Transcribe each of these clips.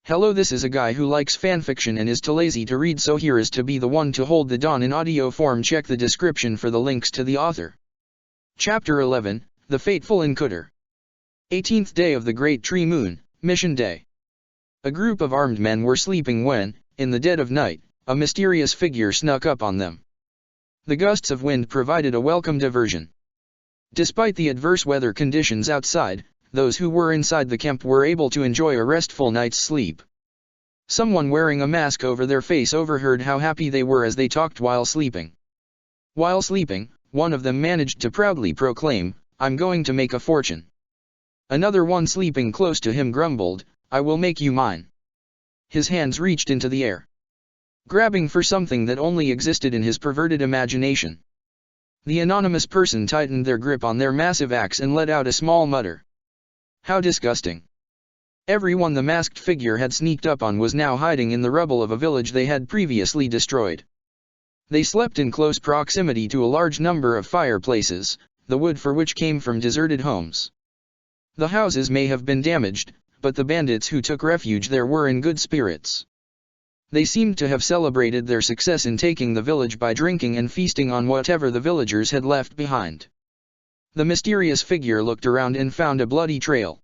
Hello, this is a guy who likes fanfiction and is too lazy to read, so here is to be the one to hold the dawn in audio form. Check the description for the links to the author. Chapter 11, The Fateful Encounter. 18th day of the Great Tree Moon, Mission Day. A group of armed men were sleeping when, in the dead of night, a mysterious figure snuck up on them. The gusts of wind provided a welcome diversion. Despite the adverse weather conditions outside, those who were inside the camp were able to enjoy a restful night's sleep. Someone wearing a mask over their face overheard how happy they were as they talked while sleeping. While sleeping, one of them managed to proudly proclaim, "I'm going to make a fortune." Another one sleeping close to him grumbled, "I will make you mine." His hands reached into the air, grabbing for something that only existed in his perverted imagination. The anonymous person tightened their grip on their massive axe and let out a small mutter. How disgusting. Everyone the masked figure had sneaked up on was now hiding in the rubble of a village they had previously destroyed. They slept in close proximity to a large number of fireplaces, the wood for which came from deserted homes. The houses may have been damaged, but the bandits who took refuge there were in good spirits. They seemed to have celebrated their success in taking the village by drinking and feasting on whatever the villagers had left behind. The mysterious figure looked around and found a bloody trail.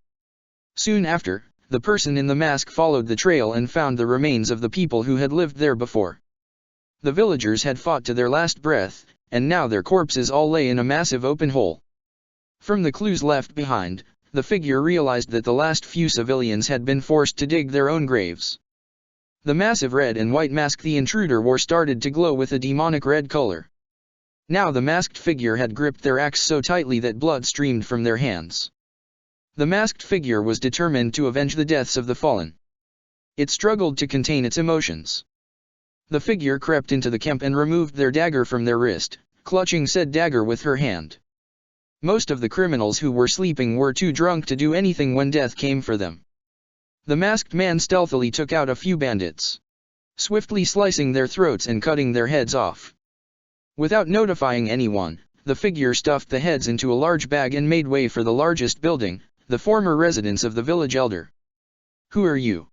Soon after, the person in the mask followed the trail and found the remains of the people who had lived there before. The villagers had fought to their last breath, and now their corpses all lay in a massive open hole. From the clues left behind, the figure realized that the last few civilians had been forced to dig their own graves. The massive red and white mask the intruder wore started to glow with a demonic red color. Now the masked figure had gripped their axe so tightly that blood streamed from their hands. The masked figure was determined to avenge the deaths of the fallen. It struggled to contain its emotions. The figure crept into the camp and removed their dagger from their wrist, clutching said dagger with her hand. Most of the criminals who were sleeping were too drunk to do anything when death came for them. The masked man stealthily took out a few bandits, swiftly slicing their throats and cutting their heads off. Without notifying anyone, the figure stuffed the heads into a large bag and made way for the largest building, the former residence of the village elder. "Who are you?"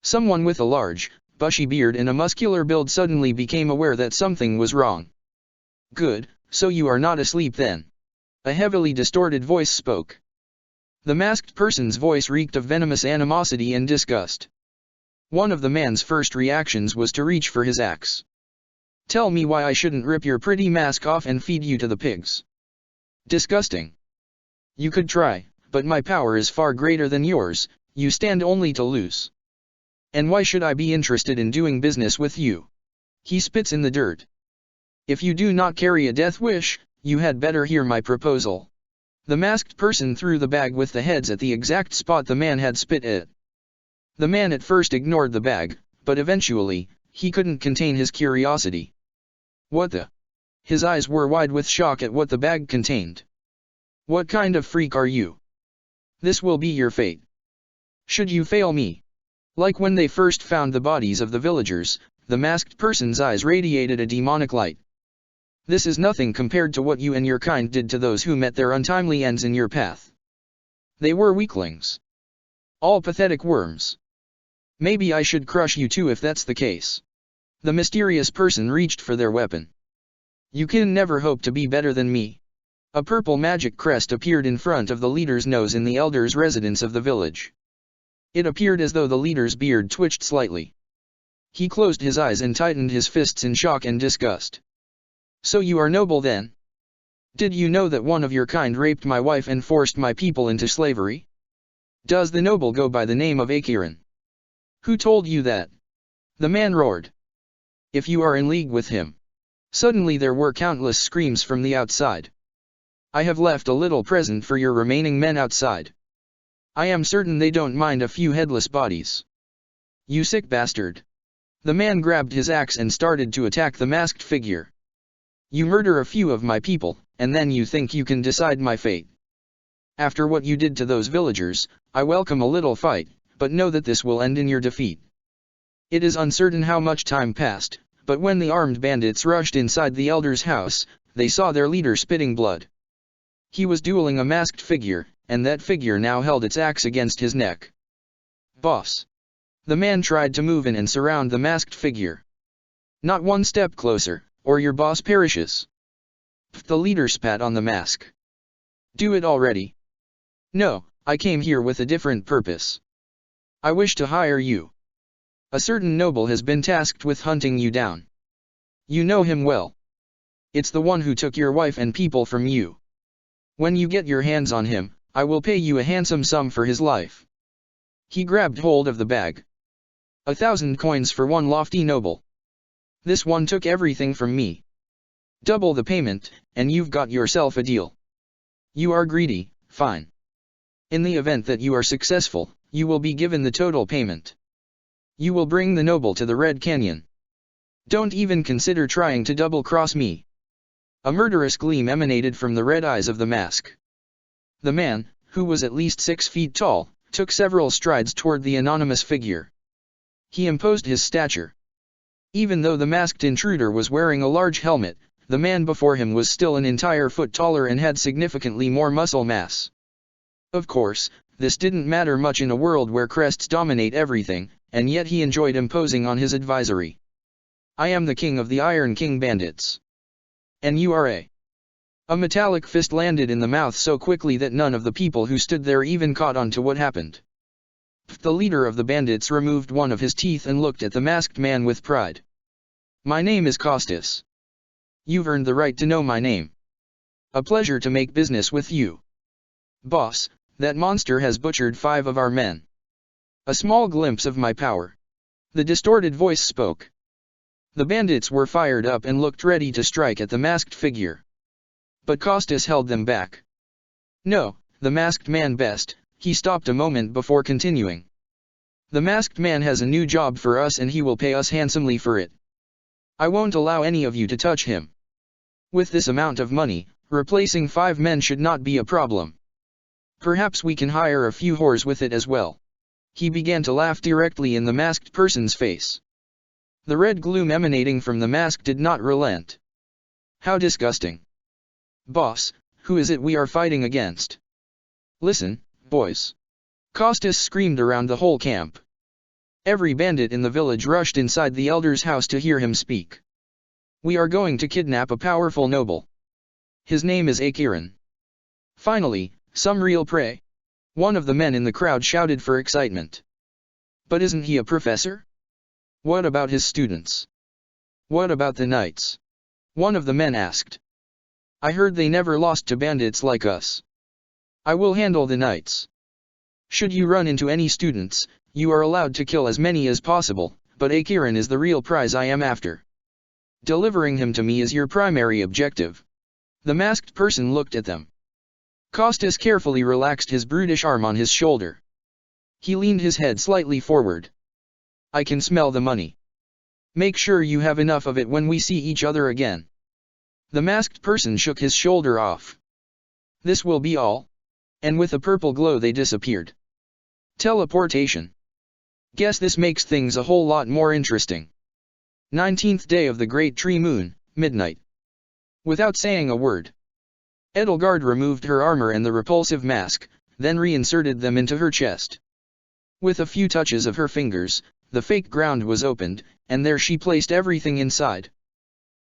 Someone with a large, bushy beard and a muscular build suddenly became aware that something was wrong. "Good, so you are not asleep then." A heavily distorted voice spoke. The masked person's voice reeked of venomous animosity and disgust. One of the man's first reactions was to reach for his axe. "Tell me why I shouldn't rip your pretty mask off and feed you to the pigs." "Disgusting." "You could try, but my power is far greater than yours, you stand only to lose. And why should I be interested in doing business with you?" He spits in the dirt. "If you do not carry a death wish, you had better hear my proposal." The masked person threw the bag with the heads at the exact spot the man had spit at. The man at first ignored the bag, but eventually, he couldn't contain his curiosity. "What the?" His eyes were wide with shock at what the bag contained. "What kind of freak are you? This will be your fate. Should you fail me." Like when they first found the bodies of the villagers, the masked person's eyes radiated a demonic light. "This is nothing compared to what you and your kind did to those who met their untimely ends in your path. They were weaklings. All pathetic worms. Maybe I should crush you too if that's the case." The mysterious person reached for their weapon. "You can never hope to be better than me." A purple magic crest appeared in front of the leader's nose in the elder's residence of the village. It appeared as though the leader's beard twitched slightly. He closed his eyes and tightened his fists in shock and disgust. "So you are noble then? Did you know that one of your kind raped my wife and forced my people into slavery? Does the noble go by the name of Akiran?" "Who told you that?" The man roared. "If you are in league with him." Suddenly there were countless screams from the outside. "I have left a little present for your remaining men outside. I am certain they don't mind a few headless bodies." "You sick bastard." The man grabbed his axe and started to attack the masked figure. "You murder a few of my people, and then you think you can decide my fate. After what you did to those villagers, I welcome a little fight, but know that this will end in your defeat." It is uncertain how much time passed, but when the armed bandits rushed inside the elder's house, they saw their leader spitting blood. He was dueling a masked figure, and that figure now held its axe against his neck. "Boss." The man tried to move in and surround the masked figure. Not one step closer, or your boss perishes. The leader spat on the mask. Do it already. No, I came here with a different purpose. I wish to hire you. A certain noble has been tasked with hunting you down. You know him well. It's the one who took your wife and people from you. When you get your hands on him, I will pay you a handsome sum for his life. He grabbed hold of the bag. 1,000 coins for one lofty noble. This one took everything from me. Double the payment, and you've got yourself a deal. You are greedy, fine. In the event that you are successful, you will be given the total payment. You will bring the noble to the Red Canyon. Don't even consider trying to double-cross me. A murderous gleam emanated from the red eyes of the mask. The man, who was at least 6 feet tall, took several strides toward the anonymous figure. He imposed his stature. Even though the masked intruder was wearing a large helmet, the man before him was still an entire foot taller and had significantly more muscle mass. Of course, this didn't matter much in a world where crests dominate everything, and yet he enjoyed imposing on his advisory. I am the king of the Iron King bandits. And you are A metallic fist landed in the mouth so quickly that none of the people who stood there even caught on to what happened. The leader of the bandits removed one of his teeth and looked at the masked man with pride. My name is Costas. You've earned the right to know my name. A pleasure to make business with you. Boss, that monster has butchered 5 of our men. A small glimpse of my power. The distorted voice spoke. The bandits were fired up and looked ready to strike at the masked figure. But Costas held them back. No, the masked man best, he stopped a moment before continuing. The masked man has a new job for us and he will pay us handsomely for it. I won't allow any of you to touch him. With this amount of money, replacing 5 men should not be a problem. Perhaps we can hire a few whores with it as well. He began to laugh directly in the masked person's face. The red gloom emanating from the mask did not relent. How disgusting. Boss, who is it we are fighting against? Listen, boys. Costas screamed around the whole camp. Every bandit in the village rushed inside the elder's house to hear him speak. We are going to kidnap a powerful noble. His name is Akiran. Finally, some real prey. One of the men in the crowd shouted for excitement. But isn't he a professor? What about his students? What about the knights? One of the men asked. I heard they never lost to bandits like us. I will handle the knights. Should you run into any students, you are allowed to kill as many as possible, but Akiran is the real prize I am after. Delivering him to me is your primary objective. The masked person looked at them. Costas carefully relaxed his brutish arm on his shoulder. He leaned his head slightly forward. I can smell the money. Make sure you have enough of it when we see each other again. The masked person shook his shoulder off. This will be all. And with a purple glow they disappeared. Teleportation. Guess this makes things a whole lot more interesting. 19th day of the Great Tree Moon, midnight. Without saying a word, Edelgard removed her armor and the repulsive mask, then reinserted them into her chest. With a few touches of her fingers, the fake ground was opened, and there she placed everything inside.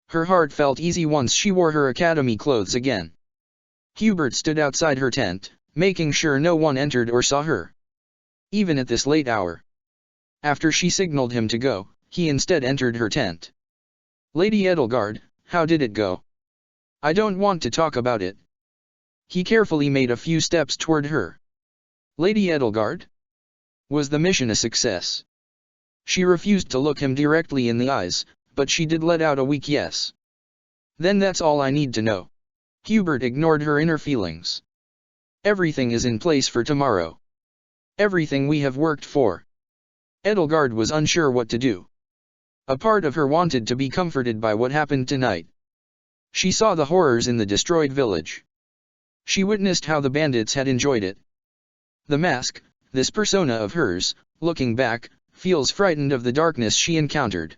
Her heart felt easy once she wore her academy clothes again. Hubert stood outside her tent, making sure no one entered or saw her. Even at this late hour. After she signaled him to go, he instead entered her tent. Lady Edelgard, how did it go? I don't want to talk about it. He carefully made a few steps toward her. Lady Edelgard? Was the mission a success? She refused to look him directly in the eyes, but she did let out a weak yes. Then that's all I need to know. Hubert ignored her inner feelings. Everything is in place for tomorrow. Everything we have worked for. Edelgard was unsure what to do. A part of her wanted to be comforted by what happened tonight. She saw the horrors in the destroyed village. She witnessed how the bandits had enjoyed it. The mask, this persona of hers, looking back, feels frightened of the darkness she encountered.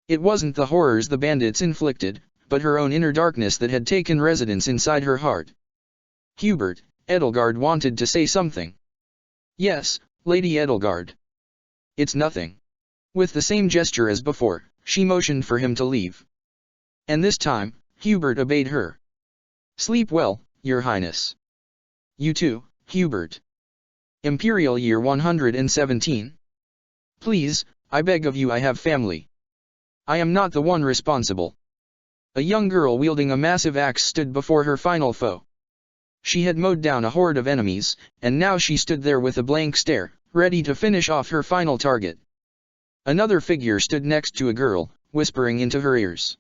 It wasn't the horrors the bandits inflicted, but her own inner darkness that had taken residence inside her heart. Hubert, Edelgard wanted to say something. Yes, Lady Edelgard. It's nothing. With the same gesture as before, she motioned for him to leave. And this time, Hubert obeyed her. Sleep well, Your Highness. You too, Hubert. Imperial Year 117. Please, I beg of you, I have family. I am not the one responsible. A young girl wielding a massive axe stood before her final foe. She had mowed down a horde of enemies, and now she stood there with a blank stare, ready to finish off her final target. Another figure stood next to a girl, whispering into her ears.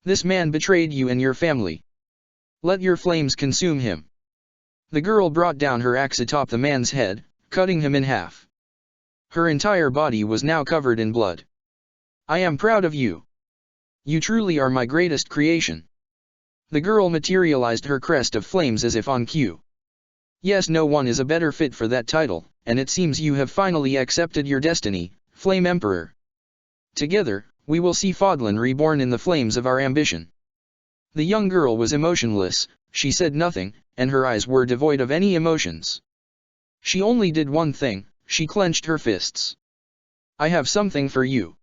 This man betrayed you and your family. Let your flames consume him. The girl brought down her axe atop the man's head, cutting him in half. Her entire body was now covered in blood. I am proud of you. You truly are my greatest creation. The girl materialized her crest of flames as if on cue. Yes, no one is a better fit for that title, and it seems you have finally accepted your destiny, Flame Emperor. Together, we will see Fodlan reborn in the flames of our ambition. The young girl was emotionless, she said nothing, and her eyes were devoid of any emotions. She only did one thing, she clenched her fists. I have something for you.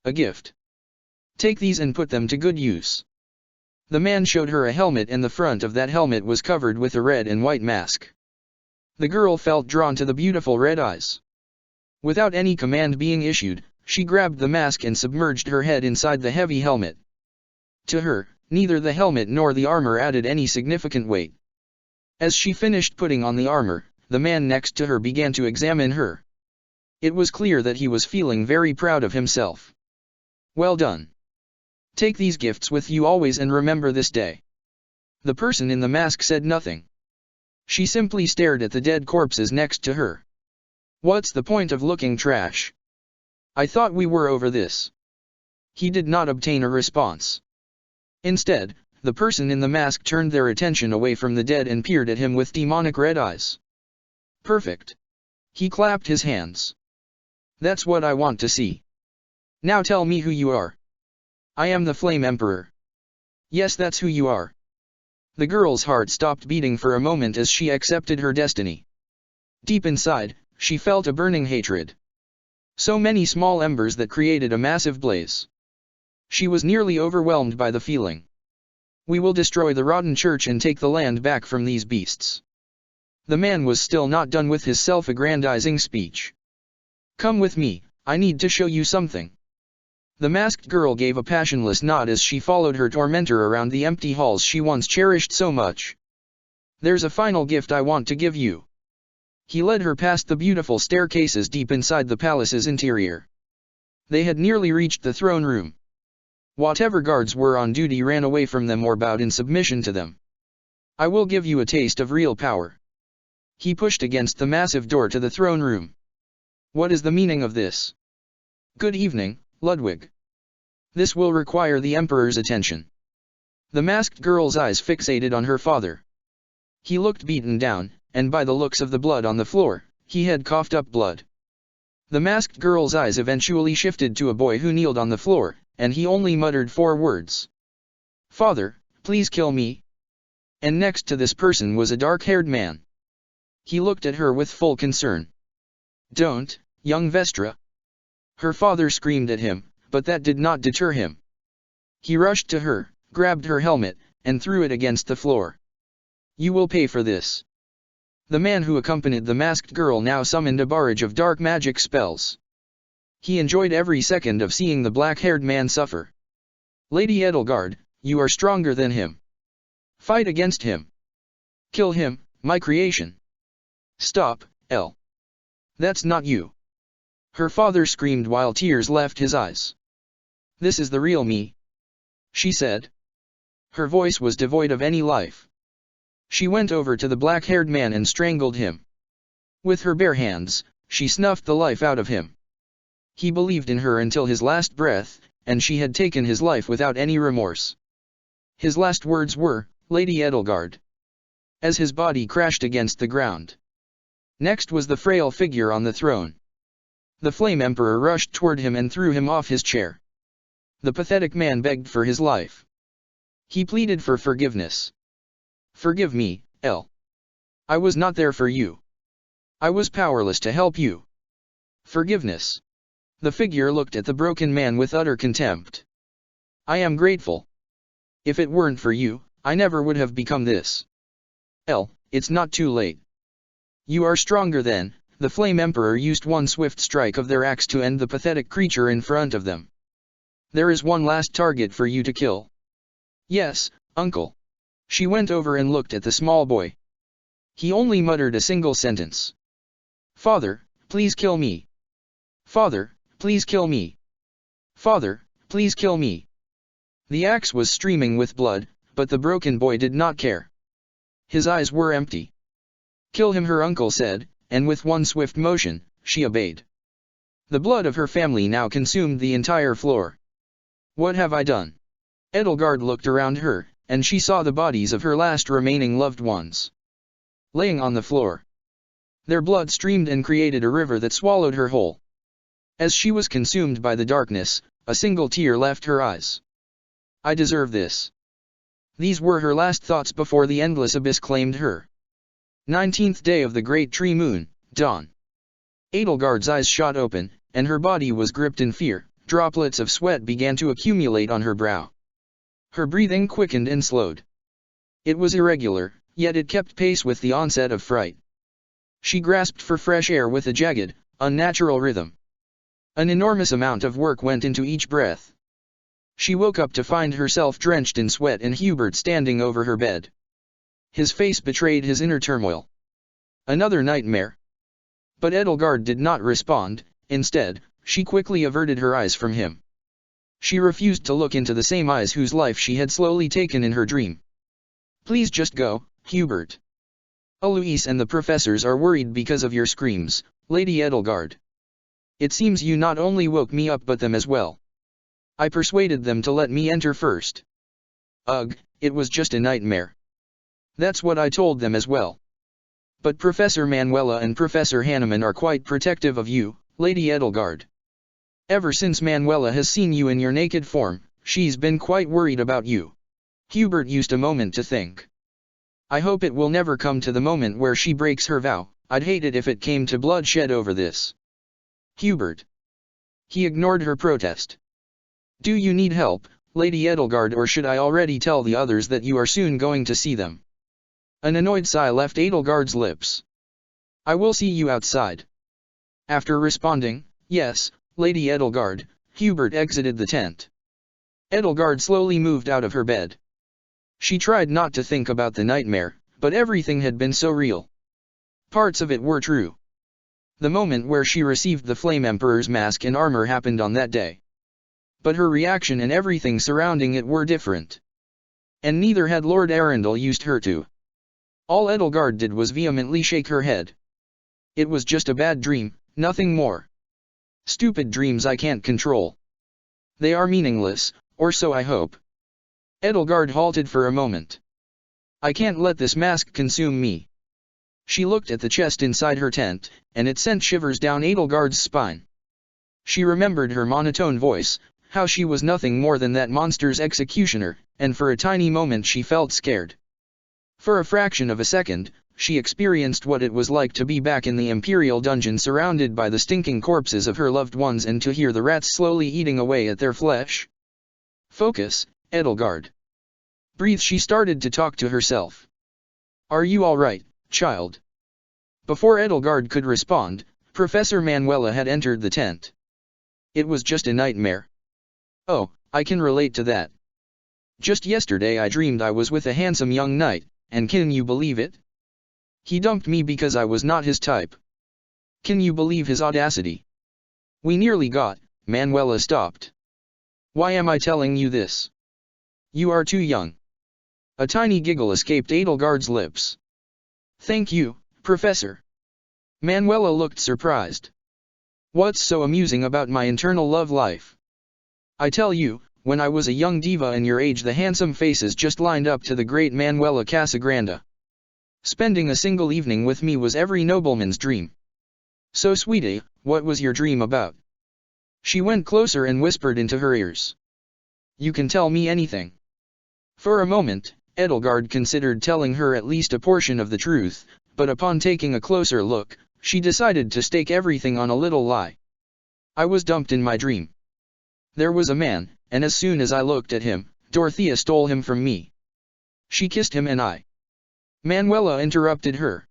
A gift. Take these and put them to good use. The man showed her a helmet, and the front of that helmet was covered with a red and white mask. The girl felt drawn to the beautiful red eyes. Without any command being issued, she grabbed the mask and submerged her head inside the heavy helmet. To her, neither the helmet nor the armor added any significant weight. As she finished putting on the armor, the man next to her began to examine her. It was clear that he was feeling very proud of himself. Well done. Take these gifts with you always and remember this day. The person in the mask said nothing. She simply stared at the dead corpses next to her. What's the point of looking trash? I thought we were over this. He did not obtain a response. Instead, the person in the mask turned their attention away from the dead and peered at him with demonic red eyes. Perfect. He clapped his hands. That's what I want to see. Now tell me who you are. I am the Flame Emperor. Yes, that's who you are. The girl's heart stopped beating for a moment as she accepted her destiny. Deep inside, she felt a burning hatred. So many small embers that created a massive blaze. She was nearly overwhelmed by the feeling. We will destroy the rotten church and take the land back from these beasts. The man was still not done with his self-aggrandizing speech. Come with me, I need to show you something. The masked girl gave a passionless nod as she followed her tormentor around the empty halls she once cherished so much. There's a final gift I want to give you. He led her past the beautiful staircases deep inside the palace's interior. They had nearly reached the throne room. Whatever guards were on duty ran away from them or bowed in submission to them. I will give you a taste of real power. He pushed against the massive door to the throne room. What is the meaning of this? Good evening, Ludwig. This will require the Emperor's attention. The masked girl's eyes fixated on her father. He looked beaten down, and by the looks of the blood on the floor, he had coughed up blood. The masked girl's eyes eventually shifted to a boy who kneeled on the floor, and he only muttered 4 words. Father, please kill me. And next to this person was a dark-haired man. He looked at her with full concern. Don't, young Vestra. Her father screamed at him, but that did not deter him. He rushed to her, grabbed her helmet, and threw it against the floor. You will pay for this. The man who accompanied the masked girl now summoned a barrage of dark magic spells. He enjoyed every second of seeing the black-haired man suffer. Lady Edelgard, you are stronger than him. Fight against him. Kill him, my creation. Stop, Elle. That's not you. Her father screamed while tears left his eyes. This is the real me, she said. Her voice was devoid of any life. She went over to the black-haired man and strangled him. With her bare hands, she snuffed the life out of him. He believed in her until his last breath, and she had taken his life without any remorse. His last words were, Lady Edelgard. As his body crashed against the ground. Next was the frail figure on the throne. The Flame Emperor rushed toward him and threw him off his chair. The pathetic man begged for his life. He pleaded for forgiveness. Forgive me, Elle. I was not there for you. I was powerless to help you. Forgiveness. The figure looked at the broken man with utter contempt. I am grateful. If it weren't for you, I never would have become this. It's not too late. You are stronger than. The Flame Emperor used one swift strike of their axe to end the pathetic creature in front of them. There is one last target for you to kill. Yes, uncle. She went over and looked at the small boy. He only muttered a single sentence. Father, please kill me. Father, please kill me. Father, please kill me. The axe was streaming with blood, but the broken boy did not care. His eyes were empty. Kill him, her uncle said, and with one swift motion, she obeyed. The blood of her family now consumed the entire floor. What have I done? Edelgard looked around her, and she saw the bodies of her last remaining loved ones. Laying on the floor. Their blood streamed and created a river that swallowed her whole. As she was consumed by the darkness, a single tear left her eyes. I deserve this. These were her last thoughts before the endless abyss claimed her. 19th day of the great tree moon, dawn. Edelgard's eyes shot open, and her body was gripped in fear. Droplets of sweat began to accumulate on her brow. Her breathing quickened and slowed. It was irregular, yet it kept pace with the onset of fright. She grasped for fresh air with a jagged, unnatural rhythm. An enormous amount of work went into each breath. She woke up to find herself drenched in sweat and Hubert standing over her bed. His face betrayed his inner turmoil. Another nightmare. But Edelgard did not respond. Instead, she quickly averted her eyes from him. She refused to look into the same eyes whose life she had slowly taken in her dream. Please just go, Hubert. Eloise and the professors are worried because of your screams, Lady Edelgard. It seems you not only woke me up but them as well. I persuaded them to let me enter first. Ugh, it was just a nightmare. That's what I told them as well. But Professor Manuela and Professor Hanneman are quite protective of you, Lady Edelgard. Ever since Manuela has seen you in your naked form, she's been quite worried about you. Hubert used a moment to think. I hope it will never come to the moment where she breaks her vow. I'd hate it if it came to bloodshed over this. Hubert. He ignored her protest. Do you need help, Lady Edelgard, or should I already tell the others that you are soon going to see them? An annoyed sigh left Edelgard's lips. I will see you outside. After responding, yes, Lady Edelgard, Hubert exited the tent. Edelgard slowly moved out of her bed. She tried not to think about the nightmare, but everything had been so real. Parts of it were true. The moment where she received the Flame Emperor's mask and armor happened on that day. But her reaction and everything surrounding it were different. And neither had Lord Arundel used her to. All Edelgard did was vehemently shake her head. It was just a bad dream, nothing more. Stupid dreams I can't control. They are meaningless, or so I hope. Edelgard halted for a moment. I can't let this mask consume me. She looked at the chest inside her tent, and it sent shivers down Edelgard's spine. She remembered her monotone voice, how she was nothing more than that monster's executioner, and for a tiny moment she felt scared. For a fraction of a second, she experienced what it was like to be back in the Imperial dungeon surrounded by the stinking corpses of her loved ones and to hear the rats slowly eating away at their flesh. Focus, Edelgard. Breathe. She started to talk to herself. Are you all right, child? Before Edelgard could respond, Professor Manuela had entered the tent. It was just a nightmare. Oh, I can relate to that. Just yesterday I dreamed I was with a handsome young knight, and can you believe it? He dumped me because I was not his type. Can you believe his audacity? We nearly got. Manuela stopped. Why am I telling you this? You are too young. A tiny giggle escaped Edelgard's lips. Thank you, Professor. Manuela looked surprised. What's so amusing about my internal love life? I tell you, when I was a young diva and your age, the handsome faces just lined up to the great Manuela Casagrande. Spending a single evening with me was every nobleman's dream. So sweetie, what was your dream about? She went closer and whispered into her ears. You can tell me anything. For a moment, Edelgard considered telling her at least a portion of the truth, but upon taking a closer look, she decided to stake everything on a little lie. I was dumped in my dream. There was a man, and as soon as I looked at him, Dorothea stole him from me. She kissed him and I. Manuela interrupted her.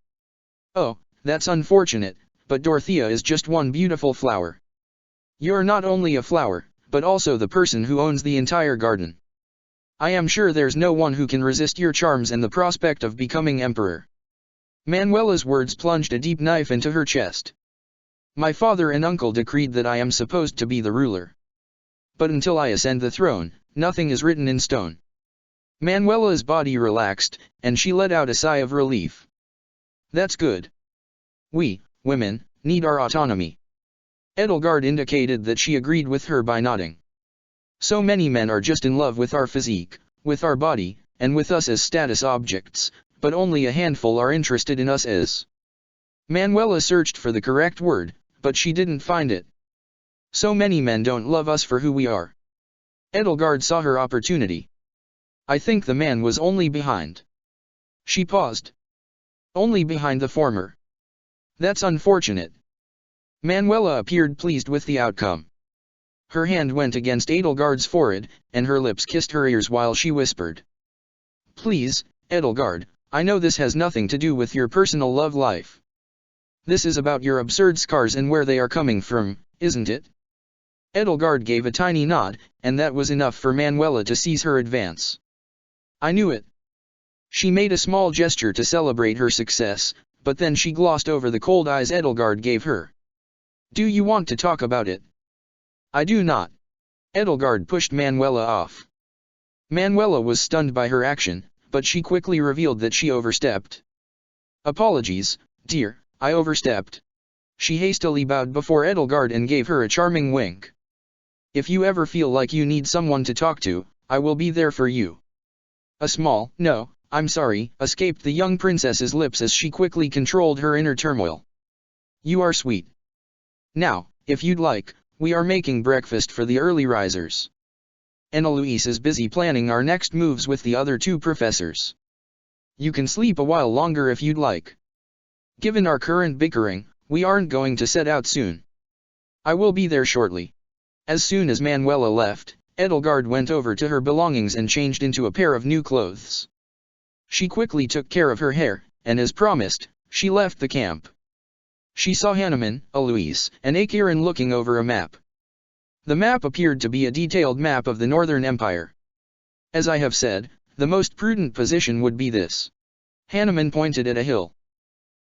Oh, that's unfortunate, but Dorothea is just one beautiful flower. You're not only a flower, but also the person who owns the entire garden. I am sure there's no one who can resist your charms and the prospect of becoming emperor. Manuela's words plunged a deep knife into her chest. My father and uncle decreed that I am supposed to be the ruler. But until I ascend the throne, nothing is written in stone. Manuela's body relaxed, and she let out a sigh of relief. That's good. We, women, need our autonomy. Edelgard indicated that she agreed with her by nodding. So many men are just in love with our physique, with our body, and with us as status objects, but only a handful are interested in us as. Manuela searched for the correct word, but she didn't find it. So many men don't love us for who we are. Edelgard saw her opportunity. I think the man was only behind. She paused. Only behind the former. That's unfortunate. Manuela appeared pleased with the outcome. Her hand went against Edelgard's forehead, and her lips kissed her ears while she whispered. Please, Edelgard, I know this has nothing to do with your personal love life. This is about your absurd scars and where they are coming from, isn't it? Edelgard gave a tiny nod, and that was enough for Manuela to seize her advance. I knew it. She made a small gesture to celebrate her success, but then she glossed over the cold eyes Edelgard gave her. Do you want to talk about it? I do not. Edelgard pushed Manuela off. Manuela was stunned by her action, but she quickly revealed that she overstepped. Apologies, dear, I overstepped. She hastily bowed before Edelgard and gave her a charming wink. If you ever feel like you need someone to talk to, I will be there for you. A small, no, I'm sorry, escaped the young princess's lips as she quickly controlled her inner turmoil. You are sweet. Now, if you'd like, we are making breakfast for the early risers. Ana Luisa is busy planning our next moves with the other two professors. You can sleep a while longer if you'd like. Given our current bickering, we aren't going to set out soon. I will be there shortly. As soon as Manuela left, Edelgard went over to her belongings and changed into a pair of new clothes. She quickly took care of her hair, and as promised, she left the camp. She saw Hanuman, Alois, and Akiran looking over a map. The map appeared to be a detailed map of the Northern Empire. As I have said, the most prudent position would be this. Hanuman pointed at a hill.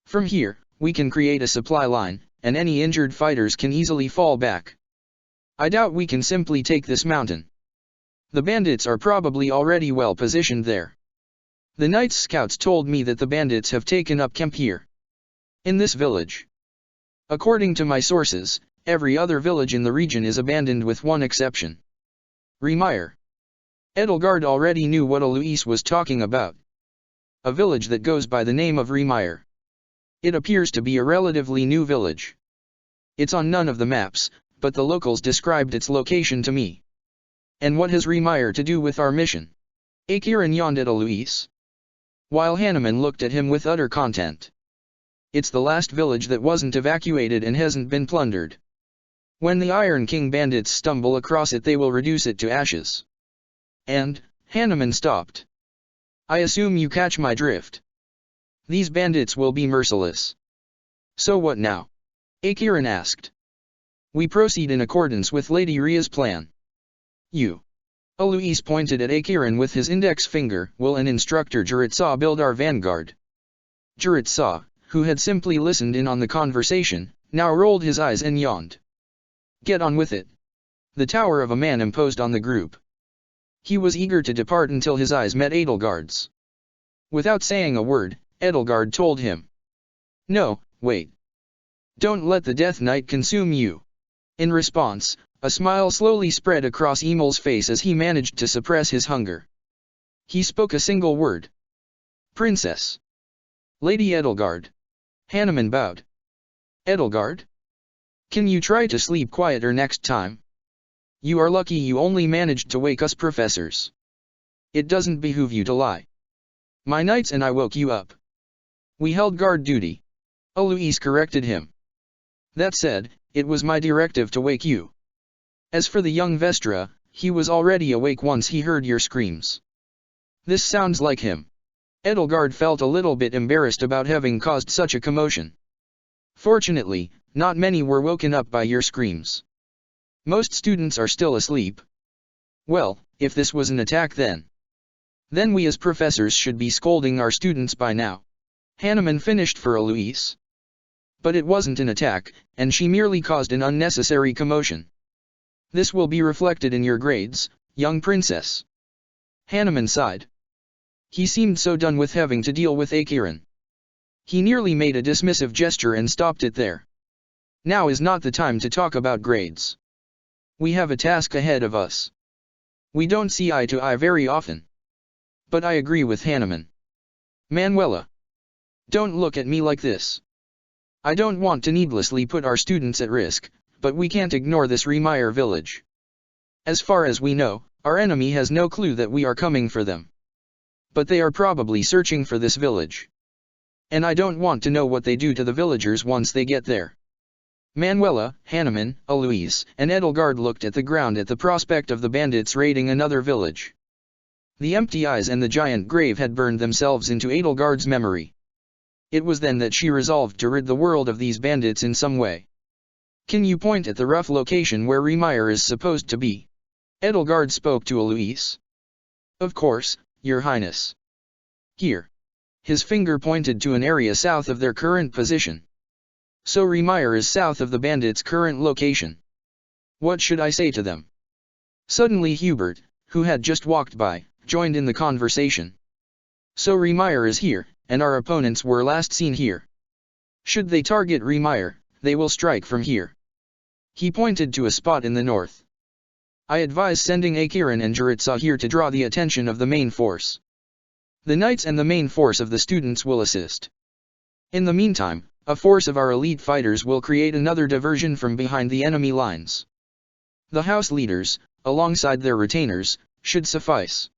From here, we can create a supply line, and any injured fighters can easily fall back. I doubt we can simply take this mountain. The bandits are probably already well positioned there. The Knight's scouts told me that the bandits have taken up camp here. In this village. According to my sources, every other village in the region is abandoned with one exception. Remire. Edelgard already knew what Alois was talking about. A village that goes by the name of Remire. It appears to be a relatively new village. It's on none of the maps, but the locals described its location to me. And what has Remire to do with our mission? Akiran yawned at Alois. While Hanuman looked at him with utter content. It's the last village that wasn't evacuated and hasn't been plundered. When the Iron King bandits stumble across it, they will reduce it to ashes. And, Hanuman stopped. I assume you catch my drift. These bandits will be merciless. So what now? Akiran asked. We proceed in accordance with Lady Ria's plan. You. Alois pointed at Akiran with his index finger. Will an instructor Juritsa build our vanguard? Juritsa, who had simply listened in on the conversation, now rolled his eyes and yawned. Get on with it. The tower of a man imposed on the group. He was eager to depart until his eyes met Edelgard's. Without saying a word, Edelgard told him. No, wait. Don't let the Death Knight consume you. In response, a smile slowly spread across Emil's face as he managed to suppress his hunger. He spoke a single word. Princess. Lady Edelgard. Hanuman bowed. Edelgard? Can you try to sleep quieter next time? You are lucky you only managed to wake us professors. It doesn't behoove you to lie. My knights and I woke you up. We held guard duty. Alois corrected him. That said, It was my directive to wake you. As for the young Vestra, he was already awake once he heard your screams. This sounds like him. Edelgard felt a little bit embarrassed about having caused such a commotion. Fortunately, not many were woken up by your screams. Most students are still asleep. Well, if this was an attack then we as professors should be scolding our students by now. Hanneman finished for Eloise. But it wasn't an attack, and she merely caused an unnecessary commotion. This will be reflected in your grades, young princess. Hanneman sighed. He seemed so done with having to deal with Akiran. He nearly made a dismissive gesture and stopped it there. Now is not the time to talk about grades. We have a task ahead of us. We don't see eye to eye very often. But I agree with Hanneman. Manuela. Don't look at me like this. I don't want to needlessly put our students at risk, but we can't ignore this Remire village. As far as we know, our enemy has no clue that we are coming for them. But they are probably searching for this village. And I don't want to know what they do to the villagers once they get there. Manuela, Hanneman, Eloise, and Edelgard looked at the ground at the prospect of the bandits raiding another village. The empty eyes and the giant grave had burned themselves into Edelgard's memory. It was then that she resolved to rid the world of these bandits in some way. Can you point at the rough location where Remire is supposed to be? Edelgard spoke to Eloise. Of course, Your Highness. Here. His finger pointed to an area south of their current position. So Remire is south of the bandits' current location. What should I say to them? Suddenly Hubert, who had just walked by, joined in the conversation. So Remire is here, and our opponents were last seen here. Should they target Remire, they will strike from here. He pointed to a spot in the north. I advise sending Akiran and Jaritsa here to draw the attention of the main force. The knights and the main force of the students will assist. In the meantime, a force of our elite fighters will create another diversion from behind the enemy lines. The house leaders, alongside their retainers, should suffice.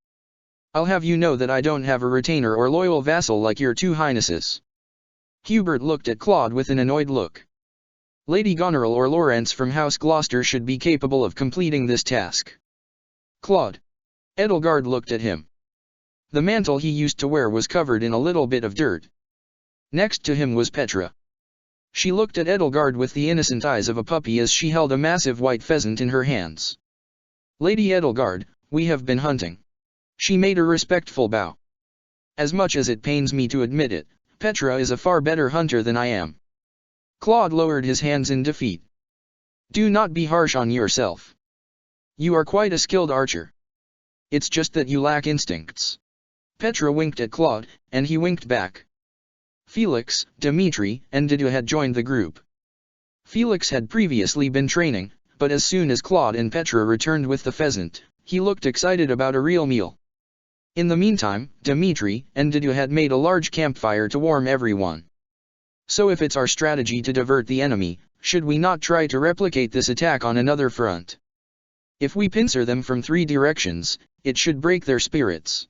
I'll have you know that I don't have a retainer or loyal vassal like your two highnesses. Hubert looked at Claude with an annoyed look. Lady Goneril or Lawrence from House Gloucester should be capable of completing this task. Claude. Edelgard looked at him. The mantle he used to wear was covered in a little bit of dirt. Next to him was Petra. She looked at Edelgard with the innocent eyes of a puppy as she held a massive white pheasant in her hands. Lady Edelgard, we have been hunting. She made a respectful bow. As much as it pains me to admit it, Petra is a far better hunter than I am. Claude lowered his hands in defeat. Do not be harsh on yourself. You are quite a skilled archer. It's just that you lack instincts. Petra winked at Claude, and he winked back. Felix, Dimitri, and Didu had joined the group. Felix had previously been training, but as soon as Claude and Petra returned with the pheasant, he looked excited about a real meal. In the meantime, Dimitri and Didu had made a large campfire to warm everyone. So if it's our strategy to divert the enemy, should we not try to replicate this attack on another front? If we pincer them from 3 directions, it should break their spirits.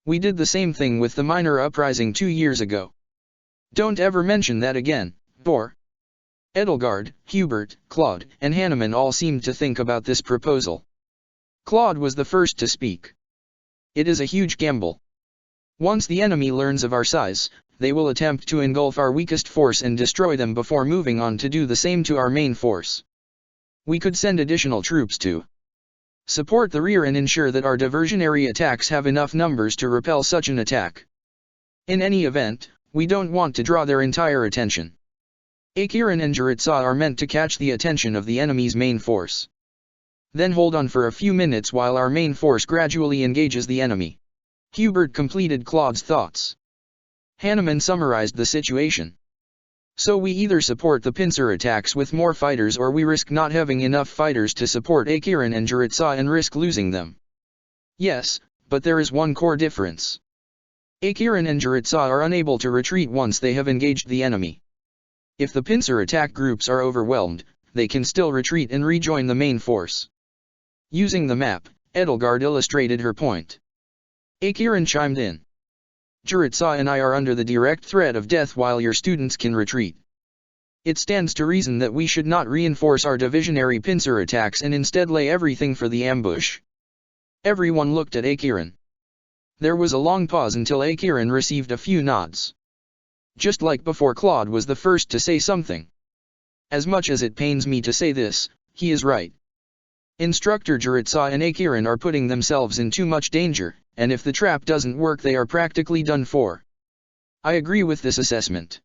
We did the same thing with the minor uprising 2 years ago. Don't ever mention that again, Bor. Edelgard, Hubert, Claude, and Hanneman all seemed to think about this proposal. Claude was the first to speak. It is a huge gamble. Once the enemy learns of our size, they will attempt to engulf our weakest force and destroy them before moving on to do the same to our main force. We could send additional troops to support the rear and ensure that our diversionary attacks have enough numbers to repel such an attack. In any event, we don't want to draw their entire attention. Akiran and Jaritsa are meant to catch the attention of the enemy's main force. Then hold on for a few minutes while our main force gradually engages the enemy. Hubert completed Claude's thoughts. Hanneman summarized the situation. So we either support the pincer attacks with more fighters or we risk not having enough fighters to support Akiran and Jaritsa and risk losing them. Yes, but there is one core difference. Akiran and Jaritsa are unable to retreat once they have engaged the enemy. If the pincer attack groups are overwhelmed, they can still retreat and rejoin the main force. Using the map, Edelgard illustrated her point. Akiran chimed in. Jaritsa and I are under the direct threat of death while your students can retreat. It stands to reason that we should not reinforce our divisionary pincer attacks and instead lay everything for the ambush. Everyone looked at Akiran. There was a long pause until Akiran received a few nods. Just like before, Claude was the first to say something. As much as it pains me to say this, he is right. Instructor Jaritsa and Akiran are putting themselves in too much danger, and if the trap doesn't work they are practically done for. I agree with this assessment.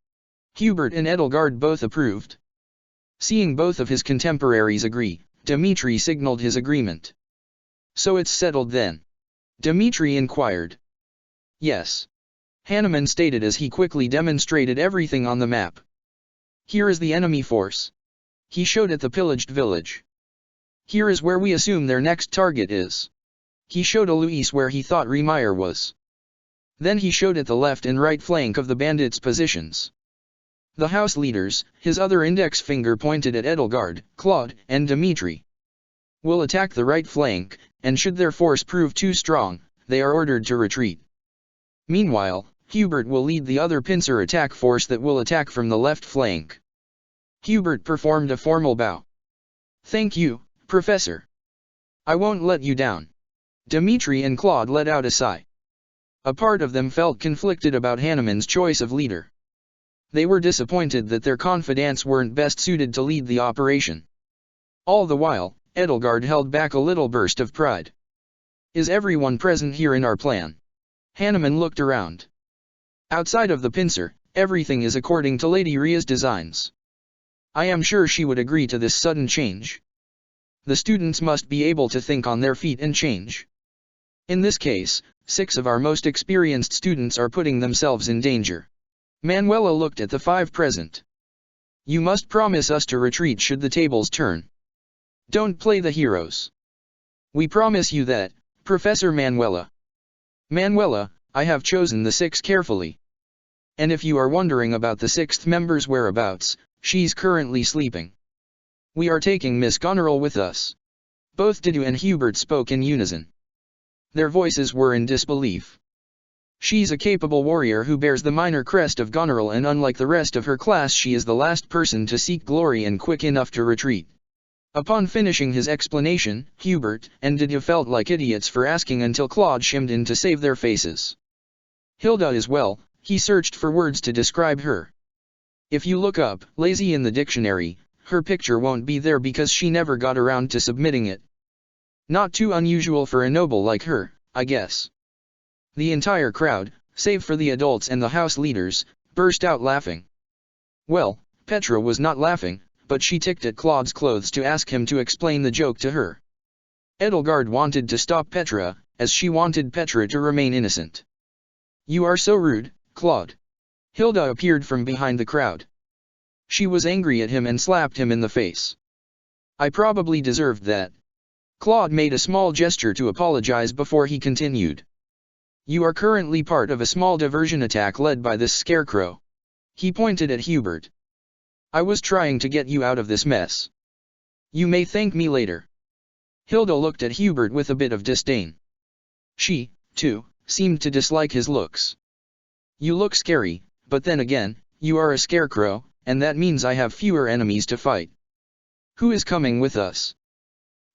Hubert and Edelgard both approved. Seeing both of his contemporaries agree, Dmitri signaled his agreement. So it's settled then? Dmitri inquired. Yes. Hanuman stated as he quickly demonstrated everything on the map. Here is the enemy force. He showed at the pillaged village. Here is where we assume their next target is. He showed Alois where he thought Remire was. Then he showed at the left and right flank of the bandits' positions. The house leaders, his other index finger pointed at Edelgard, Claude, and Dmitri, will attack the right flank, and should their force prove too strong, they are ordered to retreat. Meanwhile, Hubert will lead the other pincer attack force that will attack from the left flank. Hubert performed a formal bow. Thank you, Professor. I won't let you down. Dmitri and Claude let out a sigh. A part of them felt conflicted about Hanuman's choice of leader. They were disappointed that their confidants weren't best suited to lead the operation. All the while, Edelgard held back a little burst of pride. Is everyone present here in our plan? Hanuman looked around. Outside of the pincer, everything is according to Lady Ria's designs. I am sure she would agree to this sudden change. The students must be able to think on their feet and change. In this case, 6 of our most experienced students are putting themselves in danger. Manuela looked at the 5 present. You must promise us to retreat should the tables turn. Don't play the heroes. We promise you that, Professor Manuela. Manuela, I have chosen the 6 carefully. And if you are wondering about the 6th member's whereabouts, she's currently sleeping. We are taking Miss Goneril with us. Both Didu and Hubert spoke in unison. Their voices were in disbelief. She's a capable warrior who bears the minor crest of Goneril, and unlike the rest of her class she is the last person to seek glory and quick enough to retreat. Upon finishing his explanation, Hubert and Didu felt like idiots for asking until Claude shimmed in to save their faces. Hilda as well, he searched for words to describe her. If you look up lazy in the dictionary, her picture won't be there because she never got around to submitting it. Not too unusual for a noble like her, I guess. The entire crowd, save for the adults and the house leaders, burst out laughing. Well, Petra was not laughing, but she ticked at Claude's clothes to ask him to explain the joke to her. Edelgard wanted to stop Petra, as she wanted Petra to remain innocent. You are so rude, Claude. Hilda appeared from behind the crowd. She was angry at him and slapped him in the face. I probably deserved that. Claude made a small gesture to apologize before he continued. You are currently part of a small diversion attack led by this scarecrow. He pointed at Hubert. I was trying to get you out of this mess. You may thank me later. Hilda looked at Hubert with a bit of disdain. She, too, seemed to dislike his looks. You look scary, but then again, you are a scarecrow, and that means I have fewer enemies to fight. Who is coming with us?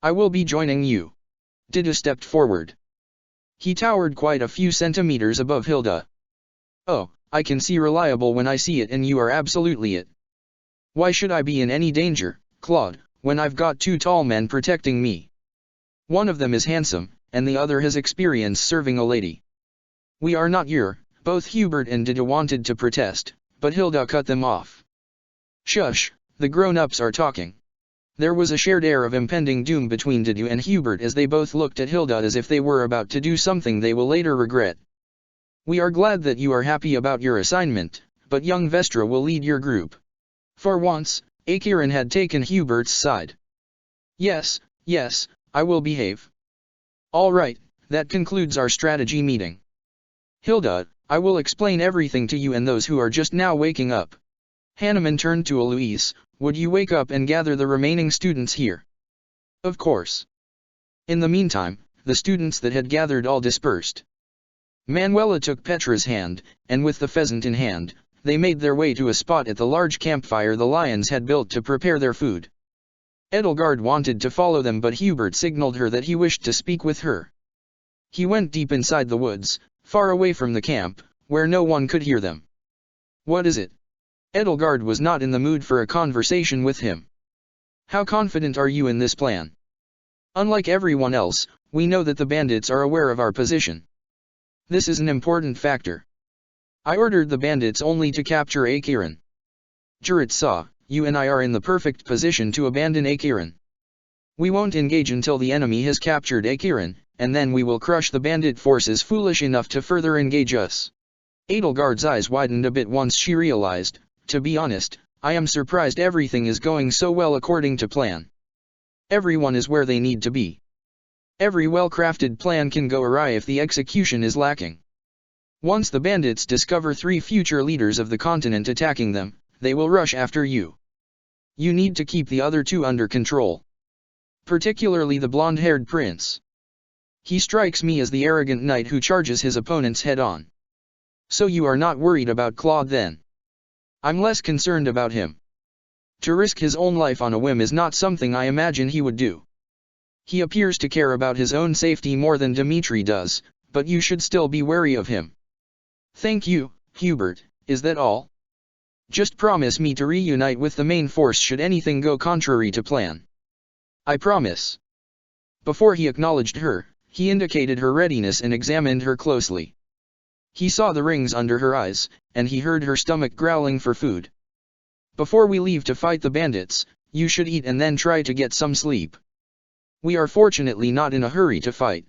I will be joining you. Didu stepped forward. He towered quite a few centimeters above Hilda. Oh, I can see reliable when I see it, and you are absolutely it. Why should I be in any danger, Claude, when I've got 2 tall men protecting me? One of them is handsome, and the other has experience serving a lady. We are not your, both Hubert and Didu wanted to protest, but Hilda cut them off. Shush, the grown-ups are talking. There was a shared air of impending doom between Didu and Hubert as they both looked at Hilda as if they were about to do something they will later regret. We are glad that you are happy about your assignment, but young Vestra will lead your group. For once, Akiran had taken Hubert's side. Yes, I will behave. All right, that concludes our strategy meeting. Hilda, I will explain everything to you and those who are just now waking up. Hanuman turned to Alois. Would you wake up and gather the remaining students here? Of course. In the meantime, the students that had gathered all dispersed. Manuela took Petra's hand, and with the pheasant in hand, they made their way to a spot at the large campfire the lions had built to prepare their food. Edelgard wanted to follow them, but Hubert signaled her that he wished to speak with her. He went deep inside the woods, far away from the camp, where no one could hear them. What is it? Edelgard was not in the mood for a conversation with him. How confident are you in this plan? Unlike everyone else, we know that the bandits are aware of our position. This is an important factor. I ordered the bandits only to capture Akiran. Jurat saw, you and I are in the perfect position to abandon Akiran. We won't engage until the enemy has captured Akiran, and then we will crush the bandit forces foolish enough to further engage us. Edelgard's eyes widened a bit once she realized, to be honest, I am surprised everything is going so well according to plan. Everyone is where they need to be. Every well-crafted plan can go awry if the execution is lacking. Once the bandits discover 3 future leaders of the continent attacking them, they will rush after you. You need to keep the other 2 under control. Particularly the blonde-haired prince. He strikes me as the arrogant knight who charges his opponents head-on. So you are not worried about Claude then? I'm less concerned about him. To risk his own life on a whim is not something I imagine he would do. He appears to care about his own safety more than Dimitri does, but you should still be wary of him. Thank you, Hubert, is that all? Just promise me to reunite with the main force should anything go contrary to plan. I promise. Before he acknowledged her, he indicated her readiness and examined her closely. He saw the rings under her eyes, and he heard her stomach growling for food. Before we leave to fight the bandits, you should eat and then try to get some sleep. We are fortunately not in a hurry to fight.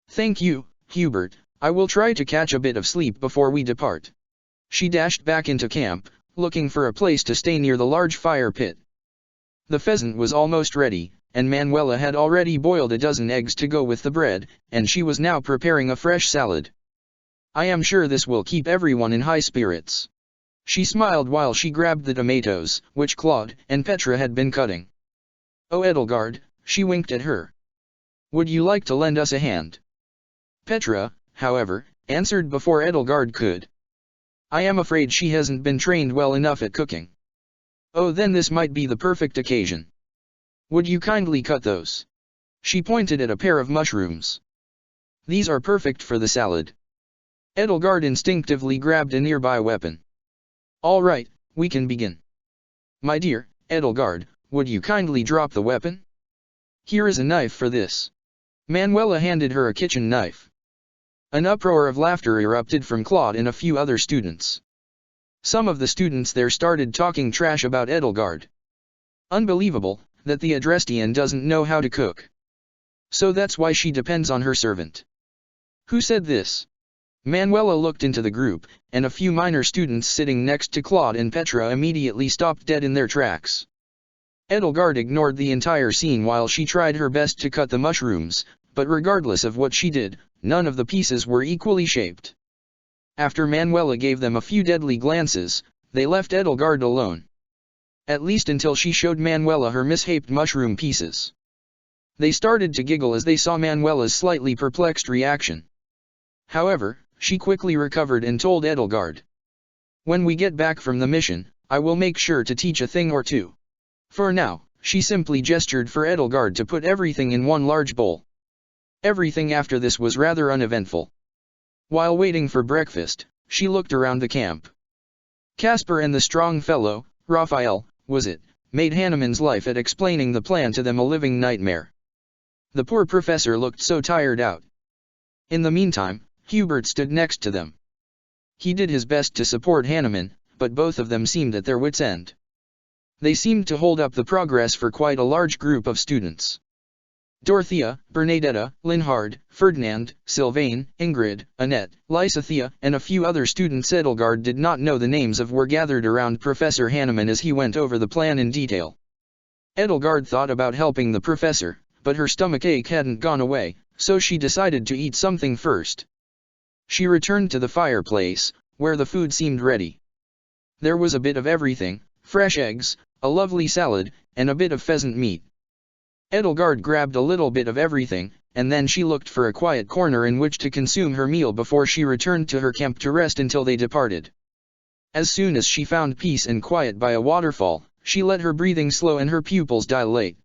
Thank you, Hubert, I will try to catch a bit of sleep before we depart. She dashed back into camp, looking for a place to stay near the large fire pit. The pheasant was almost ready, and Manuela had already boiled a dozen eggs to go with the bread, and she was now preparing a fresh salad. I am sure this will keep everyone in high spirits. She smiled while she grabbed the tomatoes, which Claude and Petra had been cutting. Oh Edelgard, she winked at her. Would you like to lend us a hand? Petra, however, answered before Edelgard could. I am afraid she hasn't been trained well enough at cooking. Oh, then this might be the perfect occasion. Would you kindly cut those? She pointed at a pair of mushrooms. These are perfect for the salad. Edelgard instinctively grabbed a nearby weapon. All right, we can begin. My dear, Edelgard, would you kindly drop the weapon? Here is a knife for this. Manuela handed her a kitchen knife. An uproar of laughter erupted from Claude and a few other students. Some of the students there started talking trash about Edelgard. Unbelievable, that the Adrestian doesn't know how to cook. So that's why she depends on her servant. Who said this? Manuela looked into the group, and a few minor students sitting next to Claude and Petra immediately stopped dead in their tracks. Edelgard ignored the entire scene while she tried her best to cut the mushrooms, but regardless of what she did, none of the pieces were equally shaped. After Manuela gave them a few deadly glances, they left Edelgard alone. At least until she showed Manuela her mishaped mushroom pieces. They started to giggle as they saw Manuela's slightly perplexed reaction. However, she quickly recovered and told Edelgard. When we get back from the mission, I will make sure to teach a thing or two. For now, she simply gestured for Edelgard to put everything in one large bowl. Everything after this was rather uneventful. While waiting for breakfast, she looked around the camp. Casper and the strong fellow, Raphael, was it, made Hanuman's life at explaining the plan to them a living nightmare. The poor professor looked so tired out. In the meantime, Hubert stood next to them. He did his best to support Hanuman, but both of them seemed at their wits' end. They seemed to hold up the progress for quite a large group of students. Dorothea, Bernadetta, Linhard, Ferdinand, Sylvain, Ingrid, Annette, Lysathea, and a few other students Edelgard did not know the names of were gathered around Professor Hanuman as he went over the plan in detail. Edelgard thought about helping the professor, but her stomachache hadn't gone away, so she decided to eat something first. She returned to the fireplace, where the food seemed ready. There was a bit of everything, fresh eggs, a lovely salad, and a bit of pheasant meat. Edelgard grabbed a little bit of everything, and then she looked for a quiet corner in which to consume her meal before she returned to her camp to rest until they departed. As soon as she found peace and quiet by a waterfall, she let her breathing slow and her pupils dilate.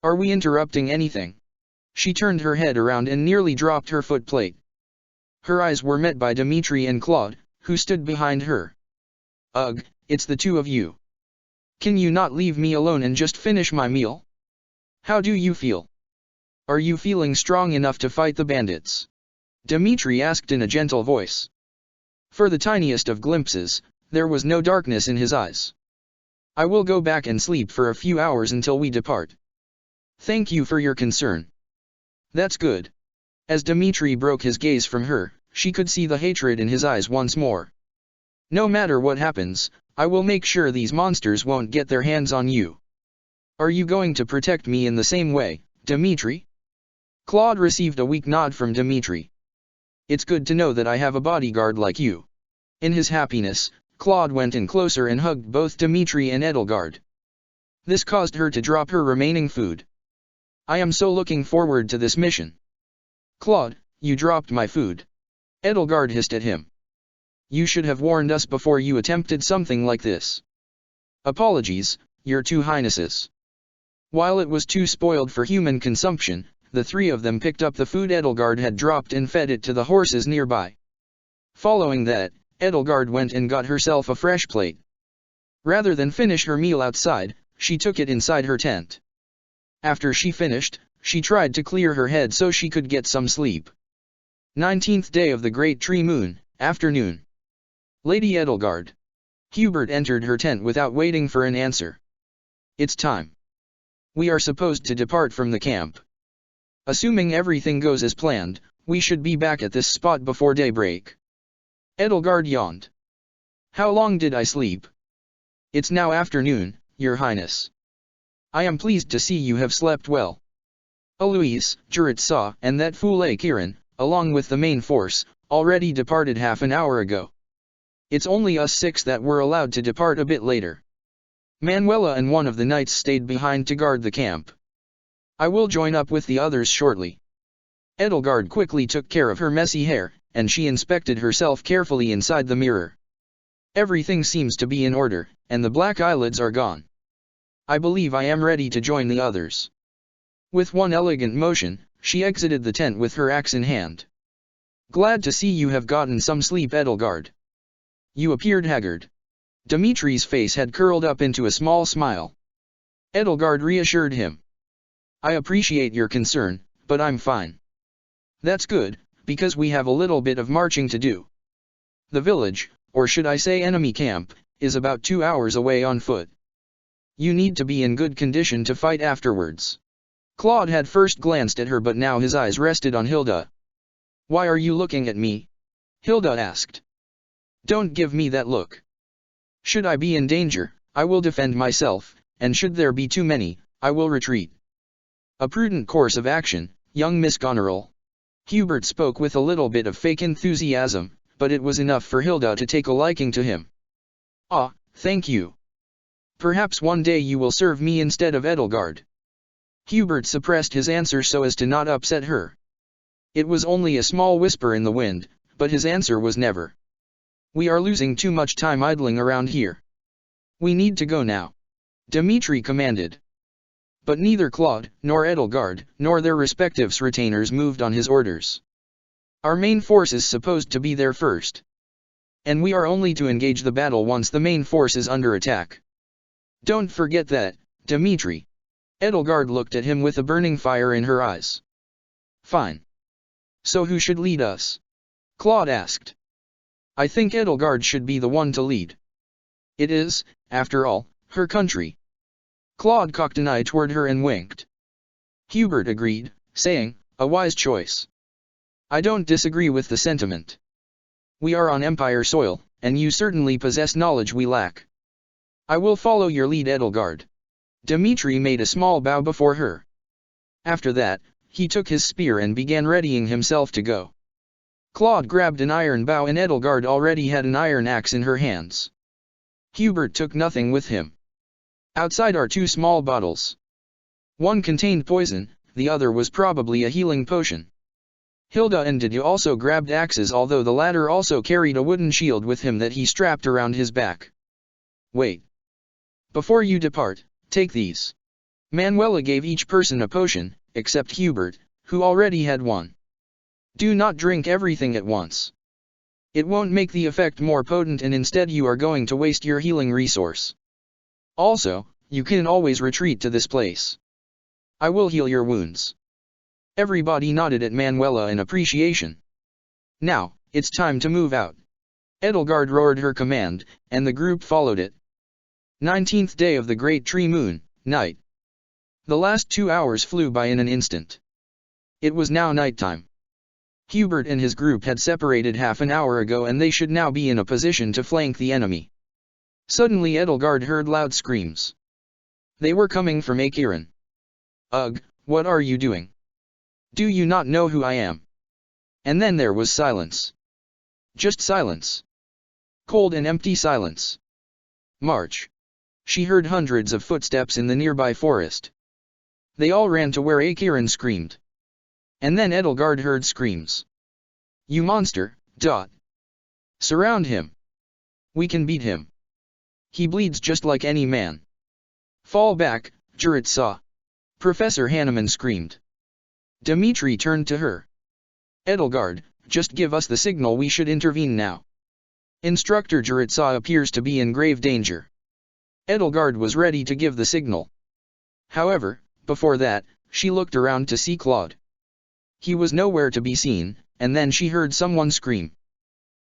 Are we interrupting anything? She turned her head around and nearly dropped her footplate. Her eyes were met by Dimitri and Claude, who stood behind her. Ugh, it's the two of you. Can you not leave me alone and just finish my meal? How do you feel? Are you feeling strong enough to fight the bandits? Dimitri asked in a gentle voice. For the tiniest of glimpses, there was no darkness in his eyes. I will go back and sleep for a few hours until we depart. Thank you for your concern. That's good. As Dimitri broke his gaze from her, she could see the hatred in his eyes once more. No matter what happens, I will make sure these monsters won't get their hands on you. Are you going to protect me in the same way, Dimitri? Claude received a weak nod from Dimitri. It's good to know that I have a bodyguard like you. In his happiness, Claude went in closer and hugged both Dimitri and Edelgard. This caused her to drop her remaining food. I am so looking forward to this mission. Claude, you dropped my food. Edelgard hissed at him. You should have warned us before you attempted something like this. Apologies, your two highnesses. While it was too spoiled for human consumption, the three of them picked up the food Edelgard had dropped and fed it to the horses nearby. Following that, Edelgard went and got herself a fresh plate. Rather than finish her meal outside, she took it inside her tent. After she finished, she tried to clear her head so she could get some sleep. 19th day of the Great Tree Moon, afternoon. Lady Edelgard. Hubert entered her tent without waiting for an answer. It's time. We are supposed to depart from the camp. Assuming everything goes as planned, we should be back at this spot before daybreak. Edelgard yawned. How long did I sleep? It's now afternoon, Your Highness. I am pleased to see you have slept well. Eloise, Jurat saw, and that fool Kiran, along with the main force, already departed half an hour ago. It's only us 6 that were allowed to depart a bit later. Manuela and one of the knights stayed behind to guard the camp. I will join up with the others shortly. Edelgard quickly took care of her messy hair, and she inspected herself carefully inside the mirror. Everything seems to be in order, and the black eyelids are gone. I believe I am ready to join the others. With one elegant motion, she exited the tent with her axe in hand. Glad to see you have gotten some sleep, Edelgard. You appeared haggard. Dimitri's face had curled up into a small smile. Edelgard reassured him. I appreciate your concern, but I'm fine. That's good, because we have a little bit of marching to do. The village, or should I say enemy camp, is about 2 hours away on foot. You need to be in good condition to fight afterwards. Claude had first glanced at her, but now his eyes rested on Hilda. Why are you looking at me? Hilda asked. Don't give me that look. Should I be in danger, I will defend myself, and should there be too many, I will retreat. A prudent course of action, young Miss Goneril. Hubert spoke with a little bit of fake enthusiasm, but it was enough for Hilda to take a liking to him. Ah, thank you. Perhaps one day you will serve me instead of Edelgard. Hubert suppressed his answer so as to not upset her. It was only a small whisper in the wind, but his answer was never. We are losing too much time idling around here. We need to go now. Dimitri commanded. But neither Claude, nor Edelgard, nor their respective retainers moved on his orders. Our main force is supposed to be there first. And we are only to engage the battle once the main force is under attack. Don't forget that, Dimitri. Edelgard looked at him with a burning fire in her eyes. Fine. So who should lead us? Claude asked. I think Edelgard should be the one to lead. It is, after all, her country. Claude cocked an eye toward her and winked. Hubert agreed, saying, a wise choice. I don't disagree with the sentiment. We are on Empire soil, and you certainly possess knowledge we lack. I will follow your lead, Edelgard. Dimitri made a small bow before her. After that, he took his spear and began readying himself to go. Claude grabbed an iron bow and Edelgard already had an iron axe in her hands. Hubert took nothing with him. Outside are 2 small bottles. One contained poison, the other was probably a healing potion. Hilda and Didu also grabbed axes, although the latter also carried a wooden shield with him that he strapped around his back. Wait. Before you depart, take these. Manuela gave each person a potion, except Hubert, who already had one. Do not drink everything at once. It won't make the effect more potent, and instead you are going to waste your healing resource. Also, you can always retreat to this place. I will heal your wounds. Everybody nodded at Manuela in appreciation. Now, it's time to move out. Edelgard roared her command, and the group followed it. 19th day of the Great Tree Moon, night. The last 2 hours flew by in an instant. It was now nighttime. Hubert and his group had separated half an hour ago, and they should now be in a position to flank the enemy. Suddenly Edelgard heard loud screams. They were coming from Akiran. Ugh, what are you doing? Do you not know who I am? And then there was silence. Just silence. Cold and empty silence. March. She heard hundreds of footsteps in the nearby forest. They all ran to where Akiran screamed. And then Edelgard heard screams. You monster, dot. Surround him. We can beat him. He bleeds just like any man. Fall back, Juritsa. Professor Hanneman screamed. Dimitri turned to her. Edelgard, just give us the signal, we should intervene now. Instructor Juritsa appears to be in grave danger. Edelgard was ready to give the signal. However, before that, she looked around to see Claude. He was nowhere to be seen, and then she heard someone scream.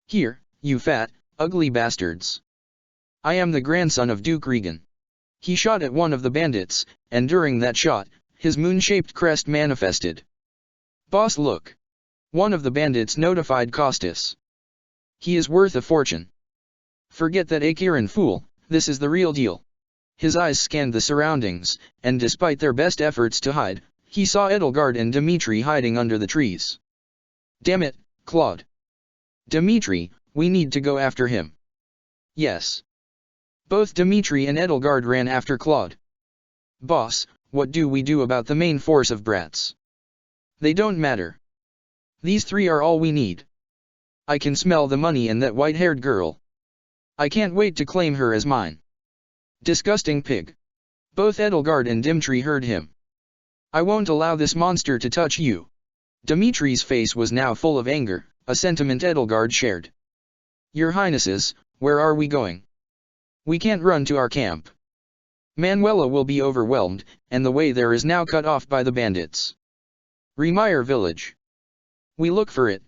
Here, you fat, ugly bastards. I am the grandson of Duke Regan. He shot at one of the bandits, and during that shot, his moon-shaped crest manifested. Boss, look. One of the bandits notified Costas. He is worth a fortune. Forget that Akiran fool, this is the real deal. His eyes scanned the surroundings, and despite their best efforts to hide, he saw Edelgard and Dimitri hiding under the trees. Damn it, Claude. Dimitri, we need to go after him. Yes. Both Dimitri and Edelgard ran after Claude. Boss, what do we do about the main force of brats? They don't matter. These 3 are all we need. I can smell the money in that white-haired girl. I can't wait to claim her as mine. Disgusting pig. Both Edelgard and Dimitri heard him. I won't allow this monster to touch you. Dimitri's face was now full of anger, a sentiment Edelgard shared. Your Highnesses, where are we going? We can't run to our camp. Manuela will be overwhelmed, and the way there is now cut off by the bandits. Remire village. We look for it.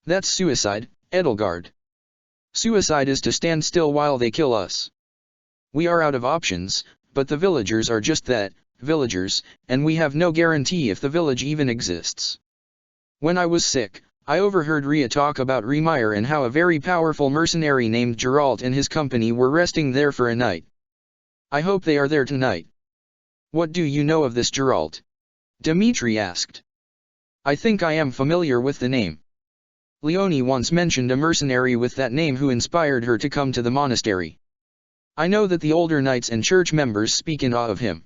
That's suicide, Edelgard. Suicide is to stand still while they kill us. We are out of options, but the villagers are just that, villagers, and we have no guarantee if the village even exists. When I was sick, I overheard Ria talk about Remire and how a very powerful mercenary named Geralt and his company were resting there for a night. I hope they are there tonight. What do you know of this Geralt? Dimitri asked. I think I am familiar with the name. Leonie once mentioned a mercenary with that name who inspired her to come to the monastery. I know that the older knights and church members speak in awe of him.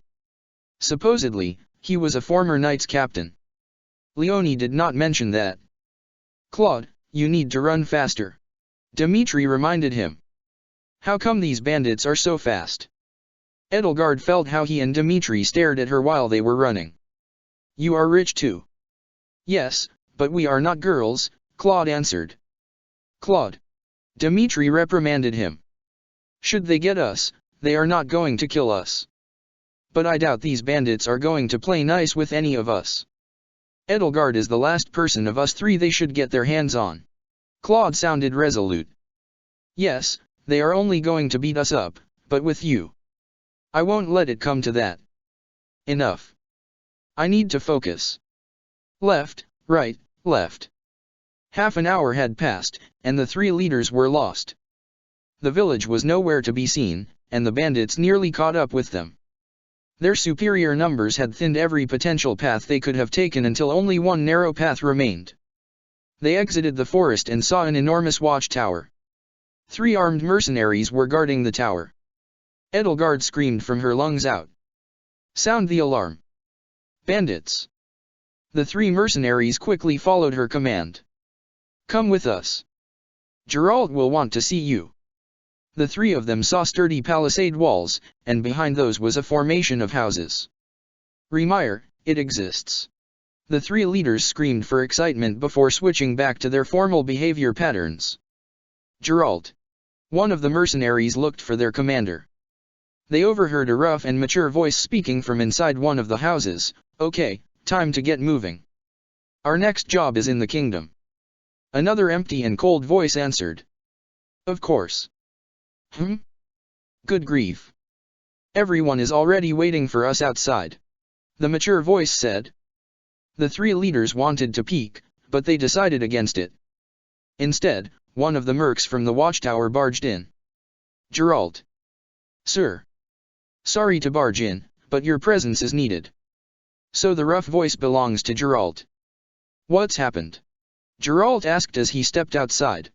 Supposedly, he was a former knights captain. Leonie did not mention that. Claude, you need to run faster. Dimitri reminded him. How come these bandits are so fast? Edelgard felt how he and Dimitri stared at her while they were running. You are rich too. Yes, but we are not girls, Claude answered. Claude. Dimitri reprimanded him. Should they get us, they are not going to kill us. But I doubt these bandits are going to play nice with any of us. Edelgard is the last person of us 3 they should get their hands on. Claude sounded resolute. Yes, they are only going to beat us up, but with you. I won't let it come to that. Enough. I need to focus. Left, right, left. Half an hour had passed, and the 3 leaders were lost. The village was nowhere to be seen, and the bandits nearly caught up with them. Their superior numbers had thinned every potential path they could have taken until only one narrow path remained. They exited the forest and saw an enormous watchtower. 3 armed mercenaries were guarding the tower. Edelgard screamed from her lungs out. Sound the alarm. Bandits. The three mercenaries quickly followed her command. Come with us. Geralt will want to see you. The three of them saw sturdy palisade walls, and behind those was a formation of houses. Remire, it exists. The three leaders screamed for excitement before switching back to their formal behavior patterns. Geralt. One of the mercenaries looked for their commander. They overheard a rough and mature voice speaking from inside one of the houses. Okay, time to get moving. Our next job is in the kingdom. Another empty and cold voice answered. Of course. Good grief. Everyone is already waiting for us outside. The mature voice said. The three leaders wanted to peek, but they decided against it. Instead, one of the mercs from the watchtower barged in. Geralt. Sir. Sorry to barge in, but your presence is needed. So the rough voice belongs to Geralt. What's happened? Geralt asked as he stepped outside.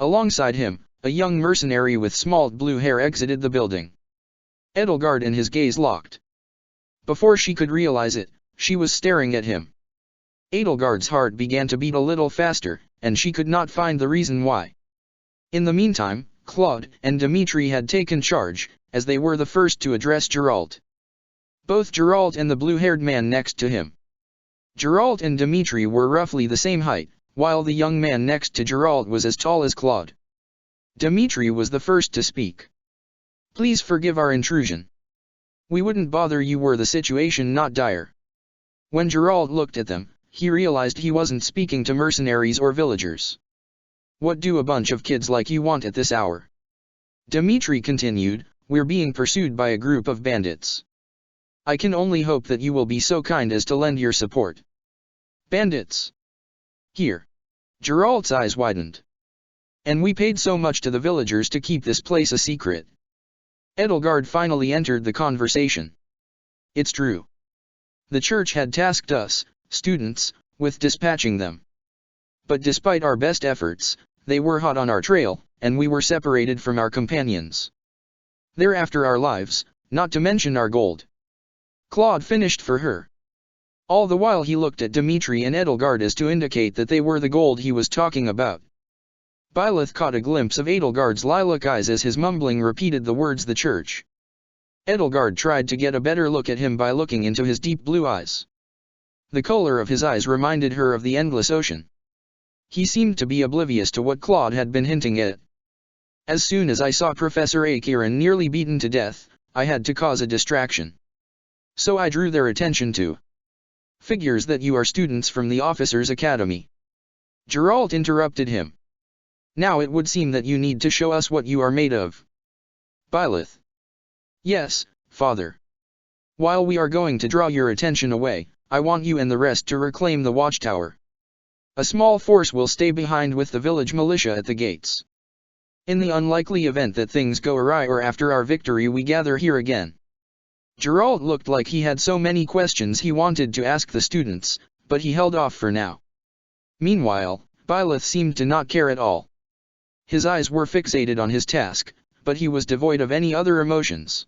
Alongside him, a young mercenary with smalt blue hair exited the building. Edelgard and his gaze locked. Before she could realize it, she was staring at him. Edelgard's heart began to beat a little faster, and she could not find the reason why. In the meantime, Claude and Dimitri had taken charge, as they were the first to address Geralt. Both Geralt and the blue-haired man next to him. Geralt and Dimitri were roughly the same height, while the young man next to Geralt was as tall as Claude. Dimitri was the first to speak. Please forgive our intrusion. We wouldn't bother you were the situation not dire. When Geralt looked at them, he realized he wasn't speaking to mercenaries or villagers. What do a bunch of kids like you want at this hour? Dimitri continued, we're being pursued by a group of bandits. I can only hope that you will be so kind as to lend your support. Bandits? Here. Geralt's eyes widened. And we paid so much to the villagers to keep this place a secret. Edelgard finally entered the conversation. It's true. The church had tasked us, students, with dispatching them. But despite our best efforts, they were hot on our trail, and we were separated from our companions. They're after our lives, not to mention our gold. Claude finished for her. All the while he looked at Dimitri and Edelgard as to indicate that they were the gold he was talking about. Byleth caught a glimpse of Edelgard's lilac eyes as his mumbling repeated the words the church. Edelgard tried to get a better look at him by looking into his deep blue eyes. The color of his eyes reminded her of the endless ocean. He seemed to be oblivious to what Claude had been hinting at. As soon as I saw Professor Akiran nearly beaten to death, I had to cause a distraction. So I drew their attention to. Figures that you are students from the Officers' Academy. Geralt interrupted him. Now it would seem that you need to show us what you are made of. Byleth. Yes, father. While we are going to draw your attention away, I want you and the rest to reclaim the watchtower. A small force will stay behind with the village militia at the gates. In the unlikely event that things go awry or after our victory we gather here again. Geralt looked like he had so many questions he wanted to ask the students, but he held off for now. Meanwhile, Byleth seemed to not care at all. His eyes were fixated on his task, but he was devoid of any other emotions.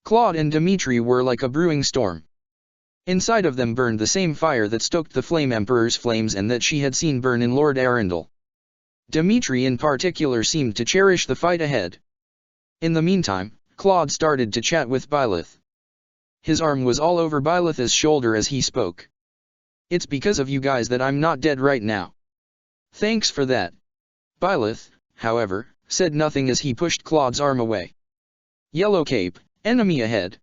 Claude and Dimitri were like a brewing storm. Inside of them burned the same fire that stoked the Flame Emperor's flames and that she had seen burn in Lord Arundel. Dimitri in particular seemed to cherish the fight ahead. In the meantime, Claude started to chat with Byleth. His arm was all over Byleth's shoulder as he spoke. It's because of you guys that I'm not dead right now. Thanks for that. Byleth, however, said nothing as he pushed Claude's arm away. Yellow Cape, enemy ahead.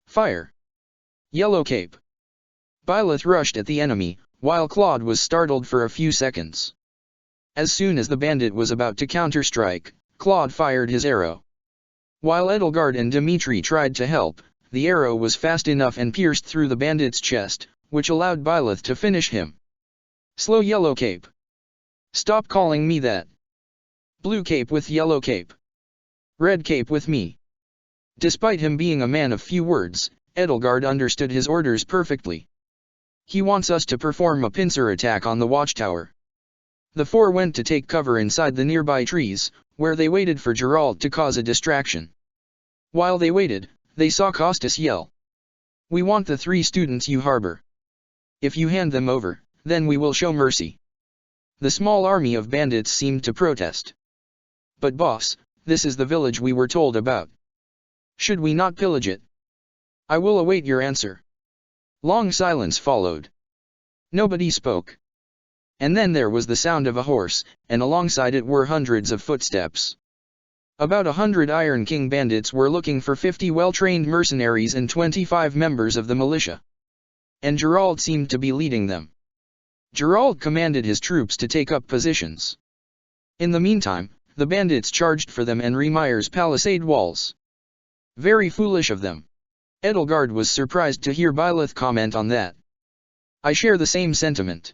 Fire. Yellow Cape. Byleth rushed at the enemy, while Claude was startled for a few seconds. As soon as the bandit was about to counterstrike, Claude fired his arrow. While Edelgard and Dimitri tried to help, the arrow was fast enough and pierced through the bandit's chest, which allowed Byleth to finish him. Slow Yellow Cape. Stop calling me that. Blue Cape with Yellow Cape. Red Cape with me. Despite him being a man of few words, Edelgard understood his orders perfectly. He wants us to perform a pincer attack on the watchtower. The four went to take cover inside the nearby trees, where they waited for Geralt to cause a distraction. While they waited, they saw Costas yell. We want the 3 students you harbor. If you hand them over, then we will show mercy. The small army of bandits seemed to protest. But boss, this is the village we were told about. Should we not pillage it? I will await your answer. Long silence followed. Nobody spoke. And then there was the sound of a horse, and alongside it were hundreds of footsteps. About 100 Iron King bandits were looking for 50 well-trained mercenaries and 25 members of the militia. And Gerald seemed to be leading them. Gerald commanded his troops to take up positions. In the meantime, the bandits charged for them and Remeyer's palisade walls. Very foolish of them. Edelgard was surprised to hear Byleth comment on that. I share the same sentiment.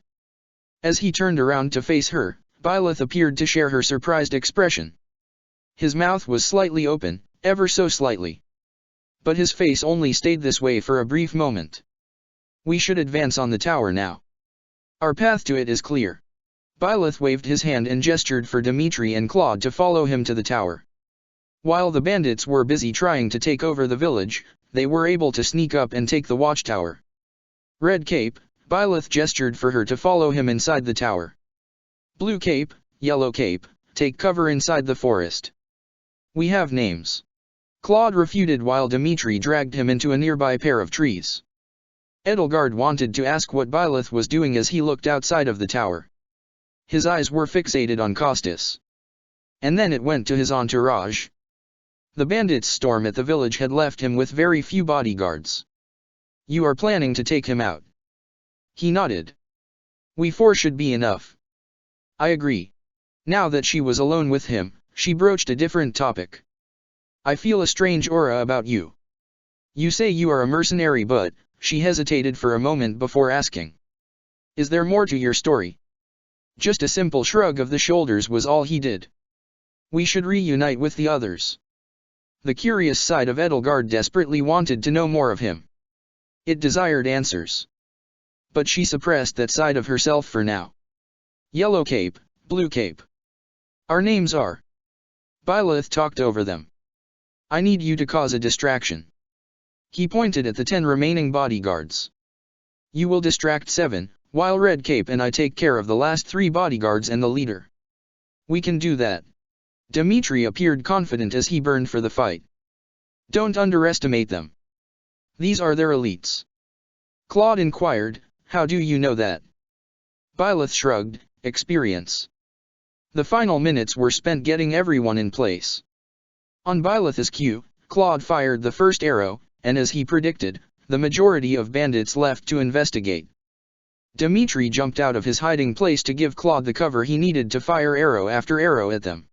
As he turned around to face her, Byleth appeared to share her surprised expression. His mouth was slightly open, ever so slightly. But his face only stayed this way for a brief moment. We should advance on the tower now. Our path to it is clear. Byleth waved his hand and gestured for Dimitri and Claude to follow him to the tower. While the bandits were busy trying to take over the village, they were able to sneak up and take the watchtower. Red Cape, Byleth gestured for her to follow him inside the tower. Blue Cape, Yellow Cape, take cover inside the forest. We have names. Claude refuted while Dimitri dragged him into a nearby pair of trees. Edelgard wanted to ask what Byleth was doing as he looked outside of the tower. His eyes were fixated on Costas. And then it went to his entourage. The bandits' storm at the village had left him with very few bodyguards. You are planning to take him out? He nodded. We four should be enough. I agree. Now that she was alone with him, she broached a different topic. I feel a strange aura about you. You say you are a mercenary, but... She hesitated for a moment before asking. Is there more to your story? Just a simple shrug of the shoulders was all he did. We should reunite with the others. The curious side of Edelgard desperately wanted to know more of him. It desired answers. But she suppressed that side of herself for now. Yellow Cape, Blue Cape. Our names are. Byleth talked over them. I need you to cause a distraction. He pointed at the 10 remaining bodyguards. You will distract 7, while Red Cape and I take care of the last 3 bodyguards and the leader. We can do that. Dimitri appeared confident as he burned for the fight. Don't underestimate them. These are their elites. Claude inquired, how do you know that? Byleth shrugged, experience. The final minutes were spent getting everyone in place. On Byleth's cue, Claude fired the first arrow, and as he predicted, the majority of bandits left to investigate. Dimitri jumped out of his hiding place to give Claude the cover he needed to fire arrow after arrow at them.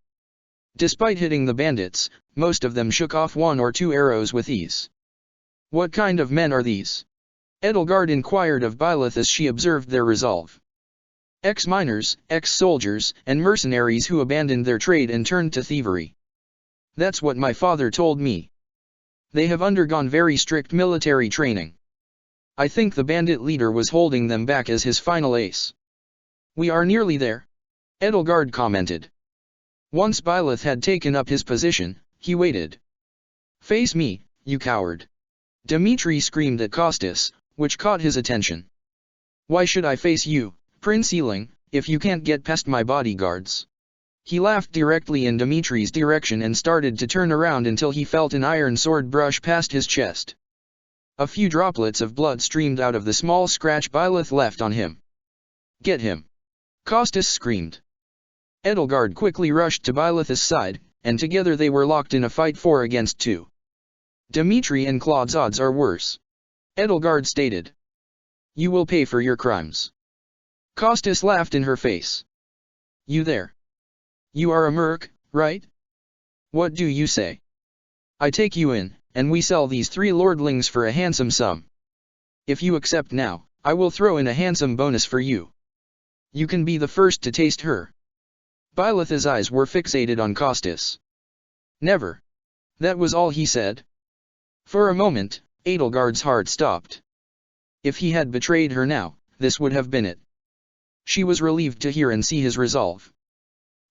Despite hitting the bandits, most of them shook off 1 or 2 arrows with ease. What kind of men are these? Edelgard inquired of Byleth as she observed their resolve. Ex-miners, ex-soldiers, and mercenaries who abandoned their trade and turned to thievery. That's what my father told me. They have undergone very strict military training. I think the bandit leader was holding them back as his final ace. We are nearly there, Edelgard commented. Once Byleth had taken up his position, he waited. Face me, you coward. Dimitri screamed at Costas, which caught his attention. Why should I face you, Prince Eling, if you can't get past my bodyguards? He laughed directly in Dimitri's direction and started to turn around until he felt an iron sword brush past his chest. A few droplets of blood streamed out of the small scratch Byleth left on him. Get him! Costas screamed. Edelgard quickly rushed to Byleth's side, and together they were locked in a fight 4 against 2. Dimitri and Claude's odds are worse, Edelgard stated. You will pay for your crimes. Costas laughed in her face. You there? You are a merc, right? What do you say? I take you in, and we sell these 3 lordlings for a handsome sum. If you accept now, I will throw in a handsome bonus for you. You can be the first to taste her. Byleth's eyes were fixated on Costas. Never. That was all he said. For a moment, Edelgard's heart stopped. If he had betrayed her now, this would have been it. She was relieved to hear and see his resolve.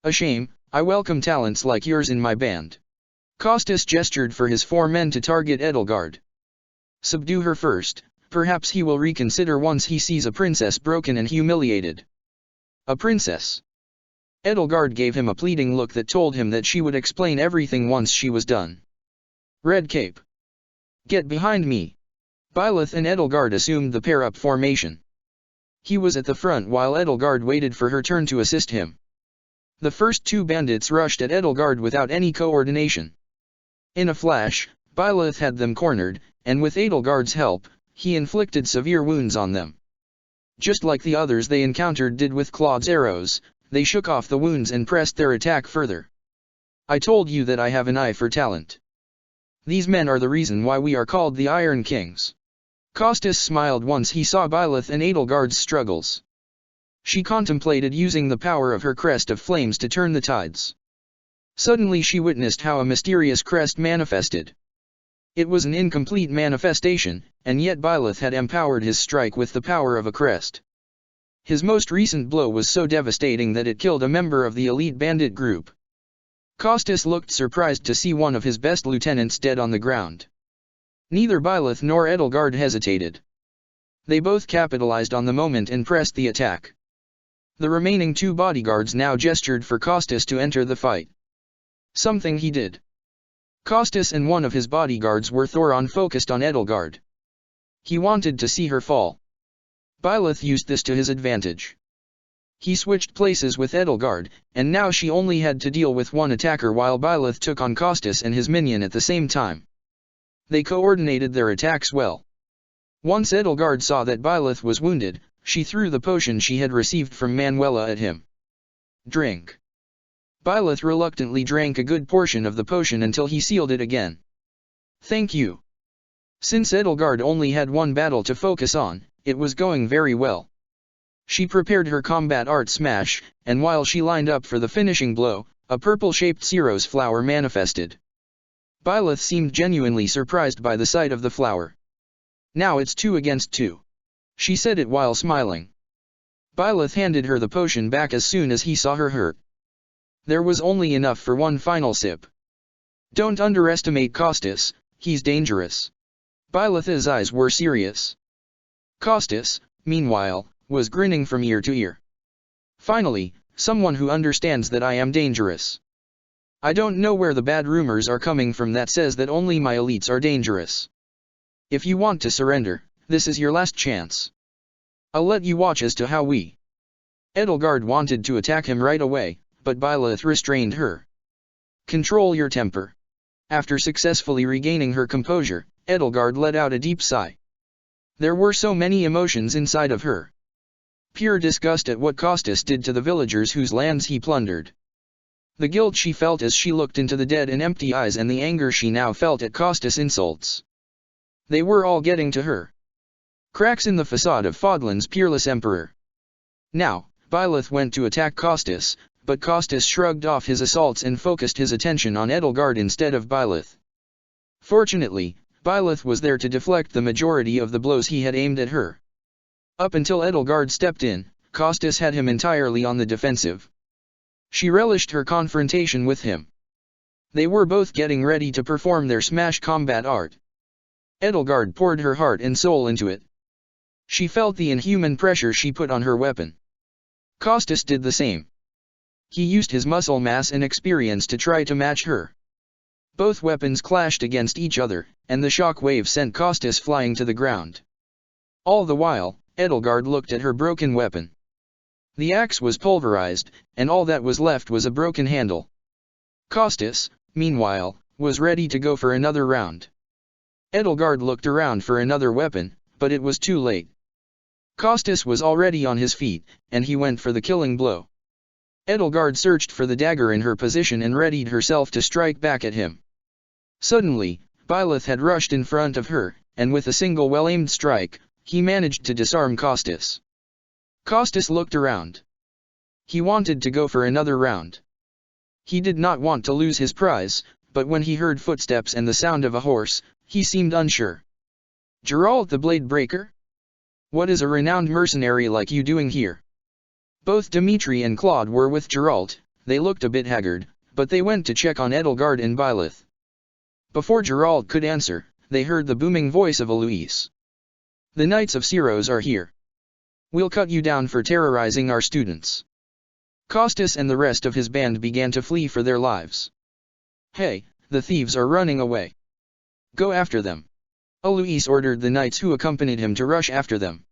A shame, I welcome talents like yours in my band. Costas gestured for his 4 men to target Edelgard. Subdue her first, perhaps he will reconsider once he sees a princess broken and humiliated. A princess? Edelgard gave him a pleading look that told him that she would explain everything once she was done. Red Cape. Get behind me. Byleth and Edelgard assumed the pair-up formation. He was at the front while Edelgard waited for her turn to assist him. The first two bandits rushed at Edelgard without any coordination. In a flash, Byleth had them cornered, and with Edelgard's help, he inflicted severe wounds on them. Just like the others they encountered did with Claude's arrows, they shook off the wounds and pressed their attack further. I told you that I have an eye for talent. These men are the reason why we are called the Iron Kings. Costis smiled once he saw Byleth and Edelgard's struggles. She contemplated using the power of her crest of flames to turn the tides. Suddenly she witnessed how a mysterious crest manifested. It was an incomplete manifestation, and yet Byleth had empowered his strike with the power of a crest. His most recent blow was so devastating that it killed a member of the elite bandit group. Costis looked surprised to see one of his best lieutenants dead on the ground. Neither Byleth nor Edelgard hesitated. They both capitalized on the moment and pressed the attack. The remaining two bodyguards now gestured for Costis to enter the fight. Something he did. Costis and one of his bodyguards were Thoron focused on Edelgard. He wanted to see her fall. Byleth used this to his advantage. He switched places with Edelgard, and now she only had to deal with one attacker while Byleth took on Costis and his minion at the same time. They coordinated their attacks well. Once Edelgard saw that Byleth was wounded, she threw the potion she had received from Manuela at him. Drink. Byleth reluctantly drank a good portion of the potion until he sealed it again. Thank you. Since Edelgard only had one battle to focus on, it was going very well. She prepared her combat art smash, and while she lined up for the finishing blow, a purple-shaped Ceros flower manifested. Byleth seemed genuinely surprised by the sight of the flower. Now it's 2 against 2. She said it while smiling. Byleth handed her the potion back as soon as he saw her hurt. There was only enough for one final sip. Don't underestimate Costis, he's dangerous. Byleth's eyes were serious. Costis, meanwhile, was grinning from ear to ear. Finally, someone who understands that I am dangerous. I don't know where the bad rumors are coming from that says that only my elites are dangerous. If you want to surrender, this is your last chance. I'll let you watch as to how we. Edelgard wanted to attack him right away, but Byleth restrained her. Control your temper. After successfully regaining her composure, Edelgard let out a deep sigh. There were so many emotions inside of her. Pure disgust at what Costis did to the villagers whose lands he plundered. The guilt she felt as she looked into the dead and empty eyes and the anger she now felt at Costis' insults. They were all getting to her. Cracks in the facade of Fodlan's peerless emperor. Now, Byleth went to attack Costis, but Costis shrugged off his assaults and focused his attention on Edelgard instead of Byleth. Fortunately, Byleth was there to deflect the majority of the blows he had aimed at her. Up until Edelgard stepped in, Costis had him entirely on the defensive. She relished her confrontation with him. They were both getting ready to perform their smash combat art. Edelgard poured her heart and soul into it. She felt the inhuman pressure she put on her weapon. Costis did the same. He used his muscle mass and experience to try to match her. Both weapons clashed against each other, and the shock wave sent Costis flying to the ground. All the while, Edelgard looked at her broken weapon. The axe was pulverized, and all that was left was a broken handle. Costis, meanwhile, was ready to go for another round. Edelgard looked around for another weapon, but it was too late. Costis was already on his feet, and he went for the killing blow. Edelgard searched for the dagger in her position and readied herself to strike back at him. Suddenly, Byleth had rushed in front of her, and with a single well-aimed strike, he managed to disarm Costis. Costis looked around. He wanted to go for another round. He did not want to lose his prize, but when he heard footsteps and the sound of a horse, he seemed unsure. Geralt the Blade Breaker? What is a renowned mercenary like you doing here? Both Dimitri and Claude were with Geralt. They looked a bit haggard, but they went to check on Edelgard and Byleth. Before Geralt could answer, they heard the booming voice of Eloise. The Knights of Syros are here. We'll cut you down for terrorizing our students. Costas and the rest of his band began to flee for their lives. Hey, the thieves are running away. Go after them. Alois ordered the knights who accompanied him to rush after them.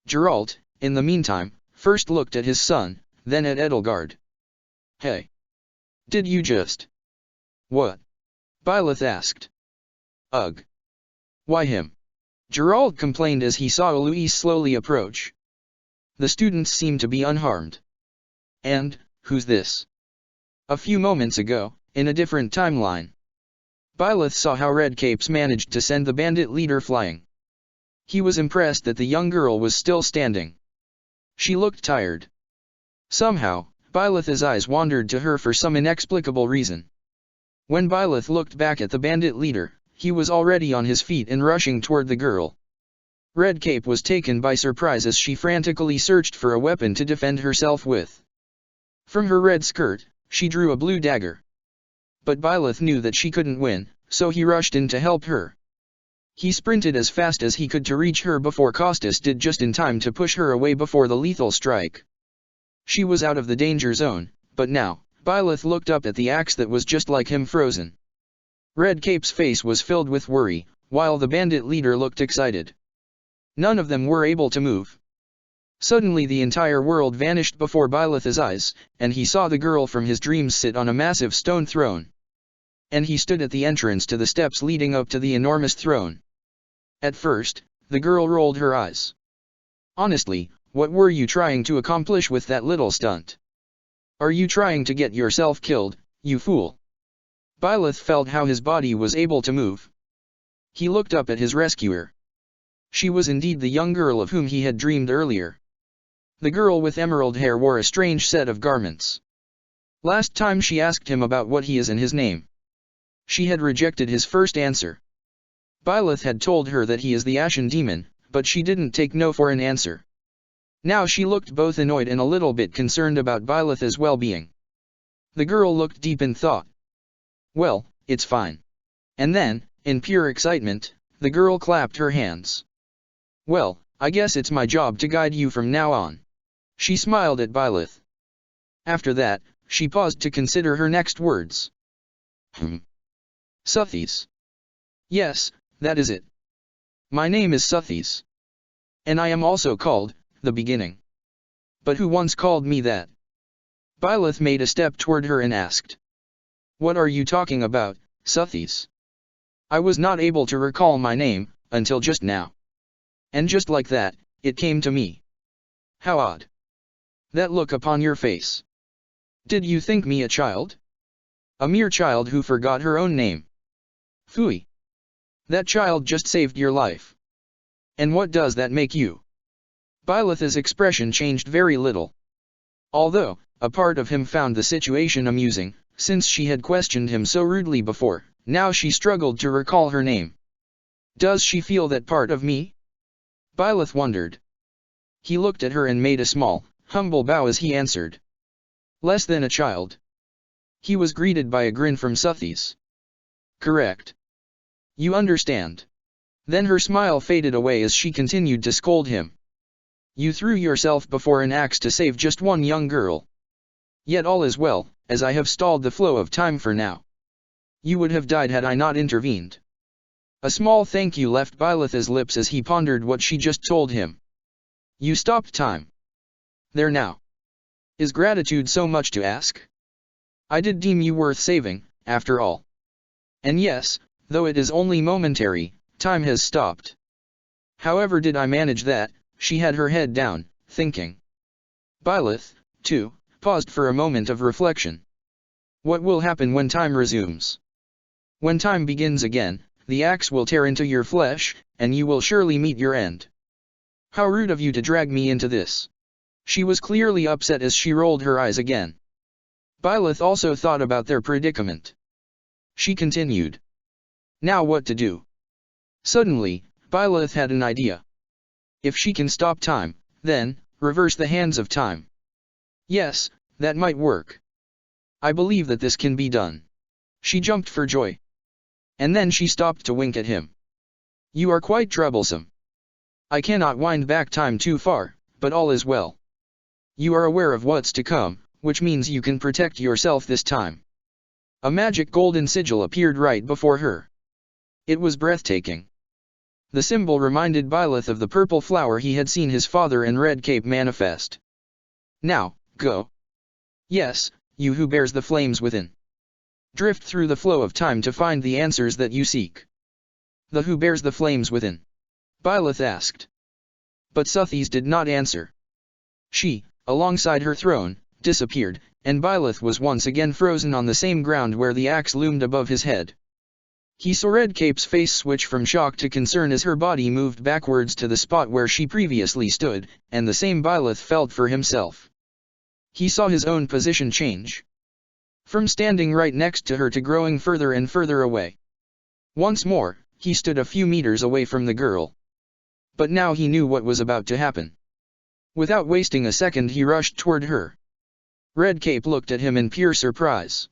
Geralt, in the meantime, first looked at his son, then at Edelgard. Hey. Did you just... What? Byleth asked. Ugh. Why him? Geralt complained as he saw Alois slowly approach. The students seemed to be unharmed. And, who's this? A few moments ago, in a different timeline, Byleth saw how Redcapes managed to send the bandit leader flying. He was impressed that the young girl was still standing. She looked tired. Somehow, Byleth's eyes wandered to her for some inexplicable reason. When Byleth looked back at the bandit leader, he was already on his feet and rushing toward the girl. Redcape was taken by surprise as she frantically searched for a weapon to defend herself with. From her red skirt, she drew a blue dagger. But Byleth knew that she couldn't win, so he rushed in to help her. He sprinted as fast as he could to reach her before Costas did, just in time to push her away before the lethal strike. She was out of the danger zone, but now, Byleth looked up at the axe that was just like him, frozen. Redcape's face was filled with worry, while the bandit leader looked excited. None of them were able to move. Suddenly the entire world vanished before Byleth's eyes, and he saw the girl from his dreams sit on a massive stone throne. And he stood at the entrance to the steps leading up to the enormous throne. At first, the girl rolled her eyes. Honestly, what were you trying to accomplish with that little stunt? Are you trying to get yourself killed, you fool? Byleth felt how his body was able to move. He looked up at his rescuer. She was indeed the young girl of whom he had dreamed earlier. The girl with emerald hair wore a strange set of garments. Last time she asked him about what he is and his name. She had rejected his first answer. Byleth had told her that he is the Ashen Demon, but she didn't take no for an answer. Now she looked both annoyed and a little bit concerned about Byleth's well-being. The girl looked deep in thought. Well, it's fine. And then, in pure excitement, the girl clapped her hands. Well, I guess it's my job to guide you from now on. She smiled at Byleth. After that, she paused to consider her next words. Suthies. Yes, that is it. My name is Suthies. And I am also called, the Beginning. But who once called me that? Byleth made a step toward her and asked. What are you talking about, Suthies? I was not able to recall my name, until just now. And just like that, it came to me. How odd. That look upon your face. Did you think me a child? A mere child who forgot her own name. Phooey. That child just saved your life. And what does that make you? Byleth's expression changed very little. Although, a part of him found the situation amusing, since she had questioned him so rudely before, now she struggled to recall her name. Does she feel that part of me? Byleth wondered. He looked at her and made a small, humble bow as he answered. Less than a child. He was greeted by a grin from Suthies. Correct. You understand. Then her smile faded away as she continued to scold him. You threw yourself before an axe to save just one young girl. Yet all is well, as I have stalled the flow of time for now. You would have died had I not intervened. A small thank you left Byleth's lips as he pondered what she just told him. You stopped time. There now. Is gratitude so much to ask? I did deem you worth saving, after all. And yes, though it is only momentary, time has stopped. However did I manage that? She had her head down, thinking. Byleth, too, paused for a moment of reflection. What will happen when time resumes? When time begins again, the axe will tear into your flesh, and you will surely meet your end. How rude of you to drag me into this. She was clearly upset as she rolled her eyes again. Byleth also thought about their predicament. She continued. Now what to do? Suddenly, Byleth had an idea. If she can stop time, then, reverse the hands of time. Yes, that might work. I believe that this can be done. She jumped for joy. And then she stopped to wink at him. You are quite troublesome. I cannot wind back time too far, but all is well. You are aware of what's to come, which means you can protect yourself this time. A magic golden sigil appeared right before her. It was breathtaking. The symbol reminded Byleth of the purple flower he had seen his father and Red Cape manifest. Now, go. Yes, you who bears the flames within. Drift through the flow of time to find the answers that you seek. The who bears the flames within? Byleth asked. But Suthies did not answer. She, alongside her throne, disappeared, and Byleth was once again frozen on the same ground where the axe loomed above his head. He saw Red Cape's face switch from shock to concern as her body moved backwards to the spot where she previously stood, and the same Byleth felt for himself. He saw his own position change. From standing right next to her to growing further and further away. Once more, he stood a few meters away from the girl. But now he knew what was about to happen. Without wasting a second he rushed toward her. Red Cape looked at him in pure surprise.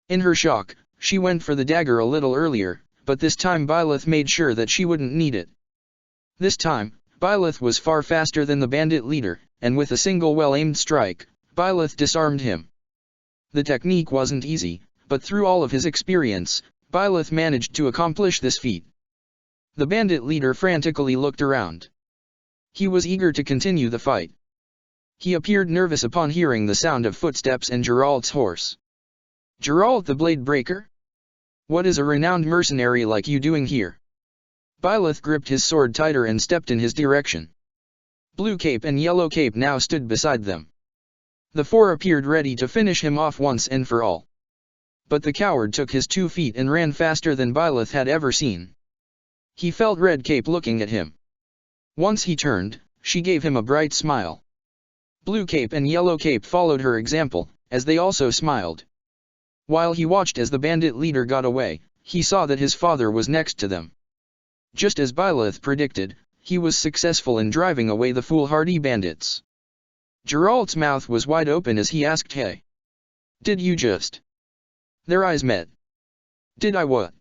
In her shock, she went for the dagger a little earlier, but this time Byleth made sure that she wouldn't need it. This time, Byleth was far faster than the bandit leader, and with a single well-aimed strike, Byleth disarmed him. The technique wasn't easy, but through all of his experience, Byleth managed to accomplish this feat. The bandit leader frantically looked around. He was eager to continue the fight. He appeared nervous upon hearing the sound of footsteps and Geralt's horse. Geralt the Blade Breaker? What is a renowned mercenary like you doing here? Byleth gripped his sword tighter and stepped in his direction. Blue Cape and Yellow Cape now stood beside them. The four appeared ready to finish him off once and for all. But the coward took his 2 feet and ran faster than Byleth had ever seen. He felt Red Cape looking at him. Once he turned, she gave him a bright smile. Blue Cape and Yellow Cape followed her example, as they also smiled. While he watched as the bandit leader got away, he saw that his father was next to them. Just as Byleth predicted, he was successful in driving away the foolhardy bandits. Geralt's mouth was wide open as he asked, "Hey. Did you just?" Their eyes met. "Did I what?"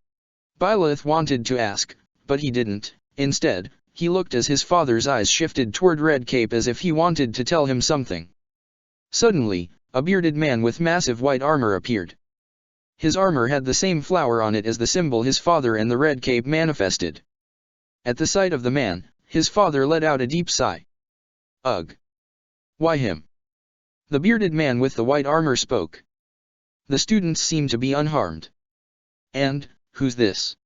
Byleth wanted to ask, but he didn't. Instead, he looked as his father's eyes shifted toward Red Cape as if he wanted to tell him something. Suddenly, a bearded man with massive white armor appeared. His armor had the same flower on it as the symbol his father and the Red Cape manifested. At the sight of the man, his father let out a deep sigh. "Ugh. Why him?" The bearded man with the white armor spoke. "The students seem to be unharmed." "And, who's this?"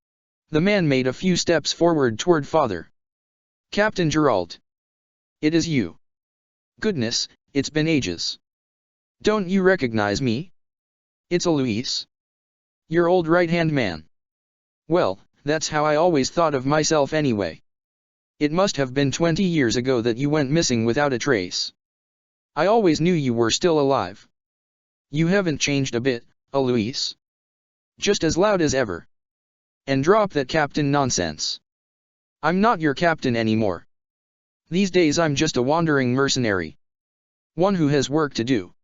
The man made a few steps forward toward father. "Captain Geralt. It is you. Goodness, it's been ages. Don't you recognize me? It's Alois. Your old right-hand man." "Well, that's how I always thought of myself anyway. It must have been 20 years ago that you went missing without a trace. I always knew you were still alive. You haven't changed a bit, Alois. Just as loud as ever. And drop that captain nonsense. I'm not your captain anymore. These days I'm just a wandering mercenary. One who has work to do.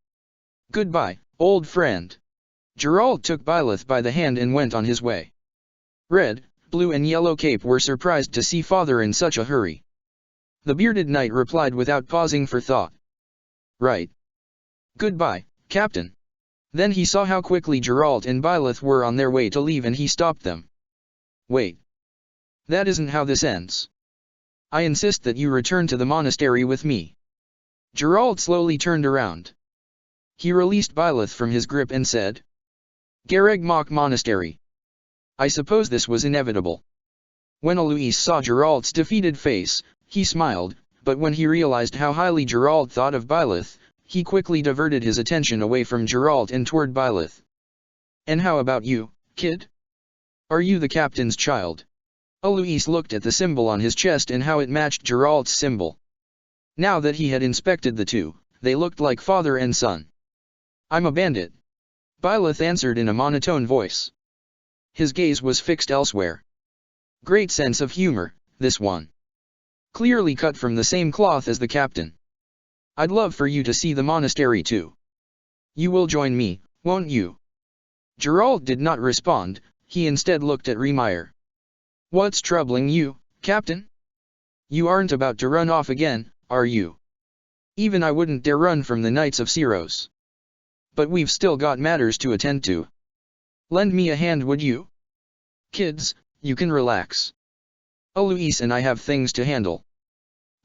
Goodbye, old friend." Geralt took Byleth by the hand and went on his way. Red, Blue and Yellow Cape were surprised to see father in such a hurry. The bearded knight replied without pausing for thought. "Right. Goodbye, Captain." Then he saw how quickly Geralt and Byleth were on their way to leave and he stopped them. "Wait. That isn't how this ends. I insist that you return to the monastery with me." Geralt slowly turned around. He released Byleth from his grip and said, "Garreg Mach Monastery. I suppose this was inevitable." When Alois saw Geralt's defeated face, he smiled, but when he realized how highly Geralt thought of Byleth, he quickly diverted his attention away from Geralt and toward Byleth. "And how about you, kid? Are you the captain's child?" Alois looked at the symbol on his chest and how it matched Geralt's symbol. Now that he had inspected the two, they looked like father and son. "I'm a bandit," Byleth answered in a monotone voice. His gaze was fixed elsewhere. Great sense of humor, this one. Clearly cut from the same cloth as the captain. "I'd love for you to see the monastery too. You will join me, won't you?" Geralt did not respond, he instead looked at Remire. "What's troubling you, Captain?" You aren't about to run off again, are you? Even I wouldn't dare run from the Knights of Syros. But we've still got matters to attend to. Lend me a hand, would you? Kids, you can relax. Eloise and I have things to handle.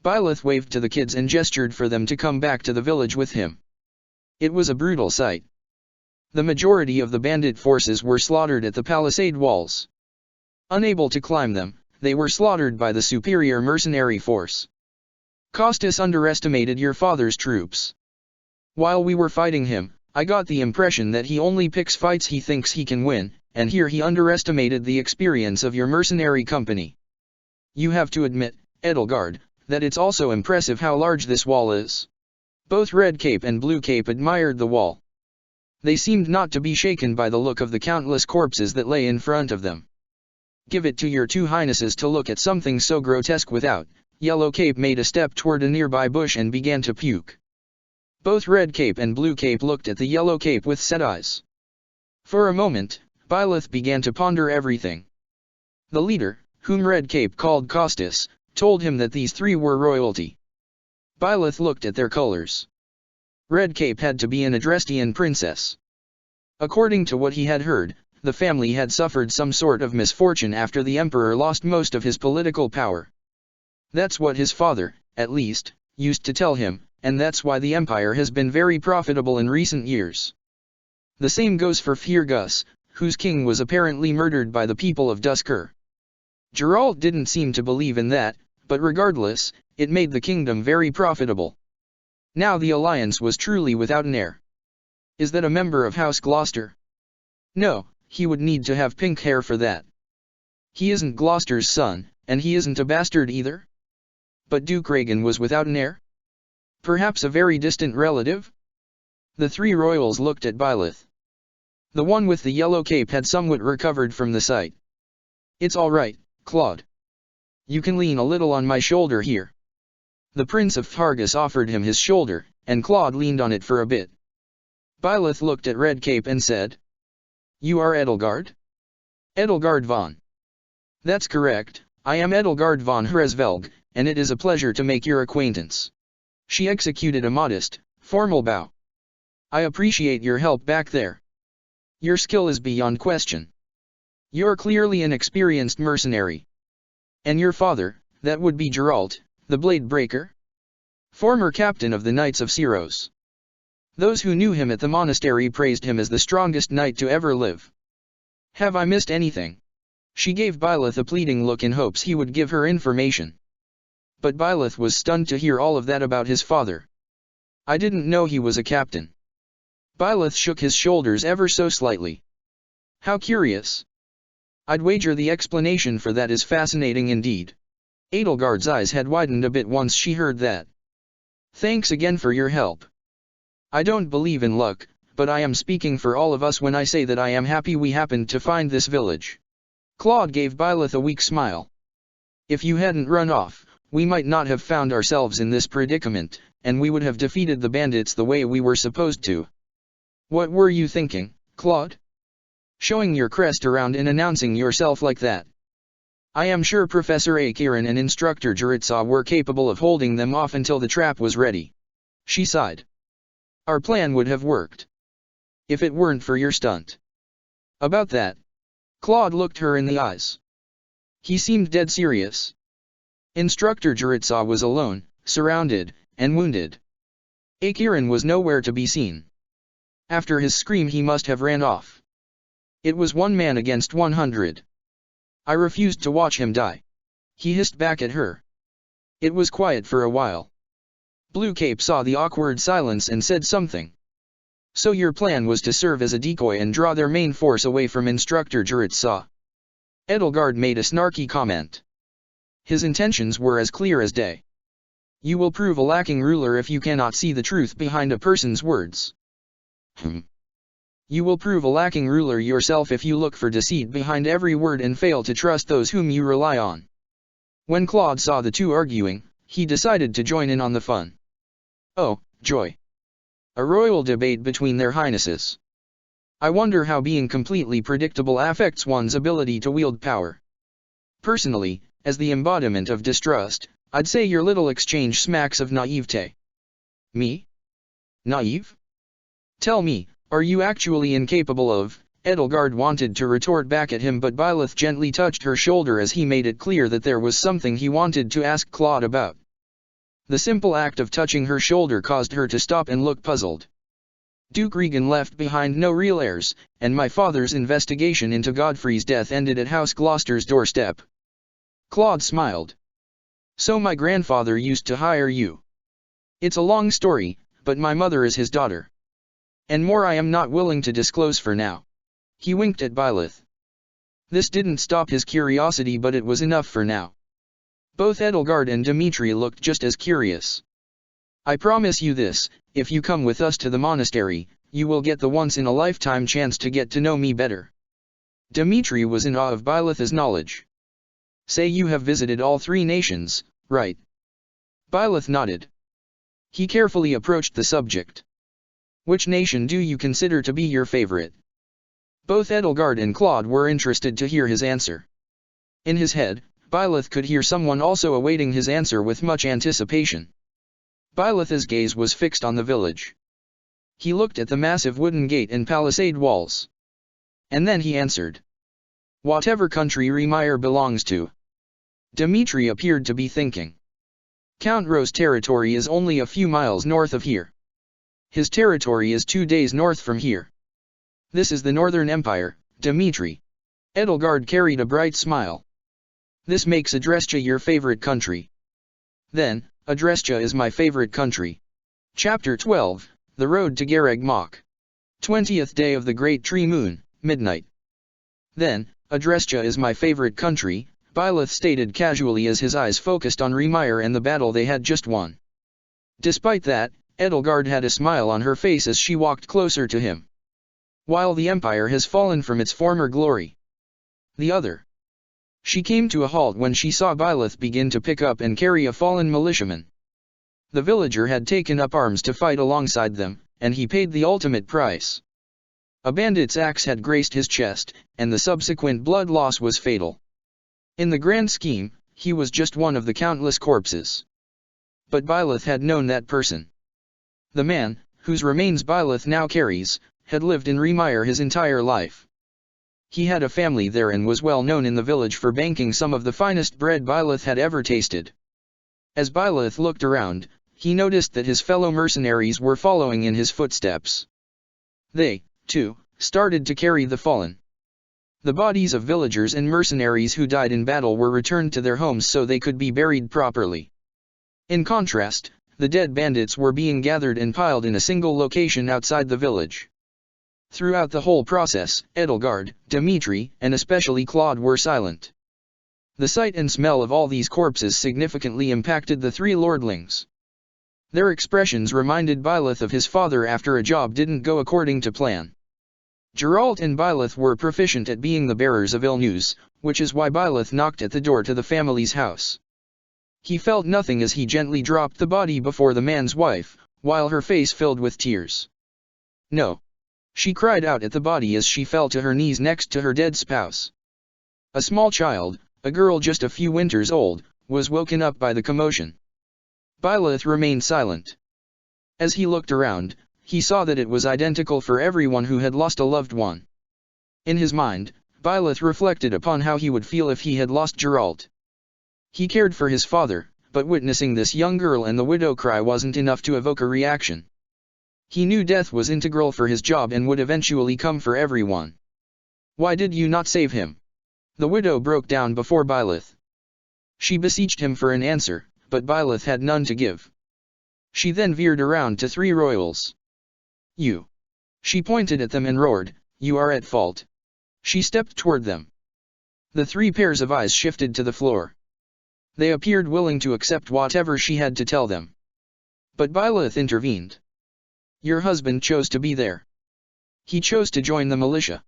Byleth waved to the kids and gestured for them to come back to the village with him. It was a brutal sight. The majority of the bandit forces were slaughtered at the palisade walls. Unable to climb them, they were slaughtered by the superior mercenary force. Costas underestimated your father's troops. While we were fighting him, I got the impression that he only picks fights he thinks he can win, and here he underestimated the experience of your mercenary company. You have to admit, Edelgard, that it's also impressive how large this wall is. Both Red Cape and Blue Cape admired the wall. They seemed not to be shaken by the look of the countless corpses that lay in front of them. Give it to your two highnesses to look at something so grotesque without. Yellow Cape made a step toward a nearby bush and began to puke. Both Red Cape and Blue Cape looked at the Yellow Cape with set eyes. For a moment, Byleth began to ponder everything. The leader, whom Red Cape called Costas, told him that these three were royalty. Byleth looked at their colors. Red Cape had to be an Adrestian princess. According to what he had heard, the family had suffered some sort of misfortune after the emperor lost most of his political power. That's what his father, at least, used to tell him, and that's why the empire has been very profitable in recent years. The same goes for Firgus, whose king was apparently murdered by the people of Duskur. Geralt didn't seem to believe in that, but regardless, it made the kingdom very profitable. Now the alliance was truly without an heir. Is that a member of House Gloucester? No, he would need to have pink hair for that. He isn't Gloucester's son, and he isn't a bastard either. But Duke Rhaegon was without an heir? Perhaps a very distant relative? The three royals looked at Byleth. The one with the yellow cape had somewhat recovered from the sight. It's all right, Claude. You can lean a little on my shoulder here. The Prince of Fargus offered him his shoulder, and Claude leaned on it for a bit. Byleth looked at Red Cape and said, You are Edelgard? Edelgard von. That's correct, I am Edelgard von Hresvelg, and it is a pleasure to make your acquaintance. She executed a modest, formal bow. I appreciate your help back there. Your skill is beyond question. You're clearly an experienced mercenary. And your father, that would be Geralt, the Blade Breaker? Former captain of the Knights of Syros. Those who knew him at the monastery praised him as the strongest knight to ever live. Have I missed anything? She gave Byleth a pleading look in hopes he would give her information. But Byleth was stunned to hear all of that about his father. I didn't know he was a captain. Byleth shook his shoulders ever so slightly. How curious. I'd wager the explanation for that is fascinating indeed. Edelgard's eyes had widened a bit once she heard that. Thanks again for your help. I don't believe in luck, but I am speaking for all of us when I say that I am happy we happened to find this village. Claude gave Byleth a weak smile. If you hadn't run off, we might not have found ourselves in this predicament, and we would have defeated the bandits the way we were supposed to. What were you thinking, Claude? Showing your crest around and announcing yourself like that. I am sure Professor Akiran and Instructor Jaritsa were capable of holding them off until the trap was ready. She sighed. Our plan would have worked. If it weren't for your stunt. About that. Claude looked her in the eyes. He seemed dead serious. Instructor Jaritsa was alone, surrounded, and wounded. Akiran was nowhere to be seen. After his scream he must have ran off. It was 1 man against 100. I refused to watch him die. He hissed back at her. It was quiet for a while. Blue Cape saw the awkward silence and said something. So your plan was to serve as a decoy and draw their main force away from Instructor Jaritsa. Edelgard made a snarky comment. His intentions were as clear as day. You will prove a lacking ruler if you cannot see the truth behind a person's words. You will prove a lacking ruler yourself if you look for deceit behind every word and fail to trust those whom you rely on. When Claude saw the two arguing, he decided to join in on the fun. Oh, joy. A royal debate between their highnesses. I wonder how being completely predictable affects one's ability to wield power. Personally, as the embodiment of distrust, I'd say your little exchange smacks of naivete. Me? Naive? Tell me, are you actually incapable of? Edelgard wanted to retort back at him, but Byleth gently touched her shoulder as he made it clear that there was something he wanted to ask Claude about. The simple act of touching her shoulder caused her to stop and look puzzled. Duke Regan left behind no real heirs, and my father's investigation into Godfrey's death ended at House Gloucester's doorstep. Claude smiled. So my grandfather used to hire you. It's a long story, but my mother is his daughter. And more I am not willing to disclose for now. He winked at Byleth. This didn't stop his curiosity, but it was enough for now. Both Edelgard and Dimitri looked just as curious. I promise you this, if you come with us to the monastery, you will get the once-in-a-lifetime chance to get to know me better. Dimitri was in awe of Byleth's knowledge. Say you have visited all 3 nations, right? Byleth nodded. He carefully approached the subject. Which nation do you consider to be your favorite? Both Edelgard and Claude were interested to hear his answer. In his head, Byleth could hear someone also awaiting his answer with much anticipation. Byleth's gaze was fixed on the village. He looked at the massive wooden gate and palisade walls. And then he answered. Whatever country Remire belongs to. Dimitri appeared to be thinking. Count Rose territory is only a few miles north of here. His territory is 2 days north from here. This is the Northern Empire, Dimitri. Edelgard carried a bright smile. This makes Adrestia your favorite country. Then, Adrestia is my favorite country. Chapter 12, The Road to Gareg Mach. 20th day of the Great Tree Moon, midnight. Then, Adrestia is my favorite country, Byleth stated casually as his eyes focused on Remire and the battle they had just won. Despite that, Edelgard had a smile on her face as she walked closer to him. While the Empire has fallen from its former glory. The other. She came to a halt when she saw Byleth begin to pick up and carry a fallen militiaman. The villager had taken up arms to fight alongside them, and he paid the ultimate price. A bandit's axe had grazed his chest, and the subsequent blood loss was fatal. In the grand scheme, he was just one of the countless corpses. But Byleth had known that person. The man, whose remains Byleth now carries, had lived in Remire his entire life. He had a family there and was well known in the village for banking some of the finest bread Byleth had ever tasted. As Byleth looked around, he noticed that his fellow mercenaries were following in his footsteps. They, too, started to carry the fallen. The bodies of villagers and mercenaries who died in battle were returned to their homes so they could be buried properly. In contrast, the dead bandits were being gathered and piled in a single location outside the village. Throughout the whole process, Edelgard, Dimitri, and especially Claude were silent. The sight and smell of all these corpses significantly impacted the 3 lordlings. Their expressions reminded Byleth of his father after a job didn't go according to plan. Geralt and Byleth were proficient at being the bearers of ill news, which is why Byleth knocked at the door to the family's house. He felt nothing as he gently dropped the body before the man's wife, while her face filled with tears. No. She cried out at the body as she fell to her knees next to her dead spouse. A small child, a girl just a few winters old, was woken up by the commotion. Byleth remained silent. As he looked around, he saw that it was identical for everyone who had lost a loved one. In his mind, Byleth reflected upon how he would feel if he had lost Geralt. He cared for his father, but witnessing this young girl and the widow cry wasn't enough to evoke a reaction. He knew death was integral for his job and would eventually come for everyone. Why did you not save him? The widow broke down before Byleth. She beseeched him for an answer, but Byleth had none to give. She then veered around to 3 royals. You. She pointed at them and roared, you are at fault. She stepped toward them. The 3 pairs of eyes shifted to the floor. They appeared willing to accept whatever she had to tell them. But Byleth intervened. Your husband chose to be there. He chose to join the militia.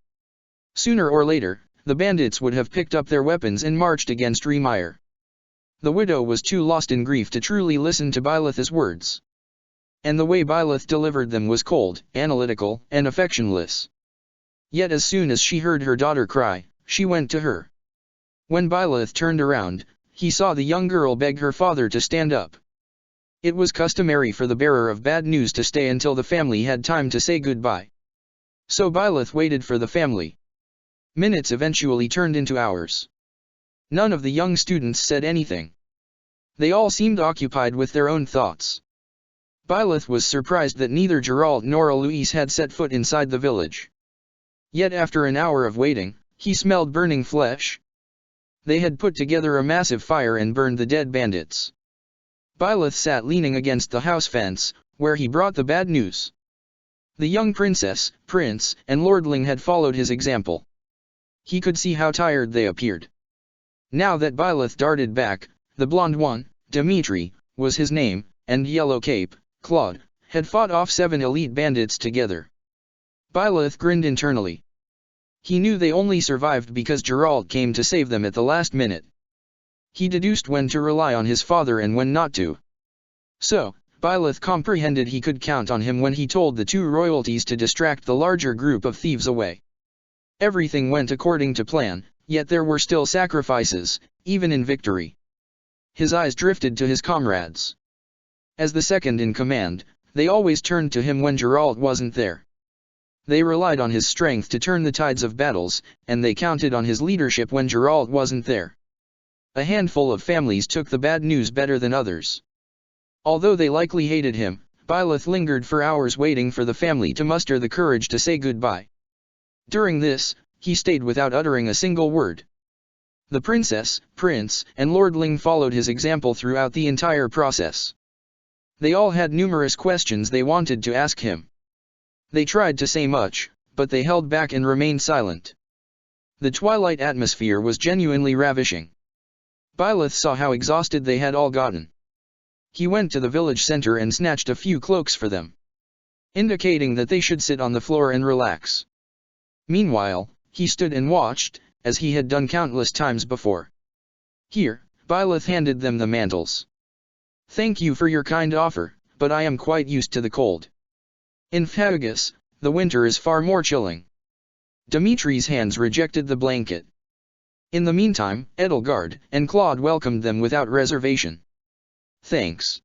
Sooner or later, the bandits would have picked up their weapons and marched against Remire. The widow was too lost in grief to truly listen to Byleth's words. And the way Byleth delivered them was cold, analytical, and affectionless. Yet as soon as she heard her daughter cry, she went to her. When Byleth turned around, he saw the young girl beg her father to stand up. It was customary for the bearer of bad news to stay until the family had time to say goodbye. So Byleth waited for the family. Minutes eventually turned into hours. None of the young students said anything. They all seemed occupied with their own thoughts. Byleth was surprised that neither Geralt nor Eloise had set foot inside the village. Yet after an hour of waiting, he smelled burning flesh. They had put together a massive fire and burned the dead bandits. Byleth sat leaning against the house fence, where he brought the bad news. The young princess, prince, and lordling had followed his example. He could see how tired they appeared. Now that Byleth darted back, the blonde one, Dimitri, was his name, and Yellow Cape, Claude, had fought off 7 elite bandits together. Byleth grinned internally. He knew they only survived because Geralt came to save them at the last minute. He deduced when to rely on his father and when not to. So, Byleth comprehended he could count on him when he told the 2 royalties to distract the larger group of thieves away. Everything went according to plan, yet there were still sacrifices, even in victory. His eyes drifted to his comrades. As the second in command, they always turned to him when Geralt wasn't there. They relied on his strength to turn the tides of battles, and they counted on his leadership when Geralt wasn't there. A handful of families took the bad news better than others. Although they likely hated him, Byleth lingered for hours waiting for the family to muster the courage to say goodbye. During this, he stayed without uttering a single word. The princess, prince, and lordling followed his example throughout the entire process. They all had numerous questions they wanted to ask him. They tried to say much, but they held back and remained silent. The twilight atmosphere was genuinely ravishing. Byleth saw how exhausted they had all gotten. He went to the village center and snatched a few cloaks for them, indicating that they should sit on the floor and relax. Meanwhile, he stood and watched, as he had done countless times before. Here, Byleth handed them the mantles. "Thank you for your kind offer, but I am quite used to the cold. In Fagus, the winter is far more chilling." Dimitri's hands rejected the blanket. In the meantime, Edelgard and Claude welcomed them without reservation. "Thanks.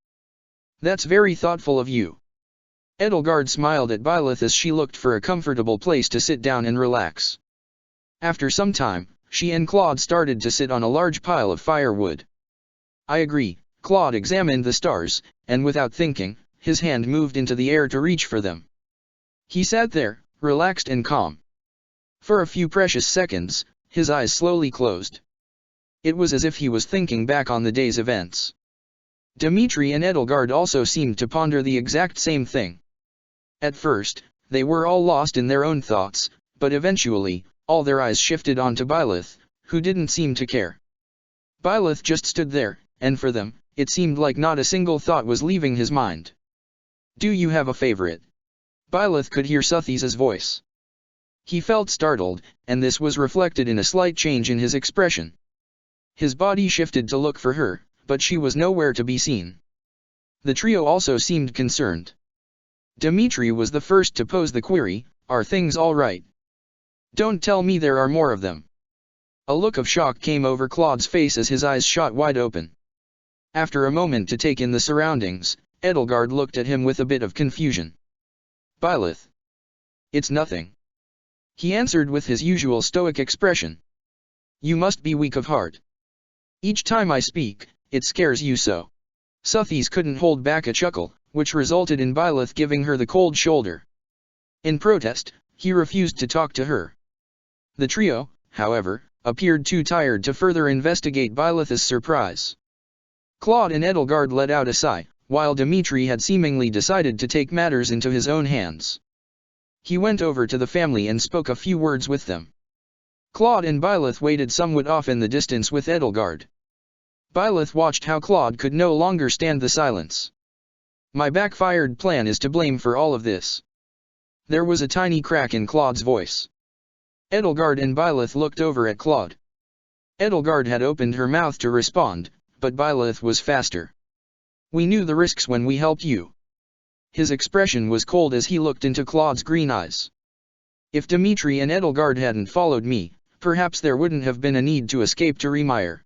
That's very thoughtful of you." Edelgard smiled at Byleth as she looked for a comfortable place to sit down and relax. After some time, she and Claude started to sit on a large pile of firewood. "I agree." Claude examined the stars, and without thinking, his hand moved into the air to reach for them. He sat there, relaxed and calm. For a few precious seconds, his eyes slowly closed. It was as if he was thinking back on the day's events. Dimitri and Edelgard also seemed to ponder the exact same thing. At first, they were all lost in their own thoughts, but eventually, all their eyes shifted onto Byleth, who didn't seem to care. Byleth just stood there, and for them, it seemed like not a single thought was leaving his mind. "Do you have a favorite?" Byleth could hear Suthi's voice. He felt startled, and this was reflected in a slight change in his expression. His body shifted to look for her, but she was nowhere to be seen. The trio also seemed concerned. Dimitri was the first to pose the query, "Are things all right?" "Don't tell me there are more of them." A look of shock came over Claude's face as his eyes shot wide open. After a moment to take in the surroundings, Edelgard looked at him with a bit of confusion. "Byleth." "It's nothing," he answered with his usual stoic expression. "You must be weak of heart. Each time I speak, it scares you so." Suthi's couldn't hold back a chuckle, which resulted in Byleth giving her the cold shoulder. In protest, he refused to talk to her. The trio, however, appeared too tired to further investigate Byleth's surprise. Claude and Edelgard let out a sigh, while Dimitri had seemingly decided to take matters into his own hands. He went over to the family and spoke a few words with them. Claude and Byleth waited somewhat off in the distance with Edelgard. Byleth watched how Claude could no longer stand the silence. "My backfired plan is to blame for all of this." There was a tiny crack in Claude's voice. Edelgard and Byleth looked over at Claude. Edelgard had opened her mouth to respond, but Byleth was faster. "We knew the risks when we helped you." His expression was cold as he looked into Claude's green eyes. "If Dimitri and Edelgard hadn't followed me, perhaps there wouldn't have been a need to escape to Remire."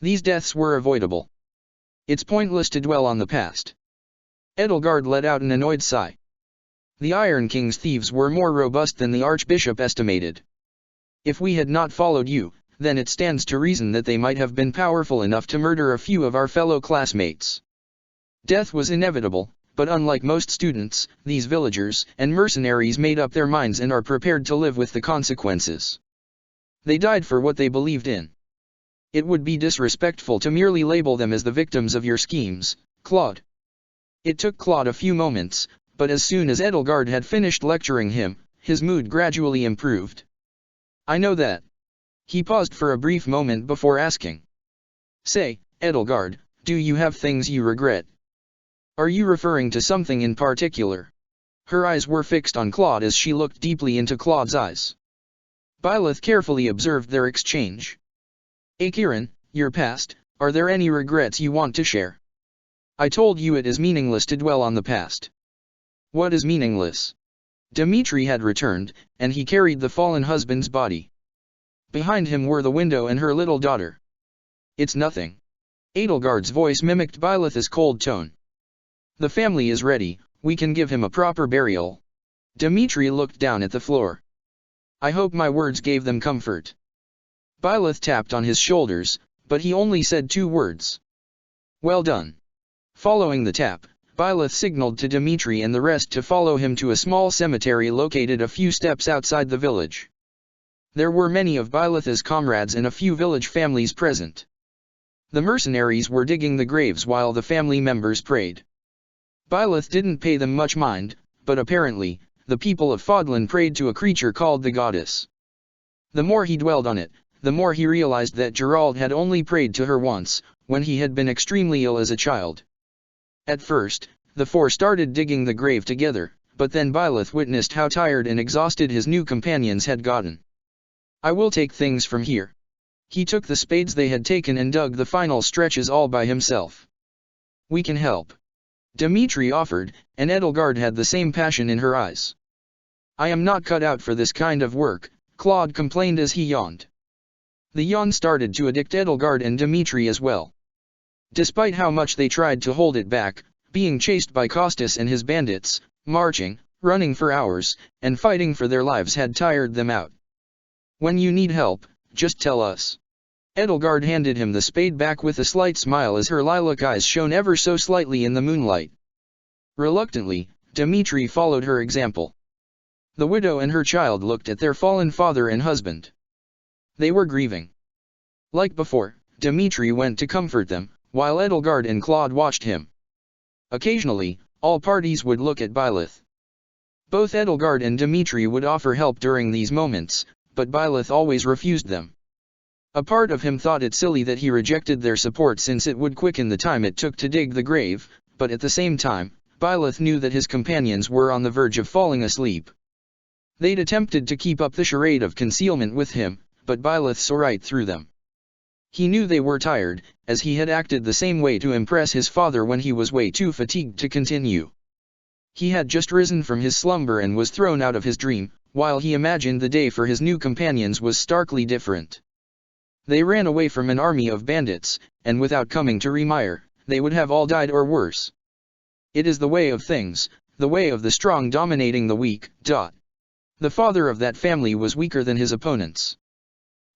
These deaths were avoidable. It's pointless to dwell on the past. Edelgard let out an annoyed sigh. The Iron King's thieves were more robust than the Archbishop estimated. If we had not followed you, then it stands to reason that they might have been powerful enough to murder a few of our fellow classmates. Death was inevitable, but unlike most students, these villagers and mercenaries made up their minds and are prepared to live with the consequences. They died for what they believed in. It would be disrespectful to merely label them as the victims of your schemes, Claude. It took Claude a few moments, but as soon as Edelgard had finished lecturing him, his mood gradually improved. I know that. He paused for a brief moment before asking. Say, Edelgard, do you have things you regret? Are you referring to something in particular? Her eyes were fixed on Claude as she looked deeply into Claude's eyes. Byleth carefully observed their exchange. Akiran, your past, are there any regrets you want to share? I told you it is meaningless to dwell on the past. What is meaningless? Dimitri had returned, and he carried the fallen husband's body. Behind him were the widow and her little daughter. It's nothing. Edelgard's voice mimicked Byleth's cold tone. The family is ready, we can give him a proper burial. Dimitri looked down at the floor. I hope my words gave them comfort. Byleth tapped on his shoulders, but he only said 2 words. Well done. Following the tap, Byleth signaled to Dimitri and the rest to follow him to a small cemetery located a few steps outside the village. There were many of Byleth's comrades and a few village families present. The mercenaries were digging the graves while the family members prayed. Byleth didn't pay them much mind, but apparently, the people of Fodlan prayed to a creature called the goddess. The more he dwelled on it, the more he realized that Gerald had only prayed to her once, when he had been extremely ill as a child. At first, the 4 started digging the grave together, but then Byleth witnessed how tired and exhausted his new companions had gotten. I will take things from here. He took the spades they had taken and dug the final stretches all by himself. We can help. Dimitri offered, and Edelgard had the same passion in her eyes. I am not cut out for this kind of work, Claude complained as he yawned. The yawn started to addict Edelgard and Dimitri as well. Despite how much they tried to hold it back, being chased by Costas and his bandits, marching, running for hours, and fighting for their lives had tired them out. When you need help, just tell us. Edelgard handed him the spade back with a slight smile as her lilac eyes shone ever so slightly in the moonlight. Reluctantly, Dimitri followed her example. The widow and her child looked at their fallen father and husband. They were grieving. Like before, Dimitri went to comfort them, while Edelgard and Claude watched him. Occasionally, all parties would look at Byleth. Both Edelgard and Dimitri would offer help during these moments, but Byleth always refused them. A part of him thought it silly that he rejected their support since it would quicken the time it took to dig the grave, but at the same time, Byleth knew that his companions were on the verge of falling asleep. They'd attempted to keep up the charade of concealment with him, but Byleth saw right through them. He knew they were tired, as he had acted the same way to impress his father when he was way too fatigued to continue. He had just risen from his slumber and was thrown out of his dream, while he imagined the day for his new companions was starkly different. They ran away from an army of bandits, and without coming to Remire, they would have all died or worse. It is the way of things, the way of the strong dominating the weak. The father of that family was weaker than his opponents.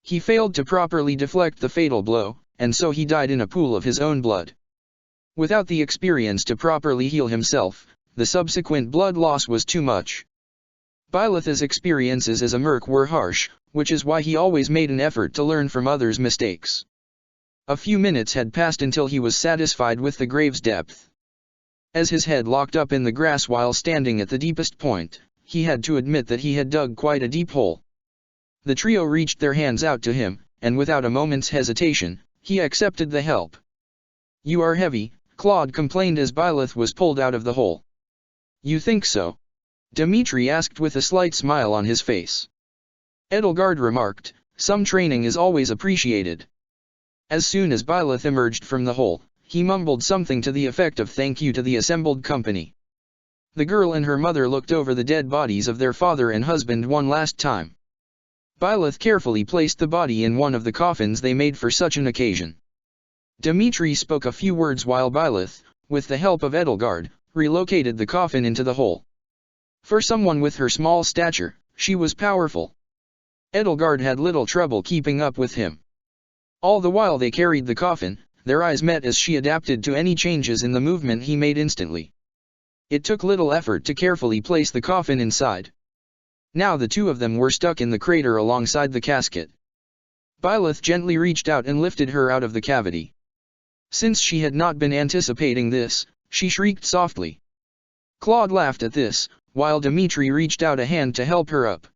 He failed to properly deflect the fatal blow, and so he died in a pool of his own blood. Without the experience to properly heal himself, the subsequent blood loss was too much. Byleth's experiences as a merc were harsh, which is why he always made an effort to learn from others' mistakes. A few minutes had passed until he was satisfied with the grave's depth. As his head locked up in the grass while standing at the deepest point, he had to admit that he had dug quite a deep hole. The trio reached their hands out to him, and without a moment's hesitation, he accepted the help. You are heavy, Claude complained as Byleth was pulled out of the hole. You think so? Dimitri asked with a slight smile on his face. Edelgard remarked, some training is always appreciated. As soon as Byleth emerged from the hole, he mumbled something to the effect of thank you to the assembled company. The girl and her mother looked over the dead bodies of their father and husband one last time. Byleth carefully placed the body in one of the coffins they made for such an occasion. Dmitri spoke a few words while Byleth, with the help of Edelgard, relocated the coffin into the hole. For someone with her small stature, she was powerful. Edelgard had little trouble keeping up with him. All the while they carried the coffin, their eyes met as she adapted to any changes in the movement he made instantly. It took little effort to carefully place the coffin inside. Now the two of them were stuck in the crater alongside the casket. Byleth gently reached out and lifted her out of the cavity. Since she had not been anticipating this, she shrieked softly. Claude laughed at this, while Dmitri reached out a hand to help her up.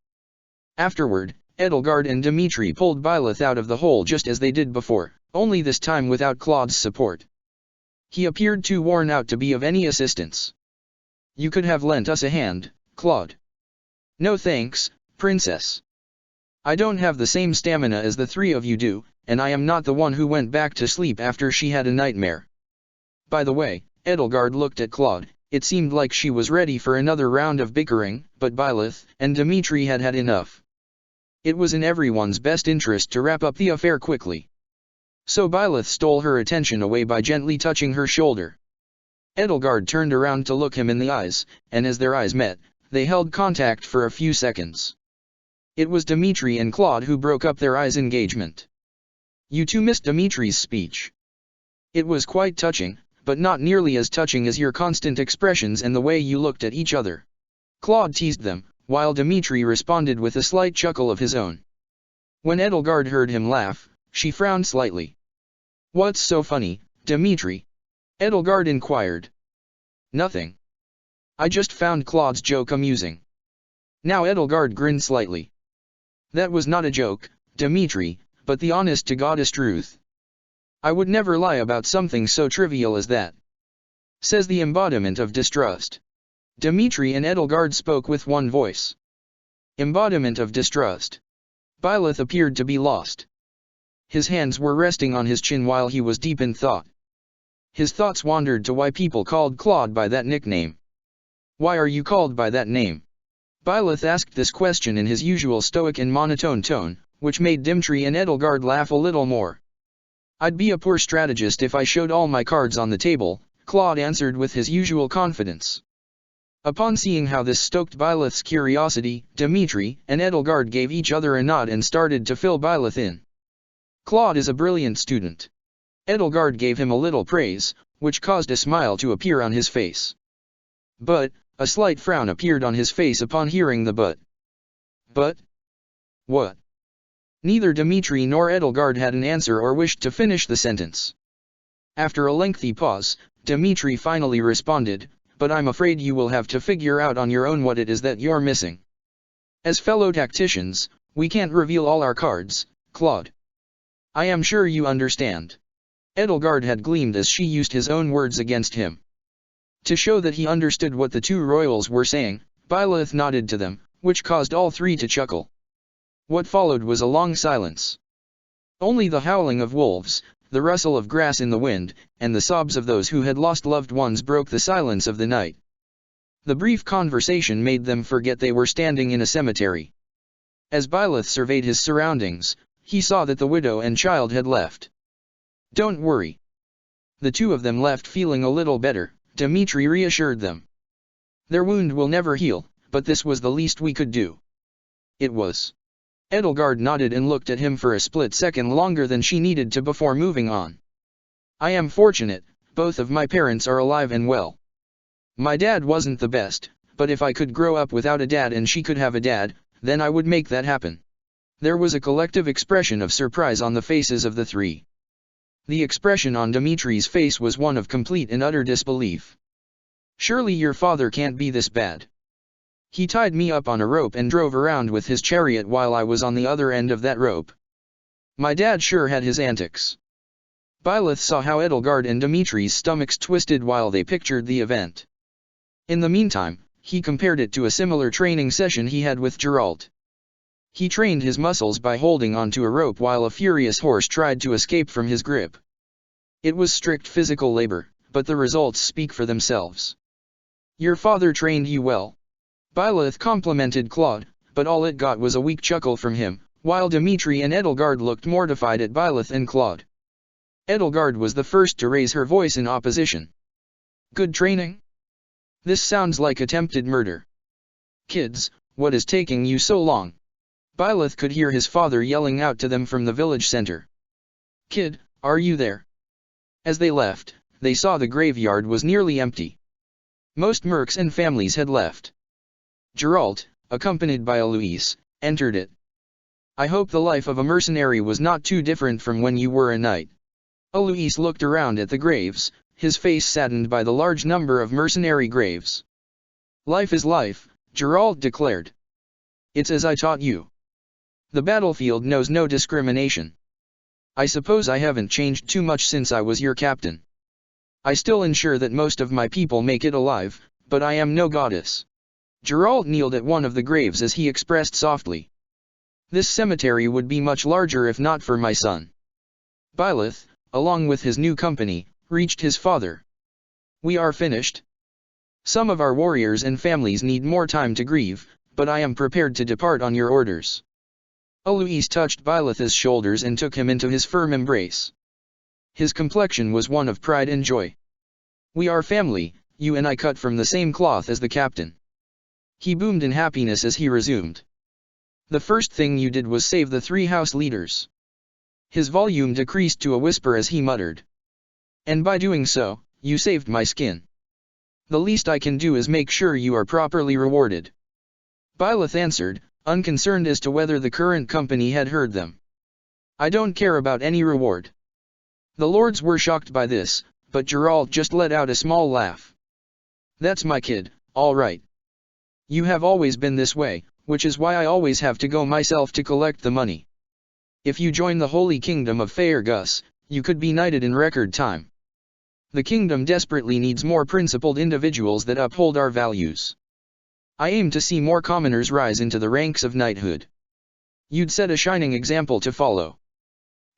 Afterward, Edelgard and Dmitri pulled Byleth out of the hole just as they did before, only this time without Claude's support. He appeared too worn out to be of any assistance. "You could have lent us a hand, Claude." "No thanks, Princess. I don't have the same stamina as the three of you do, and I am not the one who went back to sleep after she had a nightmare." By the way, Edelgard looked at Claude. It seemed like she was ready for another round of bickering, but Byleth and Dmitri had had enough. It was in everyone's best interest to wrap up the affair quickly. So Byleth stole her attention away by gently touching her shoulder. Edelgard turned around to look him in the eyes, and as their eyes met, they held contact for a few seconds. It was Dmitri and Claude who broke up their eyes engagement. "You two missed Dmitri's speech. It was quite touching, but not nearly as touching as your constant expressions and the way you looked at each other," Claude teased them, while Dmitri responded with a slight chuckle of his own. When Edelgard heard him laugh, she frowned slightly. "What's so funny, Dmitri?" Edelgard inquired. "Nothing. I just found Claude's joke amusing." Now Edelgard grinned slightly. "That was not a joke, Dmitri, but the honest-to-goddess truth. I would never lie about something so trivial as that," says the embodiment of distrust. Dmitri and Edelgard spoke with one voice. Embodiment of distrust. Byleth appeared to be lost. His hands were resting on his chin while he was deep in thought. His thoughts wandered to why people called Claude by that nickname. "Why are you called by that name?" Byleth asked this question in his usual stoic and monotone tone, which made Dmitri and Edelgard laugh a little more. "I'd be a poor strategist if I showed all my cards on the table," Claude answered with his usual confidence. Upon seeing how this stoked Byleth's curiosity, Dmitri and Edelgard gave each other a nod and started to fill Byleth in. "Claude is a brilliant student." Edelgard gave him a little praise, which caused a smile to appear on his face. But, a slight frown appeared on his face upon hearing the but. "But? What?" Neither Dmitri nor Edelgard had an answer or wished to finish the sentence. After a lengthy pause, Dmitri finally responded, "But I'm afraid you will have to figure out on your own what it is that you're missing. As fellow tacticians, we can't reveal all our cards, Claude. I am sure you understand." Edelgard had gleamed as she used his own words against him. To show that he understood what the two royals were saying, Byleth nodded to them, which caused all three to chuckle. What followed was a long silence. Only the howling of wolves, the rustle of grass in the wind, and the sobs of those who had lost loved ones broke the silence of the night. The brief conversation made them forget they were standing in a cemetery. As Byleth surveyed his surroundings, he saw that the widow and child had left. "Don't worry." The two of them left feeling a little better, Dmitri reassured them. "Their wound will never heal, but this was the least we could do." "It was." Edelgard nodded and looked at him for a split second longer than she needed to before moving on. "I am fortunate, both of my parents are alive and well. My dad wasn't the best, but if I could grow up without a dad and she could have a dad, then I would make that happen." There was a collective expression of surprise on the faces of the three. The expression on Dmitri's face was one of complete and utter disbelief. "Surely your father can't be this bad. He tied me up on a rope and drove around with his chariot while I was on the other end of that rope. My dad sure had his antics." Byleth saw how Edelgard and Dmitri's stomachs twisted while they pictured the event. In the meantime, he compared it to a similar training session he had with Geralt. He trained his muscles by holding onto a rope while a furious horse tried to escape from his grip. It was strict physical labor, but the results speak for themselves. "Your father trained you well." Byleth complimented Claude, but all it got was a weak chuckle from him, while Dmitri and Edelgard looked mortified at Byleth and Claude. Edelgard was the first to raise her voice in opposition. Good training? This sounds like attempted murder. Kids, what is taking you so long? Byleth could hear his father yelling out to them from the village center. Kid, are you there? As they left, they saw the graveyard was nearly empty. Most mercs and families had left. Geralt, accompanied by Eloise, entered it. I hope the life of a mercenary was not too different from when you were a knight. Eloise looked around at the graves, his face saddened by the large number of mercenary graves. Life is life, Geralt declared. It's as I taught you. The battlefield knows no discrimination. I suppose I haven't changed too much since I was your captain. I still ensure that most of my people make it alive, but I am no goddess. Geralt kneeled at one of the graves as he expressed softly. This cemetery would be much larger if not for my son. Byleth, along with his new company, reached his father. We are finished. Some of our warriors and families need more time to grieve, but I am prepared to depart on your orders. Eloise touched Byleth's shoulders and took him into his firm embrace. His complexion was one of pride and joy. We are family, you and I cut from the same cloth as the captain. He boomed in happiness as he resumed. The first thing you did was save the 3 house leaders. His volume decreased to a whisper as he muttered. And by doing so, you saved my skin. The least I can do is make sure you are properly rewarded. Byleth answered, unconcerned as to whether the current company had heard them. I don't care about any reward. The lords were shocked by this, but Geralt just let out a small laugh. That's my kid, all right. You have always been this way, which is why I always have to go myself to collect the money. If you join the Holy Kingdom of Faerghus, you could be knighted in record time. The kingdom desperately needs more principled individuals that uphold our values. I aim to see more commoners rise into the ranks of knighthood. You'd set a shining example to follow.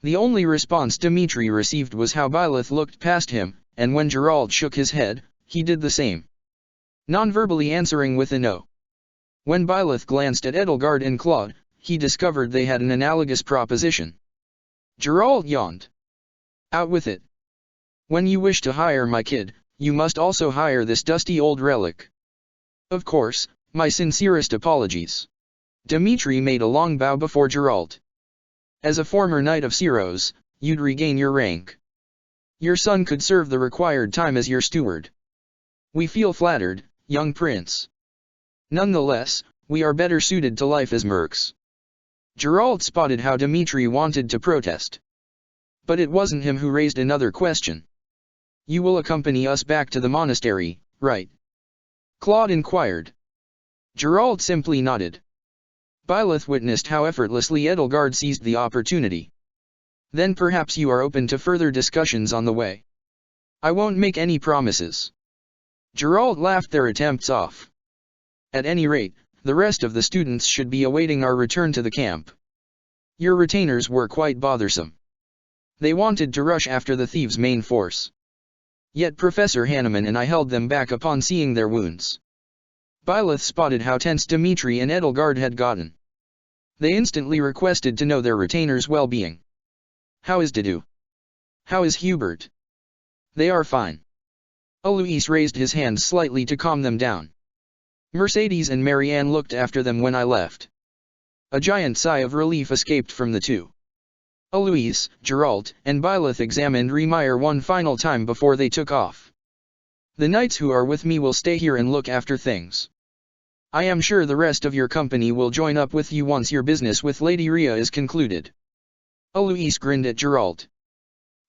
The only response Dimitri received was how Byleth looked past him, and when Geralt shook his head, he did the same. Non-verbally answering with a no. When Byleth glanced at Edelgard and Claude, he discovered they had an analogous proposition. Geralt yawned. Out with it. When you wish to hire my kid, you must also hire this dusty old relic. Of course, my sincerest apologies. Dimitri made a long bow before Geralt. As a former knight of Siros, you'd regain your rank. Your son could serve the required time as your steward. We feel flattered, young prince. Nonetheless, we are better suited to life as mercs. Geralt spotted how Dimitri wanted to protest. But it wasn't him who raised another question. You will accompany us back to the monastery, right? Claude inquired. Geralt simply nodded. Byleth witnessed how effortlessly Edelgard seized the opportunity. Then perhaps you are open to further discussions on the way. I won't make any promises. Geralt laughed their attempts off. At any rate, the rest of the students should be awaiting our return to the camp. Your retainers were quite bothersome. They wanted to rush after the thieves' main force. Yet Professor Hanneman and I held them back upon seeing their wounds. Byleth spotted how tense Dimitri and Edelgard had gotten. They instantly requested to know their retainer's well-being. How is Didu? How is Hubert? They are fine. Alois raised his hand slightly to calm them down. Mercedes and Marianne looked after them when I left. A giant sigh of relief escaped from the two. Alois, Geralt, and Byleth examined Remire one final time before they took off. The knights who are with me will stay here and look after things. I am sure the rest of your company will join up with you once your business with Lady Rhea is concluded. Alois grinned at Geralt.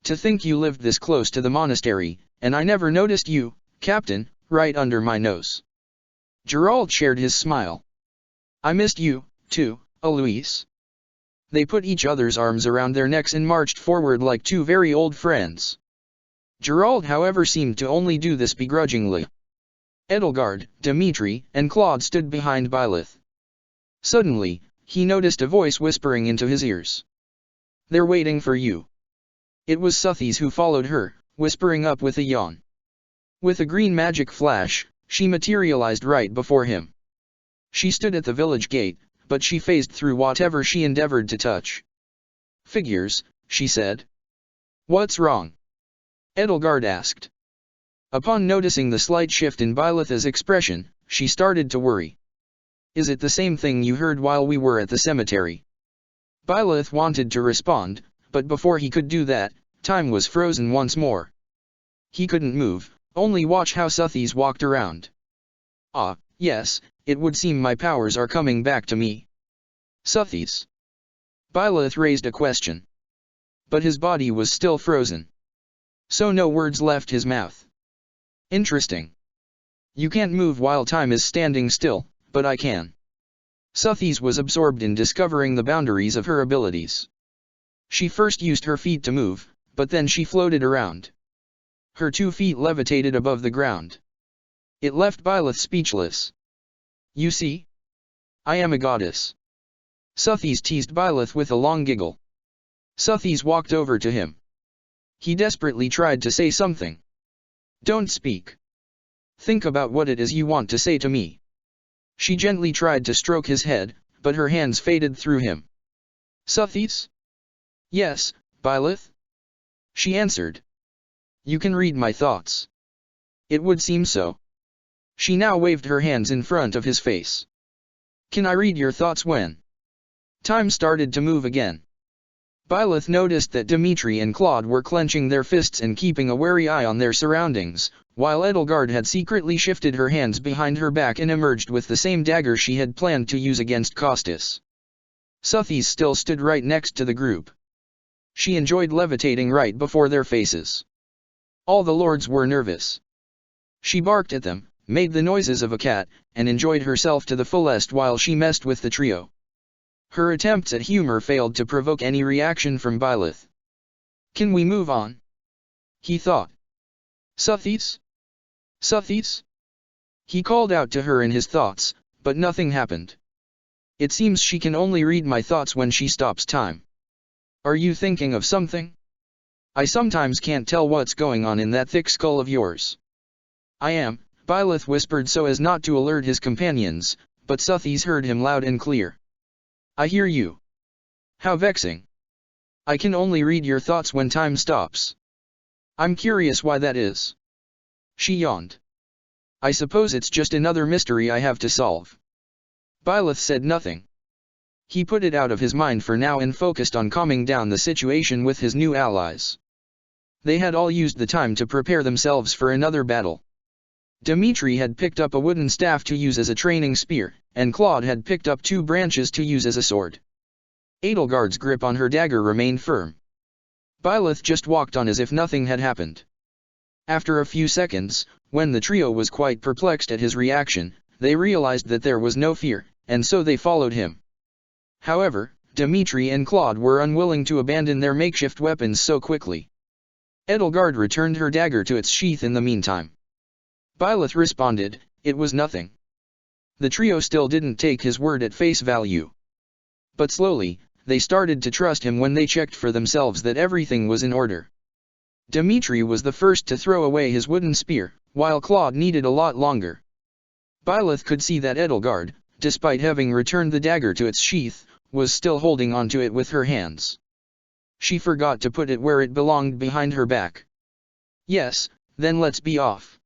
To think you lived this close to the monastery, and I never noticed you, Captain, right under my nose. Geralt shared his smile. I missed you, too, Alois. They put each other's arms around their necks and marched forward like two very old friends. Geralt, however, seemed to only do this begrudgingly. Edelgard, Dimitri, and Claude stood behind Byleth. Suddenly, he noticed a voice whispering into his ears. They're waiting for you. It was Suthies who followed her, whispering up with a yawn. With a green magic flash, she materialized right before him. She stood at the village gate, but she phased through whatever she endeavored to touch. Figures, she said. What's wrong? Edelgard asked. Upon noticing the slight shift in Byleth's expression, she started to worry. Is it the same thing you heard while we were at the cemetery? Byleth wanted to respond, but before he could do that, time was frozen once more. He couldn't move, only watch how Suthies walked around. Ah, yes, it would seem my powers are coming back to me. Suthies. Byleth raised a question. But his body was still frozen. So no words left his mouth. Interesting. You can't move while time is standing still, but I can. Suthies was absorbed in discovering the boundaries of her abilities. She first used her feet to move, but then she floated around. Her 2 feet levitated above the ground. It left Byleth speechless. You see? I am a goddess. Suthies teased Byleth with a long giggle. Suthies walked over to him. He desperately tried to say something. Don't speak. Think about what it is you want to say to me. She gently tried to stroke his head, but her hands faded through him. Suthies? Yes, Byleth? She answered. You can read my thoughts. It would seem so. She now waved her hands in front of his face. Can I read your thoughts when? Time started to move again. Byleth noticed that Dimitri and Claude were clenching their fists and keeping a wary eye on their surroundings, while Edelgard had secretly shifted her hands behind her back and emerged with the same dagger she had planned to use against Costas. Suthies still stood right next to the group. She enjoyed levitating right before their faces. All the lords were nervous. She barked at them, made the noises of a cat, and enjoyed herself to the fullest while she messed with the trio. Her attempts at humor failed to provoke any reaction from Byleth. Can we move on? He thought. Suthies? Suthies? He called out to her in his thoughts, but nothing happened. It seems she can only read my thoughts when she stops time. Are you thinking of something? I sometimes can't tell what's going on in that thick skull of yours. I am, Byleth whispered so as not to alert his companions, but Suthies heard him loud and clear. I hear you. How vexing. I can only read your thoughts when time stops. I'm curious why that is. She yawned. I suppose it's just another mystery I have to solve. Byleth said nothing. He put it out of his mind for now and focused on calming down the situation with his new allies. They had all used the time to prepare themselves for another battle. Dimitri had picked up a wooden staff to use as a training spear, and Claude had picked up 2 branches to use as a sword. Edelgard's grip on her dagger remained firm. Byleth just walked on as if nothing had happened. After a few seconds, when the trio was quite perplexed at his reaction, they realized that there was no fear, and so they followed him. However, Dimitri and Claude were unwilling to abandon their makeshift weapons so quickly. Edelgard returned her dagger to its sheath in the meantime. Byleth responded, it was nothing. The trio still didn't take his word at face value. But slowly, they started to trust him when they checked for themselves that everything was in order. Dimitri was the first to throw away his wooden spear, while Claude needed a lot longer. Byleth could see that Edelgard, despite having returned the dagger to its sheath, was still holding onto it with her hands. She forgot to put it where it belonged behind her back. Yes, then let's be off.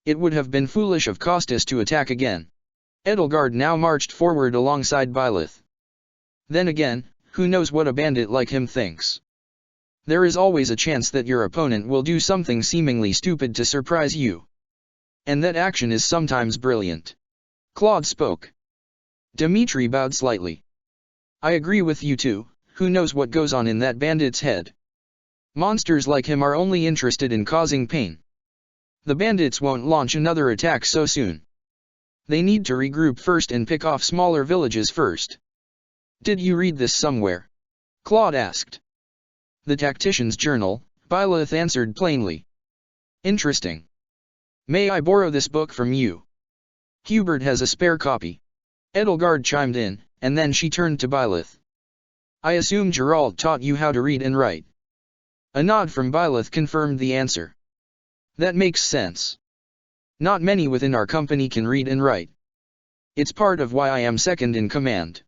It would have been foolish of Costas to attack again. Edelgard now marched forward alongside Byleth. Then again, who knows what a bandit like him thinks. There is always a chance that your opponent will do something seemingly stupid to surprise you. And that action is sometimes brilliant. Claude spoke. Dimitri bowed slightly. I agree with you too, who knows what goes on in that bandit's head. Monsters like him are only interested in causing pain. The bandits won't launch another attack so soon. They need to regroup first and pick off smaller villages first. Did you read this somewhere? Claude asked. The Tactician's Journal, Byleth answered plainly. Interesting. May I borrow this book from you? Hubert has a spare copy. Edelgard chimed in, and then she turned to Byleth. I assume Geralt taught you how to read and write. A nod from Byleth confirmed the answer. That makes sense. Not many within our company can read and write. It's part of why I am second in command.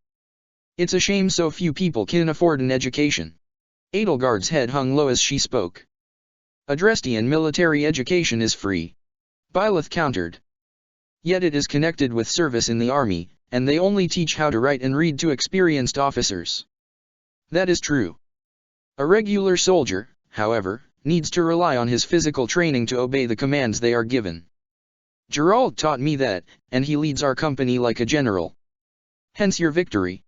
It's a shame so few people can afford an education. Edelgard's head hung low as she spoke. Adrestian military education is free. Byleth countered. Yet it is connected with service in the army, and they only teach how to write and read to experienced officers. That is true. A regular soldier, however, needs to rely on his physical training to obey the commands they are given. Gerald taught me that, and he leads our company like a general. Hence your victory.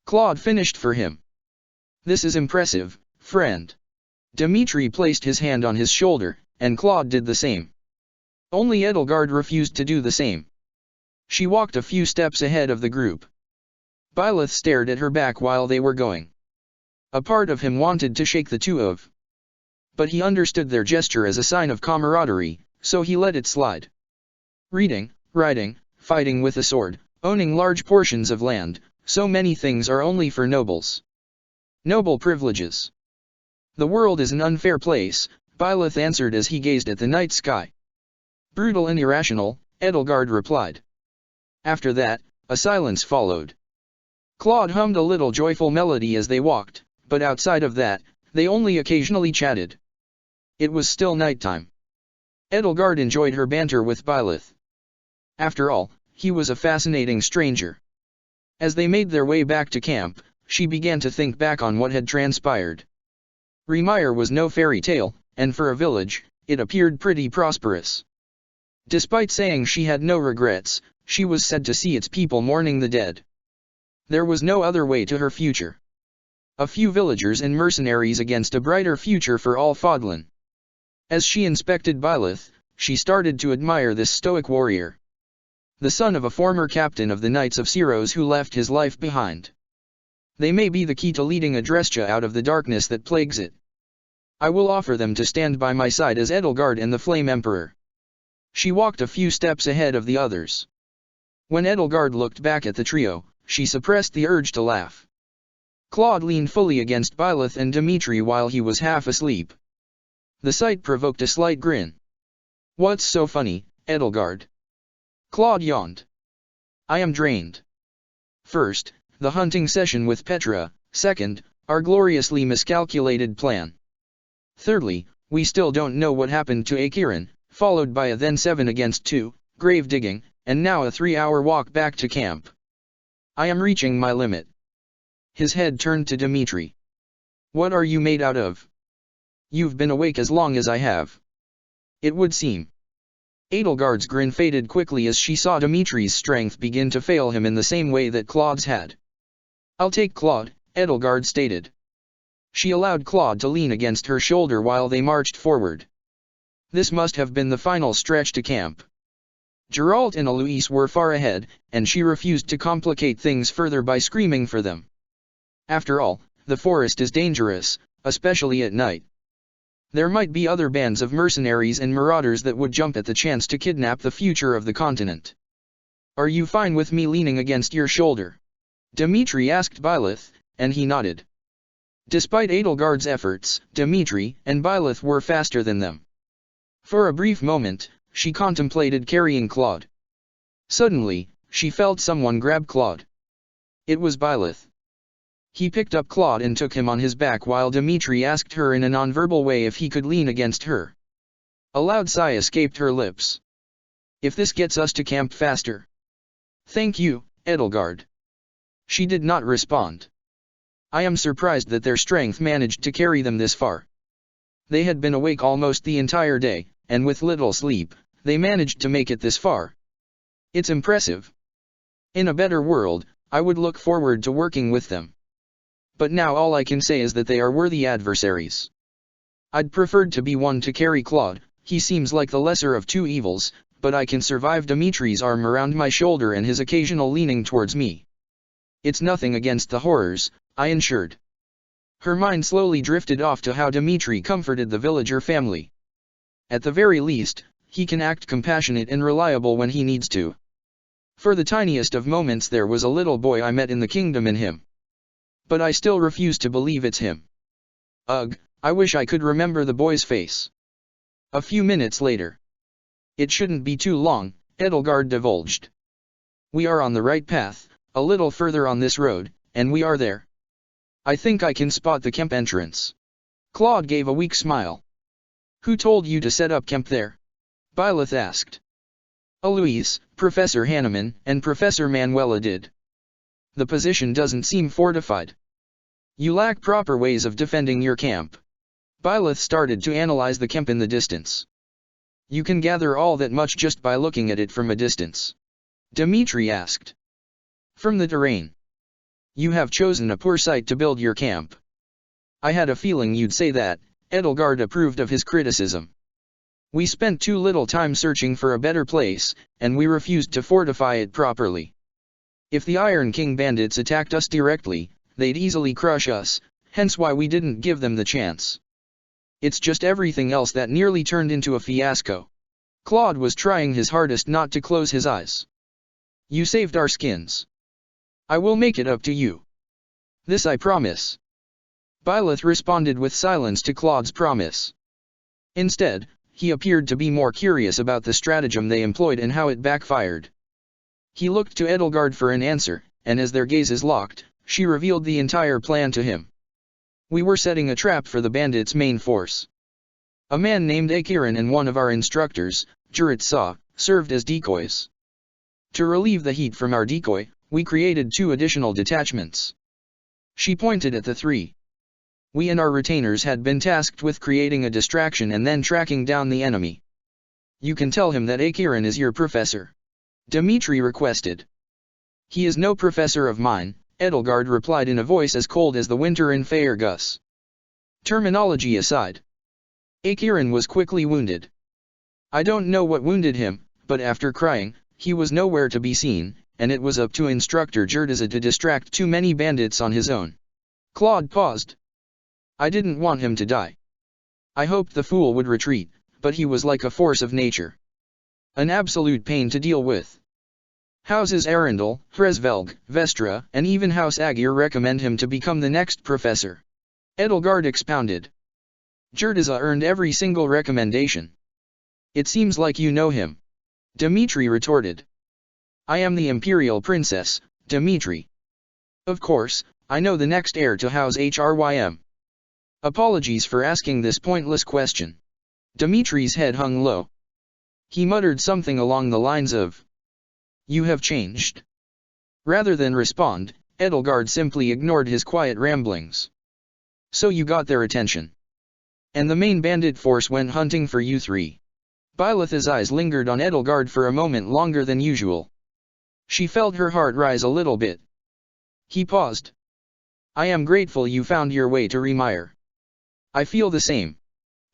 Claude finished for him. This is impressive, friend. Dimitri placed his hand on his shoulder, and Claude did the same. Only Edelgard refused to do the same. She walked a few steps ahead of the group. Byleth stared at her back while they were going. A part of him wanted to shake the two of. But he understood their gesture as a sign of camaraderie, so he let it slide. Reading, writing, fighting with a sword, owning large portions of land, so many things are only for nobles. Noble privileges. The world is an unfair place, Byleth answered as he gazed at the night sky. Brutal and irrational, Edelgard replied. After that, a silence followed. Claude hummed a little joyful melody as they walked, but outside of that, they only occasionally chatted. It was still nighttime. Edelgard enjoyed her banter with Byleth. After all, he was a fascinating stranger. As they made their way back to camp, she began to think back on what had transpired. Remire was no fairy tale, and for a village, it appeared pretty prosperous. Despite saying she had no regrets, she was sad to see its people mourning the dead. There was no other way to her future. A few villagers and mercenaries against a brighter future for all Fodlan. As she inspected Byleth, she started to admire this stoic warrior. The son of a former captain of the Knights of Syros who left his life behind. They may be the key to leading Adrestia out of the darkness that plagues it. I will offer them to stand by my side as Edelgard and the Flame Emperor. She walked a few steps ahead of the others. When Edelgard looked back at the trio, she suppressed the urge to laugh. Claude leaned fully against Byleth and Dimitri while he was half asleep. The sight provoked a slight grin. What's so funny, Edelgard? Claude yawned. I am drained. First, the hunting session with Petra, second, our gloriously miscalculated plan. Thirdly, we still don't know what happened to Akiran, followed by a then 7 against 2, grave digging, and now a 3-hour walk back to camp. I am reaching my limit. His head turned to Dimitri. What are you made out of? You've been awake as long as I have. It would seem. Edelgard's grin faded quickly as she saw Dimitri's strength begin to fail him in the same way that Claude's had. I'll take Claude, Edelgard stated. She allowed Claude to lean against her shoulder while they marched forward. This must have been the final stretch to camp. Geralt and Eloise were far ahead, and she refused to complicate things further by screaming for them. After all, the forest is dangerous, especially at night. There might be other bands of mercenaries and marauders that would jump at the chance to kidnap the future of the continent. Are you fine with me leaning against your shoulder? Dimitri asked Byleth, and he nodded. Despite Edelgard's efforts, Dimitri and Byleth were faster than them. For a brief moment, she contemplated carrying Claude. Suddenly, she felt someone grab Claude. It was Byleth. He picked up Claude and took him on his back while Dimitri asked her in a nonverbal way if he could lean against her. A loud sigh escaped her lips. If this gets us to camp faster. Thank you, Edelgard. She did not respond. I am surprised that their strength managed to carry them this far. They had been awake almost the entire day, and with little sleep, they managed to make it this far. It's impressive. In a better world, I would look forward to working with them. But now all I can say is that they are worthy adversaries. I'd preferred to be one to carry Claude, he seems like the lesser of two evils, but I can survive Dimitri's arm around my shoulder and his occasional leaning towards me. It's nothing against the horrors, I ensured. Her mind slowly drifted off to how Dimitri comforted the villager family. At the very least, he can act compassionate and reliable when he needs to. For the tiniest of moments there was a little boy I met in the kingdom in him. But I still refuse to believe it's him. Ugh, I wish I could remember the boy's face. A few minutes later. It shouldn't be too long, Edelgard divulged. We are on the right path, a little further on this road, and we are there. I think I can spot the camp entrance. Claude gave a weak smile. Who told you to set up camp there? Byleth asked. Eloise, Professor Hanneman, and Professor Manuela did. The position doesn't seem fortified. You lack proper ways of defending your camp. Byleth started to analyze the camp in the distance. You can gather all that much just by looking at it from a distance. Dimitri asked. From the terrain. You have chosen a poor site to build your camp. I had a feeling you'd say that. Edelgard approved of his criticism. We spent too little time searching for a better place, and we refused to fortify it properly. If the Iron King bandits attacked us directly, they'd easily crush us, hence why we didn't give them the chance. It's just everything else that nearly turned into a fiasco. Claude was trying his hardest not to close his eyes. You saved our skins. I will make it up to you. This I promise. Byleth responded with silence to Claude's promise. Instead, he appeared to be more curious about the stratagem they employed and how it backfired. He looked to Edelgard for an answer, and as their gazes locked, she revealed the entire plan to him. We were setting a trap for the bandits' main force. A man named Akiran and one of our instructors, Jurat Saw, served as decoys. To relieve the heat from our decoy, we created 2 additional detachments. She pointed at the 3. We and our retainers had been tasked with creating a distraction and then tracking down the enemy. You can tell him that Akiran is your professor. Dimitri requested. He is no professor of mine, Edelgard replied in a voice as cold as the winter in Faerghus. Terminology aside. Akiran was quickly wounded. I don't know what wounded him, but after crying, he was nowhere to be seen, and it was up to Instructor Jerdiza to distract too many bandits on his own. Claude paused. I didn't want him to die. I hoped the fool would retreat, but he was like a force of nature. An absolute pain to deal with. Houses Arundel, Hresvelg, Vestra, and even House Agir recommend him to become the next professor. Edelgard expounded. Jerdiza earned every single recommendation. It seems like you know him. Dimitri retorted. I am the Imperial Princess, Dimitri. Of course, I know the next heir to House Hrym. Apologies for asking this pointless question. Dimitri's head hung low. He muttered something along the lines of, You have changed. Rather than respond, Edelgard simply ignored his quiet ramblings. So you got their attention. And the main bandit force went hunting for you 3. Byleth's eyes lingered on Edelgard for a moment longer than usual. She felt her heart rise a little bit. He paused. I am grateful you found your way to Remire. I feel the same.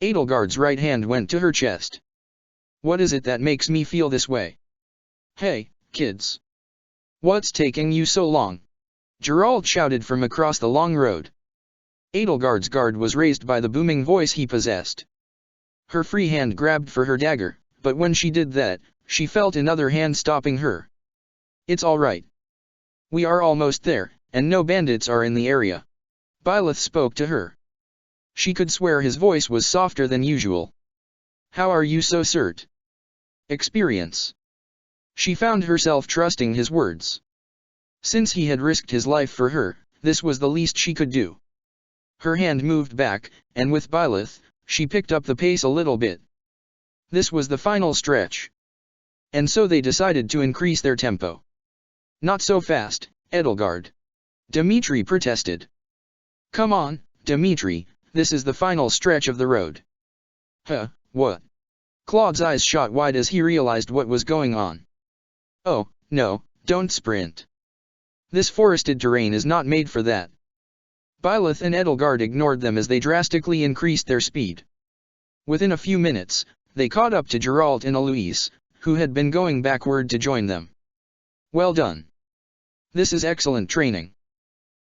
Edelgard's right hand went to her chest. What is it that makes me feel this way? Hey, kids. What's taking you so long? Geralt shouted from across the long road. Edelgard's guard was raised by the booming voice he possessed. Her free hand grabbed for her dagger, but when she did that, she felt another hand stopping her. It's all right. We are almost there, and no bandits are in the area. Byleth spoke to her. She could swear his voice was softer than usual. How are you so cert? Experience. She found herself trusting his words. Since he had risked his life for her, this was the least she could do. Her hand moved back, and with Byleth, she picked up the pace a little bit. This was the final stretch. And so they decided to increase their tempo. Not so fast, Edelgard. Dimitri protested. Come on, Dimitri, this is the final stretch of the road. Huh, what? Claude's eyes shot wide as he realized what was going on. Oh, no, don't sprint. This forested terrain is not made for that. Byleth and Edelgard ignored them as they drastically increased their speed. Within a few minutes, they caught up to Geralt and Eloise, who had been going backward to join them. Well done. This is excellent training.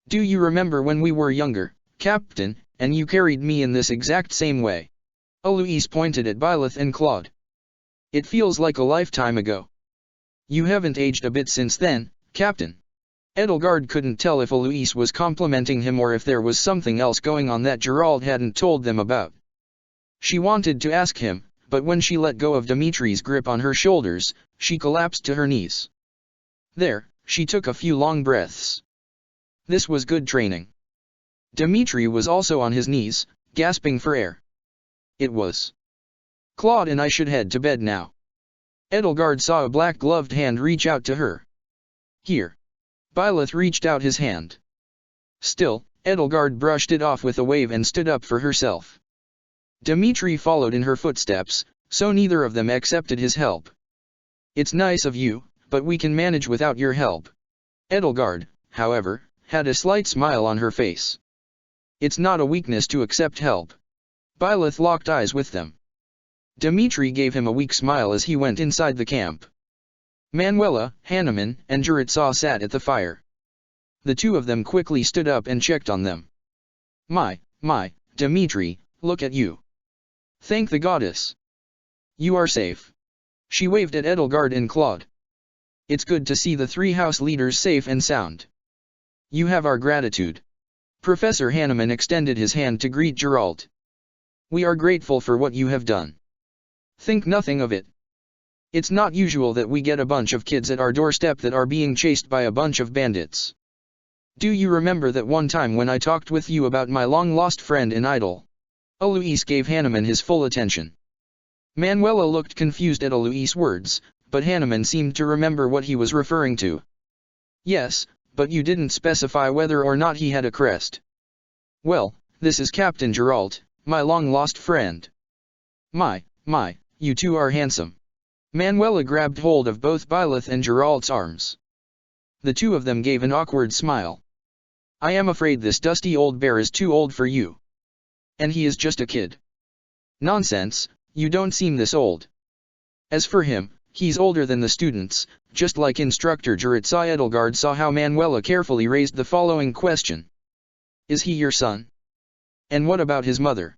Do you remember when we were younger, Captain, and you carried me in this exact same way? Eloise pointed at Byleth and Claude. It feels like a lifetime ago. You haven't aged a bit since then, Captain. Edelgard couldn't tell if Eloise was complimenting him or if there was something else going on that Geralt hadn't told them about. She wanted to ask him, but when she let go of Dimitri's grip on her shoulders, she collapsed to her knees. There, she took a few long breaths. This was good training. Dimitri was also on his knees, gasping for air. It was Claude, and I should head to bed now. Edelgard saw a black-gloved hand reach out to her. Here. Byleth reached out his hand. Still, Edelgard brushed it off with a wave and stood up for herself. Dimitri followed in her footsteps, so neither of them accepted his help. It's nice of you, but we can manage without your help. Edelgard, however, had a slight smile on her face. It's not a weakness to accept help. Byleth locked eyes with them. Dimitri gave him a weak smile as he went inside the camp. Manuela, Hanuman, and Juritsar sat at the fire. The two of them quickly stood up and checked on them. My, Dimitri, look at you. Thank the goddess. You are safe. She waved at Edelgard and Claude. It's good to see the three house leaders safe and sound. You have our gratitude. Professor Hanuman extended his hand to greet Geralt. We are grateful for what you have done. Think nothing of it. It's not usual that we get a bunch of kids at our doorstep that are being chased by a bunch of bandits. Do you remember that one time when I talked with you about my long-lost friend and idol? Alois gave Hanuman his full attention. Manuela looked confused at Alois' words, but Hanuman seemed to remember what he was referring to. Yes, but you didn't specify whether or not he had a crest. Well, this is Captain Geralt, my long-lost friend. My, you two are handsome. Manuela grabbed hold of both Byleth and Geralt's arms. The two of them gave an awkward smile. I am afraid this dusty old bear is too old for you. And he is just a kid. Nonsense, you don't seem this old. As for him, he's older than the students, just like Instructor Juritsar. Edelgard saw how Manuela carefully raised the following question. Is he your son? And what about his mother?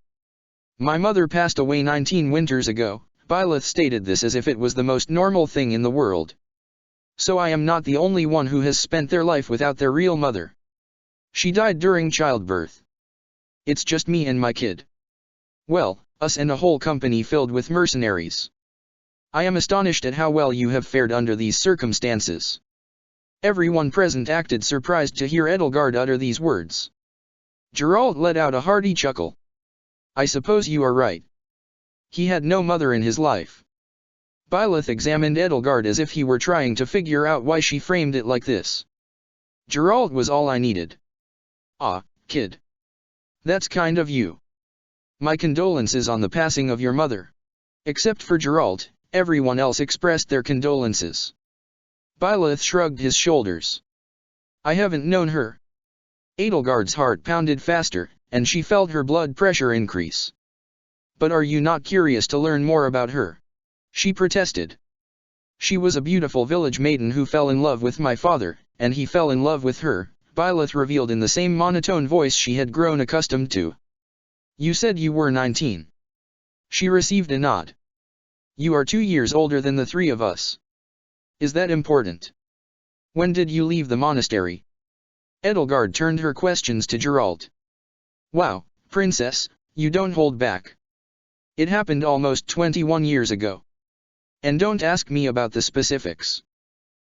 My mother passed away 19 winters ago. Byleth stated this as if it was the most normal thing in the world. So I am not the only one who has spent their life without their real mother. She died during childbirth. It's just me and my kid. Well, us and a whole company filled with mercenaries. I am astonished at how well you have fared under these circumstances. Everyone present acted surprised to hear Edelgard utter these words. Geralt let out a hearty chuckle. I suppose you are right. He had no mother in his life. Byleth examined Edelgard as if he were trying to figure out why she framed it like this. Geralt was all I needed. Ah, kid. That's kind of you. My condolences on the passing of your mother. Except for Geralt, everyone else expressed their condolences. Byleth shrugged his shoulders. I haven't known her. Edelgard's heart pounded faster, and she felt her blood pressure increase. But are you not curious to learn more about her? She protested. She was a beautiful village maiden who fell in love with my father, and he fell in love with her, Byleth revealed in the same monotone voice she had grown accustomed to. You said you were 19. She received a nod. You are 2 years older than the three of us. Is that important? When did you leave the monastery? Edelgard turned her questions to Geralt. Wow, princess, you don't hold back. It happened almost 21 years ago. And don't ask me about the specifics.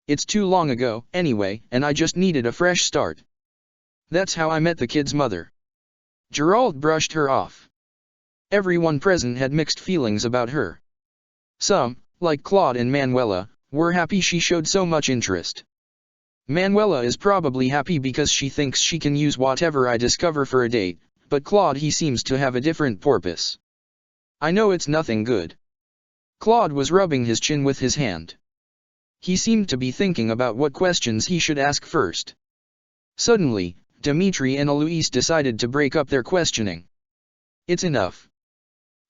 It's too long ago, anyway, and I just needed a fresh start. That's how I met the kid's mother. Geralt brushed her off. Everyone present had mixed feelings about her. Some, like Claude and Manuela, were happy she showed so much interest. Manuela is probably happy because she thinks she can use whatever I discover for a date, but Claude, he seems to have a different purpose. I know it's nothing good. Claude was rubbing his chin with his hand. He seemed to be thinking about what questions he should ask first. Suddenly, Dimitri and Alois decided to break up their questioning. It's enough.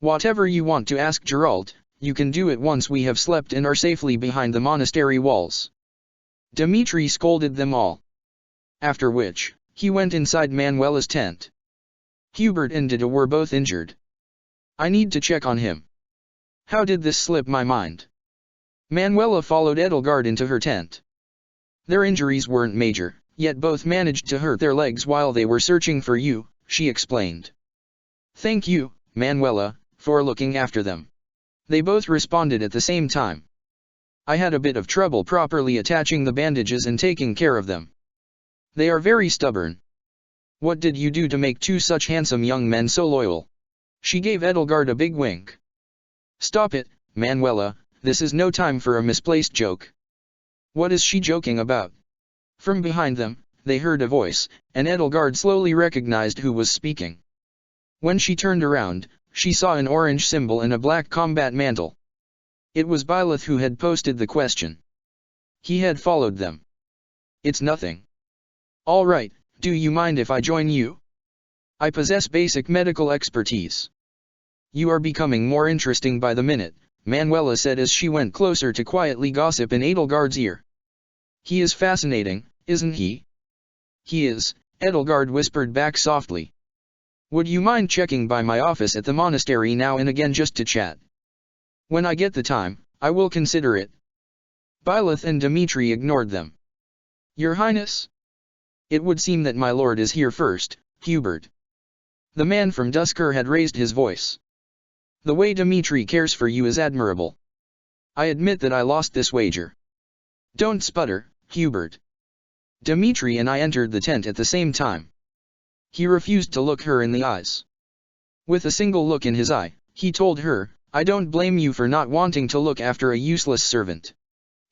Whatever you want to ask Geralt, you can do it once we have slept and are safely behind the monastery walls. Dimitri scolded them all. After which, he went inside Manuela's tent. Hubert and Dida were both injured. I need to check on him. How did this slip my mind? Manuela followed Edelgard into her tent. Their injuries weren't major, yet both managed to hurt their legs while they were searching for you, she explained. Thank you, Manuela, for looking after them. They both responded at the same time. I had a bit of trouble properly attaching the bandages and taking care of them. They are very stubborn. What did you do to make two such handsome young men so loyal? She gave Edelgard a big wink. Stop it, Manuela, this is no time for a misplaced joke. What is she joking about? From behind them, they heard a voice, and Edelgard slowly recognized who was speaking. When she turned around, she saw an orange symbol and a black combat mantle. It was Byleth who had posted the question. He had followed them. It's nothing. All right, do you mind if I join you? I possess basic medical expertise. You are becoming more interesting by the minute, Manuela said as she went closer to quietly gossip in Edelgard's ear. He is fascinating, isn't he? He is, Edelgard whispered back softly. Would you mind checking by my office at the monastery now and again just to chat? When I get the time, I will consider it. Byleth and Dimitri ignored them. Your Highness? It would seem that my lord is here first, Hubert. The man from Dusker had raised his voice. The way Dimitri cares for you is admirable. I admit that I lost this wager. Don't sputter, Hubert. Dimitri and I entered the tent at the same time. He refused to look her in the eyes. With a single look in his eye, he told her, I don't blame you for not wanting to look after a useless servant.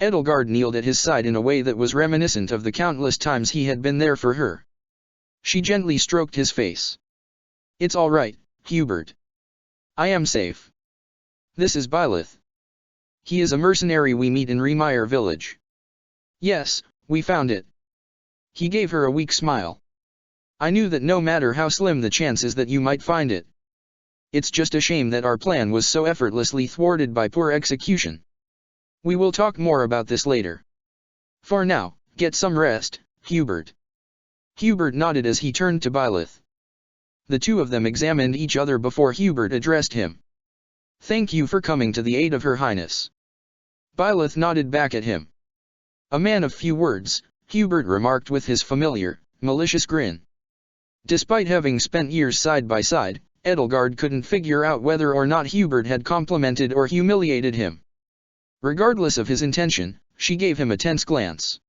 Edelgard kneeled at his side in a way that was reminiscent of the countless times he had been there for her. She gently stroked his face. It's all right, Hubert. I am safe. This is Byleth. He is a mercenary we meet in Remire village. Yes, we found it. He gave her a weak smile. I knew that no matter how slim the chances that you might find it. It's just a shame that our plan was so effortlessly thwarted by poor execution. We will talk more about this later. For now, get some rest, Hubert. Hubert nodded as he turned to Byleth. The two of them examined each other before Hubert addressed him. Thank you for coming to the aid of Her Highness. Byleth nodded back at him. A man of few words, Hubert remarked with his familiar, malicious grin. Despite having spent years side by side, Edelgard couldn't figure out whether or not Hubert had complimented or humiliated him. Regardless of his intention, she gave him a tense glance.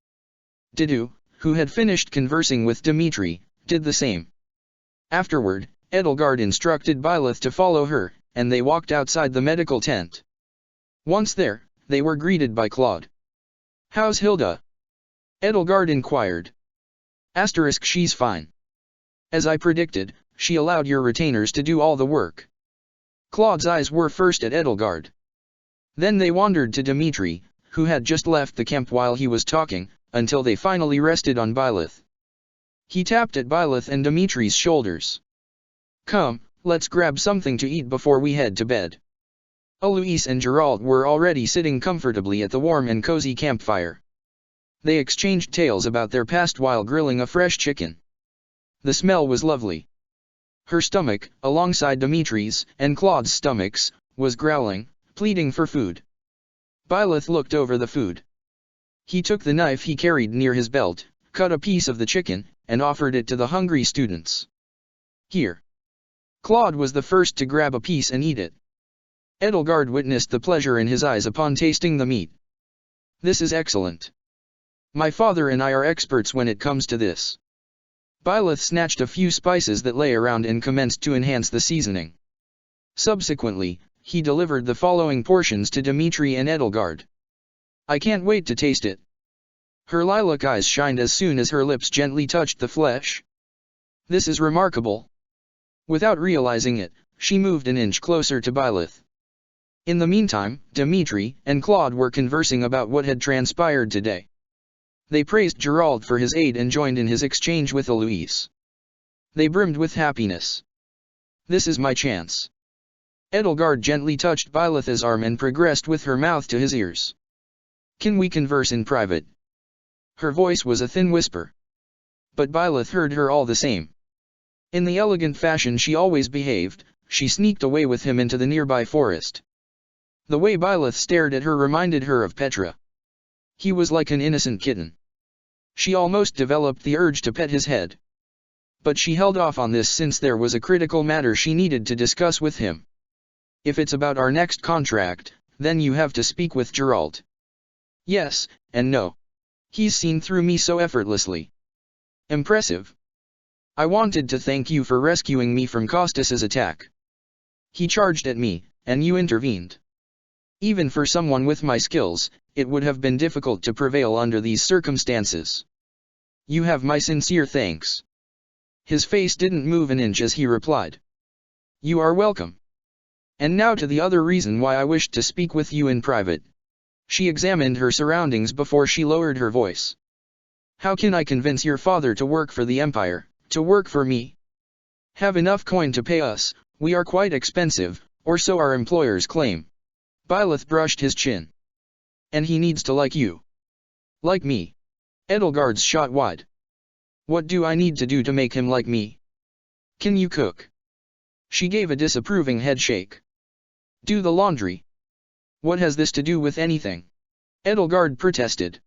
Didu, who had finished conversing with Dimitri, did the same. Afterward, Edelgard instructed Byleth to follow her, and they walked outside the medical tent. Once there, they were greeted by Claude. How's Hilda? Edelgard inquired. She's fine. As I predicted, she allowed your retainers to do all the work. Claude's eyes were first at Edelgard. Then they wandered to Dimitri, who had just left the camp while he was talking, until they finally rested on Byleth. He tapped at Byleth and Dimitri's shoulders. Come, let's grab something to eat before we head to bed. Alois and Geralt were already sitting comfortably at the warm and cozy campfire. They exchanged tales about their past while grilling a fresh chicken. The smell was lovely. Her stomach, alongside Dimitri's and Claude's stomachs, was growling, pleading for food. Byleth looked over the food. He took the knife he carried near his belt, cut a piece of the chicken, and offered it to the hungry students. Here. Claude was the first to grab a piece and eat it. Edelgard witnessed the pleasure in his eyes upon tasting the meat. This is excellent. My father and I are experts when it comes to this. Byleth snatched a few spices that lay around and commenced to enhance the seasoning. Subsequently, he delivered the following portions to Dimitri and Edelgard. I can't wait to taste it. Her lilac eyes shined as soon as her lips gently touched the flesh. This is remarkable. Without realizing it, she moved an inch closer to Byleth. In the meantime, Dimitri and Claude were conversing about what had transpired today. They praised Geralt for his aid and joined in his exchange with Alois. They brimmed with happiness. This is my chance. Edelgard gently touched Byleth's arm and progressed with her mouth to his ears. Can we converse in private? Her voice was a thin whisper. But Byleth heard her all the same. In the elegant fashion she always behaved, she sneaked away with him into the nearby forest. The way Byleth stared at her reminded her of Petra. He was like an innocent kitten. She almost developed the urge to pet his head. But she held off on this since there was a critical matter she needed to discuss with him. If it's about our next contract, then you have to speak with Geralt. Yes, and no. He's seen through me so effortlessly. Impressive. I wanted to thank you for rescuing me from Costas's attack. He charged at me, and you intervened. Even for someone with my skills, it would have been difficult to prevail under these circumstances. You have my sincere thanks. His face didn't move an inch as he replied. You are welcome. And now to the other reason why I wished to speak with you in private. She examined her surroundings before she lowered her voice. How can I convince your father to work for the Empire, to work for me? Have enough coin to pay us, we are quite expensive, or so our employers claim. Byleth brushed his chin. And he needs to like you. Like me. Edelgard's shot wide. What do I need to do to make him like me? Can you cook? She gave a disapproving head shake. Do the laundry. What has this to do with anything? Edelgard protested.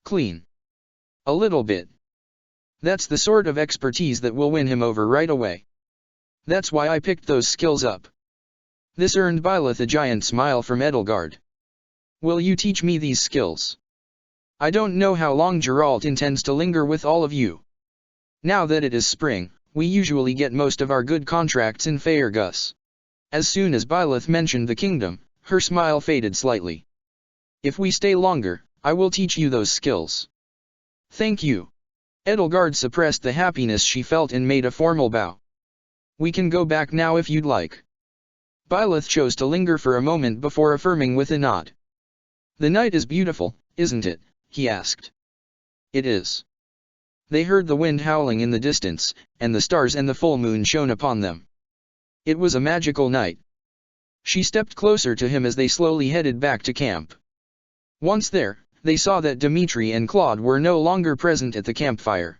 Clean. A little bit. That's the sort of expertise that will win him over right away. That's why I picked those skills up. This earned Byleth a giant smile from Edelgard. Will you teach me these skills? I don't know how long Geralt intends to linger with all of you. Now that it is spring, we usually get most of our good contracts in Faerghus. As soon as Byleth mentioned the kingdom, her smile faded slightly. If we stay longer, I will teach you those skills. Thank you. Edelgard suppressed the happiness she felt and made a formal bow. We can go back now if you'd like. Byleth chose to linger for a moment before affirming with a nod. The night is beautiful, isn't it? He asked. It is. They heard the wind howling in the distance, and the stars and the full moon shone upon them. It was a magical night. She stepped closer to him as they slowly headed back to camp. Once there, they saw that Dimitri and Claude were no longer present at the campfire.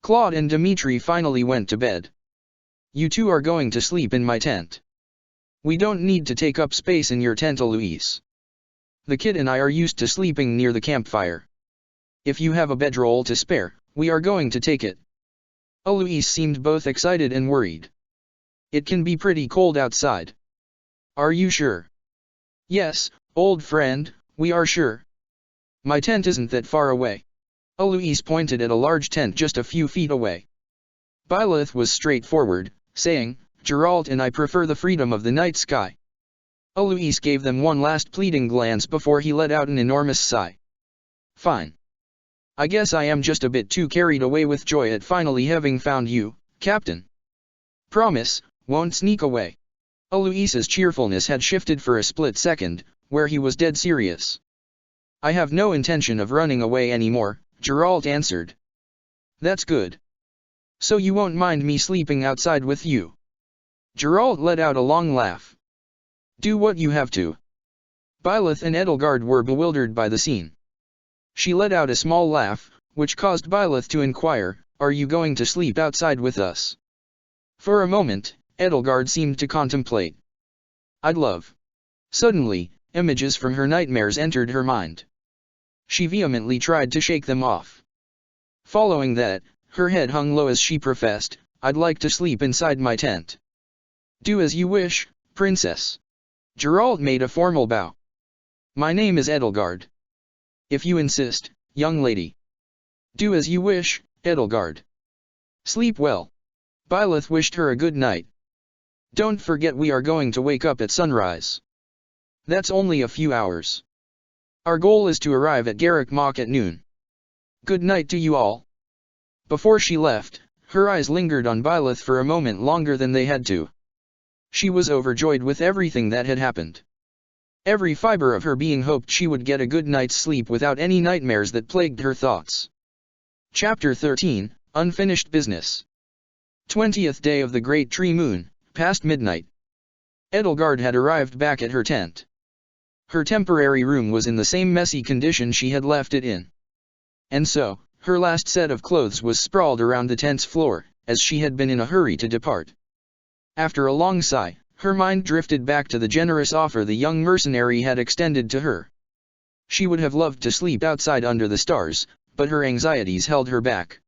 Claude and Dimitri finally went to bed. You two are going to sleep in my tent. We don't need to take up space in your tent, Alois. The kid and I are used to sleeping near the campfire. If you have a bedroll to spare, we are going to take it. Alois seemed both excited and worried. It can be pretty cold outside. Are you sure? Yes, old friend, we are sure. My tent isn't that far away. Alois pointed at a large tent just a few feet away. Byleth was straightforward, saying, Geralt and I prefer the freedom of the night sky. Alois gave them one last pleading glance before he let out an enormous sigh. Fine. I guess I am just a bit too carried away with joy at finally having found you, Captain. Promise, won't sneak away. Alois's cheerfulness had shifted for a split second, where he was dead serious. I have no intention of running away anymore, Geralt answered. That's good. So you won't mind me sleeping outside with you? Geralt let out a long laugh. Do what you have to. Byleth and Edelgard were bewildered by the scene. She let out a small laugh, which caused Byleth to inquire, Are you going to sleep outside with us? For a moment, Edelgard seemed to contemplate. I'd love. Suddenly, images from her nightmares entered her mind. She vehemently tried to shake them off. Following that, her head hung low as she professed, I'd like to sleep inside my tent. Do as you wish, princess. Geralt made a formal bow. My name is Edelgard. If you insist, young lady. Do as you wish, Edelgard. Sleep well. Byleth wished her a good night. Don't forget we are going to wake up at sunrise. That's only a few hours. Our goal is to arrive at Garreg Mach at noon. Good night to you all. Before she left, her eyes lingered on Byleth for a moment longer than they had to. She was overjoyed with everything that had happened. Every fiber of her being hoped she would get a good night's sleep without any nightmares that plagued her thoughts. Chapter 13, Unfinished Business. 20th day of the Great Tree Moon, past midnight. Edelgard had arrived back at her tent. Her temporary room was in the same messy condition she had left it in. And so, her last set of clothes was sprawled around the tent's floor, as she had been in a hurry to depart. After a long sigh, her mind drifted back to the generous offer the young mercenary had extended to her. She would have loved to sleep outside under the stars, but her anxieties held her back.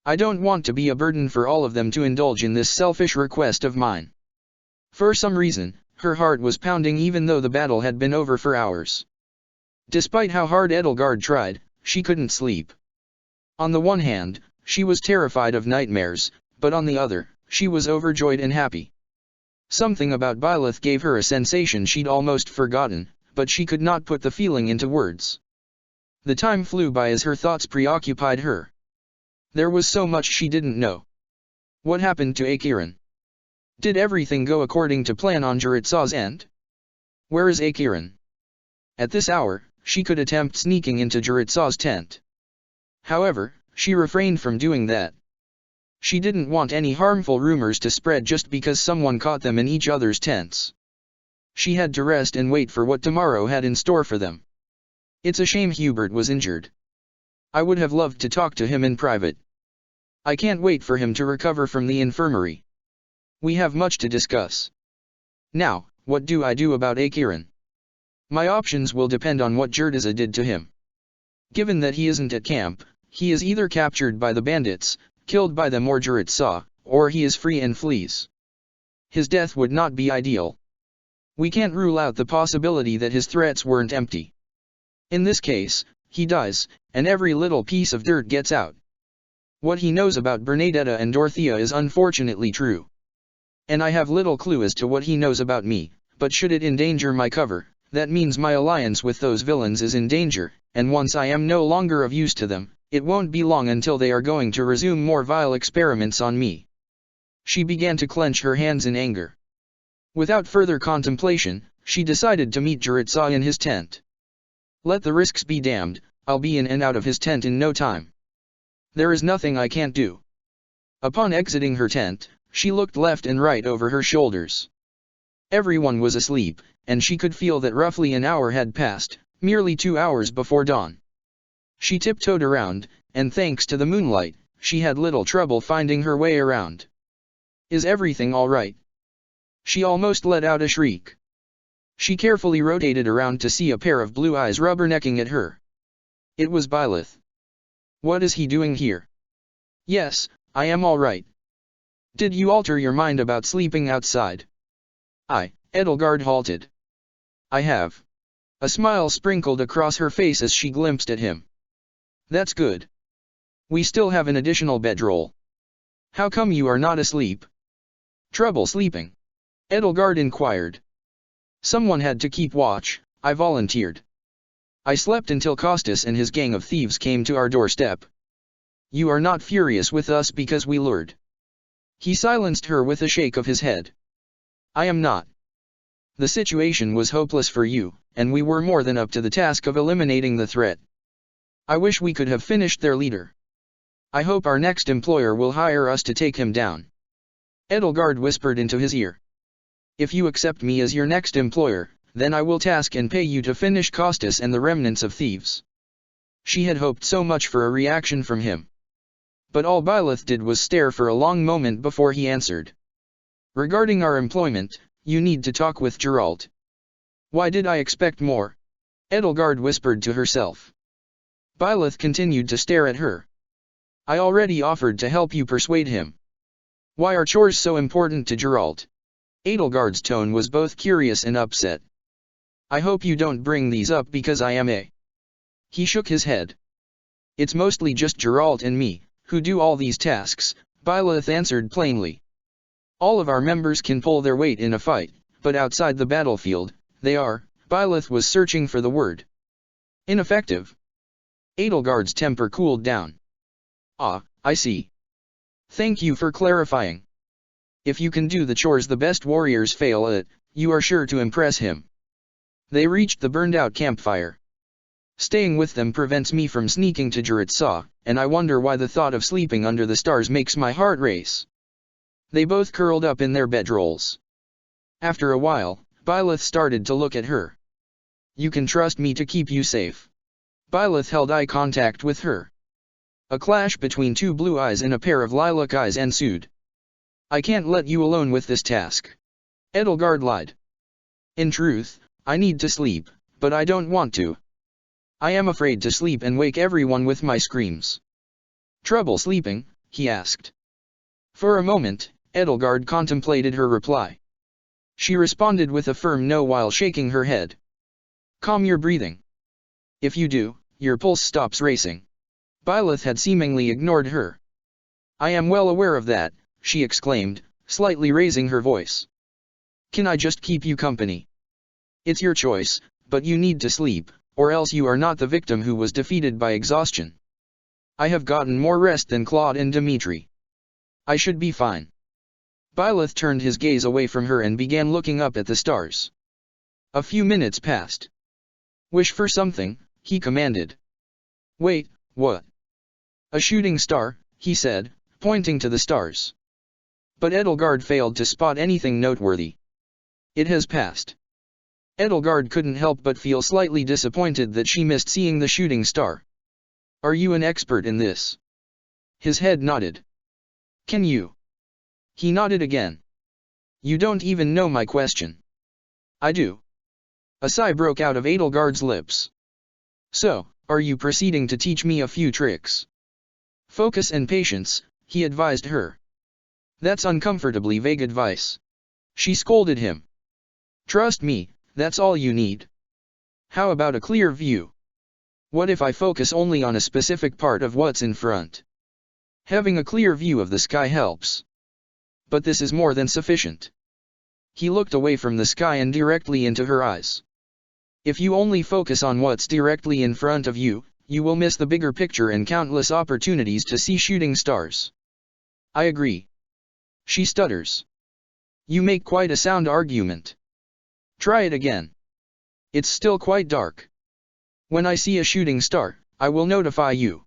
I don't want to be a burden for all of them to indulge in this selfish request of mine. For some reason, her heart was pounding even though the battle had been over for hours. Despite how hard Edelgard tried, she couldn't sleep. On the one hand, she was terrified of nightmares, but on the other, she was overjoyed and happy. Something about Byleth gave her a sensation she'd almost forgotten, but she could not put the feeling into words. The time flew by as her thoughts preoccupied her. There was so much she didn't know. What happened to Akiran? Did everything go according to plan on Juritsaw's end? Where is Akiran? At this hour, she could attempt sneaking into Juritsaw's tent. However, she refrained from doing that. She didn't want any harmful rumors to spread just because someone caught them in each other's tents. She had to rest and wait for what tomorrow had in store for them. It's a shame Hubert was injured. I would have loved to talk to him in private. I can't wait for him to recover from the infirmary. We have much to discuss. Now, what do I do about Akiran? My options will depend on what Jurtiza did to him. Given that he isn't at camp, he is either captured by the bandits, killed by them or Juritsah, or he is free and flees. His death would not be ideal. We can't rule out the possibility that his threats weren't empty. In this case, he dies, and every little piece of dirt gets out. What he knows about Bernadetta and Dorothea is unfortunately true. And I have little clue as to what he knows about me, but should it endanger my cover, that means my alliance with those villains is in danger, and once I am no longer of use to them, it won't be long until they are going to resume more vile experiments on me. She began to clench her hands in anger. Without further contemplation, she decided to meet Juritsah in his tent. Let the risks be damned, I'll be in and out of his tent in no time. There is nothing I can't do. Upon exiting her tent, she looked left and right over her shoulders. Everyone was asleep, and she could feel that roughly an hour had passed, merely 2 hours before dawn. She tiptoed around, and thanks to the moonlight, she had little trouble finding her way around. Is everything all right? She almost let out a shriek. She carefully rotated around to see a pair of blue eyes rubbernecking at her. It was Byleth. What is he doing here? Yes, I am all right. Did you alter your mind about sleeping outside? Edelgard halted. I have. A smile sprinkled across her face as she glimpsed at him. That's good. We still have an additional bedroll. How come you are not asleep? Trouble sleeping? Edelgard inquired. Someone had to keep watch, I volunteered. I slept until Costas and his gang of thieves came to our doorstep. You are not furious with us because we lured. He silenced her with a shake of his head. I am not. The situation was hopeless for you, and we were more than up to the task of eliminating the threat. I wish we could have finished their leader. I hope our next employer will hire us to take him down. Edelgard whispered into his ear. If you accept me as your next employer, then I will task and pay you to finish Costas and the remnants of thieves. She had hoped so much for a reaction from him. But all Byleth did was stare for a long moment before he answered. Regarding our employment, you need to talk with Geralt. Why did I expect more? Edelgard whispered to herself. Byleth continued to stare at her. I already offered to help you persuade him. Why are chores so important to Geralt? Edelgard's tone was both curious and upset. I hope you don't bring these up because I am a... He shook his head. It's mostly just Geralt and me, who do all these tasks, Byleth answered plainly. All of our members can pull their weight in a fight, but outside the battlefield, they are, Byleth was searching for the word. Ineffective. Edelgard's temper cooled down. Ah, I see. Thank you for clarifying. If you can do the chores the best warriors fail at, you are sure to impress him. They reached the burned-out campfire. Staying with them prevents me from sneaking to Juritsah, and I wonder why the thought of sleeping under the stars makes my heart race. They both curled up in their bedrolls. After a while, Byleth started to look at her. You can trust me to keep you safe. Byleth held eye contact with her. A clash between two blue eyes and a pair of lilac eyes ensued. I can't let you alone with this task. Edelgard lied. In truth, I need to sleep, but I don't want to. I am afraid to sleep and wake everyone with my screams. Trouble sleeping? He asked. For a moment, Edelgard contemplated her reply. She responded with a firm no while shaking her head. Calm your breathing. If you do, your pulse stops racing. Byleth had seemingly ignored her. I am well aware of that, she exclaimed, slightly raising her voice. Can I just keep you company? It's your choice, but you need to sleep, or else you are not the victim who was defeated by exhaustion. I have gotten more rest than Claude and Dimitri. I should be fine. Byleth turned his gaze away from her and began looking up at the stars. A few minutes passed. Wish for something, he commanded. Wait, what? A shooting star, he said, pointing to the stars. But Edelgard failed to spot anything noteworthy. It has passed. Edelgard couldn't help but feel slightly disappointed that she missed seeing the shooting star. Are you an expert in this? His head nodded. Can you? He nodded again. You don't even know my question. I do. A sigh broke out of Edelgard's lips. So, are you proceeding to teach me a few tricks? Focus and patience, he advised her. That's uncomfortably vague advice. She scolded him. Trust me, that's all you need. How about a clear view? What if I focus only on a specific part of what's in front? Having a clear view of the sky helps. But this is more than sufficient. He looked away from the sky and directly into her eyes. If you only focus on what's directly in front of you, you will miss the bigger picture and countless opportunities to see shooting stars. I agree. She stutters. You make quite a sound argument. Try it again. It's still quite dark. When I see a shooting star, I will notify you.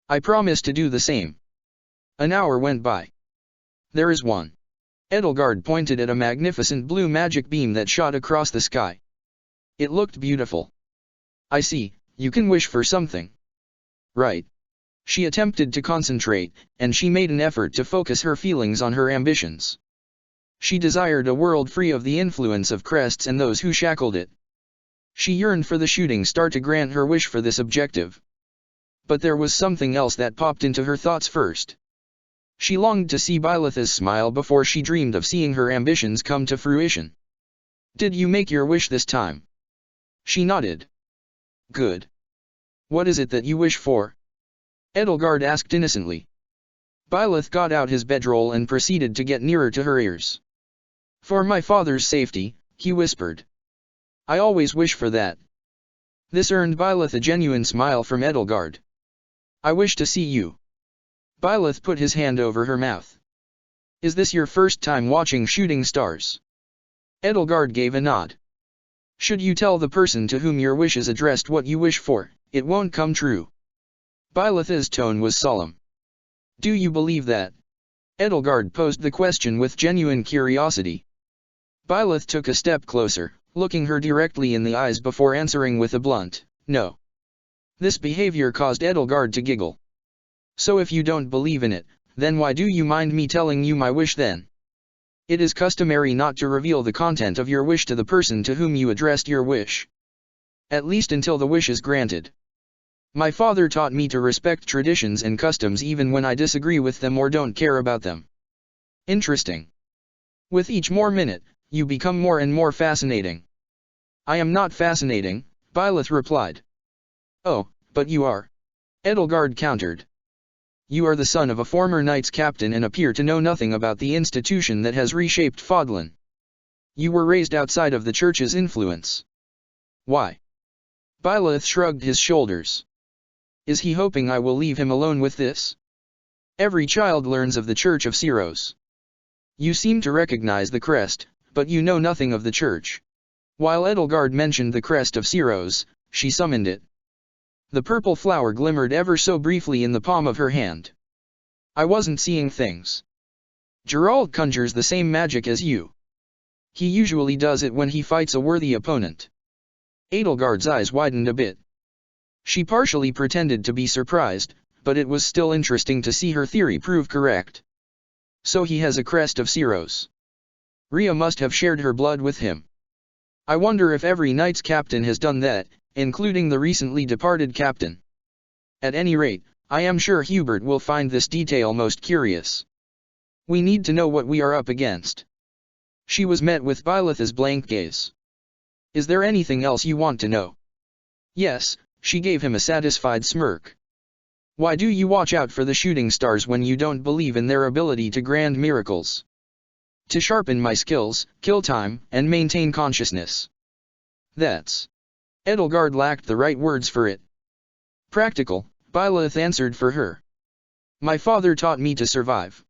I promise to do the same. An hour went by. There is one. Edelgard pointed at a magnificent blue magic beam that shot across the sky. It looked beautiful. I see, you can wish for something. Right. She attempted to concentrate, and she made an effort to focus her feelings on her ambitions. She desired a world free of the influence of crests and those who shackled it. She yearned for the shooting star to grant her wish for this objective. But there was something else that popped into her thoughts first. She longed to see Byleth's smile before she dreamed of seeing her ambitions come to fruition. Did you make your wish this time? She nodded. Good. What is it that you wish for? Edelgard asked innocently. Byleth got out his bedroll and proceeded to get nearer to her ears. For my father's safety, he whispered. I always wish for that. This earned Byleth a genuine smile from Edelgard. I wish to see you. Byleth put his hand over her mouth. Is this your first time watching shooting stars? Edelgard gave a nod. Should you tell the person to whom your wish is addressed what you wish for, it won't come true. Byleth's tone was solemn. Do you believe that? Edelgard posed the question with genuine curiosity. Byleth took a step closer, looking her directly in the eyes before answering with a blunt, no. This behavior caused Edelgard to giggle. So if you don't believe in it, then why do you mind me telling you my wish then? It is customary not to reveal the content of your wish to the person to whom you addressed your wish. At least until the wish is granted. My father taught me to respect traditions and customs even when I disagree with them or don't care about them. Interesting. With each more minute, you become more and more fascinating. I am not fascinating, Byleth replied. Oh, but you are. Edelgard countered. You are the son of a former Knights captain and appear to know nothing about the institution that has reshaped Fodlan. You were raised outside of the church's influence. Why? Byleth shrugged his shoulders. Is he hoping I will leave him alone with this? Every child learns of the Church of Ceros. You seem to recognize the crest, but you know nothing of the church. While Edelgard mentioned the crest of Ceros, she summoned it. The purple flower glimmered ever so briefly in the palm of her hand. I wasn't seeing things. Gerald conjures the same magic as you. He usually does it when he fights a worthy opponent. Edelgard's eyes widened a bit. She partially pretended to be surprised, but it was still interesting to see her theory prove correct. So he has a crest of Ceros. Rhea must have shared her blood with him. I wonder if every Knights captain has done that, including the recently departed captain. At any rate, I am sure Hubert will find this detail most curious. We need to know what we are up against. She was met with Byleth's blank gaze. Is there anything else you want to know? Yes, she gave him a satisfied smirk. Why do you watch out for the shooting stars when you don't believe in their ability to grant miracles? To sharpen my skills, kill time, and maintain consciousness. That's. Edelgard lacked the right words for it. Practical, Byleth answered for her. My father taught me to survive.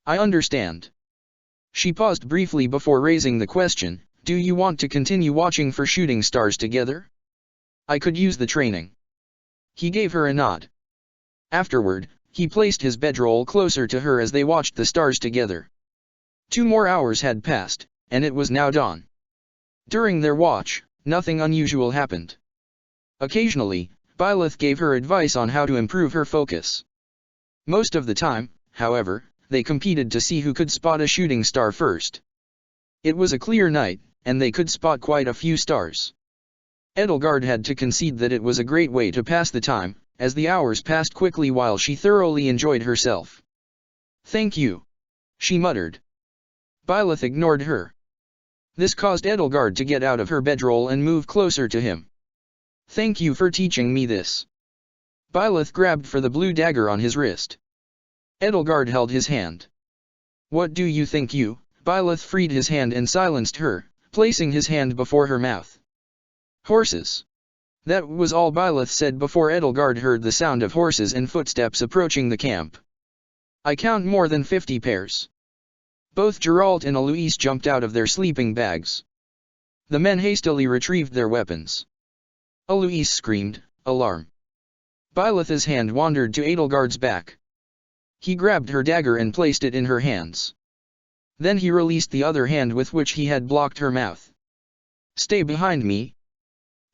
I understand. She paused briefly before raising the question, do you want to continue watching for shooting stars together? I could use the training. He gave her a nod. Afterward, he placed his bedroll closer to her as they watched the stars together. 2 more hours had passed, and it was now dawn. During their watch, nothing unusual happened. Occasionally, Byleth gave her advice on how to improve her focus. Most of the time, however, they competed to see who could spot a shooting star first. It was a clear night, and they could spot quite a few stars. Edelgard had to concede that it was a great way to pass the time, as the hours passed quickly while she thoroughly enjoyed herself. Thank you, she muttered. Byleth ignored her. This caused Edelgard to get out of her bedroll and move closer to him. Thank you for teaching me this. Byleth grabbed for the blue dagger on his wrist. Edelgard held his hand. What do you think you? Byleth freed his hand and silenced her, placing his hand before her mouth. Horses. That was all Byleth said before Edelgard heard the sound of horses and footsteps approaching the camp. I count more than 50 pairs. Both Geralt and Eloise jumped out of their sleeping bags. The men hastily retrieved their weapons. Eloise screamed, alarm. Byleth's hand wandered to Edelgard's back. He grabbed her dagger and placed it in her hands. Then he released the other hand with which he had blocked her mouth. Stay behind me.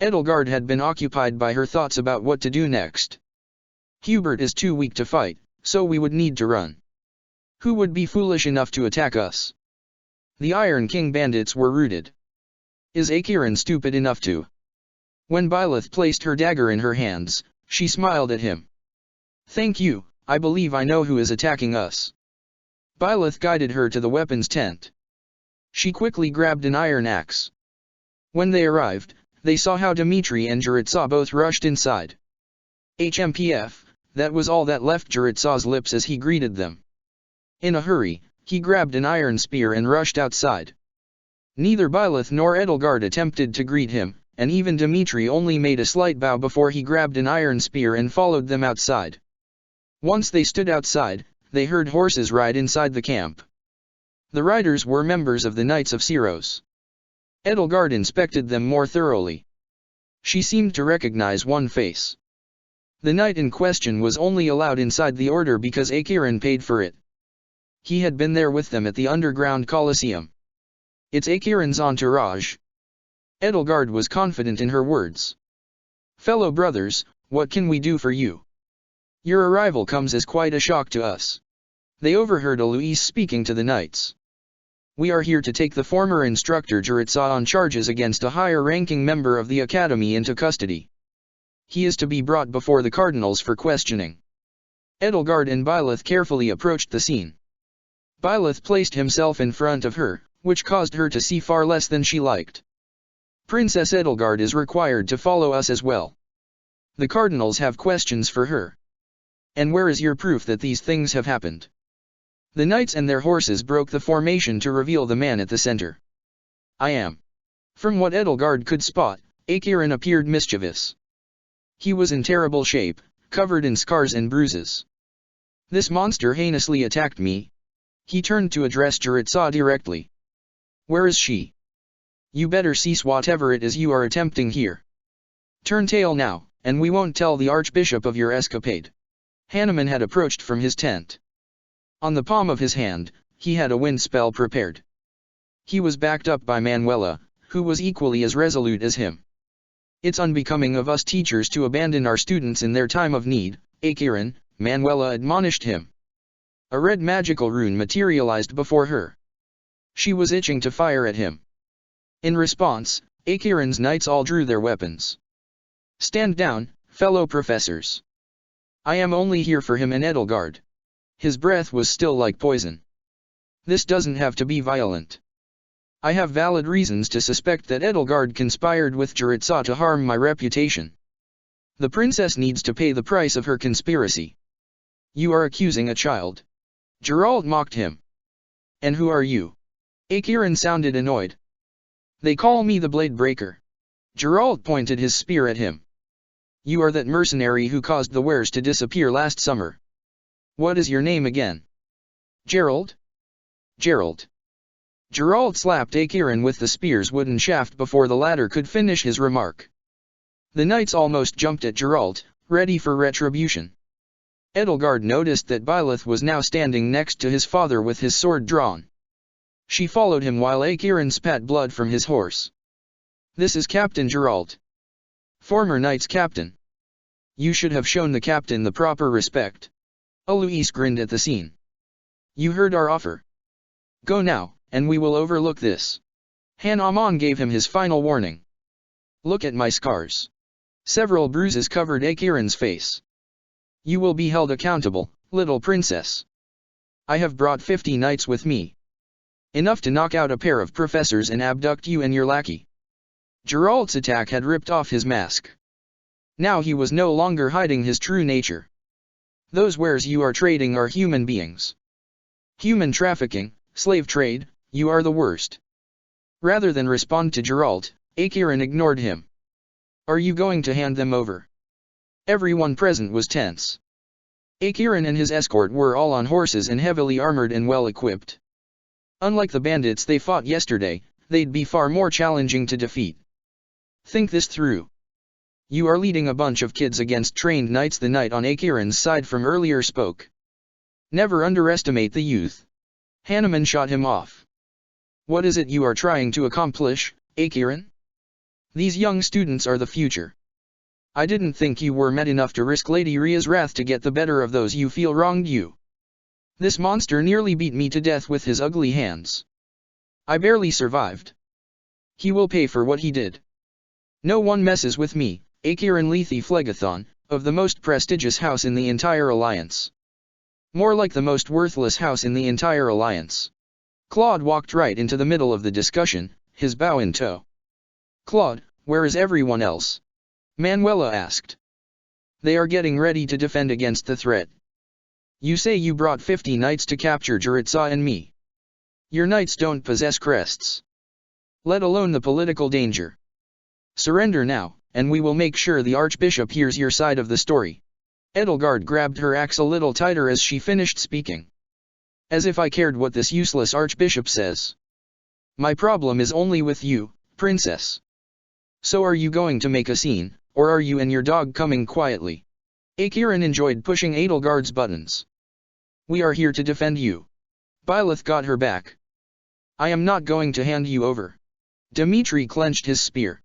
Edelgard had been occupied by her thoughts about what to do next. Hubert is too weak to fight, so we would need to run. Who would be foolish enough to attack us? The Iron King bandits were routed. Is Akiran stupid enough to? When Byleth placed her dagger in her hands, she smiled at him. Thank you, I believe I know who is attacking us. Byleth guided her to the weapons tent. She quickly grabbed an iron axe. When they arrived, they saw how Dmitri and Jaritsa both rushed inside. HMPF, that was all that left Jaritsa's lips as he greeted them. In a hurry, he grabbed an iron spear and rushed outside. Neither Byleth nor Edelgard attempted to greet him, and even Dmitri only made a slight bow before he grabbed an iron spear and followed them outside. Once they stood outside, they heard horses ride inside the camp. The riders were members of the Knights of Syros. Edelgard inspected them more thoroughly. She seemed to recognize one face. The knight in question was only allowed inside the order because Akiran paid for it. He had been there with them at the underground Colosseum. It's Akiran's entourage. Edelgard was confident in her words. Fellow brothers, what can we do for you? Your arrival comes as quite a shock to us. They overheard Eloise speaking to the knights. We are here to take the former instructor Jaritsa on charges against a higher-ranking member of the academy into custody. He is to be brought before the cardinals for questioning. Edelgard and Byleth carefully approached the scene. Byleth placed himself in front of her, which caused her to see far less than she liked. Princess Edelgard is required to follow us as well. The cardinals have questions for her. And where is your proof that these things have happened? The knights and their horses broke the formation to reveal the man at the center. I am. From what Edelgard could spot, Akiran appeared mischievous. He was in terrible shape, covered in scars and bruises. This monster heinously attacked me. He turned to address Jaritsa directly. Where is she? You better cease whatever it is you are attempting here. Turn tail now, and we won't tell the Archbishop of your escapade. Hanuman had approached from his tent. On the palm of his hand, he had a wind spell prepared. He was backed up by Manuela, who was equally as resolute as him. It's unbecoming of us teachers to abandon our students in their time of need, Akiran, Manuela admonished him. A red magical rune materialized before her. She was itching to fire at him. In response, Akiran's knights all drew their weapons. Stand down, fellow professors. I am only here for him and Edelgard. His breath was still like poison. This doesn't have to be violent. I have valid reasons to suspect that Edelgard conspired with Jaritsa to harm my reputation. The princess needs to pay the price of her conspiracy. You are accusing a child. Geralt mocked him. And who are you? Acheron sounded annoyed. They call me the Blade Breaker. Geralt pointed his spear at him. You are that mercenary who caused the wares to disappear last summer. What is your name again? Gerald? Gerald. Geralt slapped Acheron with the spear's wooden shaft before the latter could finish his remark. The knights almost jumped at Geralt, ready for retribution. Edelgard noticed that Byleth was now standing next to his father with his sword drawn. She followed him while Acheron spat blood from his horse. This is Captain Geralt. Former knight's captain. You should have shown the captain the proper respect. Eloise grinned at the scene. You heard our offer. Go now, and we will overlook this. Hanuman gave him his final warning. Look at my scars. Several bruises covered Acheron's face. You will be held accountable, little princess. I have brought 50 knights with me. Enough to knock out a pair of professors and abduct you and your lackey. Geralt's attack had ripped off his mask. Now he was no longer hiding his true nature. Those wares you are trading are human beings. Human trafficking, slave trade, you are the worst. Rather than respond to Geralt, Acheron ignored him. Are you going to hand them over? Everyone present was tense. Acheron and his escort were all on horses and heavily armored and well equipped. Unlike the bandits they fought yesterday, they'd be far more challenging to defeat. Think this through. You are leading a bunch of kids against trained knights. The knight on Acheron's side from earlier spoke. Never underestimate the youth. Hanuman shot him off. What is it you are trying to accomplish, Acheron? These young students are the future. I didn't think you were mad enough to risk Lady Rhea's wrath to get the better of those you feel wronged you. This monster nearly beat me to death with his ugly hands. I barely survived. He will pay for what he did. No one messes with me, Acheron Lethe Phlegethon, of the most prestigious house in the entire alliance. More like the most worthless house in the entire alliance. Claude walked right into the middle of the discussion, his bow in tow. Claude, where is everyone else? Manuela asked. They are getting ready to defend against the threat. You say you brought 50 knights to capture Jaritza and me. Your knights don't possess crests. Let alone the political danger. Surrender now, and we will make sure the Archbishop hears your side of the story. Edelgard grabbed her axe a little tighter as she finished speaking. As if I cared what this useless Archbishop says. My problem is only with you, princess. So are you going to make a scene, or are you and your dog coming quietly? Acheron enjoyed pushing Edelgard's buttons. We are here to defend you. Byleth got her back. I am not going to hand you over. Dimitri clenched his spear.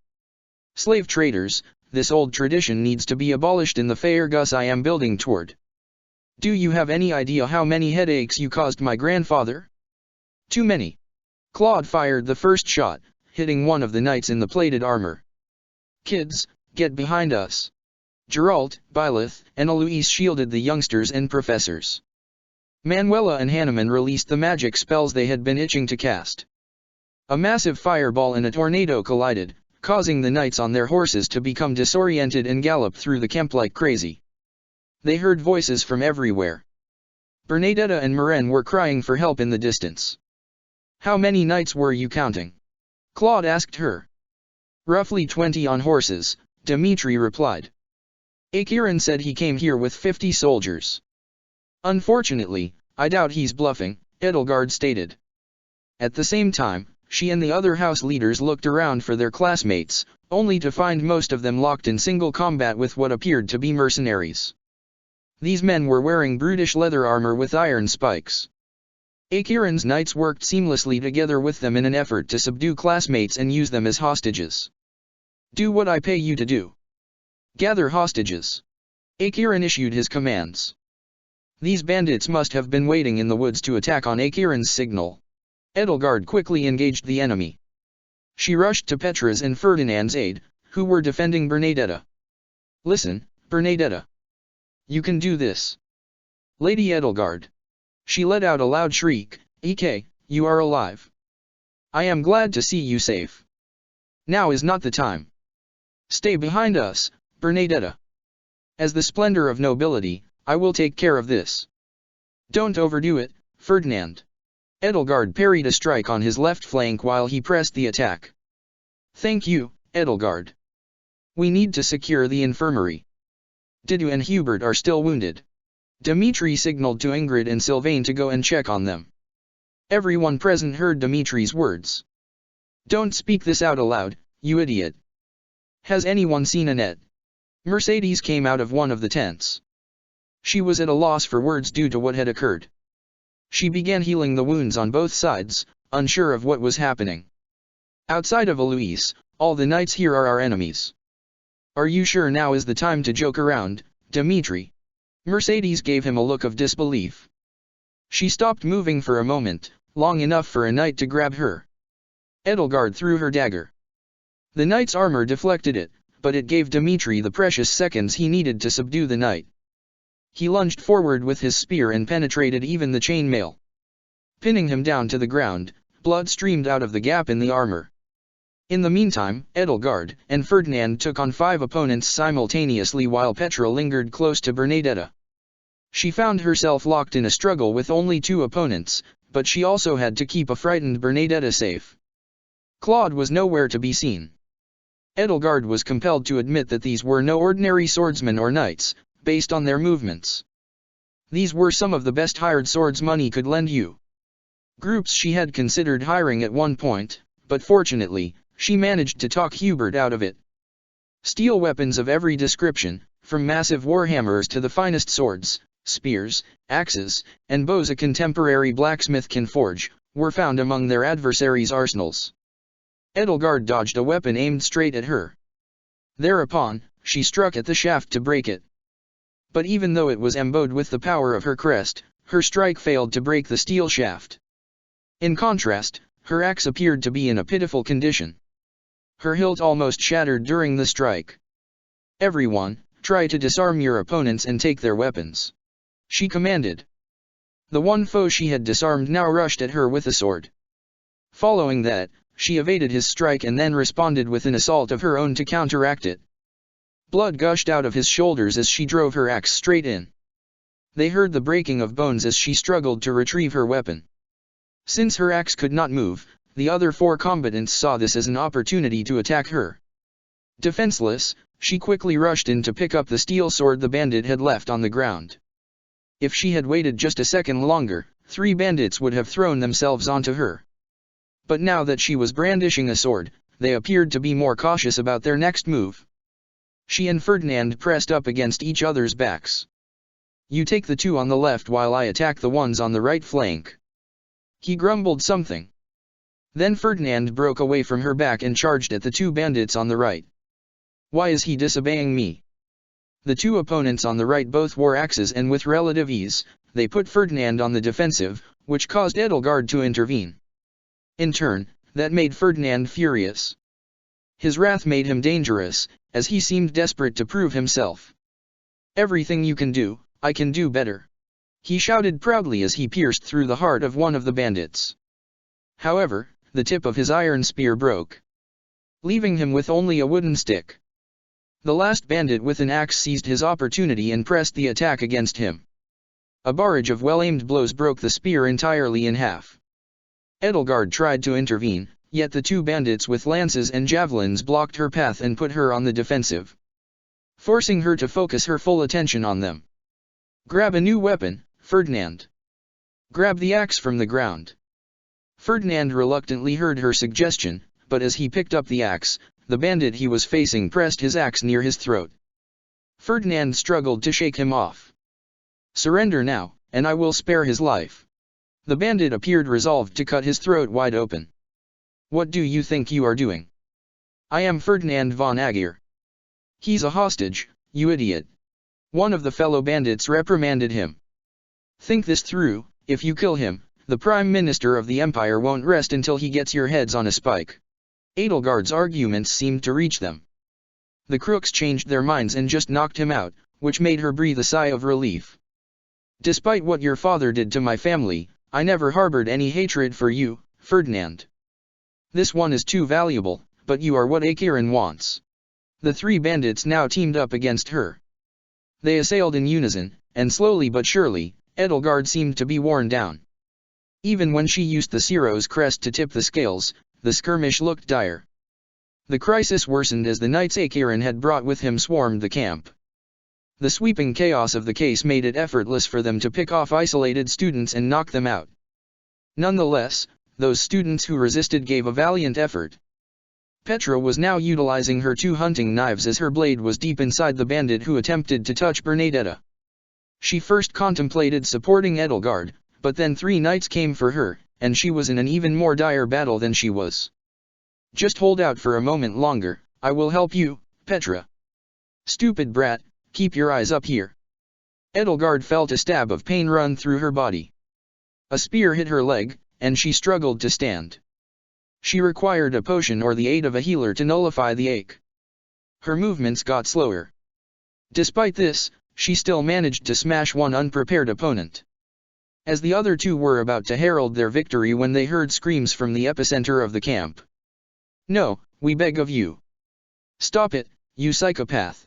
Slave traders, this old tradition needs to be abolished in the Faerghus I am building toward. Do you have any idea how many headaches you caused my grandfather? Too many. Claude fired the first shot, hitting one of the knights in the plated armor. Kids, get behind us. Geralt, Byleth, and Eloise shielded the youngsters and professors. Manuela and Hanuman released the magic spells they had been itching to cast. A massive fireball and a tornado collided, causing the knights on their horses to become disoriented and gallop through the camp like crazy. They heard voices from everywhere. Bernadetta and Maren were crying for help in the distance. How many knights were you counting? Claude asked her. Roughly 20 on horses, Dimitri replied. Acheron said he came here with 50 soldiers. Unfortunately, I doubt he's bluffing, Edelgard stated. At the same time, she and the other house leaders looked around for their classmates, only to find most of them locked in single combat with what appeared to be mercenaries. These men were wearing brutish leather armor with iron spikes. Acheron's knights worked seamlessly together with them in an effort to subdue classmates and use them as hostages. Do what I pay you to do. Gather hostages. Acheron issued his commands. These bandits must have been waiting in the woods to attack on Acheron's signal. Edelgard quickly engaged the enemy. She rushed to Petra's and Ferdinand's aid, who were defending Bernadetta. Listen, Bernadetta. You can do this. Lady Edelgard. She let out a loud shriek, Ek, you are alive. I am glad to see you safe. Now is not the time. Stay behind us, Bernadetta. As the splendor of nobility, I will take care of this. Don't overdo it, Ferdinand. Edelgard parried a strike on his left flank while he pressed the attack. Thank you, Edelgard. We need to secure the infirmary. Didu and Hubert are still wounded. Dmitri signaled to Ingrid and Sylvain to go and check on them. Everyone present heard Dmitri's words. Don't speak this out aloud, you idiot. Has anyone seen Annette? Mercedes came out of one of the tents. She was at a loss for words due to what had occurred. She began healing the wounds on both sides, unsure of what was happening. Outside of Eloise, all the knights here are our enemies. Are you sure now is the time to joke around, Dmitri? Mercedes gave him a look of disbelief. She stopped moving for a moment, long enough for a knight to grab her. Edelgard threw her dagger. The knight's armor deflected it, but it gave Dmitri the precious seconds he needed to subdue the knight. He lunged forward with his spear and penetrated even the chainmail. Pinning him down to the ground, blood streamed out of the gap in the armor. In the meantime, Edelgard and Ferdinand took on 5 opponents simultaneously while Petra lingered close to Bernadetta. She found herself locked in a struggle with only 2 opponents, but she also had to keep a frightened Bernadetta safe. Claude was nowhere to be seen. Edelgard was compelled to admit that these were no ordinary swordsmen or knights, based on their movements. These were some of the best hired swords money could lend you. Groups she had considered hiring at one point, but fortunately, she managed to talk Hubert out of it. Steel weapons of every description, from massive warhammers to the finest swords, spears, axes, and bows a contemporary blacksmith can forge, were found among their adversaries' arsenals. Edelgard dodged a weapon aimed straight at her. Thereupon, she struck at the shaft to break it. But even though it was imbued with the power of her crest, her strike failed to break the steel shaft. In contrast, her axe appeared to be in a pitiful condition. Her hilt almost shattered during the strike. Everyone, try to disarm your opponents and take their weapons. She commanded. The one foe she had disarmed now rushed at her with a sword. Following that, she evaded his strike and then responded with an assault of her own to counteract it. Blood gushed out of his shoulders as she drove her axe straight in. They heard the breaking of bones as she struggled to retrieve her weapon. Since her axe could not move, the other 4 combatants saw this as an opportunity to attack her. Defenseless, she quickly rushed in to pick up the steel sword the bandit had left on the ground. If she had waited just a second longer, 3 bandits would have thrown themselves onto her. But now that she was brandishing a sword, they appeared to be more cautious about their next move. She and Ferdinand pressed up against each other's backs. You take the 2 on the left while I attack the ones on the right flank. He grumbled something. Then Ferdinand broke away from her back and charged at the 2 bandits on the right. Why is he disobeying me? The 2 opponents on the right both wore axes and with relative ease, they put Ferdinand on the defensive, which caused Edelgard to intervene. In turn, that made Ferdinand furious. His wrath made him dangerous, as he seemed desperate to prove himself. Everything you can do, I can do better. He shouted proudly as he pierced through the heart of one of the bandits. However, the tip of his iron spear broke, leaving him with only a wooden stick. The last bandit with an axe seized his opportunity and pressed the attack against him. A barrage of well-aimed blows broke the spear entirely in half. Edelgard tried to intervene, yet the 2 bandits with lances and javelins blocked her path and put her on the defensive, forcing her to focus her full attention on them. Grab a new weapon, Ferdinand. Grab the axe from the ground. Ferdinand reluctantly heard her suggestion, but as he picked up the axe, the bandit he was facing pressed his axe near his throat. Ferdinand struggled to shake him off. Surrender now, and I will spare his life. The bandit appeared resolved to cut his throat wide open. What do you think you are doing? I am Ferdinand von Aegir. He's a hostage, you idiot. One of the fellow bandits reprimanded him. Think this through, if you kill him, the Prime Minister of the Empire won't rest until he gets your heads on a spike. Edelgard's arguments seemed to reach them. The crooks changed their minds and just knocked him out, which made her breathe a sigh of relief. Despite what your father did to my family, I never harbored any hatred for you, Ferdinand. This one is too valuable, but you are what Aegiren wants. The 3 bandits now teamed up against her. They assailed in unison, and slowly but surely, Edelgard seemed to be worn down. Even when she used the Ciro's crest to tip the scales, the skirmish looked dire. The crisis worsened as the knights Acheron had brought with him swarmed the camp. The sweeping chaos of the case made it effortless for them to pick off isolated students and knock them out. Nonetheless, those students who resisted gave a valiant effort. Petra was now utilizing her 2 hunting knives as her blade was deep inside the bandit who attempted to touch Bernadetta. She first contemplated supporting Edelgard, but then 3 knights came for her, and she was in an even more dire battle than she was. "Just hold out for a moment longer, I will help you, Petra." "Stupid brat, keep your eyes up here." Edelgard felt a stab of pain run through her body. A spear hit her leg, and she struggled to stand. She required a potion or the aid of a healer to nullify the ache. Her movements got slower. Despite this, she still managed to smash one unprepared opponent. As the other 2 were about to herald their victory when they heard screams from the epicenter of the camp. "No, we beg of you. Stop it, you psychopath.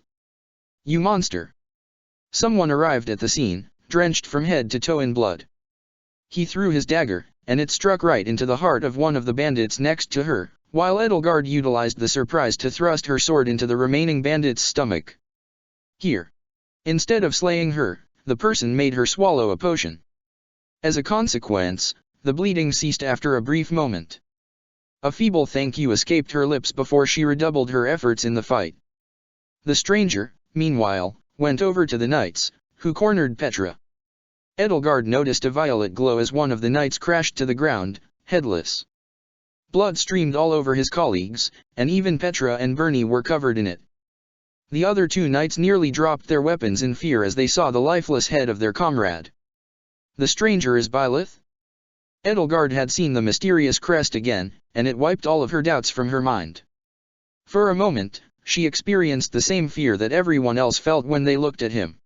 You monster." Someone arrived at the scene, drenched from head to toe in blood. He threw his dagger, and it struck right into the heart of one of the bandits next to her, while Edelgard utilized the surprise to thrust her sword into the remaining bandit's stomach. Here. Instead of slaying her, the person made her swallow a potion. As a consequence, the bleeding ceased after a brief moment. A feeble thank you escaped her lips before she redoubled her efforts in the fight. The stranger, meanwhile, went over to the knights, who cornered Petra. Edelgard noticed a violet glow as one of the knights crashed to the ground, headless. Blood streamed all over his colleagues, and even Petra and Bernie were covered in it. The other 2 knights nearly dropped their weapons in fear as they saw the lifeless head of their comrade. "The stranger is Byleth?" Edelgard had seen the mysterious crest again, and it wiped all of her doubts from her mind. For a moment, she experienced the same fear that everyone else felt when they looked at him.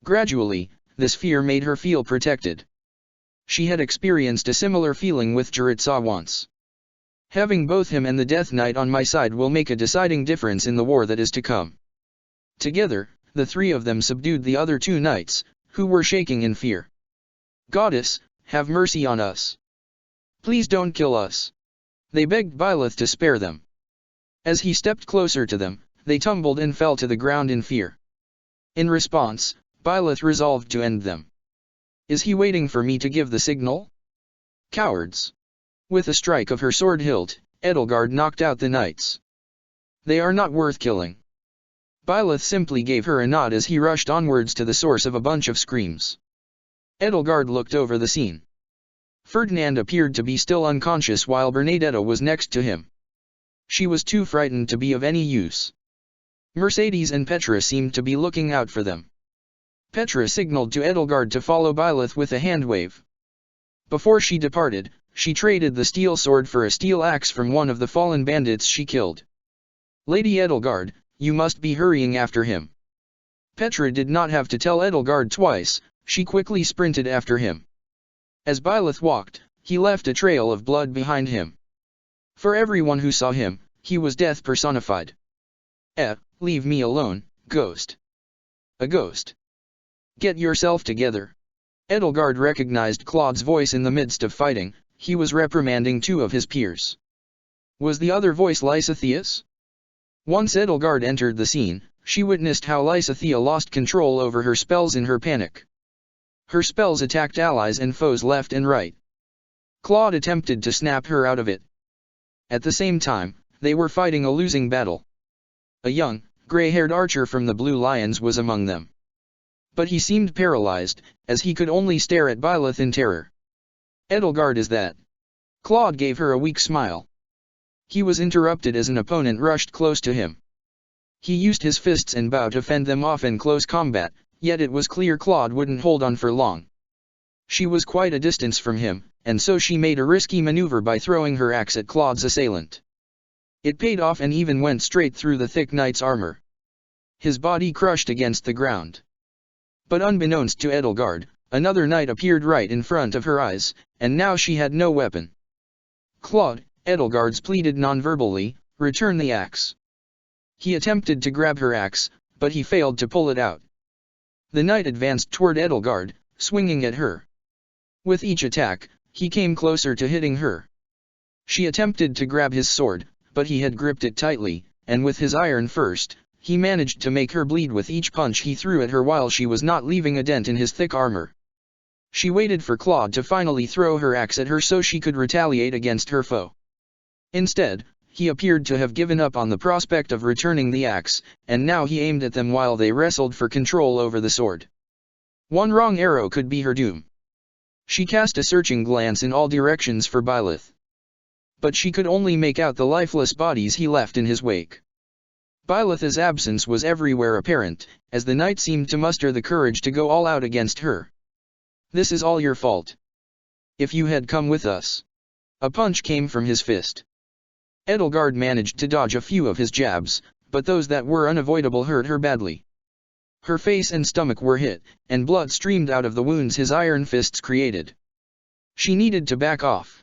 Gradually, this fear made her feel protected. She had experienced a similar feeling with Jaritsa once. Having both him and the Death Knight on my side will make a deciding difference in the war that is to come. Together, the 3 of them subdued the other 2 knights, who were shaking in fear. "Goddess, have mercy on us. Please don't kill us." They begged Byleth to spare them. As he stepped closer to them, they tumbled and fell to the ground in fear. In response, Byleth resolved to end them. "Is he waiting for me to give the signal?" "Cowards!" With a strike of her sword hilt, Edelgard knocked out the knights. "They are not worth killing." Byleth simply gave her a nod as he rushed onwards to the source of a bunch of screams. Edelgard looked over the scene. Ferdinand appeared to be still unconscious while Bernadetta was next to him. She was too frightened to be of any use. Mercedes and Petra seemed to be looking out for them. Petra signaled to Edelgard to follow Byleth with a hand wave. Before she departed, she traded the steel sword for a steel axe from one of the fallen bandits she killed. "Lady Edelgard, you must be hurrying after him." Petra did not have to tell Edelgard twice, she quickly sprinted after him. As Byleth walked, he left a trail of blood behind him. For everyone who saw him, he was death personified. Leave me alone, ghost." "A ghost? Get yourself together." Edelgard recognized Claude's voice in the midst of fighting. He was reprimanding 2 of his peers. Was the other voice Lysitheus? Once Edelgard entered the scene, she witnessed how Lysithea lost control over her spells in her panic. Her spells attacked allies and foes left and right. Claude attempted to snap her out of it. At the same time, they were fighting a losing battle. A young, gray-haired archer from the Blue Lions was among them. But he seemed paralyzed, as he could only stare at Byleth in terror. "Edelgard, is that?" Claude gave her a weak smile. He was interrupted as an opponent rushed close to him. He used his fists and bow to fend them off in close combat, yet it was clear Claude wouldn't hold on for long. She was quite a distance from him, and so she made a risky maneuver by throwing her axe at Claude's assailant. It paid off and even went straight through the thick knight's armor. His body crushed against the ground. But unbeknownst to Edelgard, another knight appeared right in front of her eyes, and now she had no weapon. "Claude," Edelgard pleaded non-verbally, "return the axe." He attempted to grab her axe, but he failed to pull it out. The knight advanced toward Edelgard, swinging at her. With each attack, he came closer to hitting her. She attempted to grab his sword, but he had gripped it tightly, and with his iron first, he managed to make her bleed with each punch he threw at her while she was not leaving a dent in his thick armor. She waited for Claude to finally throw her axe at her so she could retaliate against her foe. Instead, he appeared to have given up on the prospect of returning the axe, and now he aimed at them while they wrestled for control over the sword. One wrong arrow could be her doom. She cast a searching glance in all directions for Byleth. But she could only make out the lifeless bodies he left in his wake. Byleth's absence was everywhere apparent, as the knight seemed to muster the courage to go all out against her. "This is all your fault. If you had come with us." A punch came from his fist. Edelgard managed to dodge a few of his jabs, but those that were unavoidable hurt her badly. Her face and stomach were hit, and blood streamed out of the wounds his iron fists created. She needed to back off.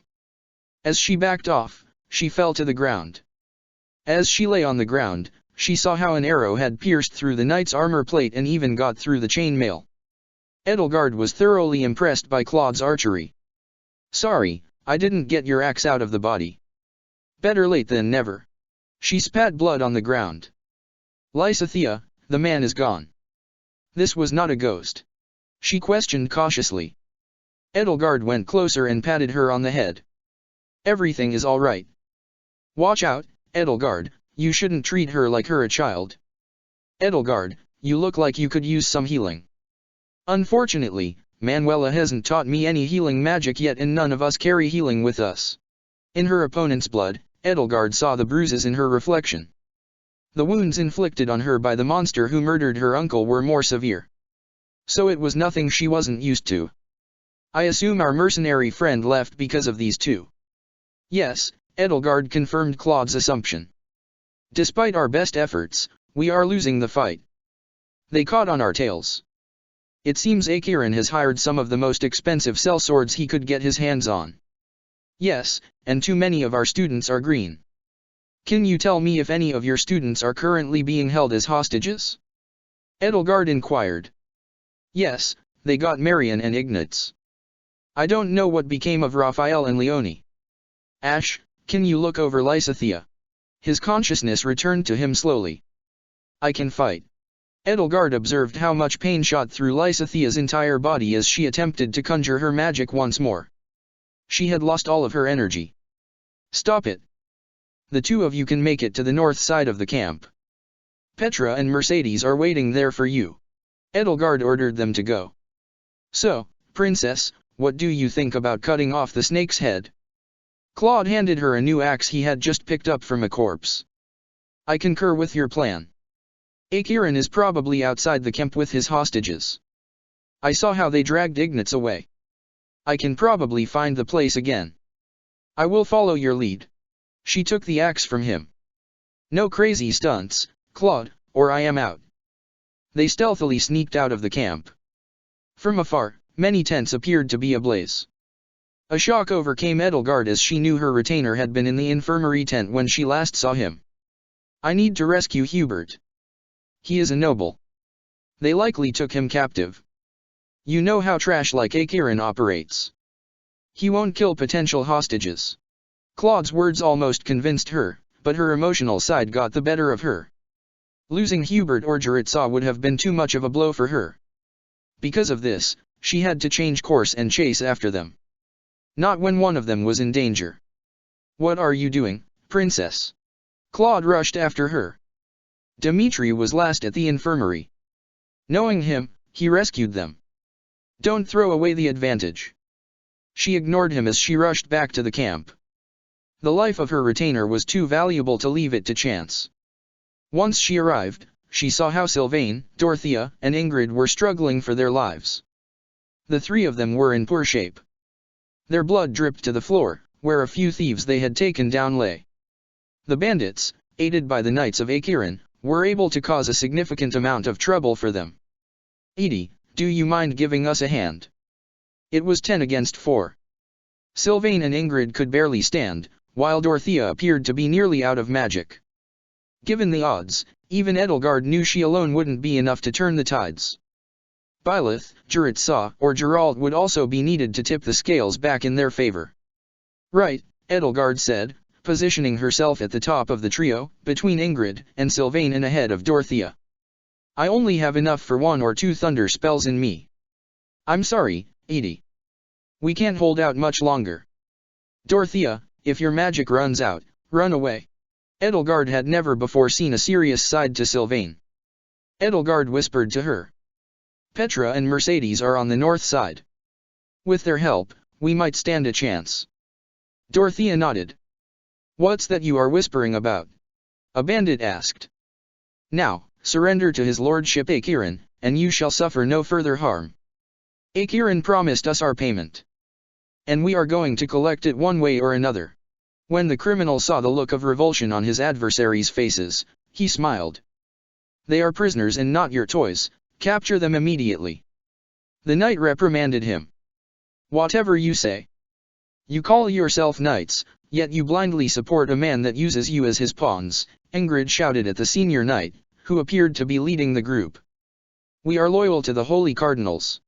As she backed off, she fell to the ground. As she lay on the ground, she saw how an arrow had pierced through the knight's armor plate and even got through the chainmail. Edelgard was thoroughly impressed by Claude's archery. "Sorry, I didn't get your axe out of the body." "Better late than never." She spat blood on the ground. "Lysithea, the man is gone." This was not a ghost. She questioned cautiously. Edelgard went closer and patted her on the head. "Everything is all right. Watch out, Edelgard, you shouldn't treat her like her a child. Edelgard, you look like you could use some healing." "Unfortunately, Manuela hasn't taught me any healing magic yet and none of us carry healing with us." In her opponent's blood, Edelgard saw the bruises in her reflection. The wounds inflicted on her by the monster who murdered her uncle were more severe. So it was nothing she wasn't used to. "I assume our mercenary friend left because of these two." "Yes," Edelgard confirmed Claude's assumption. "Despite our best efforts, we are losing the fight. They caught on our tails. It seems Akiran has hired some of the most expensive sellswords he could get his hands on." "Yes, and too many of our students are green." "Can you tell me if any of your students are currently being held as hostages?" Edelgard inquired. "Yes, they got Marion and Ignatz. I don't know what became of Raphael and Leonie." "Ash, can you look over Lysithea?" His consciousness returned to him slowly. "I can fight." Edelgard observed how much pain shot through Lysithea's entire body as she attempted to conjure her magic once more. She had lost all of her energy. "Stop it. The two of you can make it to the north side of the camp. Petra and Mercedes are waiting there for you." Edelgard ordered them to go. "So, Princess, what do you think about cutting off the snake's head?" Claude handed her a new axe he had just picked up from a corpse. "I concur with your plan. Akiran is probably outside the camp with his hostages. I saw how they dragged Ignatz away. I can probably find the place again. I will follow your lead." She took the axe from him. "No crazy stunts, Claude, or I am out." They stealthily sneaked out of the camp. From afar, many tents appeared to be ablaze. A shock overcame Edelgard as she knew her retainer had been in the infirmary tent when she last saw him. "I need to rescue Hubert. He is a noble. They likely took him captive. You know how trash like Akiran operates. He won't kill potential hostages." Claude's words almost convinced her, but her emotional side got the better of her. Losing Hubert or Jaritsa would have been too much of a blow for her. Because of this, she had to change course and chase after them. Not when one of them was in danger. "What are you doing, Princess?" Claude rushed after her. Dimitri was last at the infirmary. Knowing him, he rescued them. "Don't throw away the advantage." She ignored him as she rushed back to the camp. The life of her retainer was too valuable to leave it to chance. Once she arrived, she saw how Sylvain, Dorothea, and Ingrid were struggling for their lives. The three of them were in poor shape. Their blood dripped to the floor, where a few thieves they had taken down lay. The bandits, aided by the Knights of Akiran, were able to cause a significant amount of trouble for them. "Edie, do you mind giving us a hand?" It was 10 against 4. Sylvain and Ingrid could barely stand, while Dorothea appeared to be nearly out of magic. Given the odds, even Edelgard knew she alone wouldn't be enough to turn the tides. Byleth, Juritzau, or Geralt would also be needed to tip the scales back in their favor. Right, Edelgard said, positioning herself at the top of the trio, between Ingrid and Sylvain and ahead of Dorothea. I only have enough for 1 or 2 thunder spells in me. I'm sorry, Edie. We can't hold out much longer. Dorothea, if your magic runs out, run away. Edelgard had never before seen a serious side to Sylvain. Edelgard whispered to her. Petra and Mercedes are on the north side. With their help, we might stand a chance. Dorothea nodded. What's that you are whispering about? A bandit asked. Now, surrender to his lordship Akiran, and you shall suffer no further harm. Akiran promised us our payment. And we are going to collect it one way or another. When the criminal saw the look of revulsion on his adversaries' faces, he smiled. They are prisoners and not your toys, capture them immediately. The knight reprimanded him. Whatever you say. You call yourself knights, yet you blindly support a man that uses you as his pawns, Ingrid shouted at the senior knight, who appeared to be leading the group. We are loyal to the holy cardinals.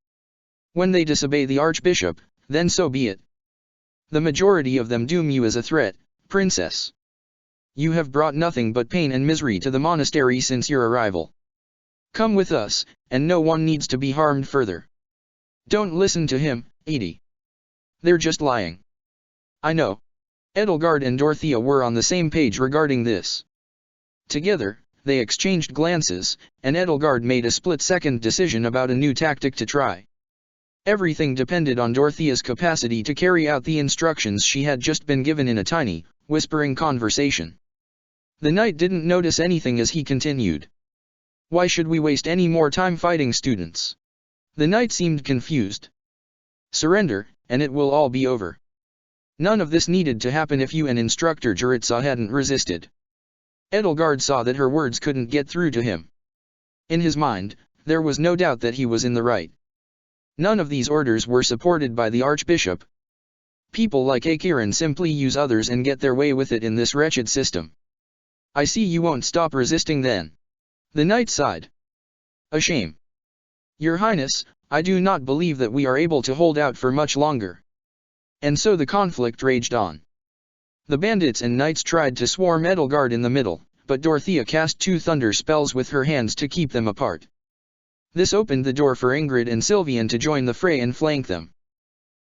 When they disobey the archbishop, then so be it. The majority of them doom you as a threat, princess. You have brought nothing but pain and misery to the monastery since your arrival. Come with us, and no one needs to be harmed further. Don't listen to him, Edie. They're just lying. I know. Edelgard and Dorothea were on the same page regarding this. Together, they exchanged glances, and Edelgard made a split-second decision about a new tactic to try. Everything depended on Dorothea's capacity to carry out the instructions she had just been given in a tiny, whispering conversation. The knight didn't notice anything as he continued. Why should we waste any more time fighting students? The knight seemed confused. Surrender, and it will all be over. None of this needed to happen if you and Instructor Juritzau hadn't resisted. Edelgard saw that her words couldn't get through to him. In his mind, there was no doubt that he was in the right. None of these orders were supported by the archbishop. People like Akiran simply use others and get their way with it in this wretched system. I see you won't stop resisting then. The knight sighed. A shame. Your Highness, I do not believe that we are able to hold out for much longer. And so the conflict raged on. The bandits and knights tried to swarm Edelgard in the middle, but Dorothea cast 2 thunder spells with her hands to keep them apart. This opened the door for Ingrid and Sylvain to join the fray and flank them.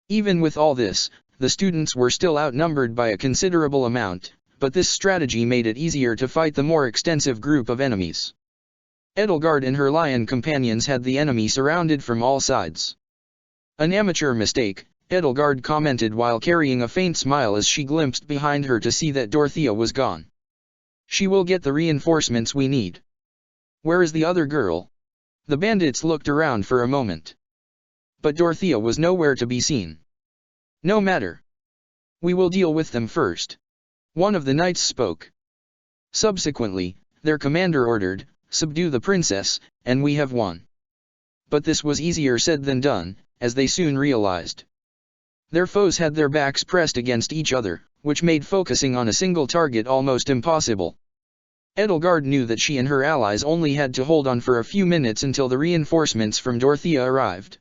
Even with all this, the students were still outnumbered by a considerable amount, but this strategy made it easier to fight the more extensive group of enemies. Edelgard and her lion companions had the enemy surrounded from all sides. An amateur mistake, Edelgard commented while carrying a faint smile as she glimpsed behind her to see that Dorothea was gone. She will get the reinforcements we need. Where is the other girl? The bandits looked around for a moment. But Dorothea was nowhere to be seen. No matter. We will deal with them first. One of the knights spoke. Subsequently, their commander ordered, subdue the princess, and we have won. But this was easier said than done, as they soon realized. Their foes had their backs pressed against each other, which made focusing on a single target almost impossible. Edelgard knew that she and her allies only had to hold on for a few minutes until the reinforcements from Dorothea arrived.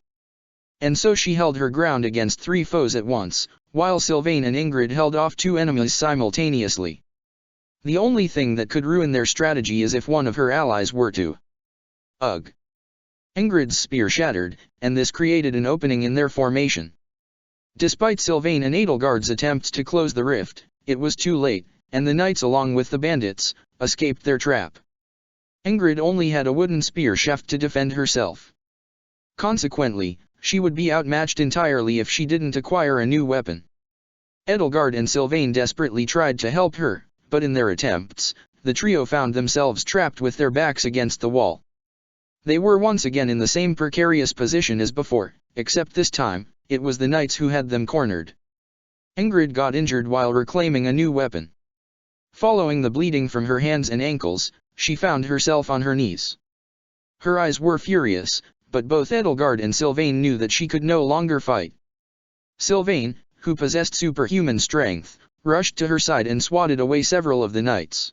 And so she held her ground against 3 foes at once, while Sylvain and Ingrid held off 2 enemies simultaneously. The only thing that could ruin their strategy is if one of her allies were to. Ugh! Ingrid's spear shattered, and this created an opening in their formation. Despite Sylvain and Edelgard's attempts to close the rift, it was too late, and the knights along with the bandits, escaped their trap. Ingrid only had a wooden spear shaft to defend herself. Consequently, she would be outmatched entirely if she didn't acquire a new weapon. Edelgard and Sylvain desperately tried to help her, but in their attempts, the trio found themselves trapped with their backs against the wall. They were once again in the same precarious position as before, except this time, it was the knights who had them cornered. Ingrid got injured while reclaiming a new weapon. Following the bleeding from her hands and ankles, she found herself on her knees. Her eyes were furious, but both Edelgard and Sylvain knew that she could no longer fight. Sylvain, who possessed superhuman strength, rushed to her side and swatted away several of the knights,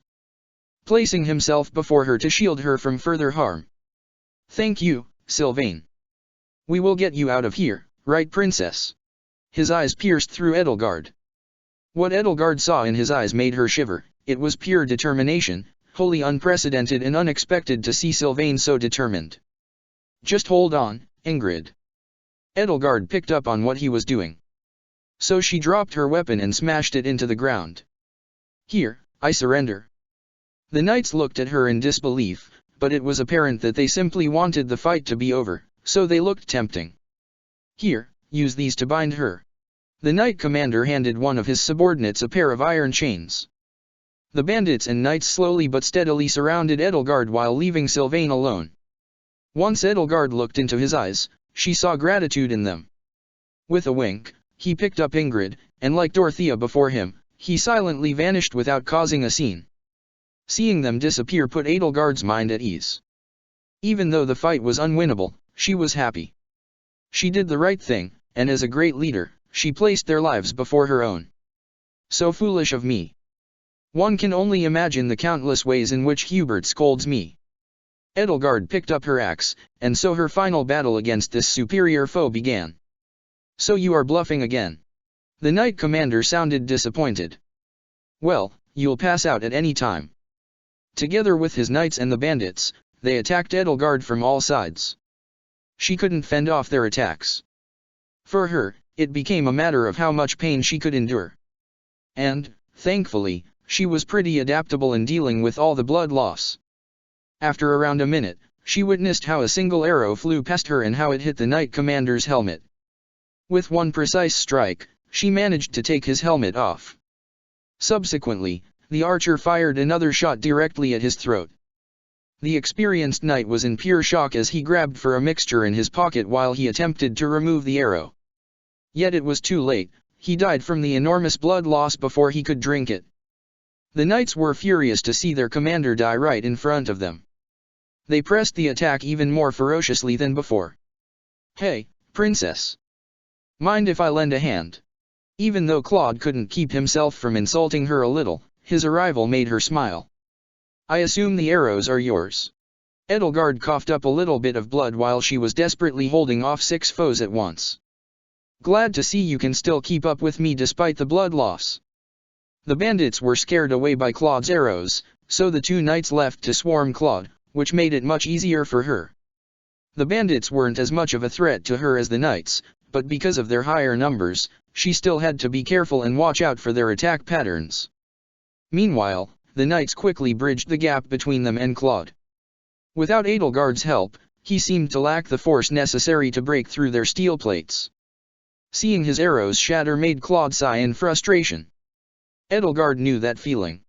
placing himself before her to shield her from further harm. "Thank you, Sylvain. We will get you out of here, right, princess? His eyes pierced through Edelgard. What Edelgard saw in his eyes made her shiver. It was pure determination, wholly unprecedented and unexpected to see Sylvain so determined. Just hold on, Ingrid. Edelgard picked up on what he was doing. So she dropped her weapon and smashed it into the ground. Here, I surrender. The knights looked at her in disbelief, but it was apparent that they simply wanted the fight to be over, so they looked tempting. Here, use these to bind her. The knight commander handed one of his subordinates a pair of iron chains. The bandits and knights slowly but steadily surrounded Edelgard while leaving Sylvain alone. Once Edelgard looked into his eyes, she saw gratitude in them. With a wink, he picked up Ingrid, and like Dorothea before him, he silently vanished without causing a scene. Seeing them disappear put Edelgard's mind at ease. Even though the fight was unwinnable, she was happy. She did the right thing, and as a great leader, she placed their lives before her own. So foolish of me. One can only imagine the countless ways in which Hubert scolds me. Edelgard picked up her axe, and so her final battle against this superior foe began. So you are bluffing again. The knight commander sounded disappointed. Well, you'll pass out at any time. Together with his knights and the bandits, they attacked Edelgard from all sides. She couldn't fend off their attacks. For her, it became a matter of how much pain she could endure. And, thankfully, she was pretty adaptable in dealing with all the blood loss. After around a minute, she witnessed how a single arrow flew past her and how it hit the knight commander's helmet. With one precise strike, she managed to take his helmet off. Subsequently, the archer fired another shot directly at his throat. The experienced knight was in pure shock as he grabbed for a mixture in his pocket while he attempted to remove the arrow. Yet it was too late, he died from the enormous blood loss before he could drink it. The knights were furious to see their commander die right in front of them. They pressed the attack even more ferociously than before. Hey, princess. Mind if I lend a hand? Even though Claude couldn't keep himself from insulting her a little, his arrival made her smile. I assume the arrows are yours. Edelgard coughed up a little bit of blood while she was desperately holding off 6 foes at once. Glad to see you can still keep up with me despite the blood loss. The bandits were scared away by Claude's arrows, so the 2 knights left to swarm Claude, which made it much easier for her. The bandits weren't as much of a threat to her as the knights, but because of their higher numbers, she still had to be careful and watch out for their attack patterns. Meanwhile, the knights quickly bridged the gap between them and Claude. Without Edelgard's help, he seemed to lack the force necessary to break through their steel plates. Seeing his arrows shatter made Claude sigh in frustration. Edelgard knew that feeling.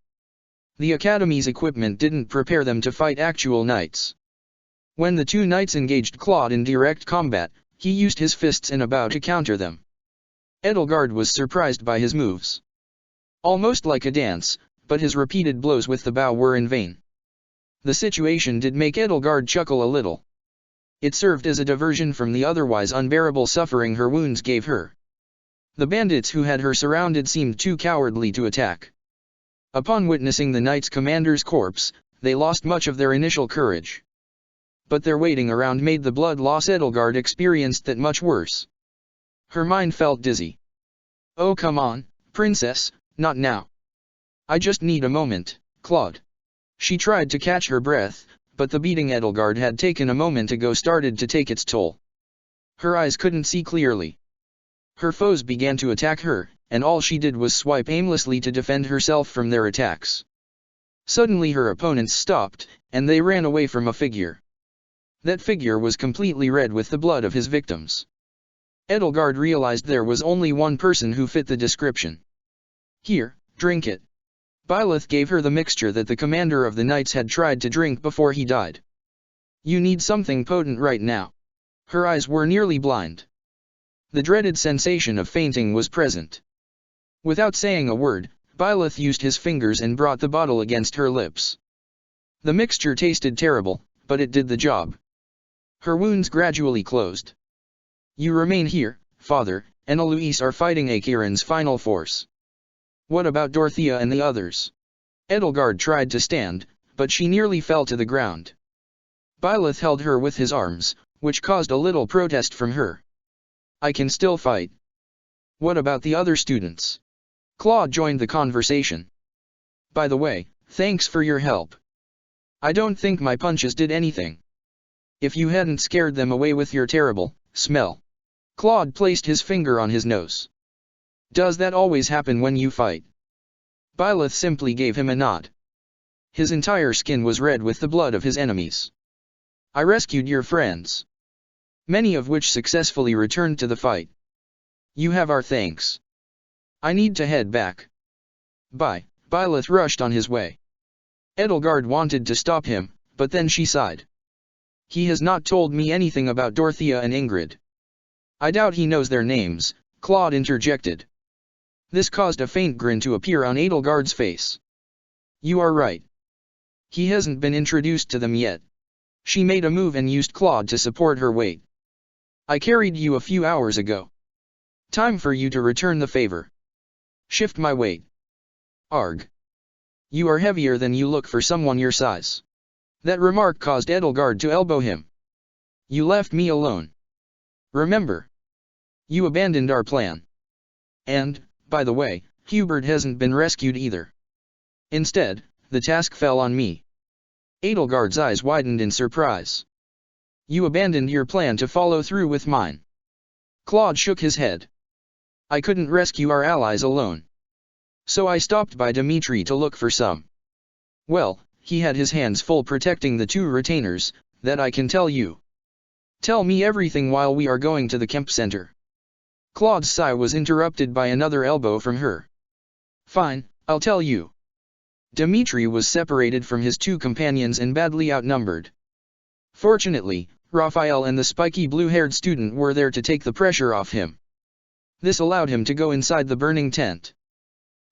The Academy's equipment didn't prepare them to fight actual knights. When the 2 knights engaged Claude in direct combat, he used his fists in a bow to counter them. Edelgard was surprised by his moves. Almost like a dance, but his repeated blows with the bow were in vain. The situation did make Edelgard chuckle a little. It served as a diversion from the otherwise unbearable suffering her wounds gave her. The bandits who had her surrounded seemed too cowardly to attack. Upon witnessing the knight's commander's corpse, they lost much of their initial courage. But their waiting around made the blood loss Edelgard experienced that much worse. Her mind felt dizzy. Oh come on, princess, not now. I just need a moment, Claude. She tried to catch her breath, but the beating Edelgard had taken a moment ago started to take its toll. Her eyes couldn't see clearly. Her foes began to attack her, and all she did was swipe aimlessly to defend herself from their attacks. Suddenly her opponents stopped, and they ran away from a figure. That figure was completely red with the blood of his victims. Edelgard realized there was only one person who fit the description. Here, drink it. Byleth gave her the mixture that the commander of the knights had tried to drink before he died. You need something potent right now. Her eyes were nearly blind. The dreaded sensation of fainting was present. Without saying a word, Byleth used his fingers and brought the bottle against her lips. The mixture tasted terrible, but it did the job. Her wounds gradually closed. You remain here, father, and Eloise are fighting Akiran's final force. What about Dorothea and the others? Edelgard tried to stand, but she nearly fell to the ground. Byleth held her with his arms, which caused a little protest from her. I can still fight. What about the other students? Claude joined the conversation. By the way, thanks for your help. I don't think my punches did anything. If you hadn't scared them away with your terrible smell. Claude placed his finger on his nose. Does that always happen when you fight? Byleth simply gave him a nod. His entire skin was red with the blood of his enemies. I rescued your friends, many of which successfully returned to the fight. You have our thanks. I need to head back. Bye. Byleth rushed on his way. Edelgard wanted to stop him, but then she sighed. He has not told me anything about Dorothea and Ingrid. I doubt he knows their names, Claude interjected. This caused a faint grin to appear on Edelgard's face. You are right. He hasn't been introduced to them yet. She made a move and used Claude to support her weight. I carried you a few hours ago. Time for you to return the favor. Shift my weight. Arg. You are heavier than you look for someone your size. That remark caused Edelgard to elbow him. You left me alone. Remember. You abandoned our plan. And, by the way, Hubert hasn't been rescued either. Instead, the task fell on me. Edelgard's eyes widened in surprise. You abandoned your plan to follow through with mine. Claude shook his head. I couldn't rescue our allies alone. So I stopped by Dimitri to look for some. Well, he had his hands full protecting the two retainers, that I can tell you. Tell me everything while we are going to the camp center. Claude's sigh was interrupted by another elbow from her. Fine, I'll tell you. Dimitri was separated from his two companions and badly outnumbered. Fortunately, Raphael and the spiky blue-haired student were there to take the pressure off him. This allowed him to go inside the burning tent.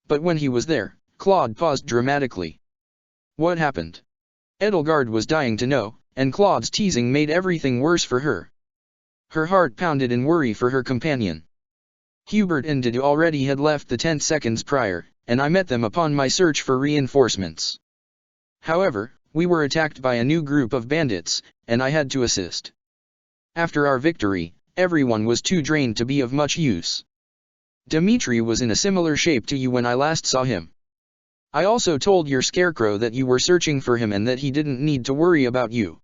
But when he was there, Claude paused dramatically. What happened? Edelgard was dying to know, and Claude's teasing made everything worse for her. Her heart pounded in worry for her companion. Hubert and Didu already had left the tent seconds prior, and I met them upon my search for reinforcements. However, we were attacked by a new group of bandits, and I had to assist. After our victory, everyone was too drained to be of much use. Dimitri was in a similar shape to you when I last saw him. I also told your scarecrow that you were searching for him and that he didn't need to worry about you.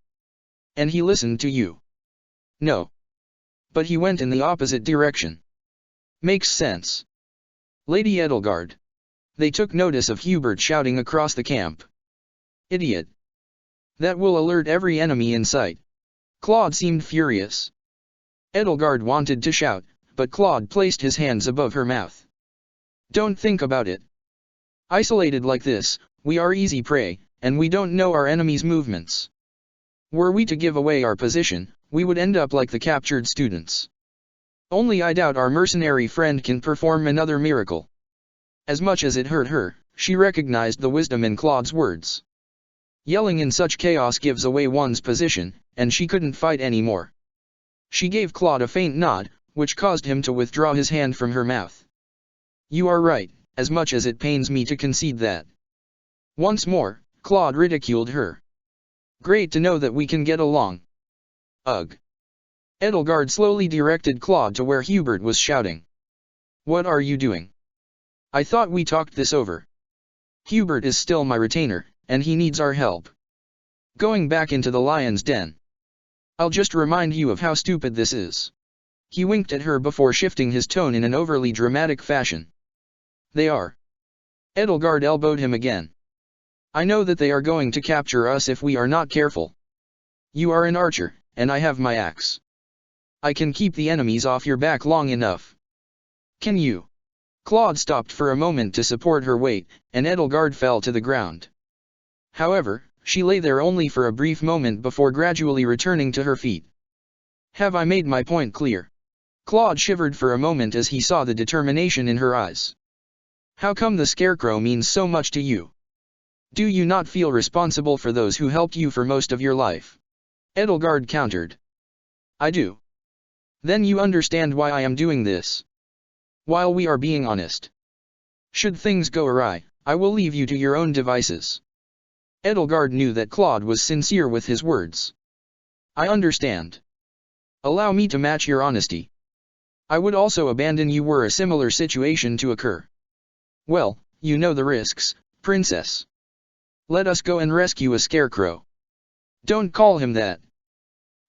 And he listened to you. No. But he went in the opposite direction. Makes sense. Lady Edelgard. They took notice of Hubert shouting across the camp. Idiot. That will alert every enemy in sight. Claude seemed furious. Edelgard wanted to shout, but Claude placed his hands above her mouth. Don't think about it. Isolated like this, we are easy prey, and we don't know our enemy's movements. Were we to give away our position, we would end up like the captured students. Only I doubt our mercenary friend can perform another miracle. As much as it hurt her, she recognized the wisdom in Claude's words. Yelling in such chaos gives away one's position, and she couldn't fight anymore. She gave Claude a faint nod, which caused him to withdraw his hand from her mouth. You are right, as much as it pains me to concede that. Once more, Claude ridiculed her. Great to know that we can get along. Ugh. Edelgard slowly directed Claude to where Hubert was shouting. What are you doing? I thought we talked this over. Hubert is still my retainer, and he needs our help. Going back into the lion's den. I'll just remind you of how stupid this is. He winked at her before shifting his tone in an overly dramatic fashion. They are. Edelgard elbowed him again. I know that they are going to capture us if we are not careful. You are an archer, and I have my axe. I can keep the enemies off your back long enough. Can you? Claude stopped for a moment to support her weight, and Edelgard fell to the ground. However, she lay there only for a brief moment before gradually returning to her feet. Have I made my point clear? Claude shivered for a moment as he saw the determination in her eyes. How come the scarecrow means so much to you? Do you not feel responsible for those who helped you for most of your life? Edelgard countered. I do. Then you understand why I am doing this. While we are being honest. Should things go awry, I will leave you to your own devices. Edelgard knew that Claude was sincere with his words. I understand. Allow me to match your honesty. I would also abandon you were a similar situation to occur. Well, you know the risks, princess. Let us go and rescue a scarecrow. Don't call him that.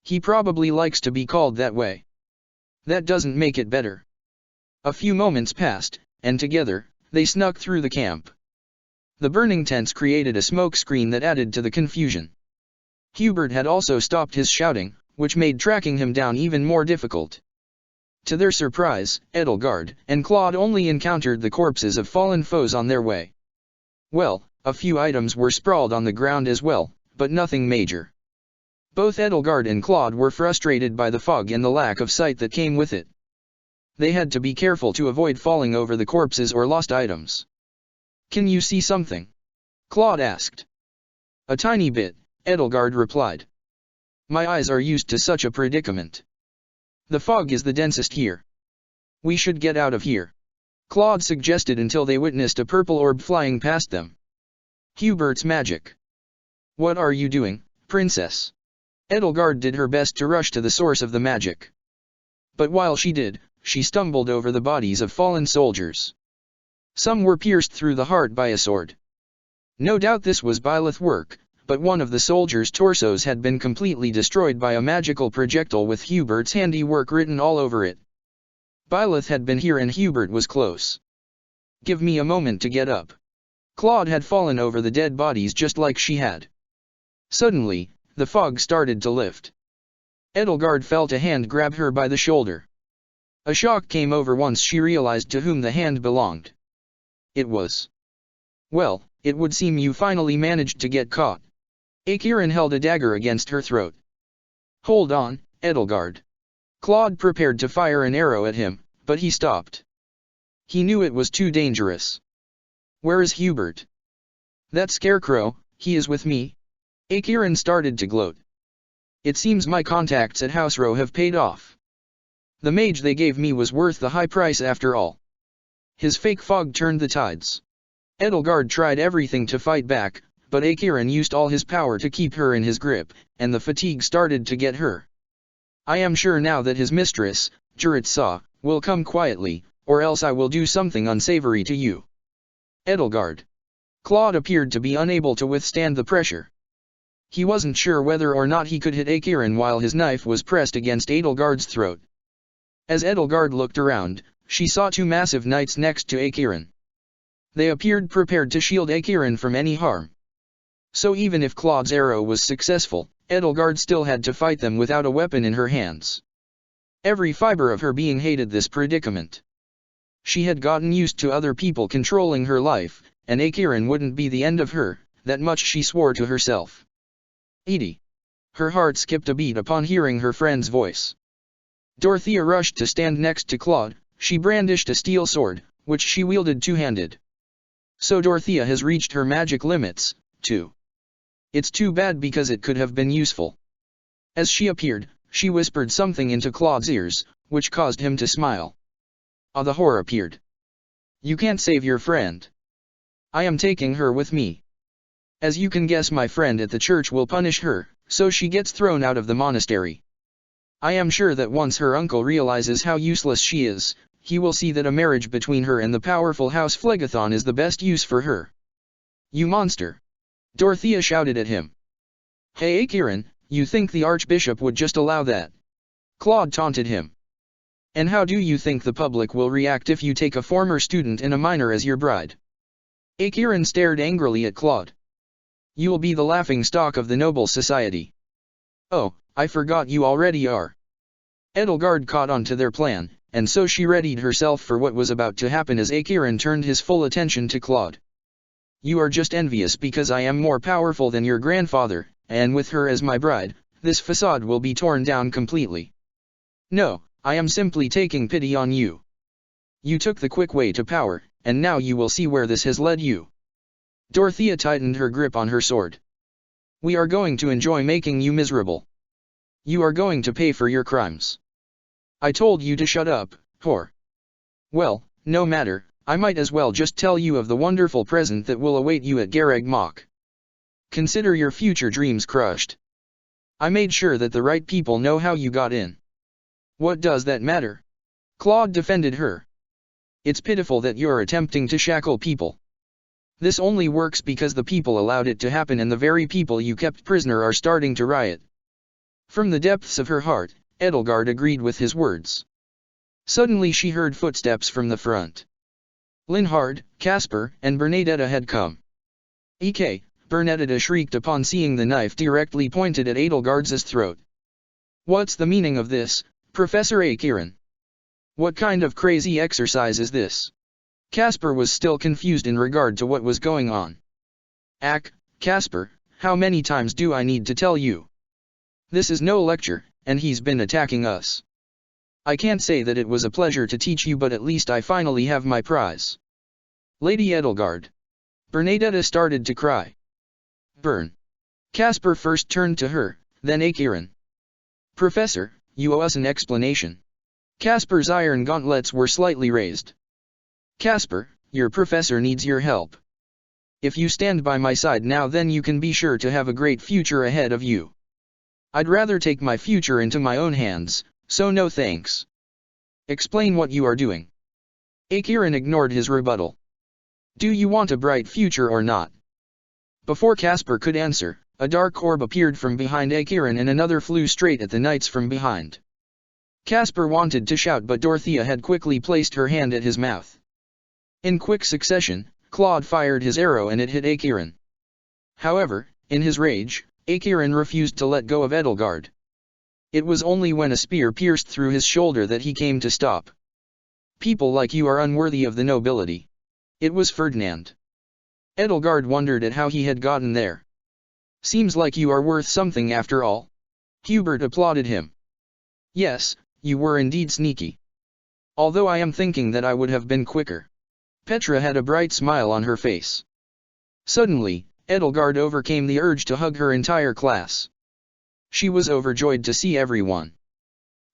He probably likes to be called that way. That doesn't make it better. A few moments passed, and together, they snuck through the camp. The burning tents created a smoke screen that added to the confusion. Hubert had also stopped his shouting, which made tracking him down even more difficult. To their surprise, Edelgard and Claude only encountered the corpses of fallen foes on their way. Well, a few items were sprawled on the ground as well, but nothing major. Both Edelgard and Claude were frustrated by the fog and the lack of sight that came with it. They had to be careful to avoid falling over the corpses or lost items. Can you see something? Claude asked. A tiny bit, Edelgard replied. My eyes are used to such a predicament. The fog is the densest here. We should get out of here, Claude suggested until they witnessed a purple orb flying past them. Hubert's magic. What are you doing, princess? Edelgard did her best to rush to the source of the magic. But while she did, she stumbled over the bodies of fallen soldiers. Some were pierced through the heart by a sword. No doubt this was Byleth work, but one of the soldiers' torsos had been completely destroyed by a magical projectile with Hubert's handiwork written all over it. Byleth had been here and Hubert was close. Give me a moment to get up. Claude had fallen over the dead bodies just like she had. Suddenly, the fog started to lift. Edelgard felt a hand grab her by the shoulder. A shock came over once she realized to whom the hand belonged. It was. Well, it would seem you finally managed to get caught. Acheron held a dagger against her throat. Hold on, Edelgard. Claude prepared to fire an arrow at him, but he stopped. He knew it was too dangerous. Where is Hubert? That scarecrow, he is with me. Acheron started to gloat. It seems my contacts at House Row have paid off. The mage they gave me was worth the high price after all. His fake fog turned the tides. Edelgard tried everything to fight back, but Acheron used all his power to keep her in his grip, and the fatigue started to get her. I am sure now that his mistress, Juritsa, will come quietly, or else I will do something unsavory to you. Edelgard. Claude appeared to be unable to withstand the pressure. He wasn't sure whether or not he could hit Acheron while his knife was pressed against Edelgard's throat. As Edelgard looked around, she saw two massive knights next to Acheron. They appeared prepared to shield Acheron from any harm. So even if Claude's arrow was successful, Edelgard still had to fight them without a weapon in her hands. Every fiber of her being hated this predicament. She had gotten used to other people controlling her life, and Acheron wouldn't be the end of her, that much she swore to herself. Edie. Her heart skipped a beat upon hearing her friend's voice. Dorothea rushed to stand next to Claude. She brandished a steel sword, which she wielded two-handed. So Dorothea has reached her magic limits, too. It's too bad because it could have been useful. As she appeared, she whispered something into Claude's ears, which caused him to smile. The whore appeared. You can't save your friend. I am taking her with me. As you can guess, my friend at the church will punish her, so she gets thrown out of the monastery. I am sure that once her uncle realizes how useless she is, he will see that a marriage between her and the powerful House Phlegethon is the best use for her. You monster! Dorothea shouted at him. Hey Acheron, you think the Archbishop would just allow that? Claude taunted him. And how do you think the public will react if you take a former student and a minor as your bride? Acheron stared angrily at Claude. You'll be the laughing stock of the noble society. Oh, I forgot you already are. Edelgard caught on to their plan, and so she readied herself for what was about to happen as Acheron turned his full attention to Claude. You are just envious because I am more powerful than your grandfather, and with her as my bride, this facade will be torn down completely. No, I am simply taking pity on you. You took the quick way to power, and now you will see where this has led you. Dorothea tightened her grip on her sword. We are going to enjoy making you miserable. You are going to pay for your crimes. I told you to shut up, whore. Well, no matter, I might as well just tell you of the wonderful present that will await you at Garreg Mach. Consider your future dreams crushed. I made sure that the right people know how you got in. What does that matter? Claude defended her. It's pitiful that you're attempting to shackle people. This only works because the people allowed it to happen and the very people you kept prisoner are starting to riot. From the depths of her heart, Edelgard agreed with his words. Suddenly she heard footsteps from the front. Linhard, Caspar, and Bernadetta had come. "Ek," Bernadetta shrieked upon seeing the knife directly pointed at Edelgard's throat. "What's the meaning of this, Professor Akiran? What kind of crazy exercise is this?" Caspar was still confused in regard to what was going on. Caspar, how many times do I need to tell you? This is no lecture, and he's been attacking us. I can't say that it was a pleasure to teach you, but at least I finally have my prize. Lady Edelgard. Bernadetta started to cry. Burn. Caspar first turned to her, then Akiran. Professor, you owe us an explanation. Caspar's iron gauntlets were slightly raised. Caspar, your professor needs your help. If you stand by my side now, then you can be sure to have a great future ahead of you. I'd rather take my future into my own hands, so no thanks. Explain what you are doing. Akiran ignored his rebuttal. Do you want a bright future or not? Before Caspar could answer, a dark orb appeared from behind Akiran and another flew straight at the knights from behind. Caspar wanted to shout, but Dorothea had quickly placed her hand at his mouth. In quick succession, Claude fired his arrow and it hit Akiran. However, in his rage, Akiran refused to let go of Edelgard. It was only when a spear pierced through his shoulder that he came to stop. People like you are unworthy of the nobility. It was Ferdinand. Edelgard wondered at how he had gotten there. Seems like you are worth something after all. Hubert applauded him. Yes, you were indeed sneaky. Although I am thinking that I would have been quicker. Petra had a bright smile on her face. Suddenly, Edelgard overcame the urge to hug her entire class. She was overjoyed to see everyone.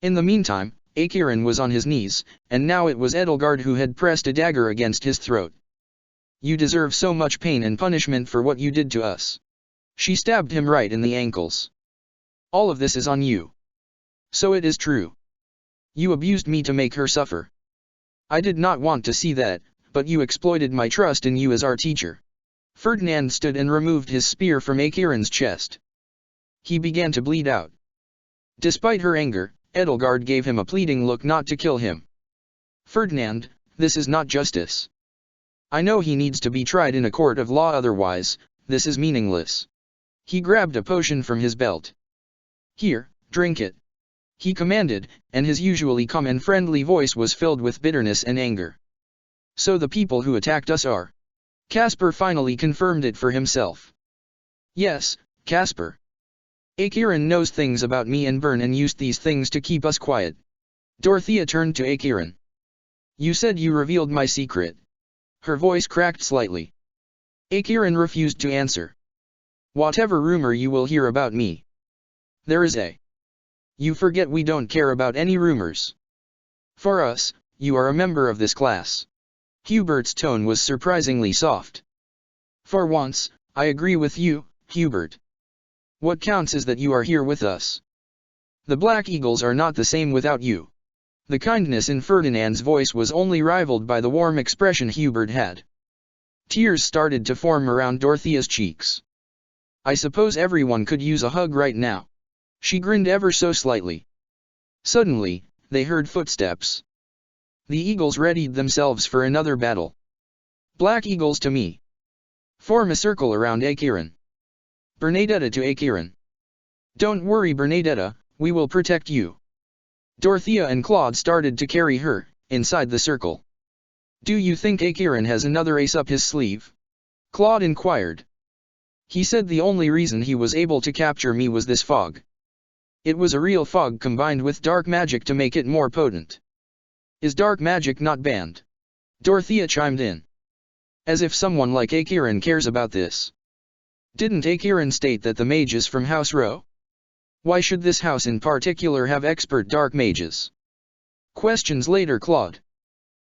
In the meantime, Akiran was on his knees, and now it was Edelgard who had pressed a dagger against his throat. You deserve so much pain and punishment for what you did to us. She stabbed him right in the ankles. All of this is on you. So it is true. You abused me to make her suffer. I did not want to see that, but you exploited my trust in you as our teacher. Ferdinand stood and removed his spear from Akiran's chest. He began to bleed out. Despite her anger, Edelgard gave him a pleading look not to kill him. Ferdinand, this is not justice. I know he needs to be tried in a court of law, otherwise, this is meaningless. He grabbed a potion from his belt. Here, drink it. He commanded, and his usually calm and friendly voice was filled with bitterness and anger. So the people who attacked us are. Caspar finally confirmed it for himself. Yes, Caspar. Akiran knows things about me and Bern and used these things to keep us quiet. Dorothea turned to Akiran. You said you revealed my secret. Her voice cracked slightly. Akiran refused to answer. Whatever rumor you will hear about me. There is a. You forget we don't care about any rumors. For us, you are a member of this class. Hubert's tone was surprisingly soft. For once, I agree with you, Hubert. What counts is that you are here with us. The Black Eagles are not the same without you. The kindness in Ferdinand's voice was only rivaled by the warm expression Hubert had. Tears started to form around Dorothea's cheeks. I suppose everyone could use a hug right now. She grinned ever so slightly. Suddenly, they heard footsteps. The eagles readied themselves for another battle. Black Eagles to me. Form a circle around Akiran. Bernadetta to Akiran. Don't worry, Bernadetta, we will protect you. Dorothea and Claude started to carry her, inside the circle. Do you think Akiran has another ace up his sleeve? Claude inquired. He said the only reason he was able to capture me was this fog. It was a real fog combined with dark magic to make it more potent. Is dark magic not banned? Dorothea chimed in. As if someone like Akiran cares about this. Didn't Akiran state that the mages from House Row? Why should this house in particular have expert dark mages? Questions later. Claude.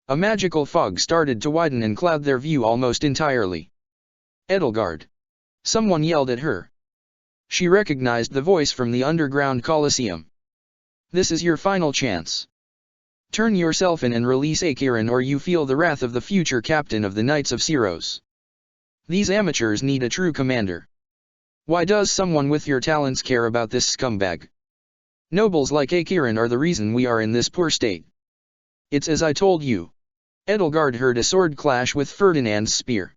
A magical fog started to widen and cloud their view almost entirely. Edelgard. Someone yelled at her. She recognized the voice from the underground Colosseum. This is your final chance. Turn yourself in and release Akiran, or you feel the wrath of the future captain of the Knights of Syros. These amateurs need a true commander. Why does someone with your talents care about this scumbag? Nobles like Akiran are the reason we are in this poor state. It's as I told you. Edelgard heard a sword clash with Ferdinand's spear.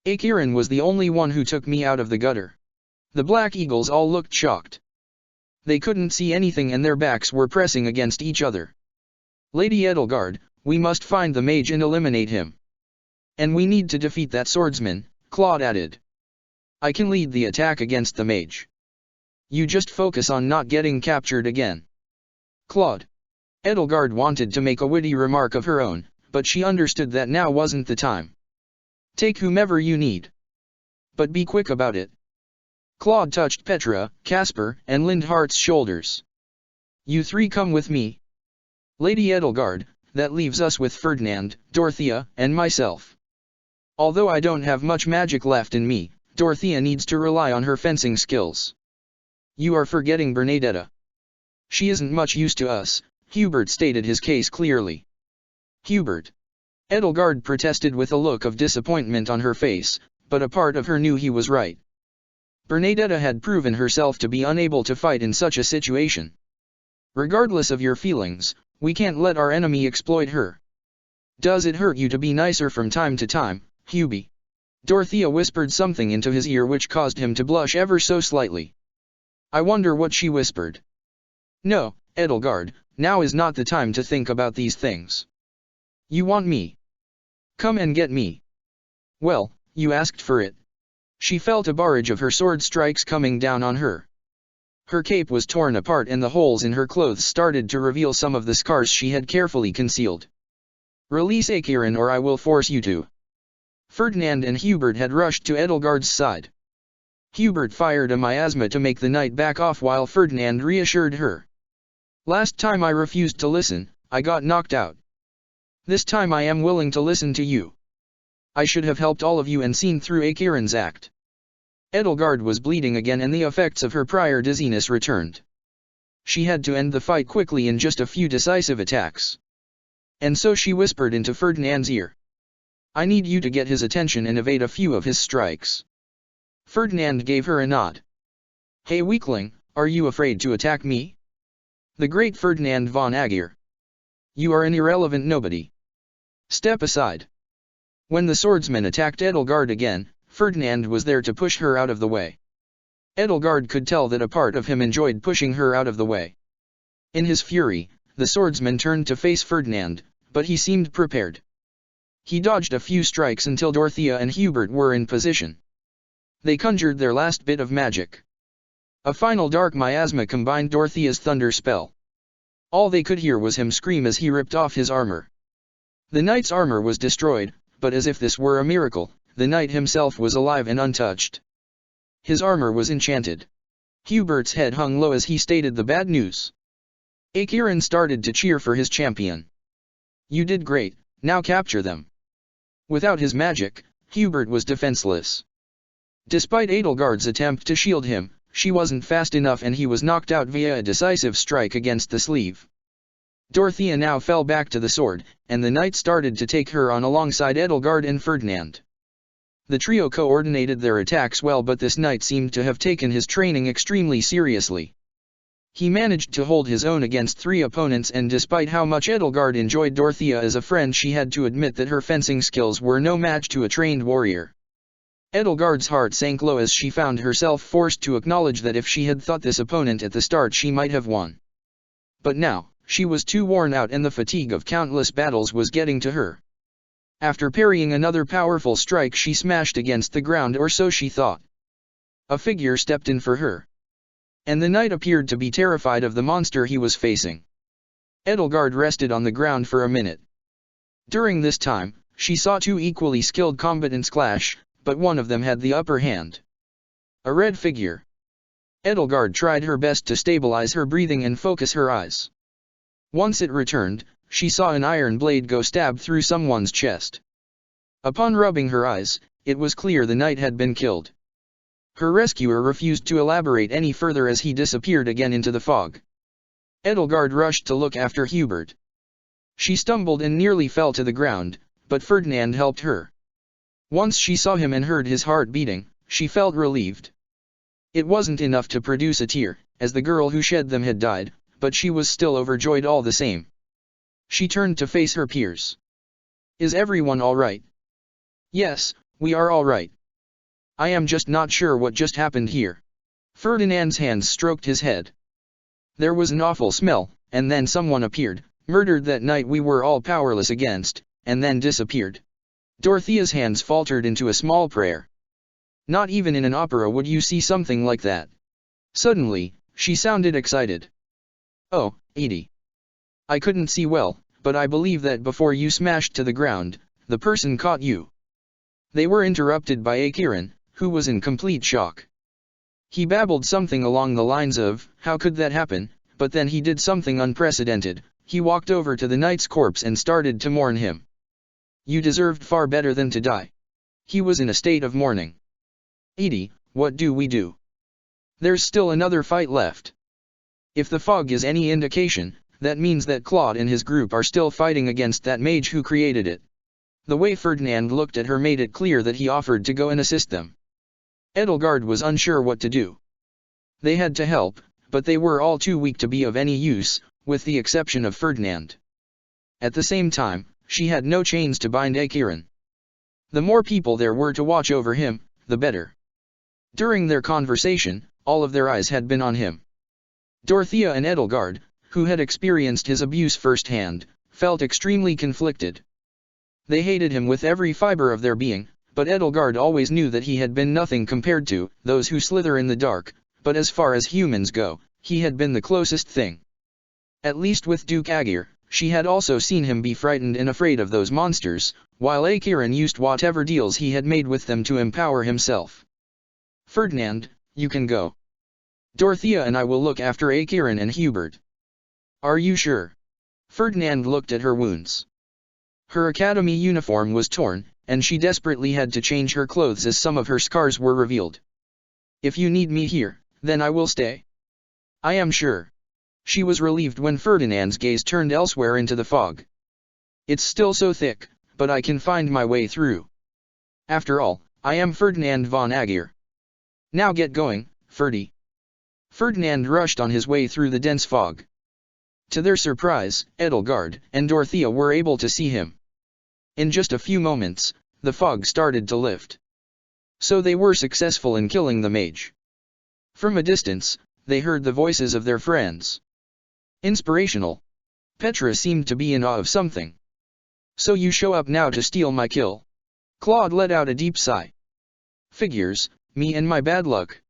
Akiran was the only one who took me out of the gutter. The Black Eagles all looked shocked. They couldn't see anything and their backs were pressing against each other. Lady Edelgard, we must find the mage and eliminate him. And we need to defeat that swordsman, Claude added. I can lead the attack against the mage. You just focus on not getting captured again. Claude. Edelgard wanted to make a witty remark of her own, but she understood that now wasn't the time. Take whomever you need. But be quick about it. Claude touched Petra, Caspar, and Lindhart's shoulders. You three come with me. Lady Edelgard, that leaves us with Ferdinand, Dorothea, and myself. Although I don't have much magic left in me, Dorothea needs to rely on her fencing skills. You are forgetting Bernadetta. She isn't much use to us, Hubert stated his case clearly. Hubert. Edelgard protested with a look of disappointment on her face, but a part of her knew he was right. Bernadetta had proven herself to be unable to fight in such a situation. Regardless of your feelings, we can't let our enemy exploit her. Does it hurt you to be nicer from time to time, Hubie? Dorothea whispered something into his ear which caused him to blush ever so slightly. I wonder what she whispered. No, Edelgard, now is not the time to think about these things. You want me? Come and get me. Well, you asked for it. She felt a barrage of her sword strikes coming down on her. Her cape was torn apart and the holes in her clothes started to reveal some of the scars she had carefully concealed. Release Akiran or I will force you to. Ferdinand and Hubert had rushed to Edelgard's side. Hubert fired a miasma to make the knight back off while Ferdinand reassured her. Last time I refused to listen, I got knocked out. This time I am willing to listen to you. I should have helped all of you and seen through Akiran's act. Edelgard was bleeding again and the effects of her prior dizziness returned. She had to end the fight quickly in just a few decisive attacks. And so she whispered into Ferdinand's ear. I need you to get his attention and evade a few of his strikes. Ferdinand gave her a nod. Hey weakling, are you afraid to attack me? The great Ferdinand von Aguirre. You are an irrelevant nobody. Step aside. When the swordsman attacked Edelgard again, Ferdinand was there to push her out of the way. Edelgard could tell that a part of him enjoyed pushing her out of the way. In his fury, the swordsman turned to face Ferdinand, but he seemed prepared. He dodged a few strikes until Dorothea and Hubert were in position. They conjured their last bit of magic. A final dark miasma combined Dorothea's thunder spell. All they could hear was him scream as he ripped off his armor. The knight's armor was destroyed, but as if this were a miracle, the knight himself was alive and untouched. His armor was enchanted. Hubert's head hung low as he stated the bad news. Akiran started to cheer for his champion. You did great, now capture them. Without his magic, Hubert was defenseless. Despite Edelgard's attempt to shield him, she wasn't fast enough and he was knocked out via a decisive strike against the sleeve. Dorothea now fell back to the sword, and the knight started to take her on alongside Edelgard and Ferdinand. The trio coordinated their attacks well, but this knight seemed to have taken his training extremely seriously. He managed to hold his own against three opponents, and despite how much Edelgard enjoyed Dorothea as a friend, she had to admit that her fencing skills were no match to a trained warrior. Edelgard's heart sank low as she found herself forced to acknowledge that if she had thought this opponent at the start she might have won. But now, she was too worn out and the fatigue of countless battles was getting to her. After parrying another powerful strike, she smashed against the ground, or so she thought. A figure stepped in for her. And the knight appeared to be terrified of the monster he was facing. Edelgard rested on the ground for a minute. During this time, she saw two equally skilled combatants clash, but one of them had the upper hand. A red figure. Edelgard tried her best to stabilize her breathing and focus her eyes. Once it returned, she saw an iron blade go stab through someone's chest. Upon rubbing her eyes, it was clear the knight had been killed. Her rescuer refused to elaborate any further as he disappeared again into the fog. Edelgard rushed to look after Hubert. She stumbled and nearly fell to the ground, but Ferdinand helped her. Once she saw him and heard his heart beating, she felt relieved. It wasn't enough to produce a tear, as the girl who shed them had died, but she was still overjoyed all the same. She turned to face her peers. "Is everyone all right?" "Yes, we are all right. I am just not sure what just happened here." Ferdinand's hands stroked his head. "There was an awful smell, and then someone appeared, murdered that night we were all powerless against, and then disappeared." Dorothea's hands faltered into a small prayer. Not even in an opera would you see something like that. Suddenly, she sounded excited. "Oh, Edie. I couldn't see well, but I believe that before you smashed to the ground, the person caught you." They were interrupted by Acheron, who was in complete shock. He babbled something along the lines of, "How could that happen?" But then he did something unprecedented. He walked over to the knight's corpse and started to mourn him. "You deserved far better than to die." He was in a state of mourning. "Edie, what do we do? There's still another fight left." If the fog is any indication, that means that Claude and his group are still fighting against that mage who created it. The way Ferdinand looked at her made it clear that he offered to go and assist them. Edelgard was unsure what to do. They had to help, but they were all too weak to be of any use, with the exception of Ferdinand. At the same time, she had no chains to bind Acheron. The more people there were to watch over him, the better. During their conversation, all of their eyes had been on him. Dorothea and Edelgard, who had experienced his abuse firsthand, felt extremely conflicted. They hated him with every fiber of their being, but Edelgard always knew that he had been nothing compared to those who slither in the dark, but as far as humans go, he had been the closest thing. At least with Duke Aegir, she had also seen him be frightened and afraid of those monsters, while Acheron used whatever deals he had made with them to empower himself. "Ferdinand, you can go. Dorothea and I will look after Acheron and Hubert." "Are you sure?" Ferdinand looked at her wounds. Her academy uniform was torn, and she desperately had to change her clothes as some of her scars were revealed. "If you need me here, then I will stay." "I am sure." She was relieved when Ferdinand's gaze turned elsewhere into the fog. "It's still so thick, but I can find my way through. After all, I am Ferdinand von Aegir. Now get going, Ferdy." Ferdinand rushed on his way through the dense fog. To their surprise, Edelgard and Dorothea were able to see him. In just a few moments, the fog started to lift. So they were successful in killing the mage. From a distance, they heard the voices of their friends. Inspirational. Petra seemed to be in awe of something. "So you show up now to steal my kill?" Claude let out a deep sigh. "Figures, me and my bad luck."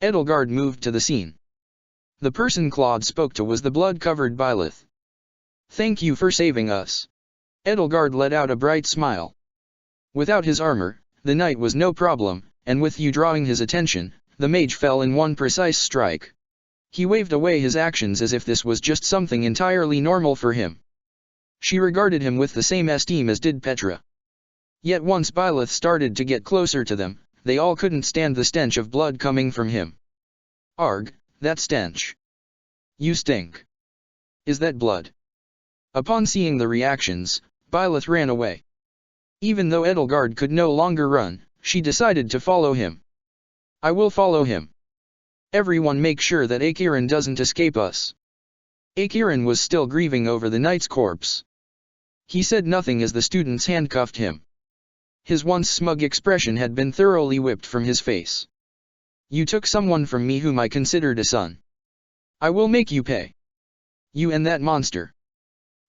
Edelgard moved to the scene. The person Claude spoke to was the blood-covered Byleth. "Thank you for saving us." Edelgard let out a bright smile. Without his armor, the knight was no problem, and with you drawing his attention, the mage fell in one precise strike. He waved away his actions as if this was just something entirely normal for him. She regarded him with the same esteem as did Petra. Yet once Byleth started to get closer to them, they all couldn't stand the stench of blood coming from him. "Arg, that stench. You stink. Is that blood?" Upon seeing the reactions, Byleth ran away. Even though Edelgard could no longer run, she decided to follow him. "I will follow him. Everyone make sure that Acheron doesn't escape us." Acheron was still grieving over the knight's corpse. He said nothing as the students handcuffed him. His once smug expression had been thoroughly whipped from his face. "You took someone from me whom I considered a son. I will make you pay. You and that monster."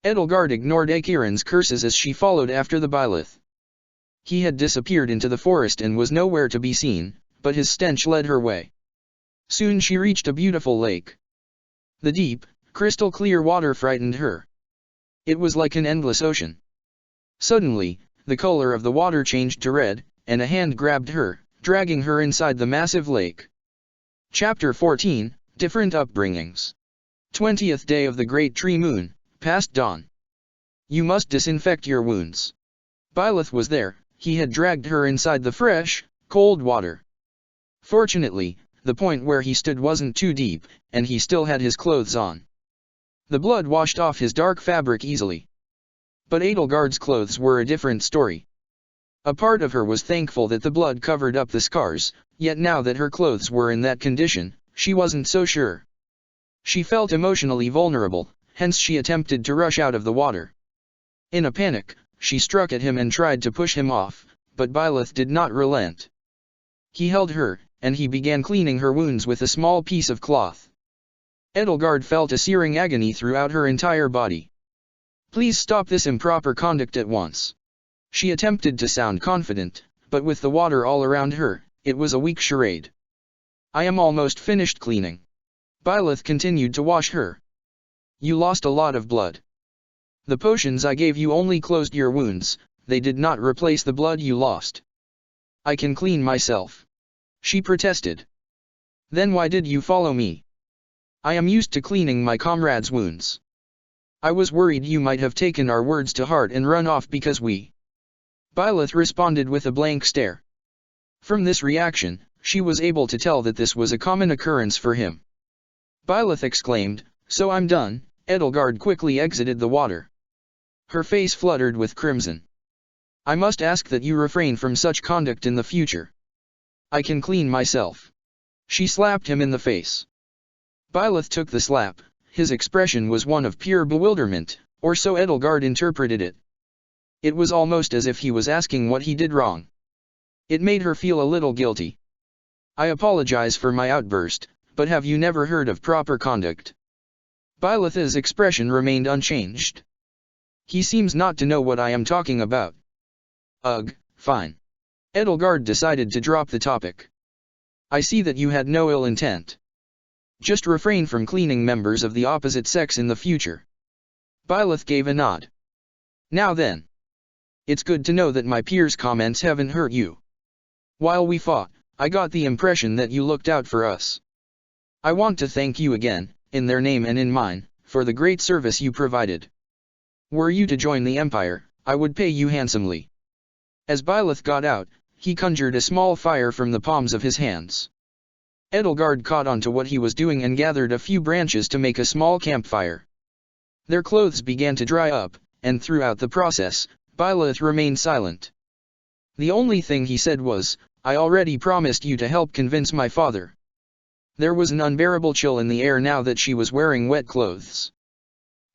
Edelgard ignored Acheron's curses as she followed after the Byleth. He had disappeared into the forest and was nowhere to be seen, but his stench led her way. Soon she reached a beautiful lake. The deep, crystal-clear water frightened her. It was like an endless ocean. Suddenly, the color of the water changed to red, and a hand grabbed her, dragging her inside the massive lake. Chapter 14, Different Upbringings. 20th day of the Great Tree Moon, past dawn. "You must disinfect your wounds." Byleth was there. He had dragged her inside the fresh, cold water. Fortunately, the point where he stood wasn't too deep, and he still had his clothes on. The blood washed off his dark fabric easily. But Edelgard's clothes were a different story. A part of her was thankful that the blood covered up the scars, yet now that her clothes were in that condition, she wasn't so sure. She felt emotionally vulnerable, hence she attempted to rush out of the water. In a panic, she struck at him and tried to push him off, but Byleth did not relent. He held her, and he began cleaning her wounds with a small piece of cloth. Edelgard felt a searing agony throughout her entire body. "Please stop this improper conduct at once." She attempted to sound confident, but with the water all around her, it was a weak charade. "I am almost finished cleaning." Byleth continued to wash her. "You lost a lot of blood. The potions I gave you only closed your wounds, they did not replace the blood you lost. I can clean myself," she protested. "Then why did you follow me? I am used to cleaning my comrades' wounds. I was worried you might have taken our words to heart and run off because we..." Byleth responded with a blank stare. From this reaction, she was able to tell that this was a common occurrence for him. Byleth exclaimed, "So I'm done." Edelgard quickly exited the water. Her face fluttered with crimson. "I must ask that you refrain from such conduct in the future. I can clean myself." She slapped him in the face. Byleth took the slap. His expression was one of pure bewilderment, or so Edelgard interpreted it. It was almost as if he was asking what he did wrong. It made her feel a little guilty. "I apologize for my outburst, but have you never heard of proper conduct?" Byleth's expression remained unchanged. "He seems not to know what I am talking about." "Ugh, fine." Edelgard decided to drop the topic. "I see that you had no ill intent. Just refrain from cleaning members of the opposite sex in the future." Byleth gave a nod. "Now then. It's good to know that my peers' comments haven't hurt you. While we fought, I got the impression that you looked out for us. I want to thank you again, in their name and in mine, for the great service you provided. Were you to join the Empire, I would pay you handsomely." As Byleth got out, he conjured a small fire from the palms of his hands. Edelgard caught on to what he was doing and gathered a few branches to make a small campfire. Their clothes began to dry up, and throughout the process, Byleth remained silent. The only thing he said was, "I already promised you to help convince my father." There was an unbearable chill in the air now that she was wearing wet clothes.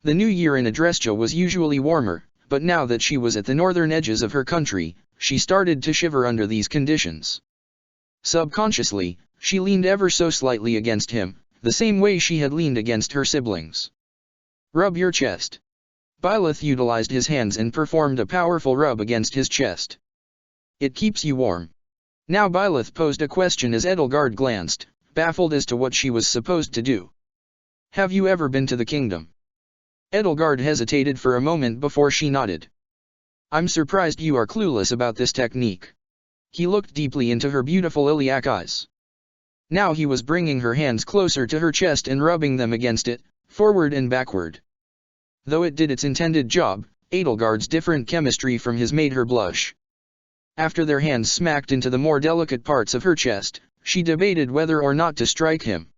The new year in Adrestia was usually warmer, but now that she was at the northern edges of her country, she started to shiver under these conditions. Subconsciously, she leaned ever so slightly against him, the same way she had leaned against her siblings. "Rub your chest." Byleth utilized his hands and performed a powerful rub against his chest. "It keeps you warm." Now Byleth posed a question as Edelgard glanced, baffled as to what she was supposed to do. "Have you ever been to the kingdom?" Edelgard hesitated for a moment before she nodded. "I'm surprised you are clueless about this technique." He looked deeply into her beautiful iliac eyes. Now he was bringing her hands closer to her chest and rubbing them against it, forward and backward. Though it did its intended job, Edelgard's different chemistry from his made her blush. After their hands smacked into the more delicate parts of her chest, she debated whether or not to strike him.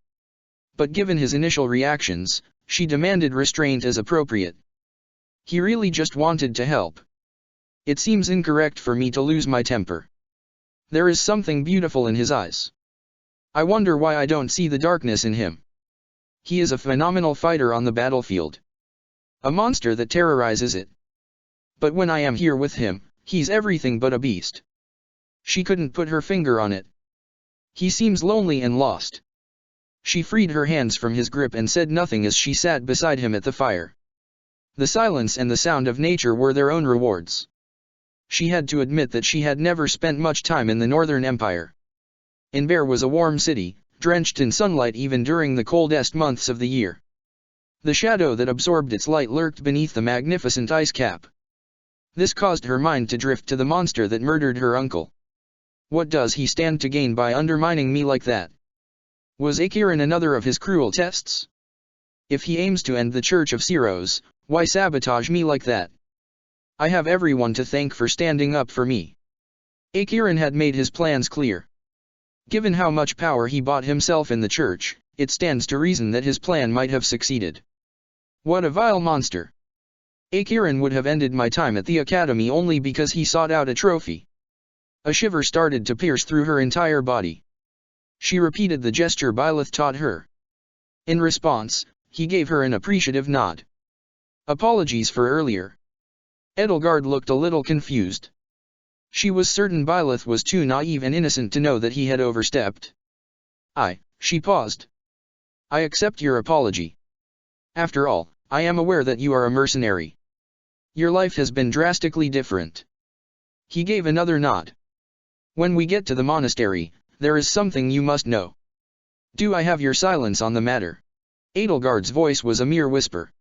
But given his initial reactions, she demanded restraint as appropriate. He really just wanted to help. "It seems incorrect for me to lose my temper. There is something beautiful in his eyes. I wonder why I don't see the darkness in him. He is a phenomenal fighter on the battlefield. A monster that terrorizes it. But when I am here with him, he's everything but a beast." She couldn't put her finger on it. "He seems lonely and lost." She freed her hands from his grip and said nothing as she sat beside him at the fire. The silence and the sound of nature were their own rewards. She had to admit that she had never spent much time in the Northern Empire. Inver was a warm city, drenched in sunlight even during the coldest months of the year. The shadow that absorbed its light lurked beneath the magnificent ice cap. This caused her mind to drift to the monster that murdered her uncle. What does he stand to gain by undermining me like that? Was Akirin another of his cruel tests? If he aims to end the Church of Ceros, why sabotage me like that? I have everyone to thank for standing up for me. Akirin had made his plans clear. Given how much power he bought himself in the church, it stands to reason that his plan might have succeeded. What a vile monster! Akiran would have ended my time at the academy only because he sought out a trophy. A shiver started to pierce through her entire body. She repeated the gesture Byleth taught her. In response, he gave her an appreciative nod. Apologies for earlier. Edelgard looked a little confused. She was certain Byleth was too naive and innocent to know that he had overstepped. She paused. I accept your apology. After all, I am aware that you are a mercenary. Your life has been drastically different. He gave another nod. When we get to the monastery, there is something you must know. Do I have your silence on the matter? Edelgard's voice was a mere whisper.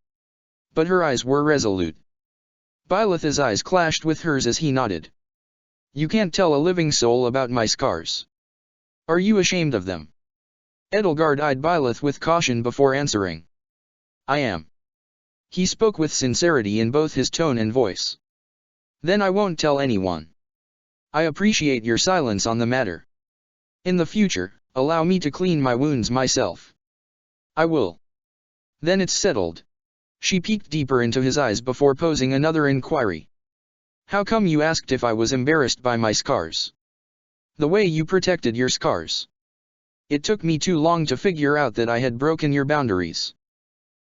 But her eyes were resolute. Byleth's eyes clashed with hers as he nodded. You can't tell a living soul about my scars. Are you ashamed of them? Edelgard eyed Byleth with caution before answering. I am. He spoke with sincerity in both his tone and voice. Then I won't tell anyone. I appreciate your silence on the matter. In the future, allow me to clean my wounds myself. I will. Then it's settled. She peeked deeper into his eyes before posing another inquiry. How come you asked if I was embarrassed by my scars? The way you protected your scars. It took me too long to figure out that I had broken your boundaries.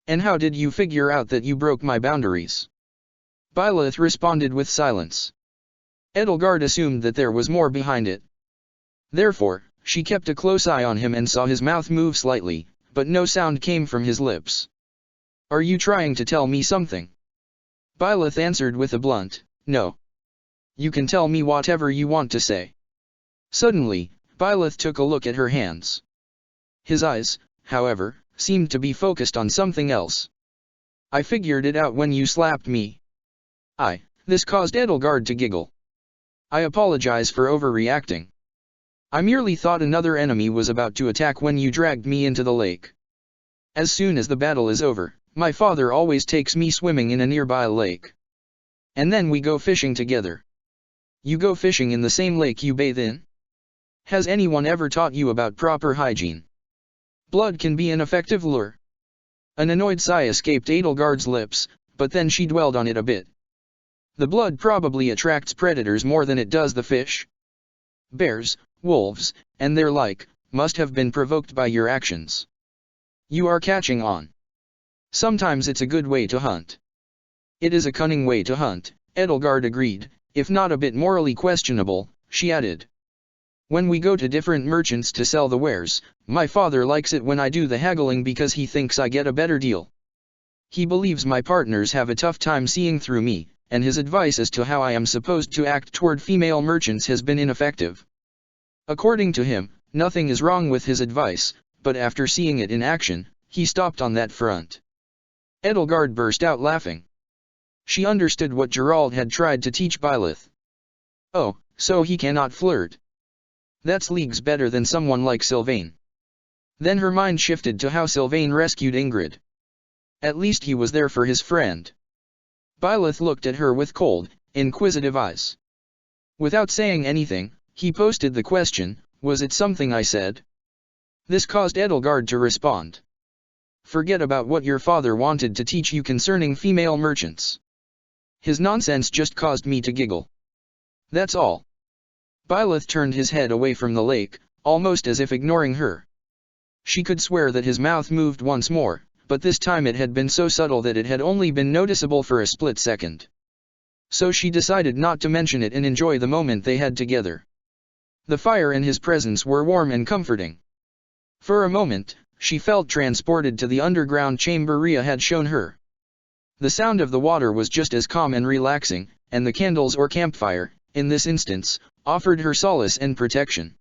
And how did you figure out that you broke my boundaries? Byleth responded with silence. Edelgard assumed that there was more behind it. Therefore, she kept a close eye on him and saw his mouth move slightly, but no sound came from his lips. Are you trying to tell me something? Byleth answered with a blunt, no. You can tell me whatever you want to say. Suddenly, Byleth took a look at her hands. His eyes, however, seemed to be focused on something else. I figured it out when you slapped me. This caused Edelgard to giggle. I apologize for overreacting. I merely thought another enemy was about to attack when you dragged me into the lake. As soon as the battle is over, my father always takes me swimming in a nearby lake. And then we go fishing together. You go fishing in the same lake you bathe in? Has anyone ever taught you about proper hygiene? Blood can be an effective lure. An annoyed sigh escaped Edelgard's lips, but then she dwelled on it a bit. The blood probably attracts predators more than it does the fish. Bears, wolves, and their like, must have been provoked by your actions. You are catching on. Sometimes it's a good way to hunt. It is a cunning way to hunt, Edelgard agreed, if not a bit morally questionable, she added. When we go to different merchants to sell the wares, my father likes it when I do the haggling because he thinks I get a better deal. He believes my partners have a tough time seeing through me, and his advice as to how I am supposed to act toward female merchants has been ineffective. According to him, nothing is wrong with his advice, but after seeing it in action, he stopped on that front. Edelgard burst out laughing. She understood what Gerald had tried to teach Byleth. Oh, so he cannot flirt. That's leagues better than someone like Sylvain. Then her mind shifted to how Sylvain rescued Ingrid. At least he was there for his friend. Byleth looked at her with cold, inquisitive eyes. Without saying anything, he posted the question, was it something I said? This caused Edelgard to respond. Forget about what your father wanted to teach you concerning female merchants. His nonsense just caused me to giggle. That's all. Byleth turned his head away from the lake, almost as if ignoring her. She could swear that his mouth moved once more, but this time it had been so subtle that it had only been noticeable for a split second. So she decided not to mention it and enjoy the moment they had together. The fire and his presence were warm and comforting. For a moment, she felt transported to the underground chamber Rhea had shown her. The sound of the water was just as calm and relaxing, and the candles or campfire, in this instance, offered her solace and protection.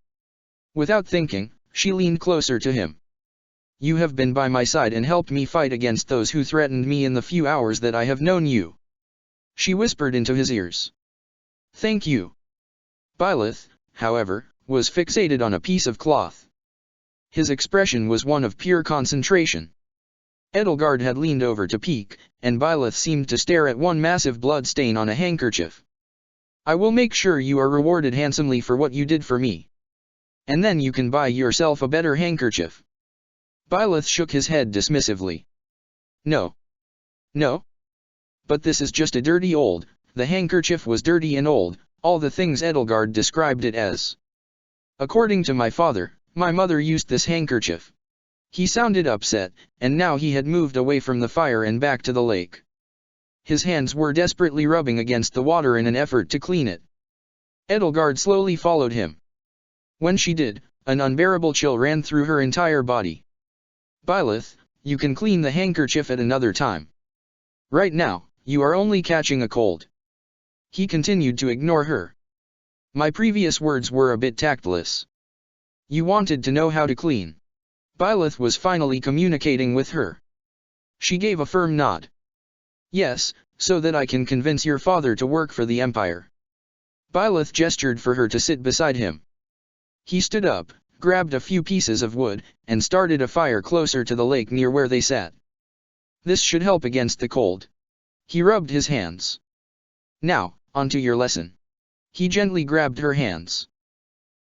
Without thinking, she leaned closer to him. You have been by my side and helped me fight against those who threatened me in the few hours that I have known you. She whispered into his ears. Thank you. Byleth, however, was fixated on a piece of cloth. His expression was one of pure concentration. Edelgard had leaned over to peek, and Byleth seemed to stare at one massive blood stain on a handkerchief. I will make sure you are rewarded handsomely for what you did for me. And then you can buy yourself a better handkerchief. Byleth shook his head dismissively. No. No? But this is just a dirty old, the handkerchief was dirty and old, all the things Edelgard described it as. According to my father, my mother used this handkerchief. He sounded upset, and now he had moved away from the fire and back to the lake. His hands were desperately rubbing against the water in an effort to clean it. Edelgard slowly followed him. When she did, an unbearable chill ran through her entire body. Byleth, you can clean the handkerchief at another time. Right now, you are only catching a cold. He continued to ignore her. My previous words were a bit tactless. You wanted to know how to clean. Byleth was finally communicating with her. She gave a firm nod. Yes, so that I can convince your father to work for the Empire. Byleth gestured for her to sit beside him. He stood up, grabbed a few pieces of wood, and started a fire closer to the lake near where they sat. This should help against the cold. He rubbed his hands. Now, on to your lesson. He gently grabbed her hands.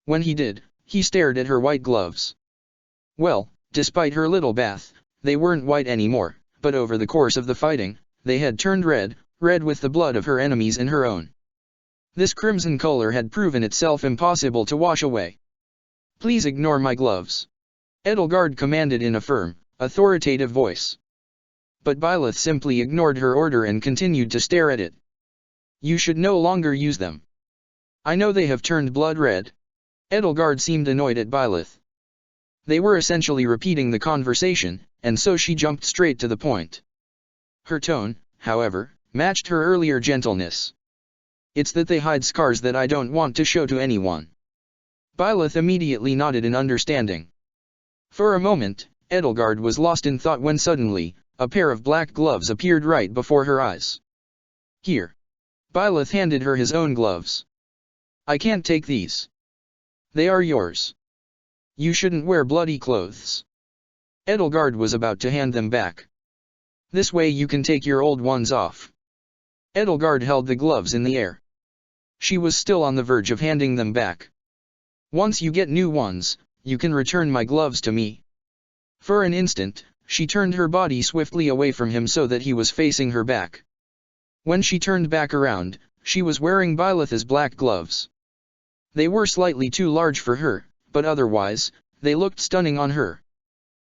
When he did, he stared at her white gloves. Well, despite her little bath, they weren't white anymore, but over the course of the fighting, they had turned red, red with the blood of her enemies and her own. This crimson color had proven itself impossible to wash away. Please ignore my gloves. Edelgard commanded in a firm, authoritative voice. But Byleth simply ignored her order and continued to stare at it. You should no longer use them. I know they have turned blood red. Edelgard seemed annoyed at Byleth. They were essentially repeating the conversation, and so she jumped straight to the point. Her tone, however, matched her earlier gentleness. It's that they hide scars that I don't want to show to anyone. Byleth immediately nodded in understanding. For a moment, Edelgard was lost in thought when suddenly, a pair of black gloves appeared right before her eyes. Here. Byleth handed her his own gloves. I can't take these. They are yours. You shouldn't wear bloody clothes. Edelgard was about to hand them back. This way you can take your old ones off. Edelgard held the gloves in the air. She was still on the verge of handing them back. Once you get new ones, you can return my gloves to me. For an instant, she turned her body swiftly away from him so that he was facing her back. When she turned back around, she was wearing Byleth's black gloves. They were slightly too large for her, but otherwise, they looked stunning on her.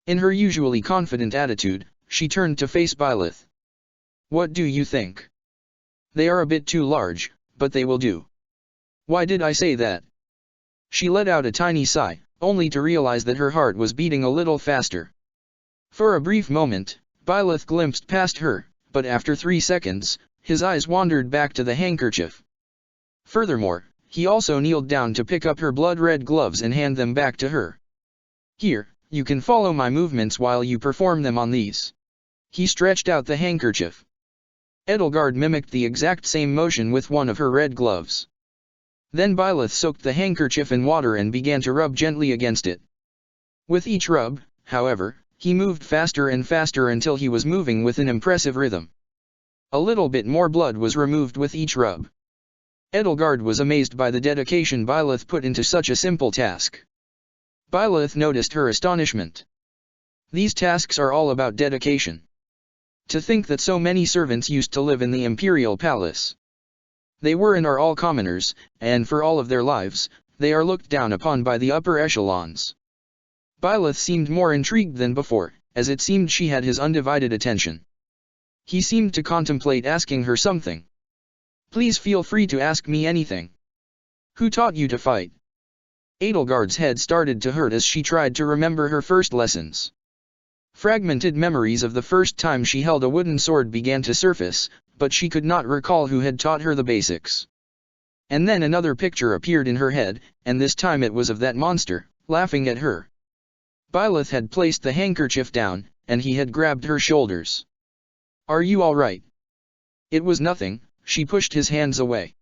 In her usually confident attitude, she turned to face Byleth. What do you think? They are a bit too large, but they will do. Why did I say that? She let out a tiny sigh, only to realize that her heart was beating a little faster. For a brief moment, Byleth glimpsed past her, but after 3 seconds, his eyes wandered back to the handkerchief. Furthermore, he also kneeled down to pick up her blood-red gloves and hand them back to her. Here, you can follow my movements while you perform them on these. He stretched out the handkerchief. Edelgard mimicked the exact same motion with one of her red gloves. Then Byleth soaked the handkerchief in water and began to rub gently against it. With each rub, however, he moved faster and faster until he was moving with an impressive rhythm. A little bit more blood was removed with each rub. Edelgard was amazed by the dedication Byleth put into such a simple task. Byleth noticed her astonishment. These tasks are all about dedication. To think that so many servants used to live in the imperial palace. They were and are all commoners, and for all of their lives, they are looked down upon by the upper echelons. Byleth seemed more intrigued than before, as it seemed she had his undivided attention. He seemed to contemplate asking her something. Please feel free to ask me anything. Who taught you to fight? Edelgard's head started to hurt as she tried to remember her first lessons. Fragmented memories of the first time she held a wooden sword began to surface, but she could not recall who had taught her the basics. And then another picture appeared in her head, and this time it was of that monster, laughing at her. Byleth had placed the handkerchief down, and he had grabbed her shoulders. Are you all right? It was nothing, she pushed his hands away.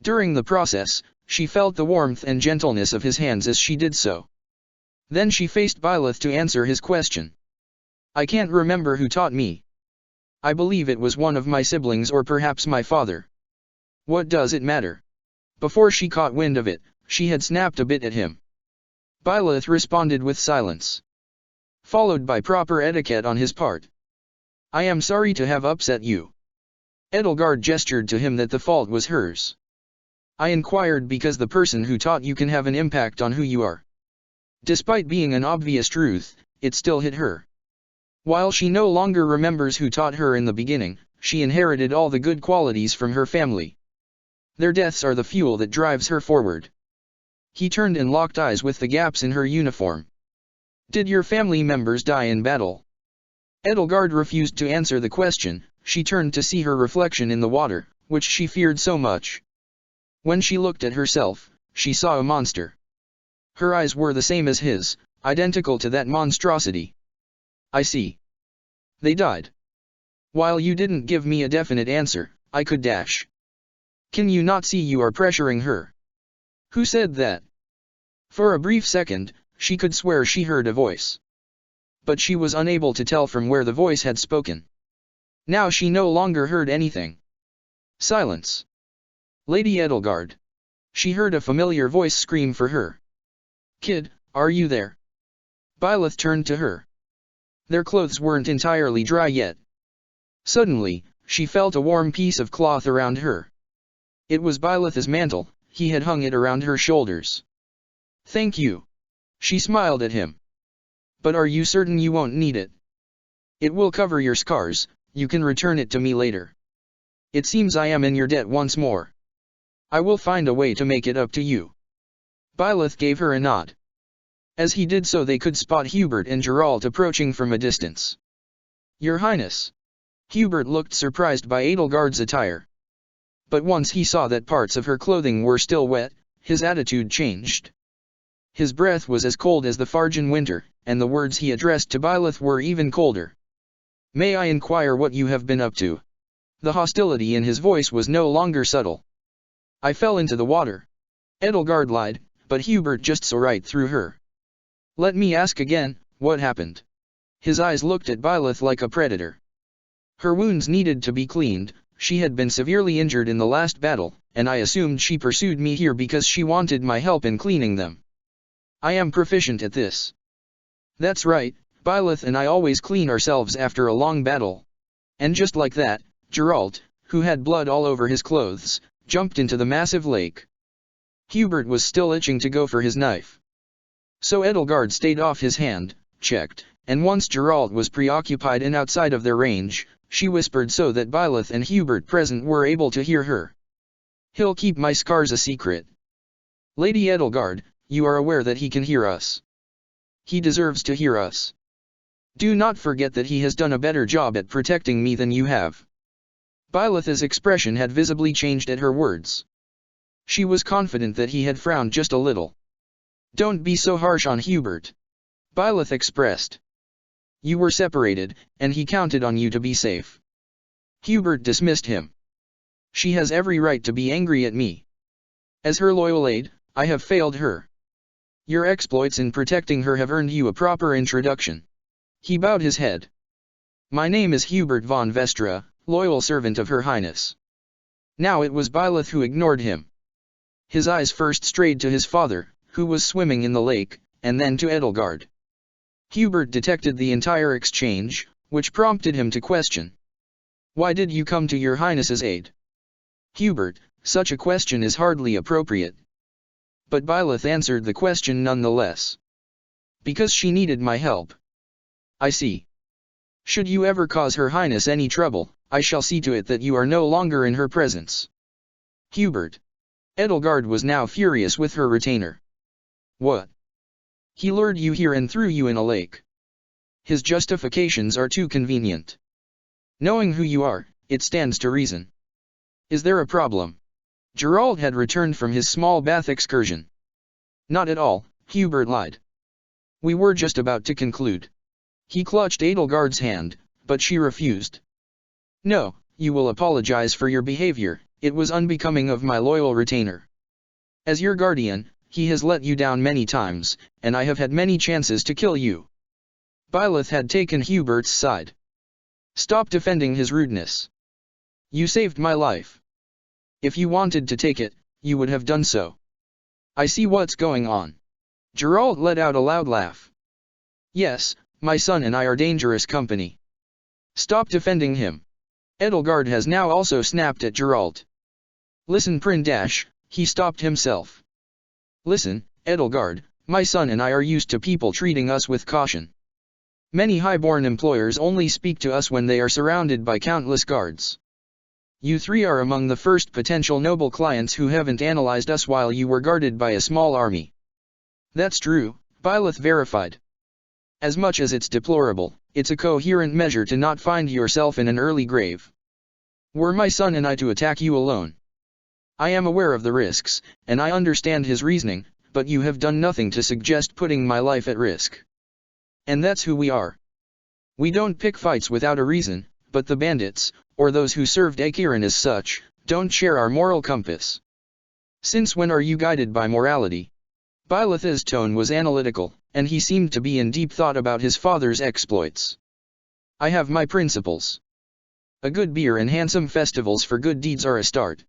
During the process, she felt the warmth and gentleness of his hands as she did so. Then she faced Byleth to answer his question. I can't remember who taught me. I believe it was one of my siblings or perhaps my father. What does it matter? Before she caught wind of it, she had snapped a bit at him. Byleth responded with silence, followed by proper etiquette on his part. I am sorry to have upset you. Edelgard gestured to him that the fault was hers. I inquired because the person who taught you can have an impact on who you are. Despite being an obvious truth, it still hit her. While she no longer remembers who taught her in the beginning, she inherited all the good qualities from her family. Their deaths are the fuel that drives her forward. He turned and locked eyes with the gaps in her uniform. Did your family members die in battle? Edelgard refused to answer the question. She turned to see her reflection in the water, which she feared so much. When she looked at herself, she saw a monster. Her eyes were the same as his, identical to that monstrosity. I see. They died. While you didn't give me a definite answer, I could dash. Can you not see you are pressuring her? Who said that? For a brief second, she could swear she heard a voice. But she was unable to tell from where the voice had spoken. Now she no longer heard anything. Silence. Lady Edelgard. She heard a familiar voice scream for her. Kid, are you there? Byleth turned to her. Their clothes weren't entirely dry yet. Suddenly, she felt a warm piece of cloth around her. It was Byleth's mantle. He had hung it around her shoulders. Thank you. She smiled at him. But are you certain you won't need it? It will cover your scars. You can return it to me later. It seems I am in your debt once more. I will find a way to make it up to you. Byleth gave her a nod. As he did so, they could spot Hubert and Geralt approaching from a distance. Your Highness. Hubert looked surprised by Edelgard's attire. But once he saw that parts of her clothing were still wet, his attitude changed. His breath was as cold as the Fargen winter, and the words he addressed to Byleth were even colder. May I inquire what you have been up to? The hostility in his voice was no longer subtle. I fell into the water. Edelgard lied, but Hubert just saw right through her. Let me ask again, what happened? His eyes looked at Byleth like a predator. Her wounds needed to be cleaned. She had been severely injured in the last battle, and I assumed she pursued me here because she wanted my help in cleaning them. I am proficient at this. That's right, Byleth and I always clean ourselves after a long battle. And just like that, Geralt, who had blood all over his clothes, jumped into the massive lake. Hubert was still itching to go for his knife. So Edelgard stayed off his hand, checked, and once Geralt was preoccupied and outside of their range, she whispered so that Byleth and Hubert present were able to hear her. He'll keep my scars a secret. Lady Edelgard, you are aware that he can hear us. He deserves to hear us. Do not forget that he has done a better job at protecting me than you have. Byleth's expression had visibly changed at her words. She was confident that he had frowned just a little. Don't be so harsh on Hubert. Byleth expressed. You were separated, and he counted on you to be safe. Hubert dismissed him. She has every right to be angry at me. As her loyal aide, I have failed her. Your exploits in protecting her have earned you a proper introduction. He bowed his head. My name is Hubert von Vestra, loyal servant of Her Highness. Now it was Byleth who ignored him. His eyes first strayed to his father, who was swimming in the lake, and then to Edelgard. Hubert detected the entire exchange, which prompted him to question. Why did you come to Your Highness's aid? Hubert, such a question is hardly appropriate. But Byleth answered the question nonetheless. Because she needed my help. I see. Should you ever cause Her Highness any trouble, I shall see to it that you are no longer in her presence. Hubert. Edelgard was now furious with her retainer. What? He lured you here and threw you in a lake. His justifications are too convenient. Knowing who you are, it stands to reason. Is there a problem? Geralt had returned from his small bath excursion. Not at all, Hubert lied. We were just about to conclude. He clutched Edelgard's hand, but she refused. No, you will apologize for your behavior, it was unbecoming of my loyal retainer. As your guardian, he has let you down many times, and I have had many chances to kill you. Byleth had taken Hubert's side. Stop defending his rudeness. You saved my life. If you wanted to take it, you would have done so. I see what's going on. Geralt let out a loud laugh. Yes, my son and I are dangerous company. Stop defending him. Edelgard has now also snapped at Geralt. Listen Prindash, he stopped himself. Listen, Edelgard, my son and I are used to people treating us with caution. Many highborn employers only speak to us when they are surrounded by countless guards. You three are among the first potential noble clients who haven't analyzed us while you were guarded by a small army. That's true, Byleth verified. As much as it's deplorable, it's a coherent measure to not find yourself in an early grave. Were my son and I to attack you alone? I am aware of the risks, and I understand his reasoning, but you have done nothing to suggest putting my life at risk. And that's who we are. We don't pick fights without a reason, but the bandits, or those who served Acheron as such, don't share our moral compass. Since when are you guided by morality? Byleth's tone was analytical, and he seemed to be in deep thought about his father's exploits. I have my principles. A good beer and handsome festivals for good deeds are a start.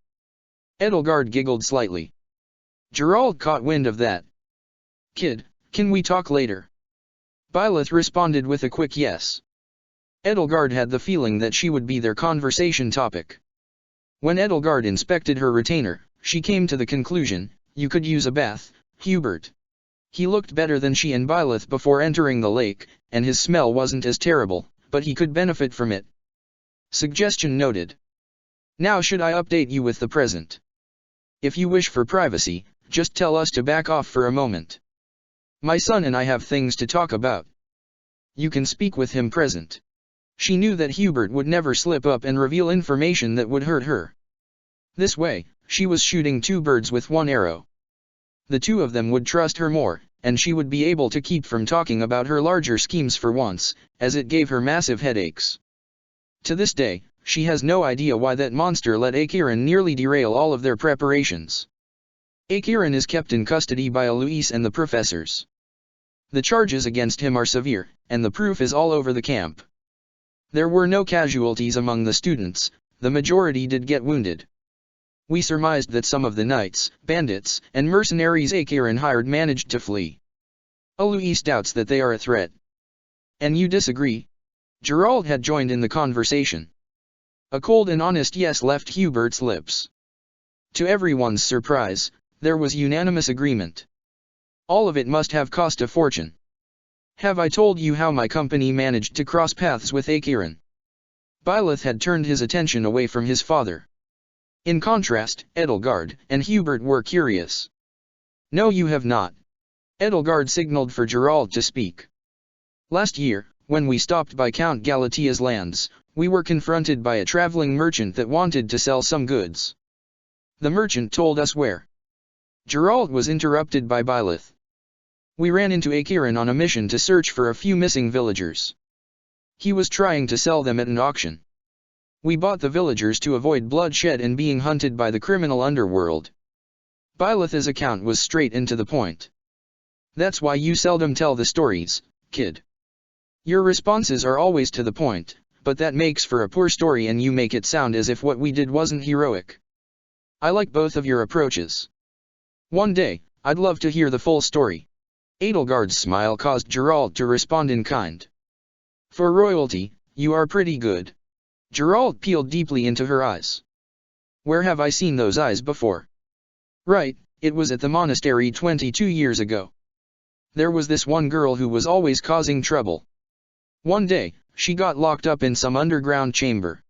Edelgard giggled slightly. Geralt caught wind of that. Kid, can we talk later? Byleth responded with a quick yes. Edelgard had the feeling that she would be their conversation topic. When Edelgard inspected her retainer, she came to the conclusion, you could use a bath, Hubert. He looked better than she and Byleth before entering the lake, and his smell wasn't as terrible, but he could benefit from it. Suggestion noted. Now should I update you with the present? If you wish for privacy, just tell us to back off for a moment. My son and I have things to talk about. You can speak with him present. She knew that Hubert would never slip up and reveal information that would hurt her. This way, she was shooting two birds with one arrow. The two of them would trust her more, and she would be able to keep from talking about her larger schemes for once, as it gave her massive headaches. To this day, she has no idea why that monster let Acheron nearly derail all of their preparations. Acheron is kept in custody by Alois and the professors. The charges against him are severe, and the proof is all over the camp. There were no casualties among the students, the majority did get wounded. We surmised that some of the knights, bandits, and mercenaries Acheron hired managed to flee. Alois doubts that they are a threat. And you disagree? Geralt had joined in the conversation. A cold and honest yes left Hubert's lips. To everyone's surprise, there was unanimous agreement. All of it must have cost a fortune. Have I told you how my company managed to cross paths with Acheron? Byleth had turned his attention away from his father. In contrast, Edelgard and Hubert were curious. No, you have not. Edelgard signaled for Geralt to speak. Last year, when we stopped by Count Galatia's lands, we were confronted by a traveling merchant that wanted to sell some goods. The merchant told us where. Geralt was interrupted by Byleth. We ran into Acheron on a mission to search for a few missing villagers. He was trying to sell them at an auction. We bought the villagers to avoid bloodshed and being hunted by the criminal underworld. Byleth's account was straight and to the point. That's why you seldom tell the stories, kid. Your responses are always to the point, but that makes for a poor story and you make it sound as if what we did wasn't heroic. I like both of your approaches. One day, I'd love to hear the full story. Edelgard's smile caused Geralt to respond in kind. For royalty, you are pretty good. Geralt peeled deeply into her eyes. Where have I seen those eyes before? Right, it was at the monastery 22 years ago. There was this one girl who was always causing trouble. One day, she got locked up in some underground chamber.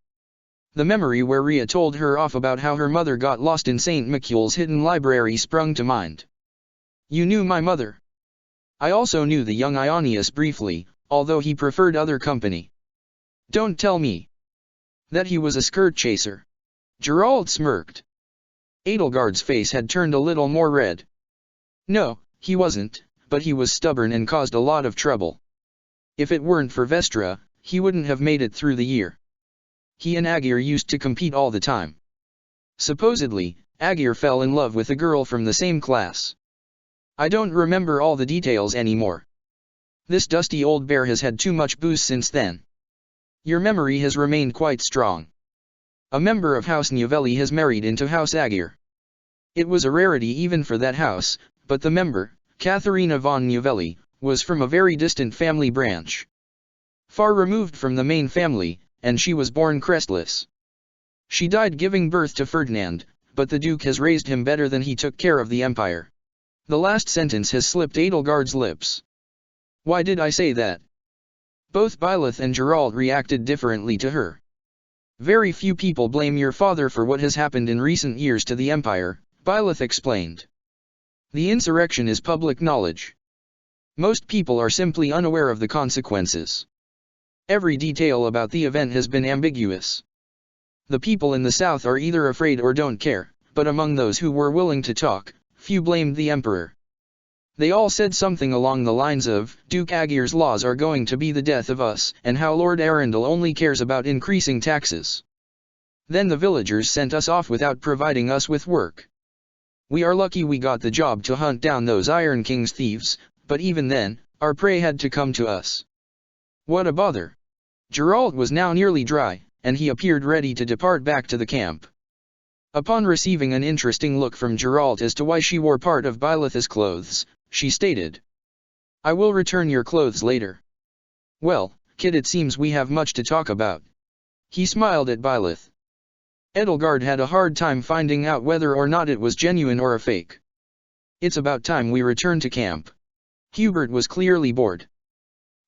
The memory where Rhea told her off about how her mother got lost in St. Michael's hidden library sprung to mind. You knew my mother. I also knew the young Ionius briefly, although he preferred other company. Don't tell me that he was a skirt chaser. Geralt smirked. Edelgard's face had turned a little more red. No, he wasn't, but he was stubborn and caused a lot of trouble. If it weren't for Vestra, he wouldn't have made it through the year. He and Aegir used to compete all the time. Supposedly, Aegir fell in love with a girl from the same class. I don't remember all the details anymore. This dusty old bear has had too much booze since then. Your memory has remained quite strong. A member of House Novelli has married into House Aegir. It was a rarity even for that house, but the member, Katharina von Novelli, was from a very distant family branch. Far removed from the main family, and she was born crestless. She died giving birth to Ferdinand, but the Duke has raised him better than he took care of the empire. The last sentence has slipped Edelgard's lips. Why did I say that? Both Byleth and Geralt reacted differently to her. Very few people blame your father for what has happened in recent years to the empire, Byleth explained. The insurrection is public knowledge. Most people are simply unaware of the consequences. Every detail about the event has been ambiguous. The people in the south are either afraid or don't care, but among those who were willing to talk, few blamed the emperor. They all said something along the lines of, Duke Agir's laws are going to be the death of us, and how Lord Arundel only cares about increasing taxes. Then the villagers sent us off without providing us with work. We are lucky we got the job to hunt down those Iron King's thieves, but even then, our prey had to come to us. What a bother. Geralt was now nearly dry, and he appeared ready to depart back to the camp. Upon receiving an interesting look from Geralt as to why she wore part of Byleth's clothes, she stated, I will return your clothes later. Well, kid, it seems we have much to talk about. He smiled at Byleth. Edelgard had a hard time finding out whether or not it was genuine or a fake. It's about time we return to camp. Hubert was clearly bored.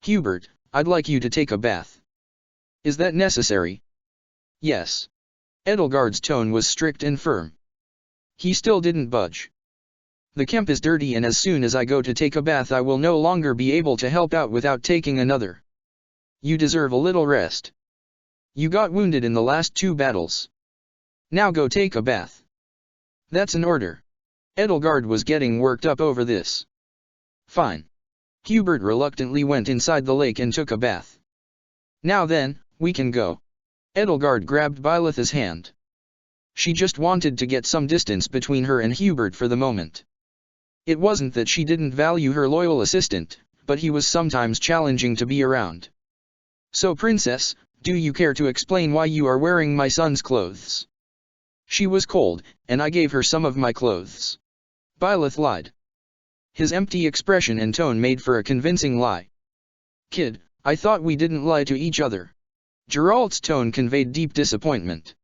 Hubert, I'd like you to take a bath. Is that necessary? Yes. Edelgard's tone was strict and firm. He still didn't budge. The camp is dirty, and as soon as I go to take a bath I will no longer be able to help out without taking another. You deserve a little rest. You got wounded in the last 2 battles. Now go take a bath. That's an order. Edelgard was getting worked up over this. Fine. Hubert reluctantly went inside the lake and took a bath. Now then, we can go. Edelgard grabbed Byleth's hand. She just wanted to get some distance between her and Hubert for the moment. It wasn't that she didn't value her loyal assistant, but he was sometimes challenging to be around. So princess, do you care to explain why you are wearing my son's clothes? She was cold, and I gave her some of my clothes. Byleth lied. His empty expression and tone made for a convincing lie. Kid, I thought we didn't lie to each other. Geralt's tone conveyed deep disappointment.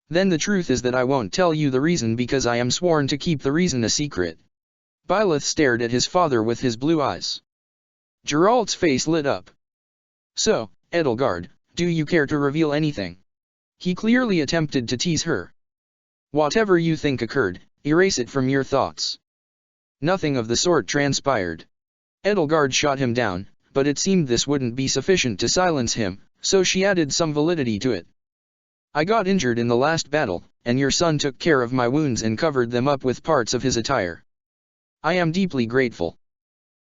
Then the truth is that I won't tell you the reason because I am sworn to keep the reason a secret. Byleth stared at his father with his blue eyes. Geralt's face lit up. So, Edelgard, do you care to reveal anything? He clearly attempted to tease her. Whatever you think occurred, erase it from your thoughts. Nothing of the sort transpired. Edelgard shot him down, but it seemed this wouldn't be sufficient to silence him, so she added some validity to it. I got injured in the last battle, and your son took care of my wounds and covered them up with parts of his attire. I am deeply grateful.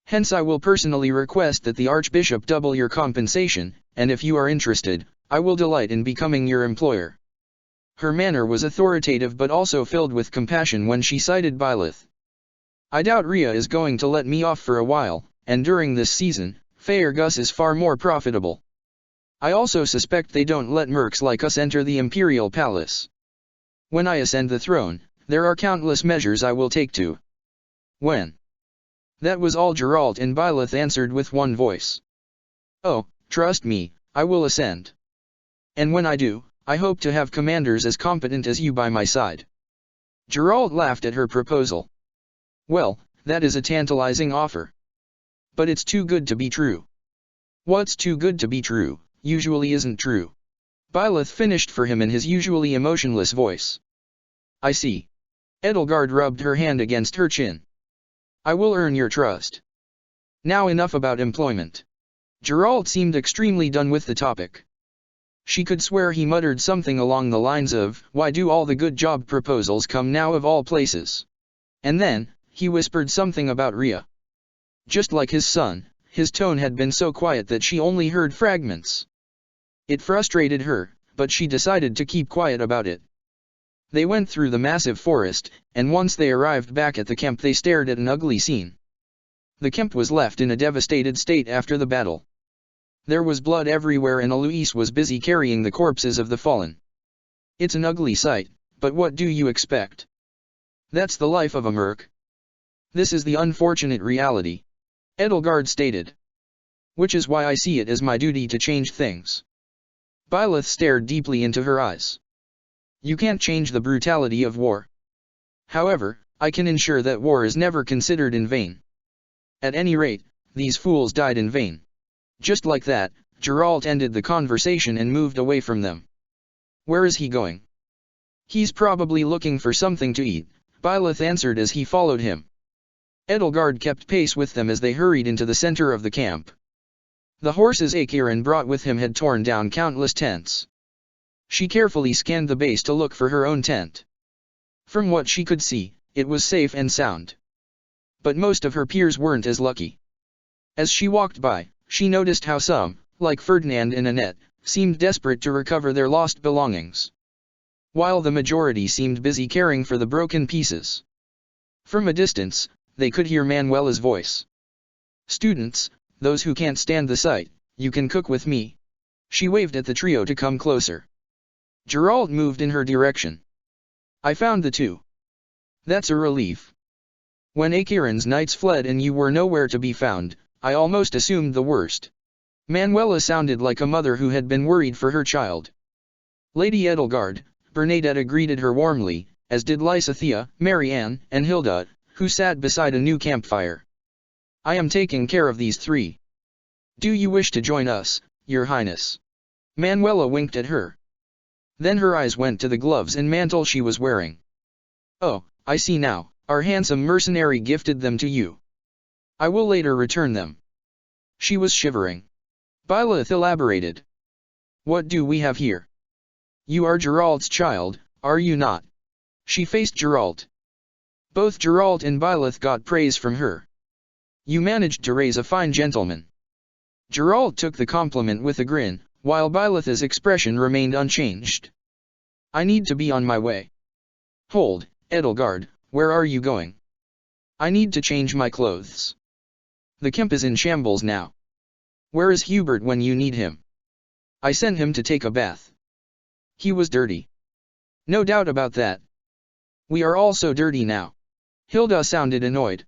Hence I will personally request that the Archbishop double your compensation, and if you are interested, I will delight in becoming your employer. Her manner was authoritative but also filled with compassion when she cited Byleth. I doubt Rhea is going to let me off for a while, and during this season, Faerghus is far more profitable. I also suspect they don't let mercs like us enter the Imperial Palace. When I ascend the throne, there are countless measures I will take to. When? That was all Geralt and Byleth answered with one voice. Oh, trust me, I will ascend. And when I do, I hope to have commanders as competent as you by my side. Geralt laughed at her proposal. Well, that is a tantalizing offer. But it's too good to be true. What's too good to be true, usually isn't true. Byleth finished for him in his usually emotionless voice. I see. Edelgard rubbed her hand against her chin. I will earn your trust. Now enough about employment. Geralt seemed extremely done with the topic. She could swear he muttered something along the lines of, why do all the good job proposals come now of all places? And then, he whispered something about Rhea. Just like his son, his tone had been so quiet that she only heard fragments. It frustrated her, but she decided to keep quiet about it. They went through the massive forest, and once they arrived back at the camp they stared at an ugly scene. The camp was left in a devastated state after the battle. There was blood everywhere and Alois was busy carrying the corpses of the fallen. It's an ugly sight, but what do you expect? That's the life of a merc. This is the unfortunate reality. Edelgard stated. Which is why I see it as my duty to change things. Byleth stared deeply into her eyes. You can't change the brutality of war. However, I can ensure that war is never considered in vain. At any rate, these fools died in vain. Just like that, Geralt ended the conversation and moved away from them. Where is he going? He's probably looking for something to eat, Byleth answered as he followed him. Edelgard kept pace with them as they hurried into the center of the camp. The horses Acheron brought with him had torn down countless tents. She carefully scanned the base to look for her own tent. From what she could see, it was safe and sound. But most of her peers weren't as lucky. As she walked by, she noticed how some, like Ferdinand and Annette, seemed desperate to recover their lost belongings, while the majority seemed busy caring for the broken pieces. From a distance, they could hear Manuela's voice. Students, those who can't stand the sight, you can cook with me. She waved at the trio to come closer. Geralt moved in her direction. I found the two. That's a relief. When Acheron's knights fled and you were nowhere to be found, I almost assumed the worst. Manuela sounded like a mother who had been worried for her child. Lady Edelgard, Bernadetta greeted her warmly, as did Lysithea, Marianne, and Hilda, who sat beside a new campfire. I am taking care of these three. Do you wish to join us, Your Highness? Manuela winked at her. Then her eyes went to the gloves and mantle she was wearing. Oh, I see now, our handsome mercenary gifted them to you. I will later return them. She was shivering. Byleth elaborated. What do we have here? You are Geralt's child, are you not? She faced Geralt. Both Geralt and Byleth got praise from her. You managed to raise a fine gentleman. Geralt took the compliment with a grin, while Byleth's expression remained unchanged. I need to be on my way. Hold, Edelgard, where are you going? I need to change my clothes. The camp is in shambles now. Where is Hubert when you need him? I sent him to take a bath. He was dirty. No doubt about that. We are all so dirty now. Hilda sounded annoyed.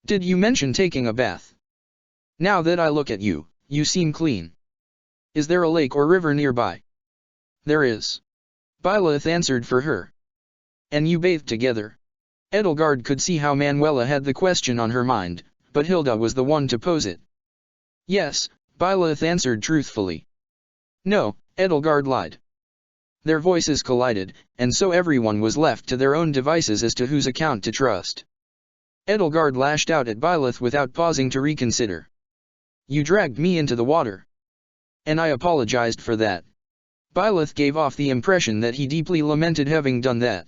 Did you mention taking a bath? Now that I look at you, you seem clean. Is there a lake or river nearby? There is. Byleth answered for her. And you bathed together? Edelgard could see how Manuela had the question on her mind, but Hilda was the one to pose it. Yes, Byleth answered truthfully. No, Edelgard lied. Their voices collided, and so everyone was left to their own devices as to whose account to trust. Edelgard lashed out at Byleth without pausing to reconsider. You dragged me into the water. And I apologized for that. Byleth gave off the impression that he deeply lamented having done that.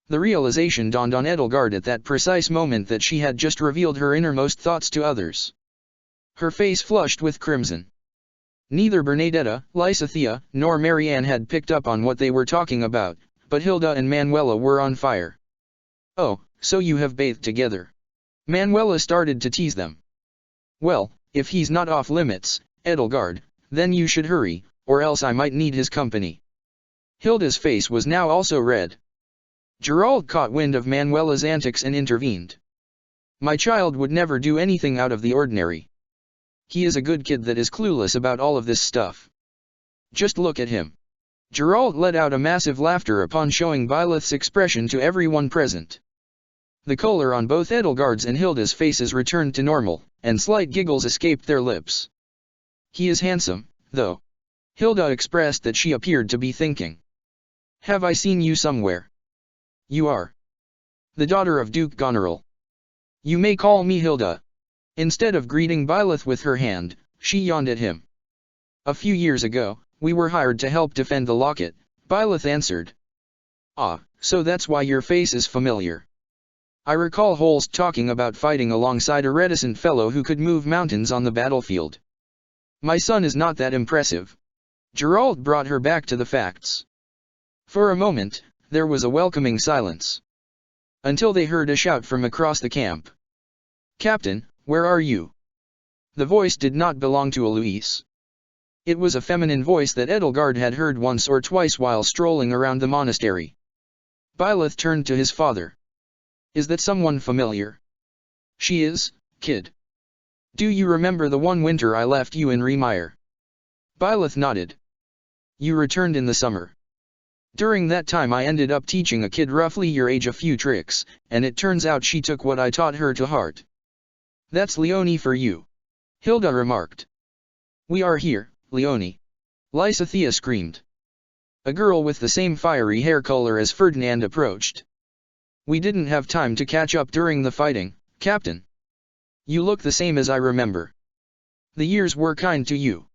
The realization dawned on Edelgard at that precise moment that she had just revealed her innermost thoughts to others. Her face flushed with crimson. Neither Bernadetta, Lysithea, nor Marianne had picked up on what they were talking about, but Hilda and Manuela were on fire. Oh, so you have bathed together. Manuela started to tease them. Well, if he's not off limits, Edelgard, then you should hurry, or else I might need his company. Hilda's face was now also red. Geralt caught wind of Manuela's antics and intervened. My child would never do anything out of the ordinary. He is a good kid that is clueless about all of this stuff. Just look at him. Geralt let out a massive laughter upon showing Byleth's expression to everyone present. The color on both Edelgard's and Hilda's faces returned to normal, and slight giggles escaped their lips. He is handsome, though. Hilda expressed that she appeared to be thinking. Have I seen you somewhere? You are the daughter of Duke Goneril. You may call me Hilda. Instead of greeting Byleth with her hand, she yawned at him. A few years ago, we were hired to help defend the locket, Byleth answered. Ah, so that's why your face is familiar. I recall Holst talking about fighting alongside a reticent fellow who could move mountains on the battlefield. My son is not that impressive. Geralt brought her back to the facts. For a moment, there was a welcoming silence. Until they heard a shout from across the camp. Captain, where are you? The voice did not belong to Eloise. It was a feminine voice that Edelgard had heard once or twice while strolling around the monastery. Byleth turned to his father. Is that someone familiar? She is, kid. Do you remember the one winter I left you in Remire? Byleth nodded. You returned in the summer. During that time I ended up teaching a kid roughly your age a few tricks, and it turns out she took what I taught her to heart. That's Leonie for you. Hilda remarked. We are here, Leonie. Lysithea screamed. A girl with the same fiery hair color as Ferdinand approached. We didn't have time to catch up during the fighting, Captain. You look the same as I remember. The years were kind to you.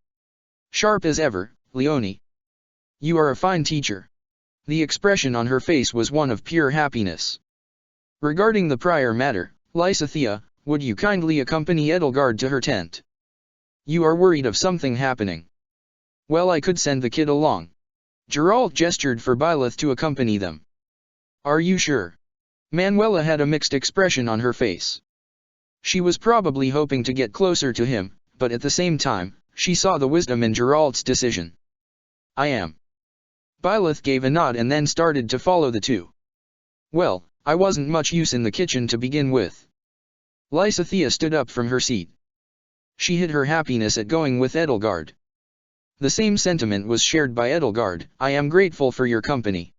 Sharp as ever, Leonie. You are a fine teacher. The expression on her face was one of pure happiness. Regarding the prior matter, Lysithea, would you kindly accompany Edelgard to her tent? You are worried of something happening. Well, I could send the kid along. Geralt gestured for Byleth to accompany them. Are you sure? Manuela had a mixed expression on her face. She was probably hoping to get closer to him, but at the same time, she saw the wisdom in Geralt's decision. I am. Byleth gave a nod and then started to follow the two. Well, I wasn't much use in the kitchen to begin with. Lysithea stood up from her seat. She hid her happiness at going with Edelgard. The same sentiment was shared by Edelgard. I am grateful for your company.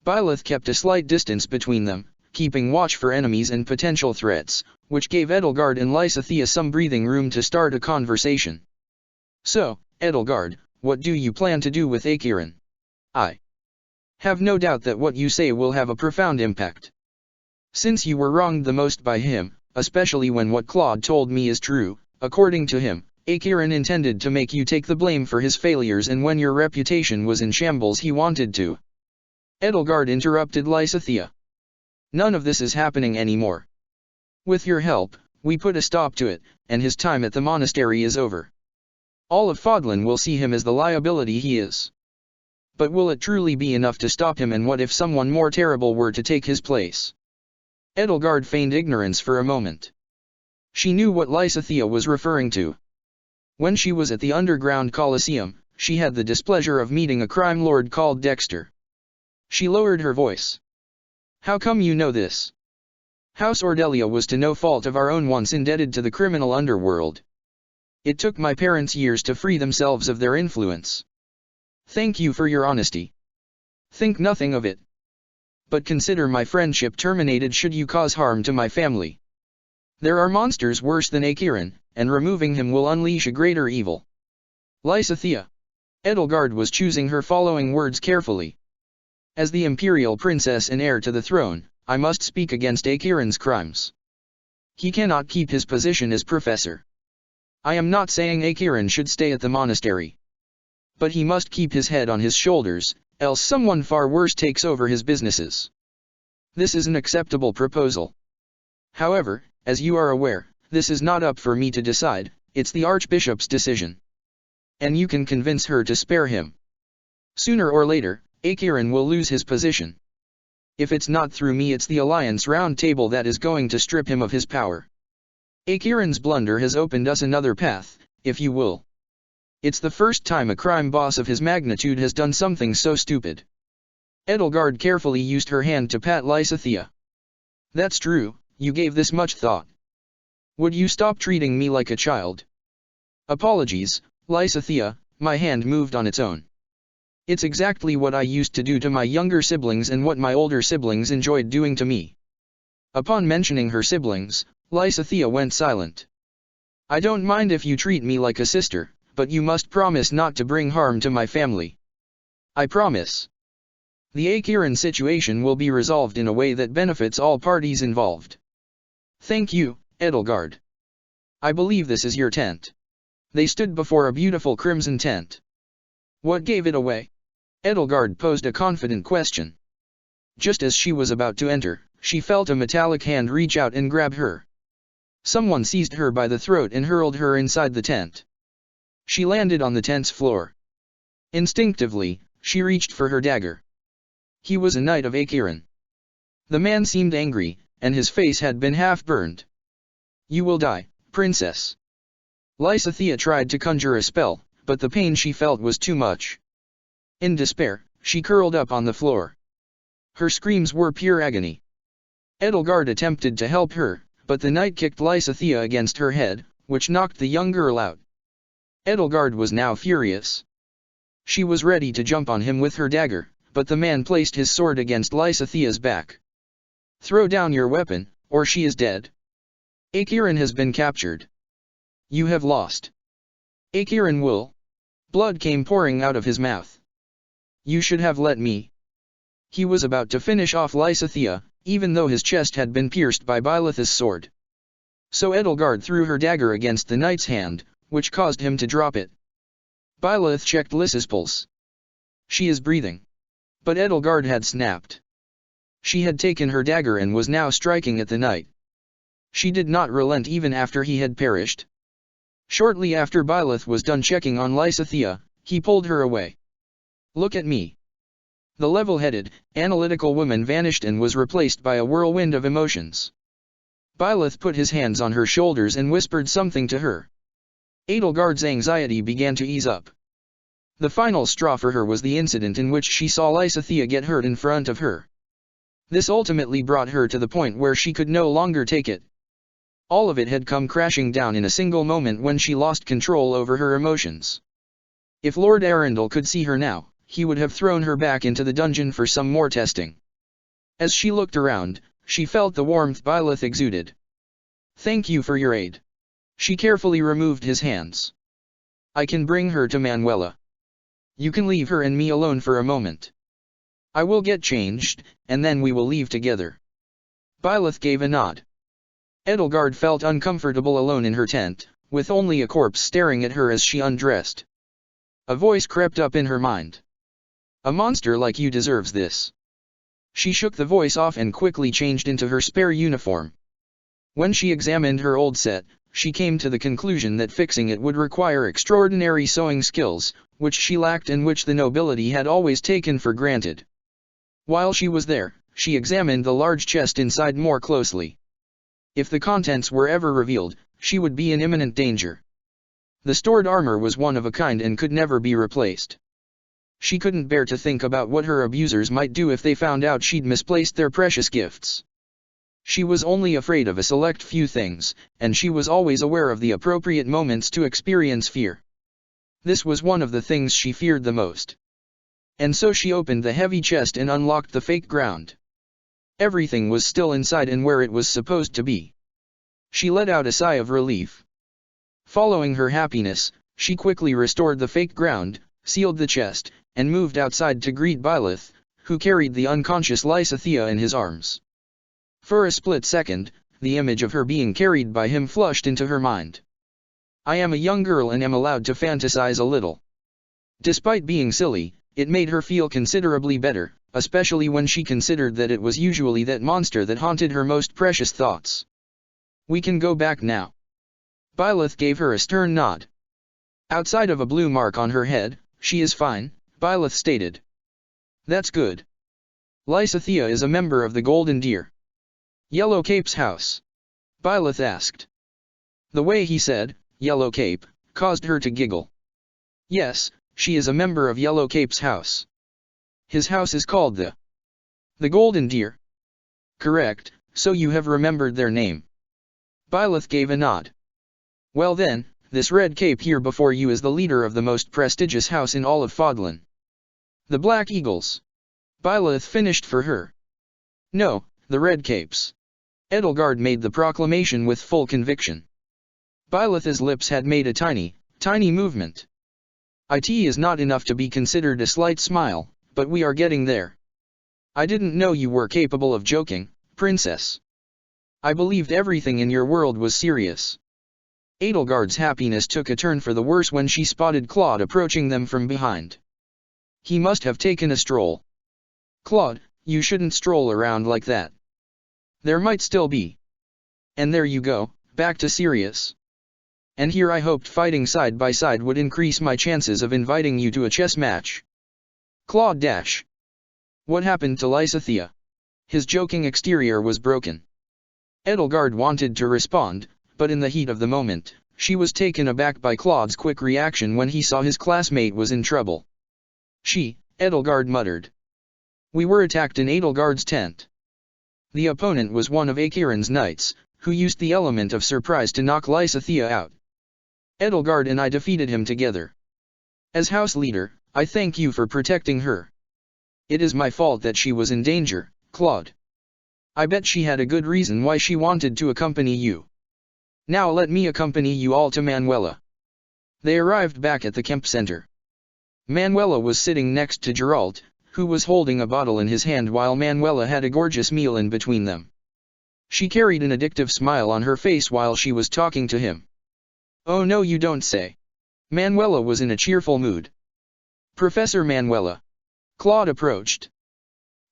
Byleth kept a slight distance between them, keeping watch for enemies and potential threats, which gave Edelgard and Lysithea some breathing room to start a conversation. So, Edelgard, what do you plan to do with Acheron? I have no doubt that what you say will have a profound impact. Since you were wronged the most by him, especially when what Claude told me is true, according to him, Acheron intended to make you take the blame for his failures, and when your reputation was in shambles he wanted to. Edelgard interrupted Lysithea. None of this is happening anymore. With your help, we put a stop to it, and his time at the monastery is over. All of Fodlan will see him as the liability he is. But will it truly be enough to stop him, and what if someone more terrible were to take his place? Edelgard feigned ignorance for a moment. She knew what Lysithea was referring to. When she was at the underground Colosseum, she had the displeasure of meeting a crime lord called Dexter. She lowered her voice. How come you know this? House Ordelia was to no fault of our own once indebted to the criminal underworld. It took my parents years to free themselves of their influence. Thank you for your honesty. Think nothing of it. But consider my friendship terminated should you cause harm to my family. There are monsters worse than Acheron, and removing him will unleash a greater evil. Lysithea. Edelgard was choosing her following words carefully. As the imperial princess and heir to the throne, I must speak against Acheron's crimes. He cannot keep his position as professor. I am not saying Acheron should stay at the monastery. But he must keep his head on his shoulders, else someone far worse takes over his businesses. This is an acceptable proposal. However, as you are aware, this is not up for me to decide, it's the Archbishop's decision. And you can convince her to spare him. Sooner or later, Acheron will lose his position. If it's not through me, it's the Alliance Round Table that is going to strip him of his power. Acheron's blunder has opened us another path, if you will. It's the first time a crime boss of his magnitude has done something so stupid. Edelgard carefully used her hand to pat Lysithea. That's true, you gave this much thought. Would you stop treating me like a child? Apologies, Lysithea, my hand moved on its own. It's exactly what I used to do to my younger siblings and what my older siblings enjoyed doing to me. Upon mentioning her siblings, Lysithea went silent. I don't mind if you treat me like a sister, but you must promise not to bring harm to my family. I promise. The Acheron situation will be resolved in a way that benefits all parties involved. Thank you, Edelgard. I believe this is your tent. They stood before a beautiful crimson tent. What gave it away? Edelgard posed a confident question. Just as she was about to enter, she felt a metallic hand reach out and grab her. Someone seized her by the throat and hurled her inside the tent. She landed on the tent's floor. Instinctively, she reached for her dagger. He was a knight of Acheron. The man seemed angry, and his face had been half burned. You will die, princess. Lysithea tried to conjure a spell, but the pain she felt was too much. In despair, she curled up on the floor. Her screams were pure agony. Edelgard attempted to help her, but the knight kicked Lysithea against her head, which knocked the young girl out. Edelgard was now furious. She was ready to jump on him with her dagger, but the man placed his sword against Lysithia's back. "Throw down your weapon, or she is dead. Acheron has been captured. You have lost." "Acheron will?" Blood came pouring out of his mouth. "You should have let me." He was about to finish off Lysithea, even though his chest had been pierced by Byleth's sword. So Edelgard threw her dagger against the knight's hand, which caused him to drop it. Byleth checked Lys's pulse. She is breathing. But Edelgard had snapped. She had taken her dagger and was now striking at the knight. She did not relent even after he had perished. Shortly after Byleth was done checking on Lysithea, he pulled her away. "Look at me." The level-headed, analytical woman vanished and was replaced by a whirlwind of emotions. Byleth put his hands on her shoulders and whispered something to her. Edelgard's anxiety began to ease up. The final straw for her was the incident in which she saw Lysithea get hurt in front of her. This ultimately brought her to the point where she could no longer take it. All of it had come crashing down in a single moment when she lost control over her emotions. If Lord Arundel could see her now, he would have thrown her back into the dungeon for some more testing. As she looked around, she felt the warmth Byleth exuded. "Thank you for your aid." She carefully removed his hands. "I can bring her to Manuela. You can leave her and me alone for a moment. I will get changed, and then we will leave together." Byleth gave a nod. Edelgard felt uncomfortable alone in her tent, with only a corpse staring at her as she undressed. A voice crept up in her mind. "A monster like you deserves this." She shook the voice off and quickly changed into her spare uniform. When she examined her old set, she came to the conclusion that fixing it would require extraordinary sewing skills, which she lacked and which the nobility had always taken for granted. While she was there, she examined the large chest inside more closely. If the contents were ever revealed, she would be in imminent danger. The stored armor was one of a kind and could never be replaced. She couldn't bear to think about what her abusers might do if they found out she'd misplaced their precious gifts. She was only afraid of a select few things, and she was always aware of the appropriate moments to experience fear. This was one of the things she feared the most. And so she opened the heavy chest and unlocked the fake ground. Everything was still inside and where it was supposed to be. She let out a sigh of relief. Following her happiness, she quickly restored the fake ground, sealed the chest, and moved outside to greet Byleth, who carried the unconscious Lysithea in his arms. For a split second, the image of her being carried by him flushed into her mind. "I am a young girl and am allowed to fantasize a little." Despite being silly, it made her feel considerably better, especially when she considered that it was usually that monster that haunted her most precious thoughts. "We can go back now." Byleth gave her a stern nod. "Outside of a blue mark on her head, she is fine," Byleth stated. "That's good. Lysithea is a member of the Golden Deer." "Yellow Cape's house?" Byleth asked. The way he said, "Yellow Cape," caused her to giggle. "Yes, she is a member of Yellow Cape's house. His house is called the Golden Deer." "Correct, so you have remembered their name." Byleth gave a nod. "Well then, this red cape here before you is the leader of the most prestigious house in all of Fodlan. The Black Eagles." Byleth finished for her. "No, the Red Capes." Edelgard made the proclamation with full conviction. Byleth's lips had made a tiny movement. "It is not enough to be considered a slight smile, but we are getting there. I didn't know you were capable of joking, princess. I believed everything in your world was serious." Edelgard's happiness took a turn for the worse when she spotted Claude approaching them from behind. He must have taken a stroll. "Claude, you shouldn't stroll around like that. There might still be." "And there you go, back to serious. And here I hoped fighting side by side would increase my chances of inviting you to a chess match." Claude dash. What happened to Lysithea? His joking exterior was broken. Edelgard wanted to respond, but in the heat of the moment, she was taken aback by Claude's quick reaction when he saw his classmate was in trouble. Edelgard muttered. "We were attacked in Edelgard's tent." The opponent was one of Acheron's knights, who used the element of surprise to knock Lysithea out. "Edelgard and I defeated him together. As house leader, I thank you for protecting her. It is my fault that she was in danger, Claude. I bet she had a good reason why she wanted to accompany you. Now let me accompany you all to Manuela. They arrived back at the camp center. Manuela was sitting next to Geralt, who was holding a bottle in his hand while Manuela had a gorgeous meal in between them. She carried an addictive smile on her face while she was talking to him. Oh no, you don't say. Manuela was in a cheerful mood. Professor Manuela. Claude approached.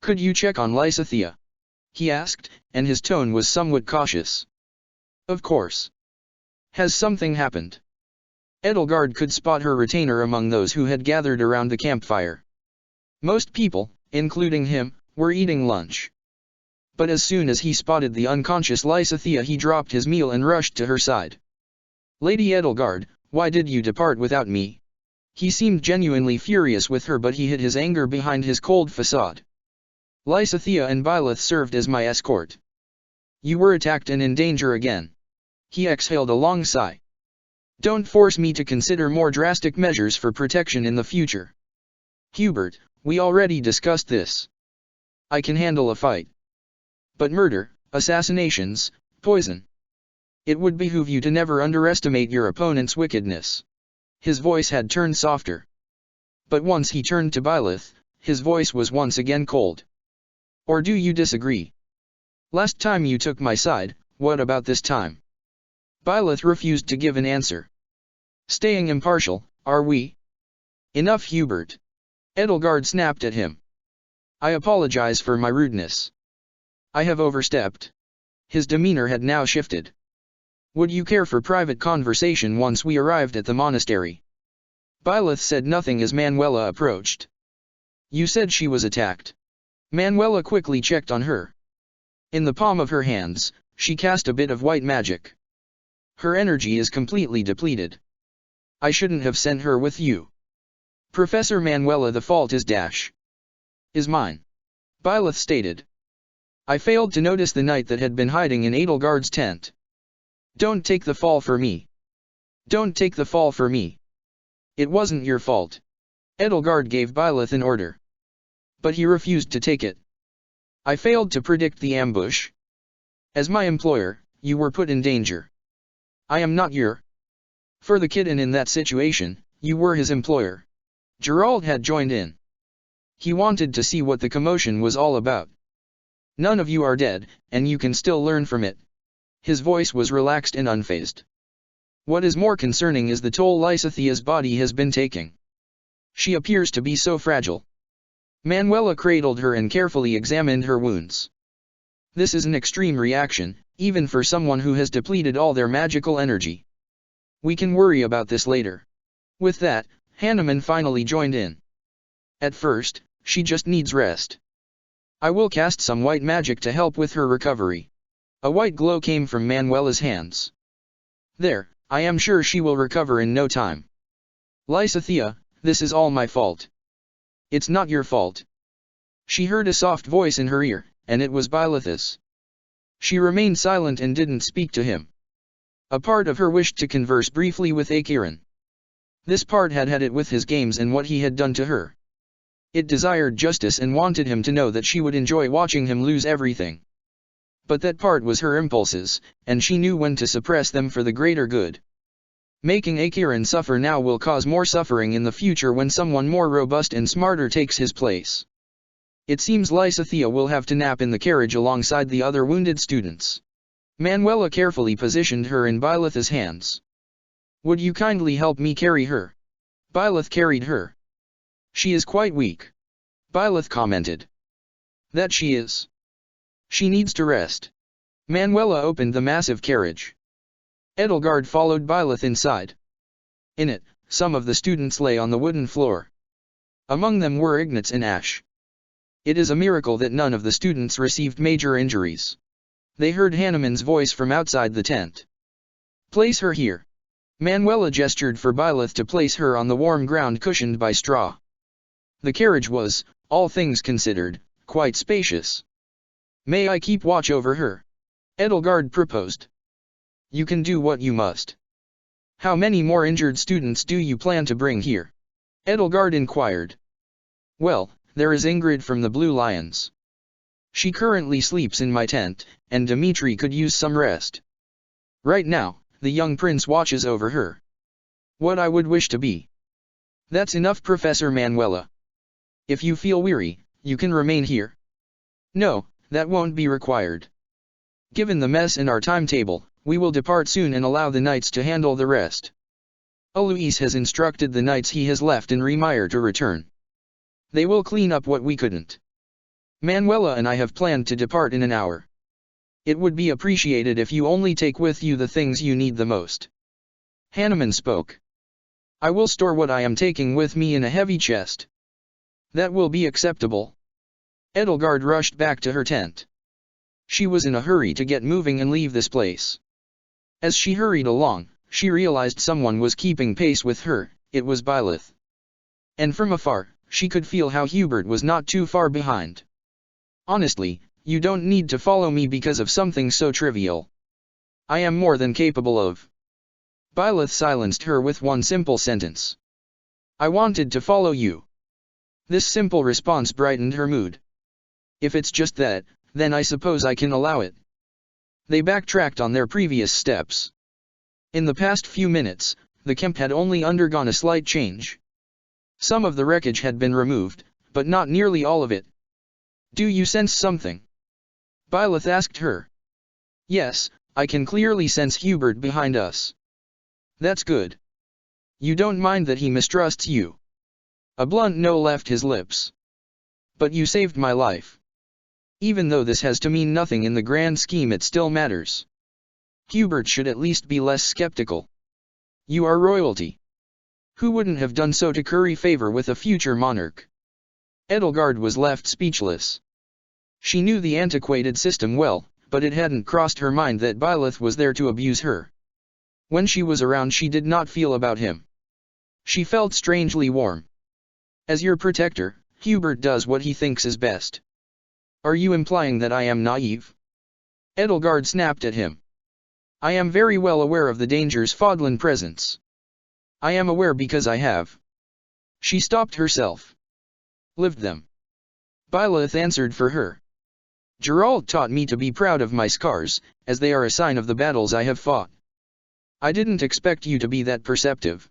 Could you check on Lysithea? He asked, and his tone was somewhat cautious. Of course. Has something happened? Edelgard could spot her retainer among those who had gathered around the campfire. Most people, including him, were eating lunch. But as soon as he spotted the unconscious Lysithea, he dropped his meal and rushed to her side. Lady Edelgard, why did you depart without me? He seemed genuinely furious with her, but he hid his anger behind his cold facade. Lysithea and Byleth served as my escort. You were attacked and in danger again. He exhaled a long sigh. Don't force me to consider more drastic measures for protection in the future. Hubert, we already discussed this. I can handle a fight. But murder, assassinations, poison. It would behoove you to never underestimate your opponent's wickedness. His voice had turned softer. But once he turned to Byleth, his voice was once again cold. Or do you disagree? Last time you took my side, what about this time? Byleth refused to give an answer. Staying impartial, are we? Enough, Hubert. Edelgard snapped at him. I apologize for my rudeness. I have overstepped. His demeanor had now shifted. Would you care for private conversation once we arrived at the monastery? Byleth said nothing as Manuela approached. You said she was attacked. Manuela quickly checked on her. In the palm of her hands, she cast a bit of white magic. Her energy is completely depleted. I shouldn't have sent her with you. Professor Manuela, the fault is mine. Byleth stated. I failed to notice the knight that had been hiding in Edelgard's tent. Don't take the fall for me. Don't take the fall for me. It wasn't your fault. Edelgard gave Byleth an order. But he refused to take it. I failed to predict the ambush. As my employer, you were put in danger. I am not your. For the kid, and in that situation, you were his employer. Geralt had joined in. He wanted to see what the commotion was all about. None of you are dead, and you can still learn from it. His voice was relaxed and unfazed. What is more concerning is the toll Lysithea's body has been taking. She appears to be so fragile. Manuela cradled her and carefully examined her wounds. This is an extreme reaction, even for someone who has depleted all their magical energy. We can worry about this later. With that, Hanneman finally joined in. At first, she just needs rest. I will cast some white magic to help with her recovery. A white glow came from Manuela's hands. There, I am sure she will recover in no time. Lysithea, this is all my fault. It's not your fault. She heard a soft voice in her ear, and it was Byleth's. She remained silent and didn't speak to him. A part of her wished to converse briefly with Acheron. This part had had it with his games and what he had done to her. It desired justice and wanted him to know that she would enjoy watching him lose everything. But that part was her impulses, and she knew when to suppress them for the greater good. Making Acheron suffer now will cause more suffering in the future when someone more robust and smarter takes his place. It seems Lysithea will have to nap in the carriage alongside the other wounded students. Manuela carefully positioned her in Byleth's hands. Would you kindly help me carry her? Byleth carried her. She is quite weak. Byleth commented. That she is. She needs to rest. Manuela opened the massive carriage. Edelgard followed Byleth inside. In it, some of the students lay on the wooden floor. Among them were Ignatz and Ash. It is a miracle that none of the students received major injuries. They heard Hanneman's voice from outside the tent. Place her here. Manuela gestured for Byleth to place her on the warm ground cushioned by straw. The carriage was, all things considered, quite spacious. May I keep watch over her? Edelgard proposed. You can do what you must. How many more injured students do you plan to bring here? Edelgard inquired. Well, there is Ingrid from the Blue Lions. She currently sleeps in my tent, and Dimitri could use some rest. Right now, the young prince watches over her. What I would wish to be. That's enough, Professor Manuela. If you feel weary, you can remain here. No, that won't be required. Given the mess in our timetable, we will depart soon and allow the knights to handle the rest. Alois has instructed the knights he has left in Remire to return. They will clean up what we couldn't. Manuela and I have planned to depart in an hour. It would be appreciated if you only take with you the things you need the most. Hanuman spoke. I will store what I am taking with me in a heavy chest. That will be acceptable. Edelgard rushed back to her tent. She was in a hurry to get moving and leave this place. As she hurried along, she realized someone was keeping pace with her. It was Byleth. And from afar, she could feel how Hubert was not too far behind. Honestly, you don't need to follow me because of something so trivial. I am more than capable of. Byleth silenced her with one simple sentence. I wanted to follow you. This simple response brightened her mood. If it's just that, then I suppose I can allow it. They backtracked on their previous steps. In the past few minutes, the camp had only undergone a slight change. Some of the wreckage had been removed, but not nearly all of it. Do you sense something? Byleth asked her. Yes, I can clearly sense Hubert behind us. That's good. You don't mind that he mistrusts you. A blunt no left his lips. But you saved my life. Even though this has to mean nothing in the grand scheme, it still matters. Hubert should at least be less skeptical. You are royalty. Who wouldn't have done so to curry favor with a future monarch? Edelgard was left speechless. She knew the antiquated system well, but it hadn't crossed her mind that Byleth was there to abuse her. When she was around, she did not feel about him. She felt strangely warm. As your protector, Hubert does what he thinks is best. Are you implying that I am naive? Edelgard snapped at him. I am very well aware of the dangers Fodlan presents. I am aware because I have. She stopped herself. Lived them. Byleth answered for her. Geralt taught me to be proud of my scars, as they are a sign of the battles I have fought. I didn't expect you to be that perceptive.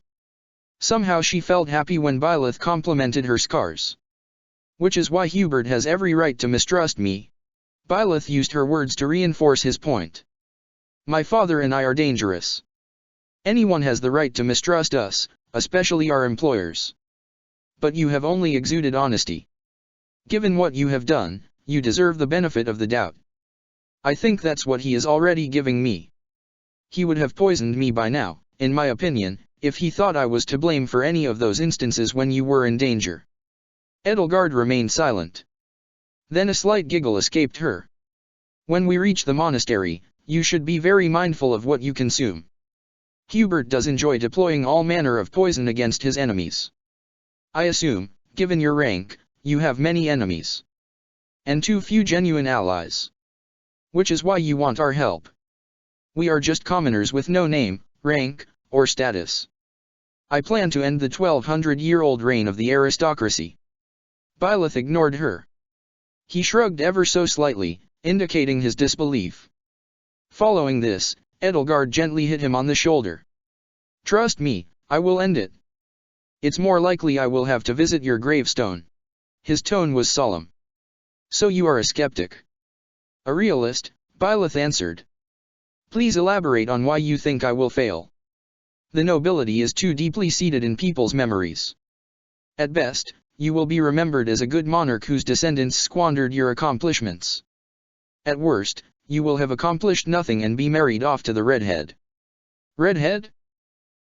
Somehow she felt happy when Byleth complimented her scars. Which is why Hubert has every right to mistrust me. Byleth used her words to reinforce his point. My father and I are dangerous. Anyone has the right to mistrust us, especially our employers. But you have only exuded honesty. Given what you have done, you deserve the benefit of the doubt. I think that's what he is already giving me. He would have poisoned me by now, in my opinion, if he thought I was to blame for any of those instances when you were in danger. Edelgard remained silent. Then a slight giggle escaped her. When we reach the monastery, you should be very mindful of what you consume. Hubert does enjoy deploying all manner of poison against his enemies. I assume, given your rank, you have many enemies. And too few genuine allies. Which is why you want our help. We are just commoners with no name, rank, or status. I plan to end the 1200-year-old reign of the aristocracy. Byleth ignored her. He shrugged ever so slightly, indicating his disbelief. Following this, Edelgard gently hit him on the shoulder. Trust me, I will end it. It's more likely I will have to visit your gravestone. His tone was solemn. So you are a skeptic. A realist, Byleth answered. Please elaborate on why you think I will fail. The nobility is too deeply seated in people's memories. At best, you will be remembered as a good monarch whose descendants squandered your accomplishments. At worst, you will have accomplished nothing and be married off to the redhead. Redhead?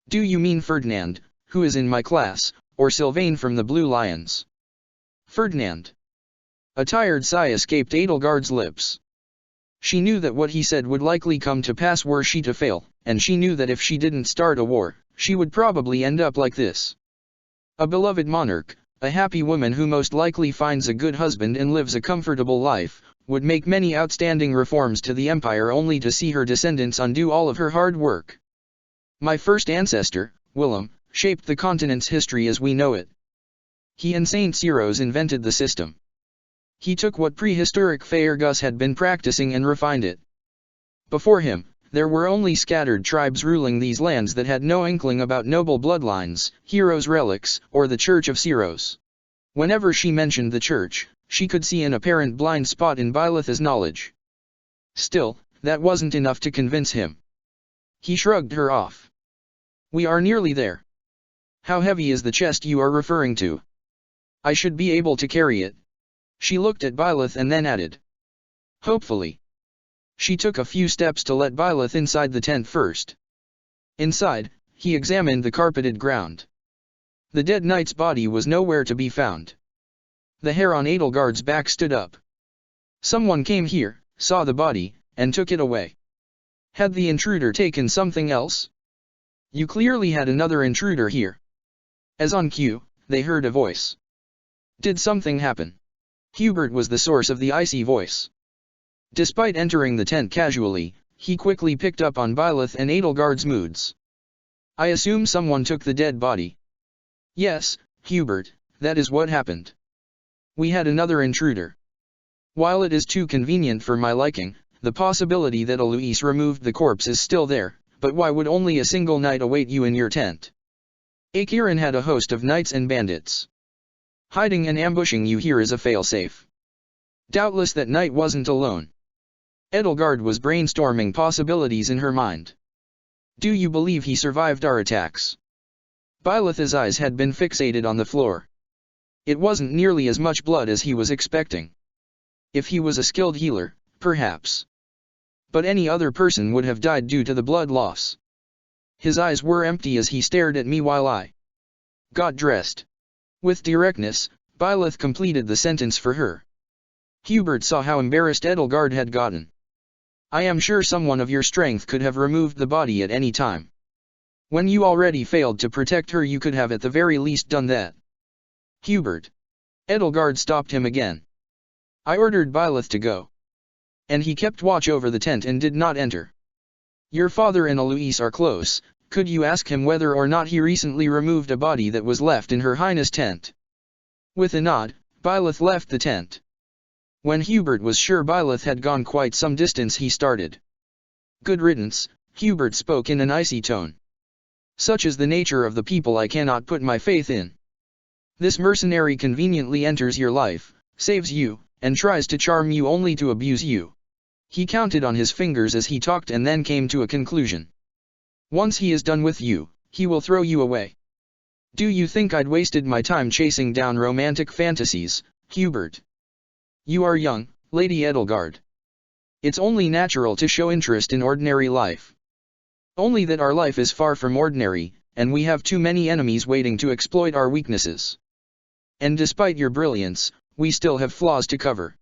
Do you mean Ferdinand, who is in my class, or Sylvain from the Blue Lions? Ferdinand. A tired sigh escaped Edelgard's lips. She knew that what he said would likely come to pass were she to fail, and she knew that if she didn't start a war, she would probably end up like this. A beloved monarch, a happy woman who most likely finds a good husband and lives a comfortable life, would make many outstanding reforms to the empire only to see her descendants undo all of her hard work. My first ancestor, Willem, shaped the continent's history as we know it, He and Saint Cyros invented the system. He took what prehistoric Faerghus had been practicing and refined it. Before him, there were only scattered tribes ruling these lands that had no inkling about noble bloodlines, heroes' relics, or the Church of Cyros. Whenever she mentioned the church, she could see an apparent blind spot in Byleth's knowledge. Still, that wasn't enough to convince him. He shrugged her off. "We are nearly there. How heavy is the chest you are referring to? I should be able to carry it." She looked at Byleth and then added, "Hopefully." She took a few steps to let Byleth inside the tent first. Inside, he examined the carpeted ground. The dead knight's body was nowhere to be found. The hair on Edelgard's back stood up. Someone came here, saw the body, and took it away. Had the intruder taken something else? "You clearly had another intruder here." As on cue, they heard a voice. Did something happen? Hubert was the source of the icy voice. Despite entering the tent casually, he quickly picked up on Byleth and Edelgard's moods. "I assume someone took the dead body." "Yes, Hubert, that is what happened. We had another intruder. While it is too convenient for my liking, the possibility that Alois removed the corpse is still there, but why would only a single knight await you in your tent? Akiran had a host of knights and bandits. Hiding and ambushing you here is a failsafe. Doubtless that knight wasn't alone." Edelgard was brainstorming possibilities in her mind. "Do you believe he survived our attacks?" Byleth's eyes had been fixated on the floor. It wasn't nearly as much blood as he was expecting. If he was a skilled healer, perhaps. But any other person would have died due to the blood loss. His eyes were empty as he stared at me while I got dressed. With directness, Byleth completed the sentence for her. Hubert saw how embarrassed Edelgard had gotten. "I am sure someone of your strength could have removed the body at any time. When you already failed to protect her, you could have at the very least done that." "Hubert." Edelgard stopped him again. "I ordered Byleth to go. And he kept watch over the tent and did not enter. Your father and Alois are close. Could you ask him whether or not he recently removed a body that was left in Her Highness' tent?" With a nod, Byleth left the tent. When Hubert was sure Byleth had gone quite some distance, he started. "Good riddance," Hubert spoke in an icy tone. "Such is the nature of the people I cannot put my faith in. This mercenary conveniently enters your life, saves you, and tries to charm you only to abuse you." He counted on his fingers as he talked and then came to a conclusion. "Once he is done with you, he will throw you away. Do you think I'd wasted my time chasing down romantic fantasies, Hubert? You are young, Lady Edelgard. It's only natural to show interest in ordinary life. Only that our life is far from ordinary, and we have too many enemies waiting to exploit our weaknesses. And despite your brilliance, we still have flaws to cover."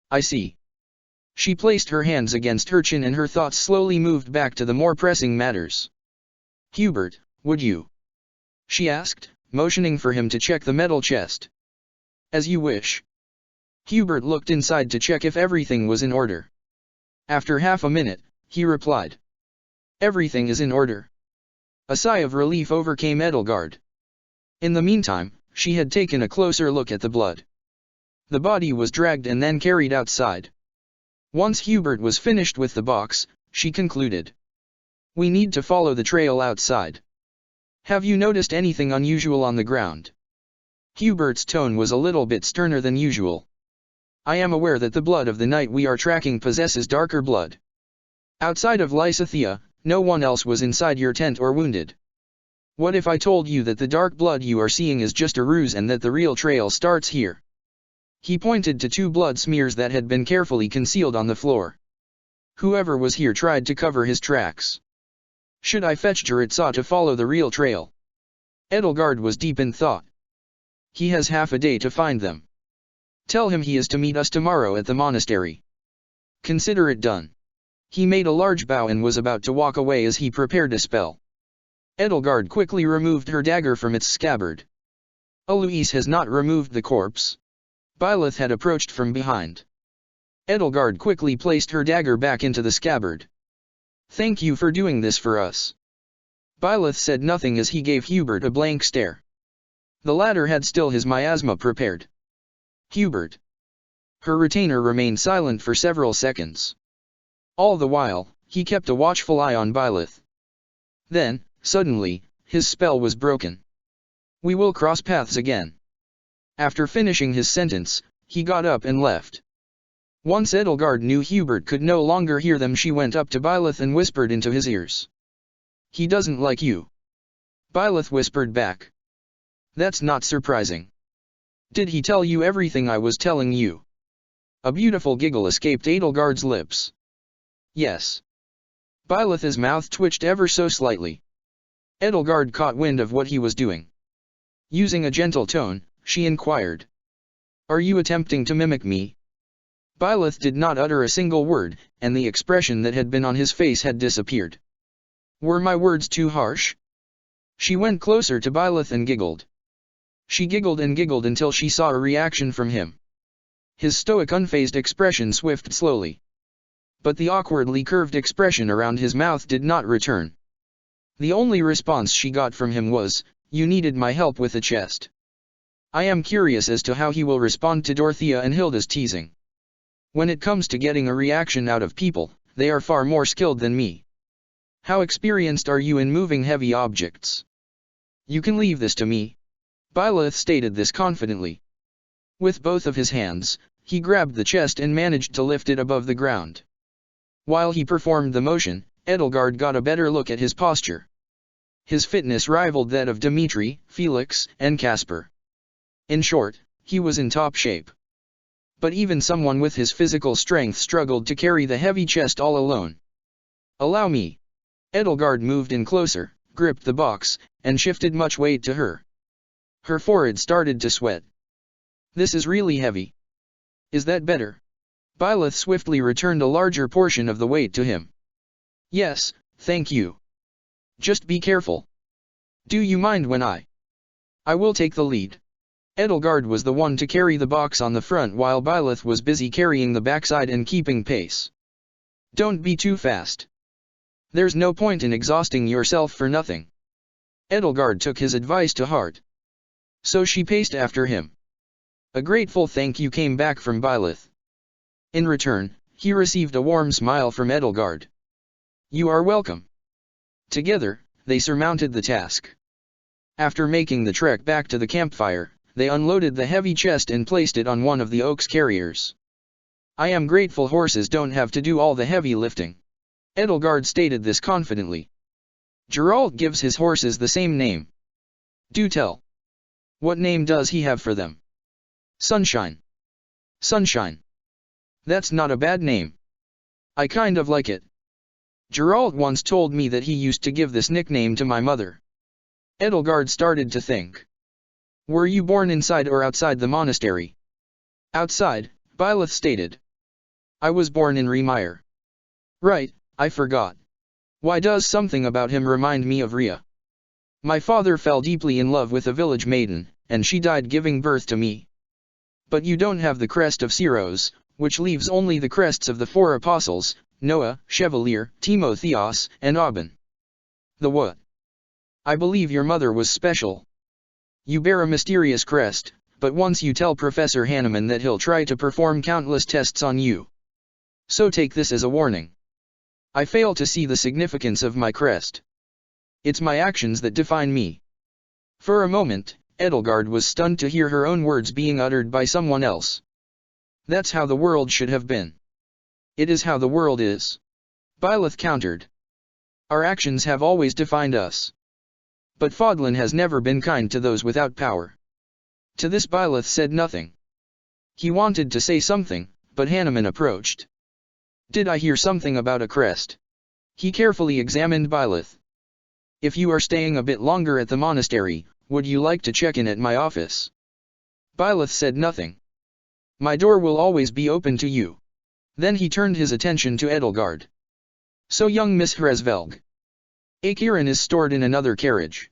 "I see." She placed her hands against her chin and her thoughts slowly moved back to the more pressing matters. "Hubert, would you?" she asked, motioning for him to check the metal chest. "As you wish." Hubert looked inside to check if everything was in order. After half a minute, he replied, "Everything is in order." A sigh of relief overcame Edelgard. In the meantime, she had taken a closer look at the blood. The body was dragged and then carried outside. Once Hubert was finished with the box, she concluded, "We need to follow the trail outside. Have you noticed anything unusual on the ground?" Hubert's tone was a little bit sterner than usual. "I am aware that the blood of the knight we are tracking possesses darker blood. Outside of Lysithea, no one else was inside your tent or wounded. What if I told you that the dark blood you are seeing is just a ruse and that the real trail starts here?" He pointed to 2 blood smears that had been carefully concealed on the floor. "Whoever was here tried to cover his tracks. Should I fetch Jaritza to follow the real trail?" Edelgard was deep in thought. "He has half a day to find them. Tell him he is to meet us tomorrow at the monastery. Consider it done." He made a large bow and was about to walk away as he prepared a spell. Edelgard quickly removed her dagger from its scabbard. "Alois has not removed the corpse." Byleth had approached from behind. Edelgard quickly placed her dagger back into the scabbard. "Thank you for doing this for us." Byleth said nothing as he gave Hubert a blank stare. The latter had still his miasma prepared. Hubert. Her retainer remained silent for several seconds. All the while, he kept a watchful eye on Byleth. Then, suddenly, his spell was broken. We will cross paths again. After finishing his sentence, he got up and left. Once Edelgard knew Hubert could no longer hear them, she went up to Byleth and whispered into his ears. He doesn't like you. Byleth whispered back. That's not surprising. Did he tell you everything I was telling you? A beautiful giggle escaped Edelgard's lips. Yes. Byleth's mouth twitched ever so slightly. Edelgard caught wind of what he was doing. Using a gentle tone, she inquired. Are you attempting to mimic me? Byleth did not utter a single word, and the expression that had been on his face had disappeared. Were my words too harsh? She went closer to Byleth and giggled. She giggled and giggled until she saw a reaction from him. His stoic unfazed expression swifted slowly. But the awkwardly curved expression around his mouth did not return. The only response she got from him was, you needed my help with the chest. I am curious as to how he will respond to Dorothea and Hilda's teasing. When it comes to getting a reaction out of people, they are far more skilled than me. How experienced are you in moving heavy objects? You can leave this to me. Byleth stated this confidently. With both of his hands, he grabbed the chest and managed to lift it above the ground. While he performed the motion, Edelgard got a better look at his posture. His fitness rivaled that of Dimitri, Felix, and Caspar. In short, he was in top shape. But even someone with his physical strength struggled to carry the heavy chest all alone. Allow me. Edelgard moved in closer, gripped the box, and shifted much weight to her. Her forehead started to sweat. This is really heavy. Is that better? Byleth swiftly returned a larger portion of the weight to him. Yes, thank you. Just be careful. Do you mind when I will take the lead. Edelgard was the one to carry the box on the front while Byleth was busy carrying the backside and keeping pace. Don't be too fast. There's no point in exhausting yourself for nothing. Edelgard took his advice to heart. So she paced after him. A grateful thank you came back from Byleth. In return, he received a warm smile from Edelgard. You are welcome. Together, they surmounted the task. After making the trek back to the campfire, they unloaded the heavy chest and placed it on one of the oak's carriers. I am grateful horses don't have to do all the heavy lifting. Edelgard stated this confidently. Geralt gives his horses the same name. Do tell. What name does he have for them? Sunshine. Sunshine. That's not a bad name. I kind of like it. Geralt once told me that he used to give this nickname to my mother. Edelgard started to think. Were you born inside or outside the monastery? Outside, Byleth stated. I was born in Remire. Right, I forgot. Why does something about him remind me of Rhea? My father fell deeply in love with a village maiden, and she died giving birth to me. But you don't have the crest of Syros, which leaves only the crests of the four apostles, Noah, Chevalier, Timotheos, and Aubin. The what? I believe your mother was special. You bear a mysterious crest, but once you tell Professor Hanneman that he'll try to perform countless tests on you. So take this as a warning. I fail to see the significance of my crest. It's my actions that define me. For a moment, Edelgard was stunned to hear her own words being uttered by someone else. That's how the world should have been. It is how the world is. Byleth countered. Our actions have always defined us. But Fodlan has never been kind to those without power. To this Byleth said nothing. He wanted to say something, but Hanneman approached. Did I hear something about a crest? He carefully examined Byleth. If you are staying a bit longer at the monastery, would you like to check in at my office? Byleth said nothing. My door will always be open to you. Then he turned his attention to Edelgard. So young Miss Hresvelg. Akiran is stored in another carriage.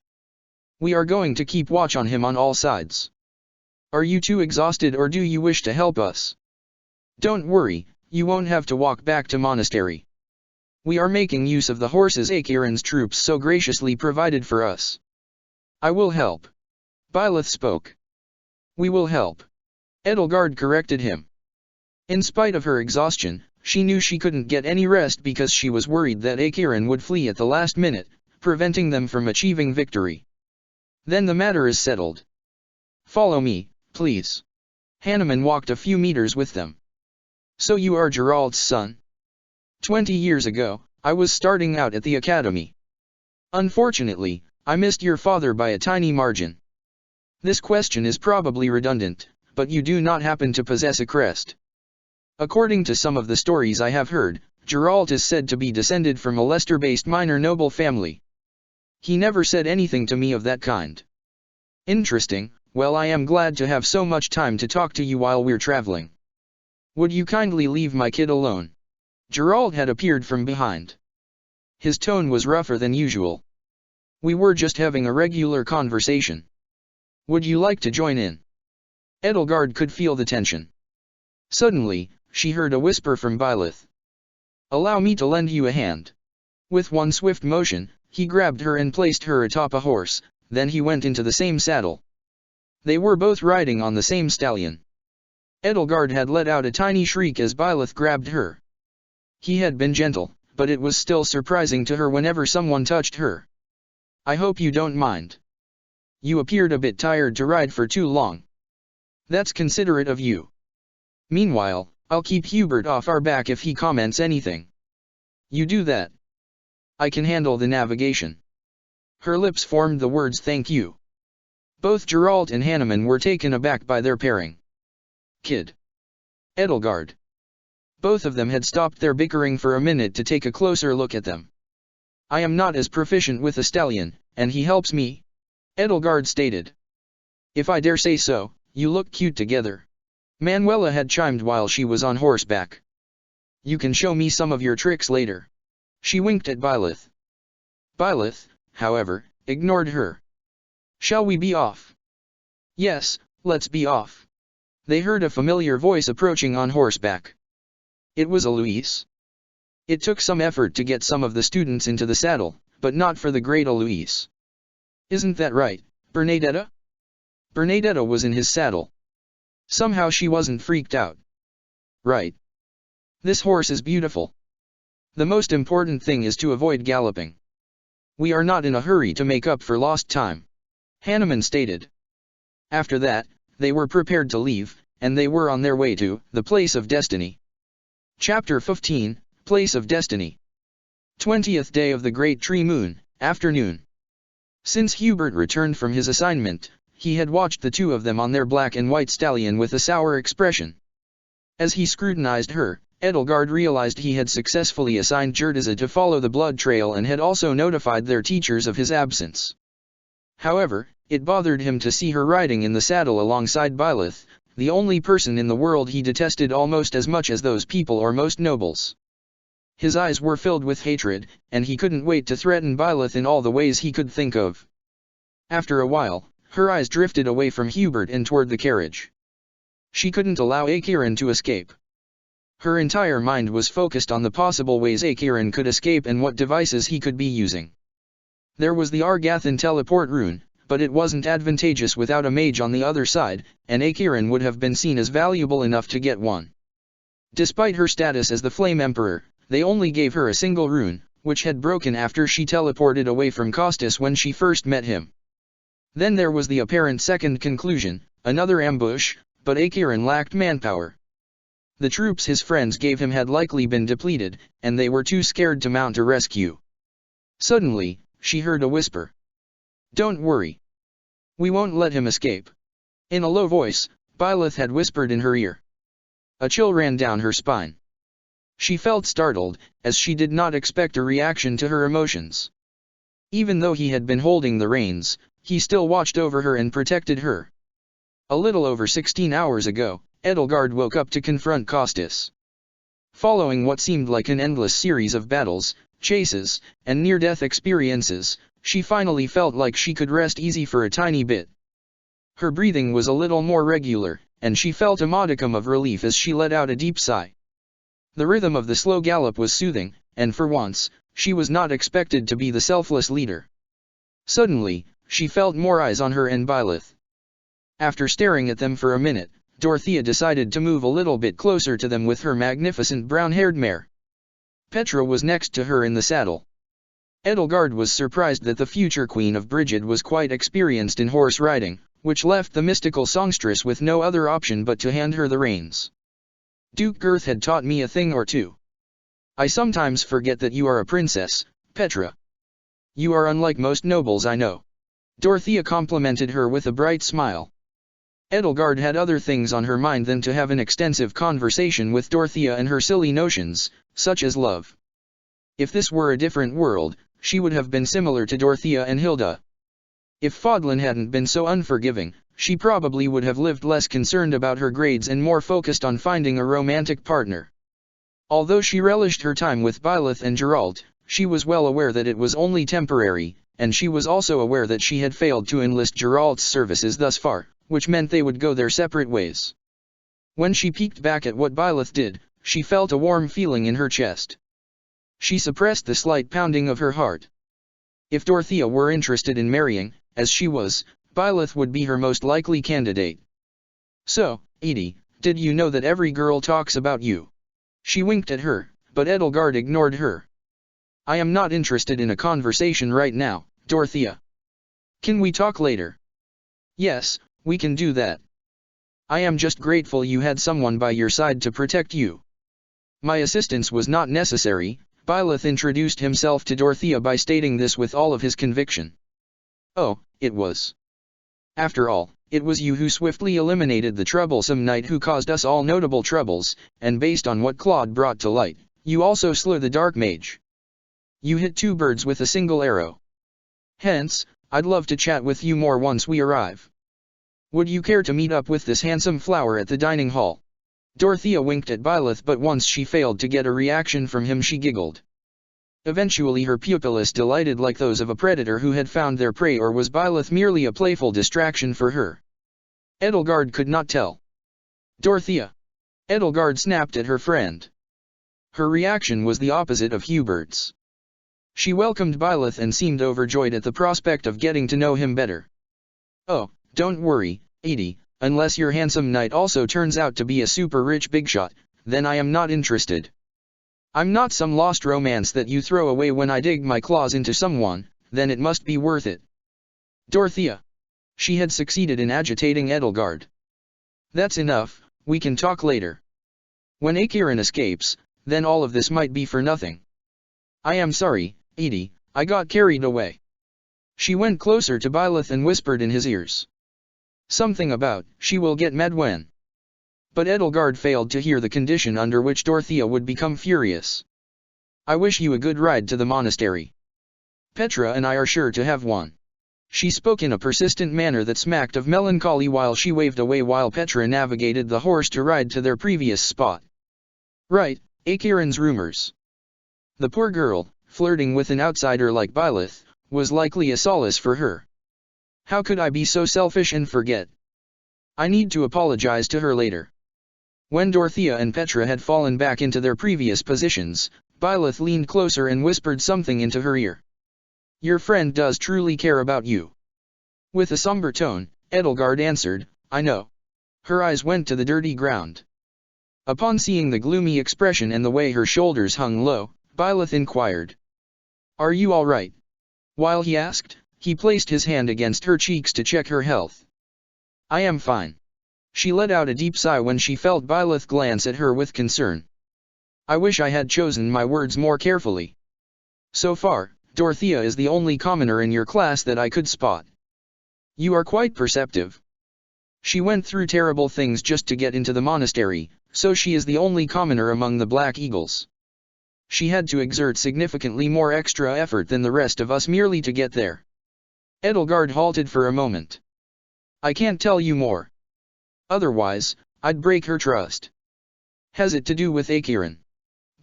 We are going to keep watch on him on all sides. Are you too exhausted or do you wish to help us? Don't worry, you won't have to walk back to monastery. We are making use of the horses Akiran's troops so graciously provided for us. I will help. Byleth spoke. We will help. Edelgard corrected him. In spite of her exhaustion, she knew she couldn't get any rest because she was worried that Akiran would flee at the last minute, preventing them from achieving victory. Then the matter is settled. Follow me, please. Hanuman walked a few meters with them. So you are Geralt's son? 20 years ago, I was starting out at the academy. Unfortunately, I missed your father by a tiny margin. This question is probably redundant, but you do not happen to possess a crest. According to some of the stories I have heard, Geralt is said to be descended from a Leicester-based minor noble family. He never said anything to me of that kind. Interesting. Well, I am glad to have so much time to talk to you while we're traveling. Would you kindly leave my kid alone? Geralt had appeared from behind. His tone was rougher than usual. We were just having a regular conversation. Would you like to join in? Edelgard could feel the tension. Suddenly, she heard a whisper from Byleth. Allow me to lend you a hand. With one swift motion, he grabbed her and placed her atop a horse, then he went into the same saddle. They were both riding on the same stallion. Edelgard had let out a tiny shriek as Byleth grabbed her. He had been gentle, but it was still surprising to her whenever someone touched her. I hope you don't mind. You appeared a bit tired to ride for too long. That's considerate of you. Meanwhile, I'll keep Hubert off our back if he comments anything. You do that. I can handle the navigation. Her lips formed the words thank you. Both Geralt and Hanuman were taken aback by their pairing. Kid. Edelgard. Both of them had stopped their bickering for a minute to take a closer look at them. I am not as proficient with a stallion, and he helps me, Edelgard stated. If I dare say so, you look cute together. Manuela had chimed while she was on horseback. You can show me some of your tricks later. She winked at Byleth. Byleth, however, ignored her. Shall we be off? Yes, let's be off. They heard a familiar voice approaching on horseback. It was Eloise. It took some effort to get some of the students into the saddle, but not for the great Eloise. Isn't that right, Bernadetta? Bernadetta was in his saddle. Somehow she wasn't freaked out. Right. This horse is beautiful. The most important thing is to avoid galloping. We are not in a hurry to make up for lost time, Hanuman stated. After that, they were prepared to leave, and they were on their way to the Place of Destiny. Chapter 15, Place of Destiny. 20th day of the Great Tree Moon, afternoon. Since Hubert returned from his assignment, he had watched the two of them on their black and white stallion with a sour expression. As he scrutinized her, Edelgard realized he had successfully assigned Jertaza to follow the blood trail and had also notified their teachers of his absence. However, it bothered him to see her riding in the saddle alongside Byleth, the only person in the world he detested almost as much as those people or most nobles. His eyes were filled with hatred, and he couldn't wait to threaten Byleth in all the ways he could think of. After a while, her eyes drifted away from Hubert and toward the carriage. She couldn't allow Akiran to escape. Her entire mind was focused on the possible ways Akiran could escape and what devices he could be using. There was the Argathan teleport rune, but it wasn't advantageous without a mage on the other side, and Akiran would have been seen as valuable enough to get one. Despite her status as the Flame Emperor, they only gave her a single rune, which had broken after she teleported away from Costas when she first met him. Then there was the apparent second conclusion, another ambush, but Akiran lacked manpower. The troops his friends gave him had likely been depleted, and they were too scared to mount a rescue. Suddenly, she heard a whisper. Don't worry. We won't let him escape. In a low voice, Byleth had whispered in her ear. A chill ran down her spine. She felt startled, as she did not expect a reaction to her emotions. Even though he had been holding the reins, he still watched over her and protected her. A little over 16 hours ago, Edelgard woke up to confront Costas. Following what seemed like an endless series of battles, chases, and near-death experiences, she finally felt like she could rest easy for a tiny bit. Her breathing was a little more regular, and she felt a modicum of relief as she let out a deep sigh. The rhythm of the slow gallop was soothing, and for once, she was not expected to be the selfless leader. Suddenly, she felt more eyes on her and Byleth. After staring at them for a minute, Dorothea decided to move a little bit closer to them with her magnificent brown-haired mare. Petra was next to her in the saddle. Edelgard was surprised that the future Queen of Brigid was quite experienced in horse riding, which left the mystical songstress with no other option but to hand her the reins. Duke Girth had taught me a thing or two. I sometimes forget that you are a princess, Petra. You are unlike most nobles I know. Dorothea complimented her with a bright smile. Edelgard had other things on her mind than to have an extensive conversation with Dorothea and her silly notions, such as love. If this were a different world, she would have been similar to Dorothea and Hilda. If Fodlan hadn't been so unforgiving, she probably would have lived less concerned about her grades and more focused on finding a romantic partner. Although she relished her time with Byleth and Geralt, she was well aware that it was only temporary, and she was also aware that she had failed to enlist Geralt's services thus far, which meant they would go their separate ways. When she peeked back at what Byleth did, she felt a warm feeling in her chest. She suppressed the slight pounding of her heart. If Dorothea were interested in marrying, as she was, Byleth would be her most likely candidate. So, Edie, did you know that every girl talks about you? She winked at her, but Edelgard ignored her. I am not interested in a conversation right now, Dorothea. Can we talk later? Yes, we can do that. I am just grateful you had someone by your side to protect you. My assistance was not necessary. Byleth introduced himself to Dorothea by stating this with all of his conviction. Oh, it was. After all, it was you who swiftly eliminated the troublesome knight who caused us all notable troubles, and based on what Claude brought to light, you also slew the Dark Mage. You hit two birds with a single arrow. Hence, I'd love to chat with you more once we arrive. Would you care to meet up with this handsome flower at the dining hall? Dorothea winked at Byleth, but once she failed to get a reaction from him, she giggled. Eventually her pupilless delighted like those of a predator who had found their prey, or was Byleth merely a playful distraction for her? Edelgard could not tell. Dorothea! Edelgard snapped at her friend. Her reaction was the opposite of Hubert's. She welcomed Byleth and seemed overjoyed at the prospect of getting to know him better. Oh, don't worry, Edie, unless your handsome knight also turns out to be a super rich bigshot, then I am not interested. I'm not some lost romance that you throw away when I dig my claws into someone, then it must be worth it. Dorothea. She had succeeded in agitating Edelgard. That's enough, we can talk later. When Acheron escapes, then all of this might be for nothing. I am sorry, Edie, I got carried away. She went closer to Byleth and whispered in his ears. Something about, she will get mad when. But Edelgard failed to hear the condition under which Dorothea would become furious. I wish you a good ride to the monastery. Petra and I are sure to have one. She spoke in a persistent manner that smacked of melancholy while she waved away while Petra navigated the horse to ride to their previous spot. Right, Acheron's rumors. The poor girl, flirting with an outsider like Byleth, was likely a solace for her. How could I be so selfish and forget? I need to apologize to her later. When Dorothea and Petra had fallen back into their previous positions, Byleth leaned closer and whispered something into her ear. Your friend does truly care about you. With a somber tone, Edelgard answered, I know. Her eyes went to the dirty ground. Upon seeing the gloomy expression and the way her shoulders hung low, Byleth inquired. Are you all right? While he asked, he placed his hand against her cheeks to check her health. I am fine. She let out a deep sigh when she felt Byleth glance at her with concern. I wish I had chosen my words more carefully. So far, Dorothea is the only commoner in your class that I could spot. You are quite perceptive. She went through terrible things just to get into the monastery, so she is the only commoner among the Black Eagles. She had to exert significantly more extra effort than the rest of us merely to get there. Edelgard halted for a moment. I can't tell you more. Otherwise, I'd break her trust. Has it to do with Acheron?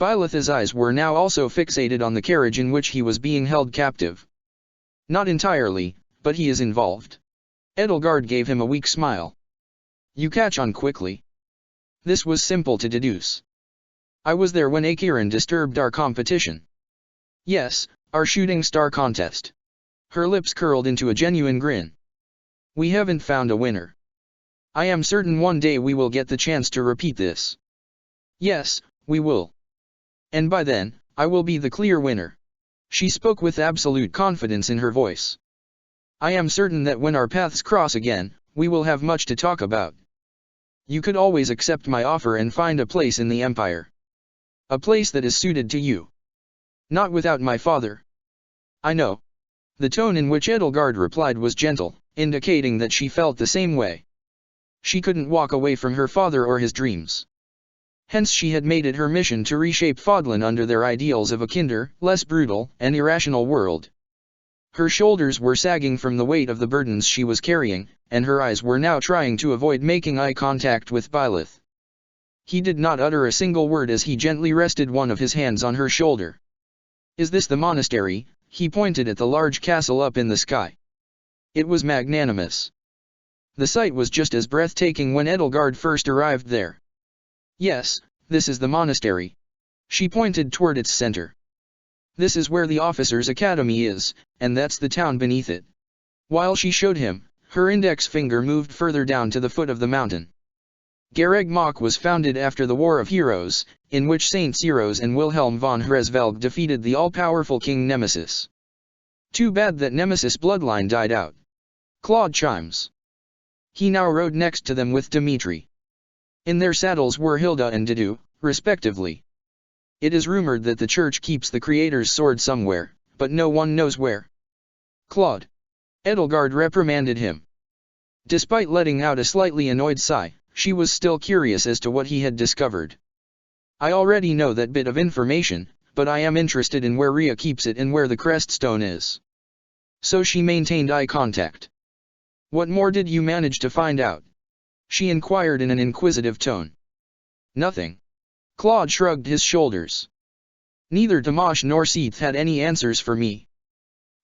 Byleth's eyes were now also fixated on the carriage in which he was being held captive. Not entirely, but he is involved. Edelgard gave him a weak smile. You catch on quickly. This was simple to deduce. I was there when Acheron disturbed our competition. Yes, our shooting star contest. Her lips curled into a genuine grin. We haven't found a winner. I am certain one day we will get the chance to repeat this. Yes, we will. And by then, I will be the clear winner. She spoke with absolute confidence in her voice. I am certain that when our paths cross again, we will have much to talk about. You could always accept my offer and find a place in the Empire. A place that is suited to you. Not without my father. I know. The tone in which Edelgard replied was gentle, indicating that she felt the same way. She couldn't walk away from her father or his dreams. Hence she had made it her mission to reshape Fodlan under their ideals of a kinder, less brutal, and irrational world. Her shoulders were sagging from the weight of the burdens she was carrying, and her eyes were now trying to avoid making eye contact with Byleth. He did not utter a single word as he gently rested one of his hands on her shoulder. Is this the monastery? He pointed at the large castle up in the sky. It was magnanimous. The sight was just as breathtaking when Edelgard first arrived there. Yes, this is the monastery. She pointed toward its center. This is where the officers' academy is, and that's the town beneath it. While she showed him, her index finger moved further down to the foot of the mountain. Garreg Mach was founded after the War of Heroes, in which Saints Heroes and Wilhelm von Hresvelg defeated the all-powerful King Nemesis. Too bad that Nemesis' bloodline died out. Claude chimes. He now rode next to them with Dimitri. In their saddles were Hilda and Didu, respectively. It is rumored that the church keeps the Creator's sword somewhere, but no one knows where. Claude. Edelgard reprimanded him. Despite letting out a slightly annoyed sigh, she was still curious as to what he had discovered. I already know that bit of information, but I am interested in where Rhea keeps it and where the crest stone is. So she maintained eye contact. What more did you manage to find out? She inquired in an inquisitive tone. Nothing. Claude shrugged his shoulders. Neither Dimash nor Seath had any answers for me.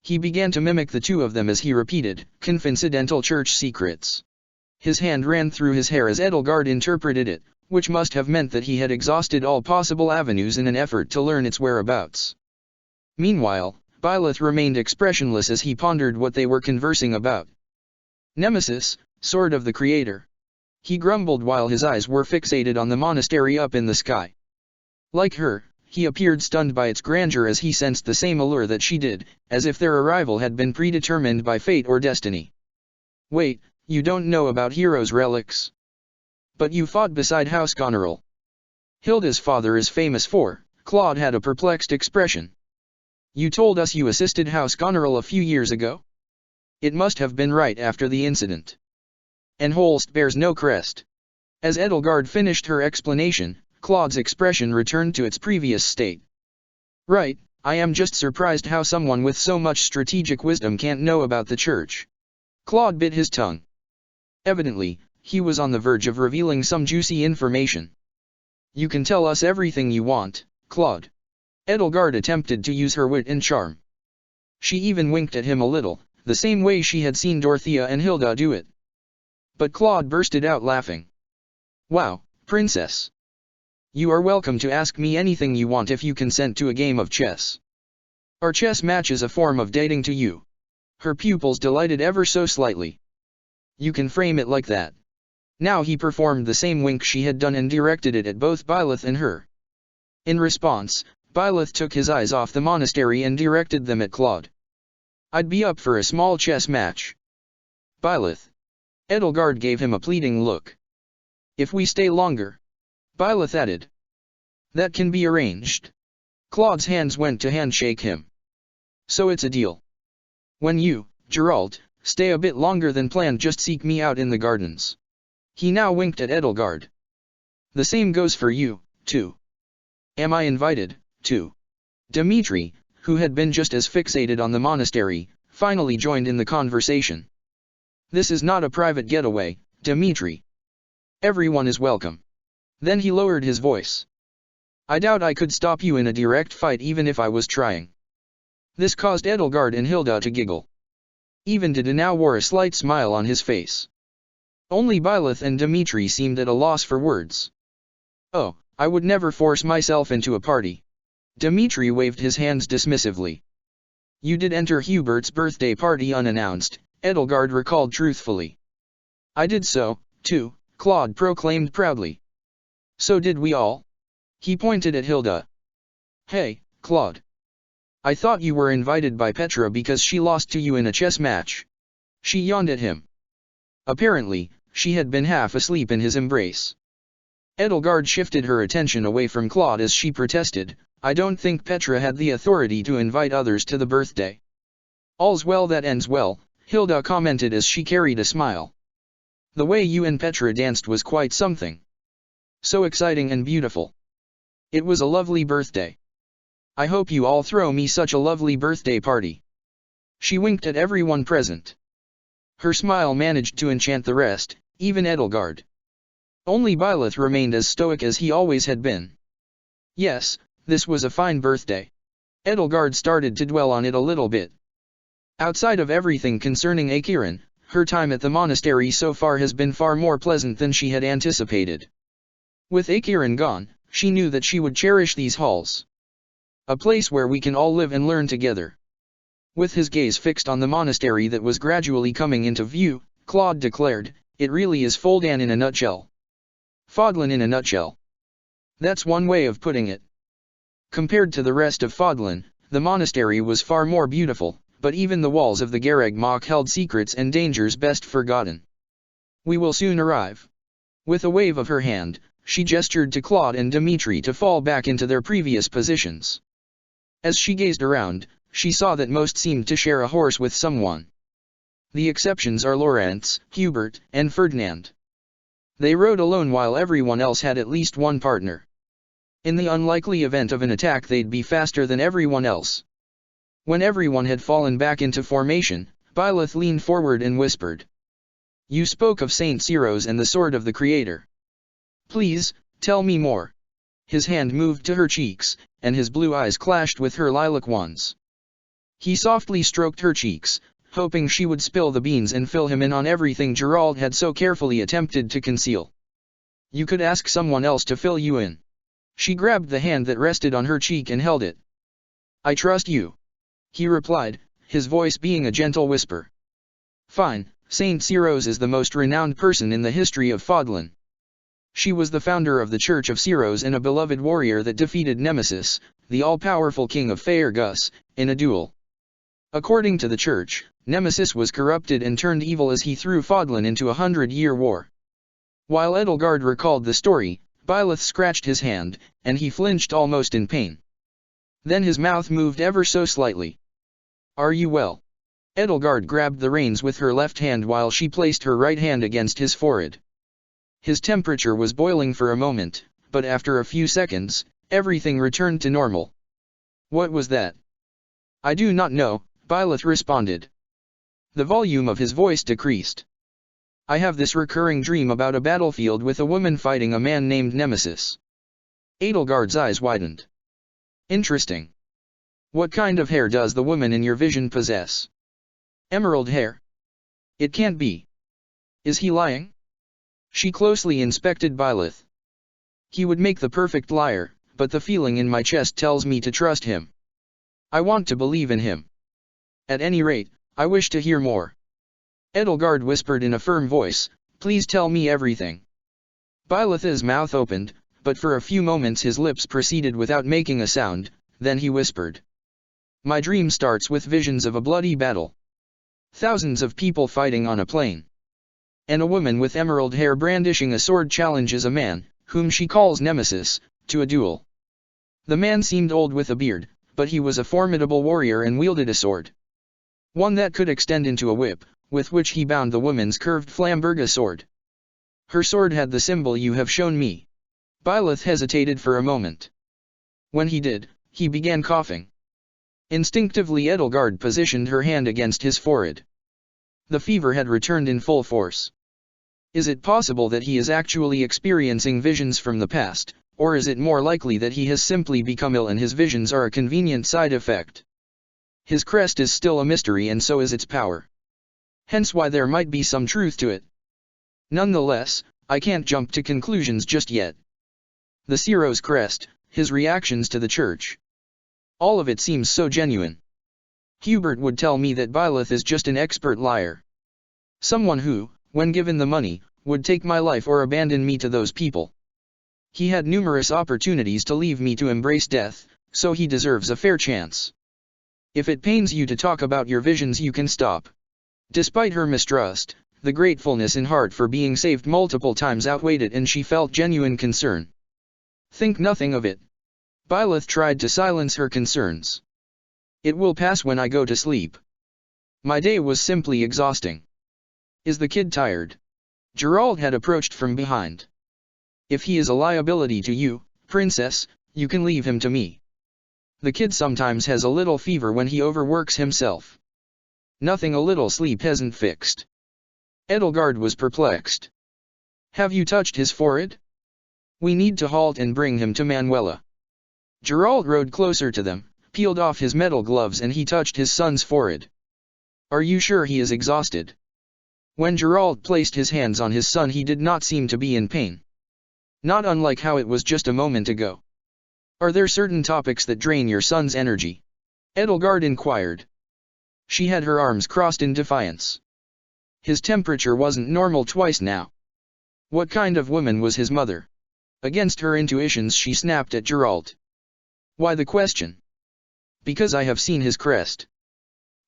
He began to mimic the two of them as he repeated, confidential church secrets. His hand ran through his hair as Edelgard interpreted it, which must have meant that he had exhausted all possible avenues in an effort to learn its whereabouts. Meanwhile, Byleth remained expressionless as he pondered what they were conversing about. Nemesis, sword of the Creator. He grumbled while his eyes were fixated on the monastery up in the sky. Like her, he appeared stunned by its grandeur as he sensed the same allure that she did, as if their arrival had been predetermined by fate or destiny. Wait, you don't know about Heroes' relics? But you fought beside House Goneril. Hilda's father is famous for. Claude had a perplexed expression. You told us you assisted House Goneril a few years ago? It must have been right after the incident. And Holst bears no crest. As Edelgard finished her explanation, Claude's expression returned to its previous state. Right, I am just surprised how someone with so much strategic wisdom can't know about the church. Claude bit his tongue. Evidently, he was on the verge of revealing some juicy information. You can tell us everything you want, Claude. Edelgard attempted to use her wit and charm. She even winked at him a little, the same way she had seen Dorothea and Hilda do it. But Claude bursted out laughing. Wow, princess. You are welcome to ask me anything you want if you consent to a game of chess. Our chess match is a form of dating to you. Her pupils delighted ever so slightly. You can frame it like that. Now he performed the same wink she had done and directed it at both Byleth and her. In response, Byleth took his eyes off the monastery and directed them at Claude. I'd be up for a small chess match. Byleth. Edelgard gave him a pleading look. If we stay longer. Byleth added. That can be arranged. Claude's hands went to handshake him. So it's a deal. When you, Geralt, stay a bit longer than planned, just seek me out in the gardens. He now winked at Edelgard. The same goes for you, too. Am I invited, too? Dimitri, who had been just as fixated on the monastery, finally joined in the conversation. This is not a private getaway, Dimitri. Everyone is welcome. Then he lowered his voice. I doubt I could stop you in a direct fight even if I was trying. This caused Edelgard and Hilda to giggle. Even Didu now wore a slight smile on his face. Only Byleth and Dimitri seemed at a loss for words. Oh, I would never force myself into a party. Dimitri waved his hands dismissively. You did enter Hubert's birthday party unannounced, Edelgard recalled truthfully. I did so, too, Claude proclaimed proudly. So did we all. He pointed at Hilda. Hey, Claude. I thought you were invited by Petra because she lost to you in a chess match. She yawned at him. Apparently, she had been half asleep in his embrace. Edelgard shifted her attention away from Claude as she protested, I don't think Petra had the authority to invite others to the birthday. All's well that ends well, Hilda commented as she carried a smile. The way you and Petra danced was quite something. So exciting and beautiful. It was a lovely birthday. I hope you all throw me such a lovely birthday party. She winked at everyone present. Her smile managed to enchant the rest, even Edelgard. Only Byleth remained as stoic as he always had been. Yes, this was a fine birthday. Edelgard started to dwell on it a little bit. Outside of everything concerning Akiran, her time at the monastery so far has been far more pleasant than she had anticipated. With Akiran gone, she knew that she would cherish these halls. A place where we can all live and learn together. With his gaze fixed on the monastery that was gradually coming into view, Claude declared, it really is Foldan in a nutshell. Fodlan in a nutshell. That's one way of putting it. Compared to the rest of Fodlan, the monastery was far more beautiful, but even the walls of the Garag Mach held secrets and dangers best forgotten. We will soon arrive. With a wave of her hand, she gestured to Claude and Dimitri to fall back into their previous positions. As she gazed around, she saw that most seemed to share a horse with someone. The exceptions are Lawrence, Hubert, and Ferdinand. They rode alone while everyone else had at least one partner. In the unlikely event of an attack they'd be faster than everyone else. When everyone had fallen back into formation, Byleth leaned forward and whispered. You spoke of Saint Cyros and the Sword of the Creator. Please, tell me more. His hand moved to her cheeks, and his blue eyes clashed with her lilac ones. He softly stroked her cheeks, hoping she would spill the beans and fill him in on everything Gerald had so carefully attempted to conceal. You could ask someone else to fill you in. She grabbed the hand that rested on her cheek and held it. I trust you. He replied, his voice being a gentle whisper. Fine, Saint Cyros is the most renowned person in the history of Fodlan. She was the founder of the Church of Cyros and a beloved warrior that defeated Nemesis, the all-powerful king of Faerghus, in a duel. According to the church, Nemesis was corrupted and turned evil as he threw Fodlan into a 100-year war. While Edelgard recalled the story, Byleth scratched his hand, and he flinched almost in pain. Then his mouth moved ever so slightly. Are you well? Edelgard grabbed the reins with her left hand while she placed her right hand against his forehead. His temperature was boiling for a moment, but after a few seconds, everything returned to normal. What was that? I do not know, Byleth responded. The volume of his voice decreased. I have this recurring dream about a battlefield with a woman fighting a man named Nemesis. Edelgard's eyes widened. Interesting. What kind of hair does the woman in your vision possess? Emerald hair? It can't be. Is he lying? She closely inspected Byleth. He would make the perfect liar, but the feeling in my chest tells me to trust him. I want to believe in him. At any rate, I wish to hear more. Edelgard whispered in a firm voice, please tell me everything. Byleth's mouth opened, but for a few moments his lips proceeded without making a sound, then he whispered. My dream starts with visions of a bloody battle. Thousands of people fighting on a plain. And a woman with emerald hair brandishing a sword challenges a man, whom she calls Nemesis, to a duel. The man seemed old with a beard, but he was a formidable warrior and wielded a sword. One that could extend into a whip, with which he bound the woman's curved Flamberga sword. Her sword had the symbol you have shown me. Byleth hesitated for a moment. When he did, he began coughing. Instinctively Edelgard positioned her hand against his forehead. The fever had returned in full force. Is it possible that he is actually experiencing visions from the past, or is it more likely that he has simply become ill and his visions are a convenient side effect? His crest is still a mystery and so is its power. Hence why there might be some truth to it. Nonetheless, I can't jump to conclusions just yet. The Cyros crest, his reactions to the church. All of it seems so genuine. Hubert would tell me that Byleth is just an expert liar. Someone who, when given the money, would take my life or abandon me to those people. He had numerous opportunities to leave me to embrace death, so he deserves a fair chance. If it pains you to talk about your visions, you can stop. Despite her mistrust, the gratefulness in heart for being saved multiple times outweighed it, and she felt genuine concern. Think nothing of it. Byleth tried to silence her concerns. It will pass when I go to sleep. My day was simply exhausting. Is the kid tired? Gerald had approached from behind. If he is a liability to you, princess, you can leave him to me. The kid sometimes has a little fever when he overworks himself. Nothing a little sleep hasn't fixed. Edelgard was perplexed. Have you touched his forehead? We need to halt and bring him to Manuela. Gerald rode closer to them, peeled off his metal gloves, and he touched his son's forehead. Are you sure he is exhausted? When Gerald placed his hands on his son, he did not seem to be in pain. Not unlike how it was just a moment ago. Are there certain topics that drain your son's energy? Edelgard inquired. She had her arms crossed in defiance. His temperature wasn't normal twice now. What kind of woman was his mother? Against her intuitions, she snapped at Gerald. Why the question? Because I have seen his crest.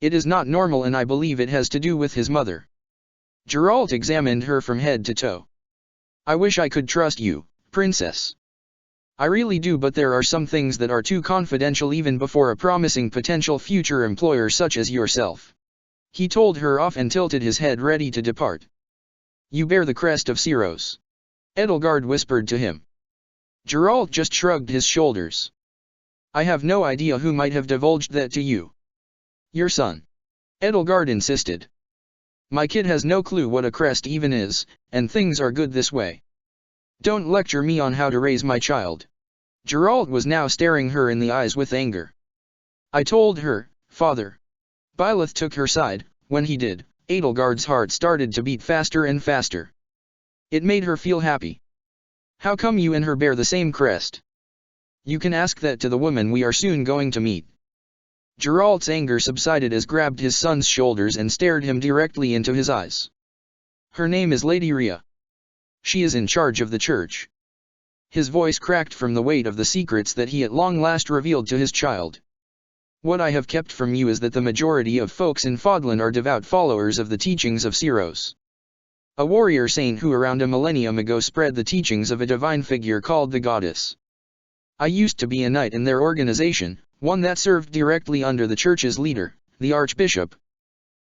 It is not normal, and I believe it has to do with his mother. Gerald examined her from head to toe. I wish I could trust you, princess. I really do, but there are some things that are too confidential even before a promising potential future employer such as yourself. He told her off and tilted his head ready to depart. You bear the crest of Syros. Edelgard whispered to him. Gerald just shrugged his shoulders. I have no idea who might have divulged that to you. Your son. Edelgard insisted. My kid has no clue what a crest even is, and things are good this way. Don't lecture me on how to raise my child. Gerald was now staring her in the eyes with anger. I told her, father. Byleth took her side. When he did, Edelgard's heart started to beat faster and faster. It made her feel happy. How come you and her bear the same crest? You can ask that to the woman we are soon going to meet. Gerald's anger subsided as grabbed his son's shoulders and stared him directly into his eyes. Her name is Lady Rhea. She is in charge of the church. His voice cracked from the weight of the secrets that he at long last revealed to his child. What I have kept from you is that the majority of folks in Fodlan are devout followers of the teachings of Syros. A warrior saint who around a millennium ago spread the teachings of a divine figure called the Goddess. I used to be a knight in their organization, one that served directly under the church's leader, the Archbishop.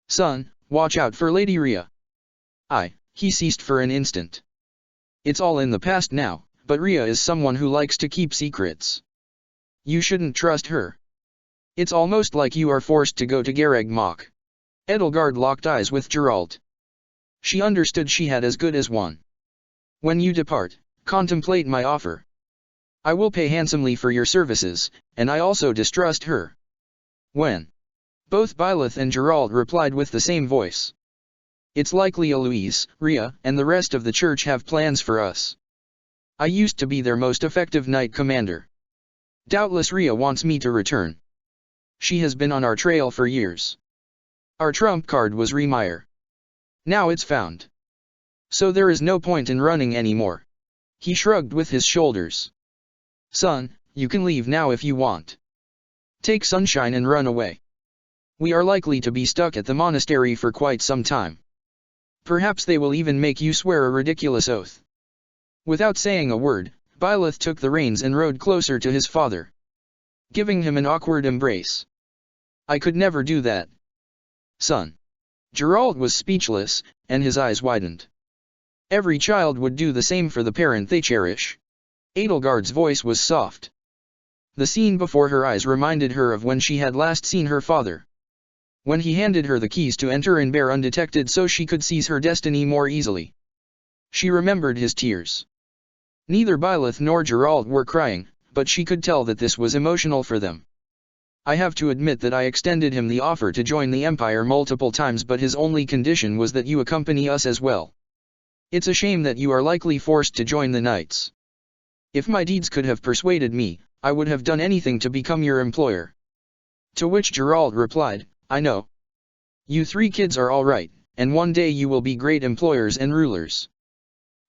Son, watch out for Lady Rhea. He ceased for an instant. It's all in the past now, but Rhea is someone who likes to keep secrets. You shouldn't trust her. It's almost like you are forced to go to Gareg Mach. Edelgard locked eyes with Gerald. She understood she had as good as one. When you depart, contemplate my offer. I will pay handsomely for your services, and I also distrust her. When? Both Byleth and Gerald replied with the same voice. It's likely Eloise, Rhea, and the rest of the church have plans for us. I used to be their most effective knight commander. Doubtless Rhea wants me to return. She has been on our trail for years. Our trump card was Riemeyer. Now it's found. So there is no point in running anymore. He shrugged with his shoulders. Son, you can leave now if you want. Take Sunshine and run away. We are likely to be stuck at the monastery for quite some time. Perhaps they will even make you swear a ridiculous oath. Without saying a word, Byleth took the reins and rode closer to his father, giving him an awkward embrace. I could never do that. Son. Gerald was speechless, and his eyes widened. Every child would do the same for the parent they cherish. Edelgard's voice was soft. The scene before her eyes reminded her of when she had last seen her father. When he handed her the keys to enter and bear undetected so she could seize her destiny more easily. She remembered his tears. Neither Byleth nor Gerald were crying, but she could tell that this was emotional for them. I have to admit that I extended him the offer to join the Empire multiple times, but his only condition was that you accompany us as well. It's a shame that you are likely forced to join the Knights. If my deeds could have persuaded me, I would have done anything to become your employer. To which Gerald replied, I know. You three kids are all right, and one day you will be great employers and rulers.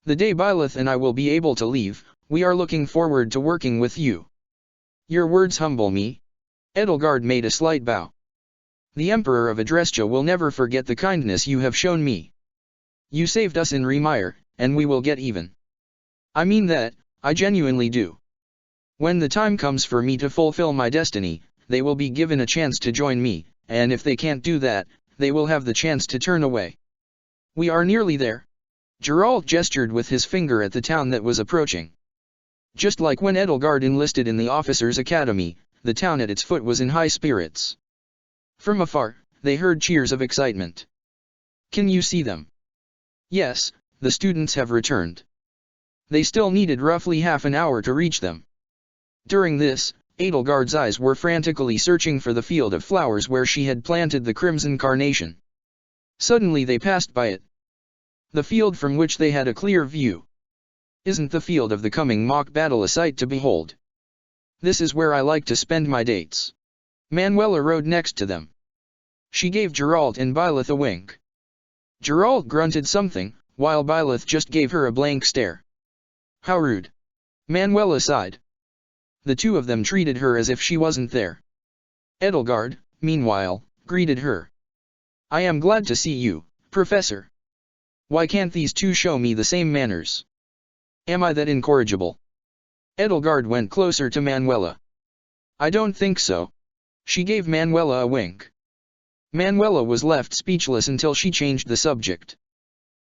The day Byleth and I will be able to leave, we are looking forward to working with you. Your words humble me. Edelgard made a slight bow. The Emperor of Adrestia will never forget the kindness you have shown me. You saved us in Remire, and we will get even. I mean that, I genuinely do. When the time comes for me to fulfill my destiny, they will be given a chance to join me, and if they can't do that, they will have the chance to turn away. We are nearly there. Geralt gestured with his finger at the town that was approaching. Just like when Edelgard enlisted in the Officers' Academy, the town at its foot was in high spirits. From afar, they heard cheers of excitement. Can you see them? Yes, the students have returned. They still needed roughly half an hour to reach them. During this, Edelgard's eyes were frantically searching for the field of flowers where she had planted the crimson carnation. Suddenly they passed by it. The field from which they had a clear view. Isn't the field of the coming mock battle a sight to behold? This is where I like to spend my dates. Manuela rode next to them. She gave Geralt and Byleth a wink. Geralt grunted something, while Byleth just gave her a blank stare. How rude. Manuela sighed. The two of them treated her as if she wasn't there. Edelgard, meanwhile, greeted her. I am glad to see you, Professor. Why can't these two show me the same manners? Am I that incorrigible? Edelgard went closer to Manuela. I don't think so. She gave Manuela a wink. Manuela was left speechless until she changed the subject.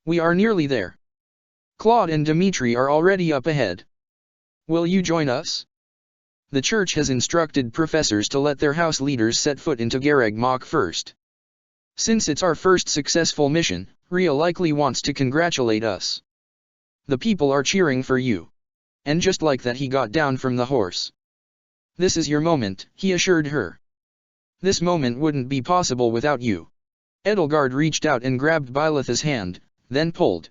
We are nearly there. Claude and Dimitri are already up ahead. Will you join us? The church has instructed professors to let their house leaders set foot into Garreg Mach first. Since it's our first successful mission, Ria likely wants to congratulate us. The people are cheering for you. And just like that he got down from the horse. This is your moment, he assured her. This moment wouldn't be possible without you. Edelgard reached out and grabbed Byleth's hand, then pulled.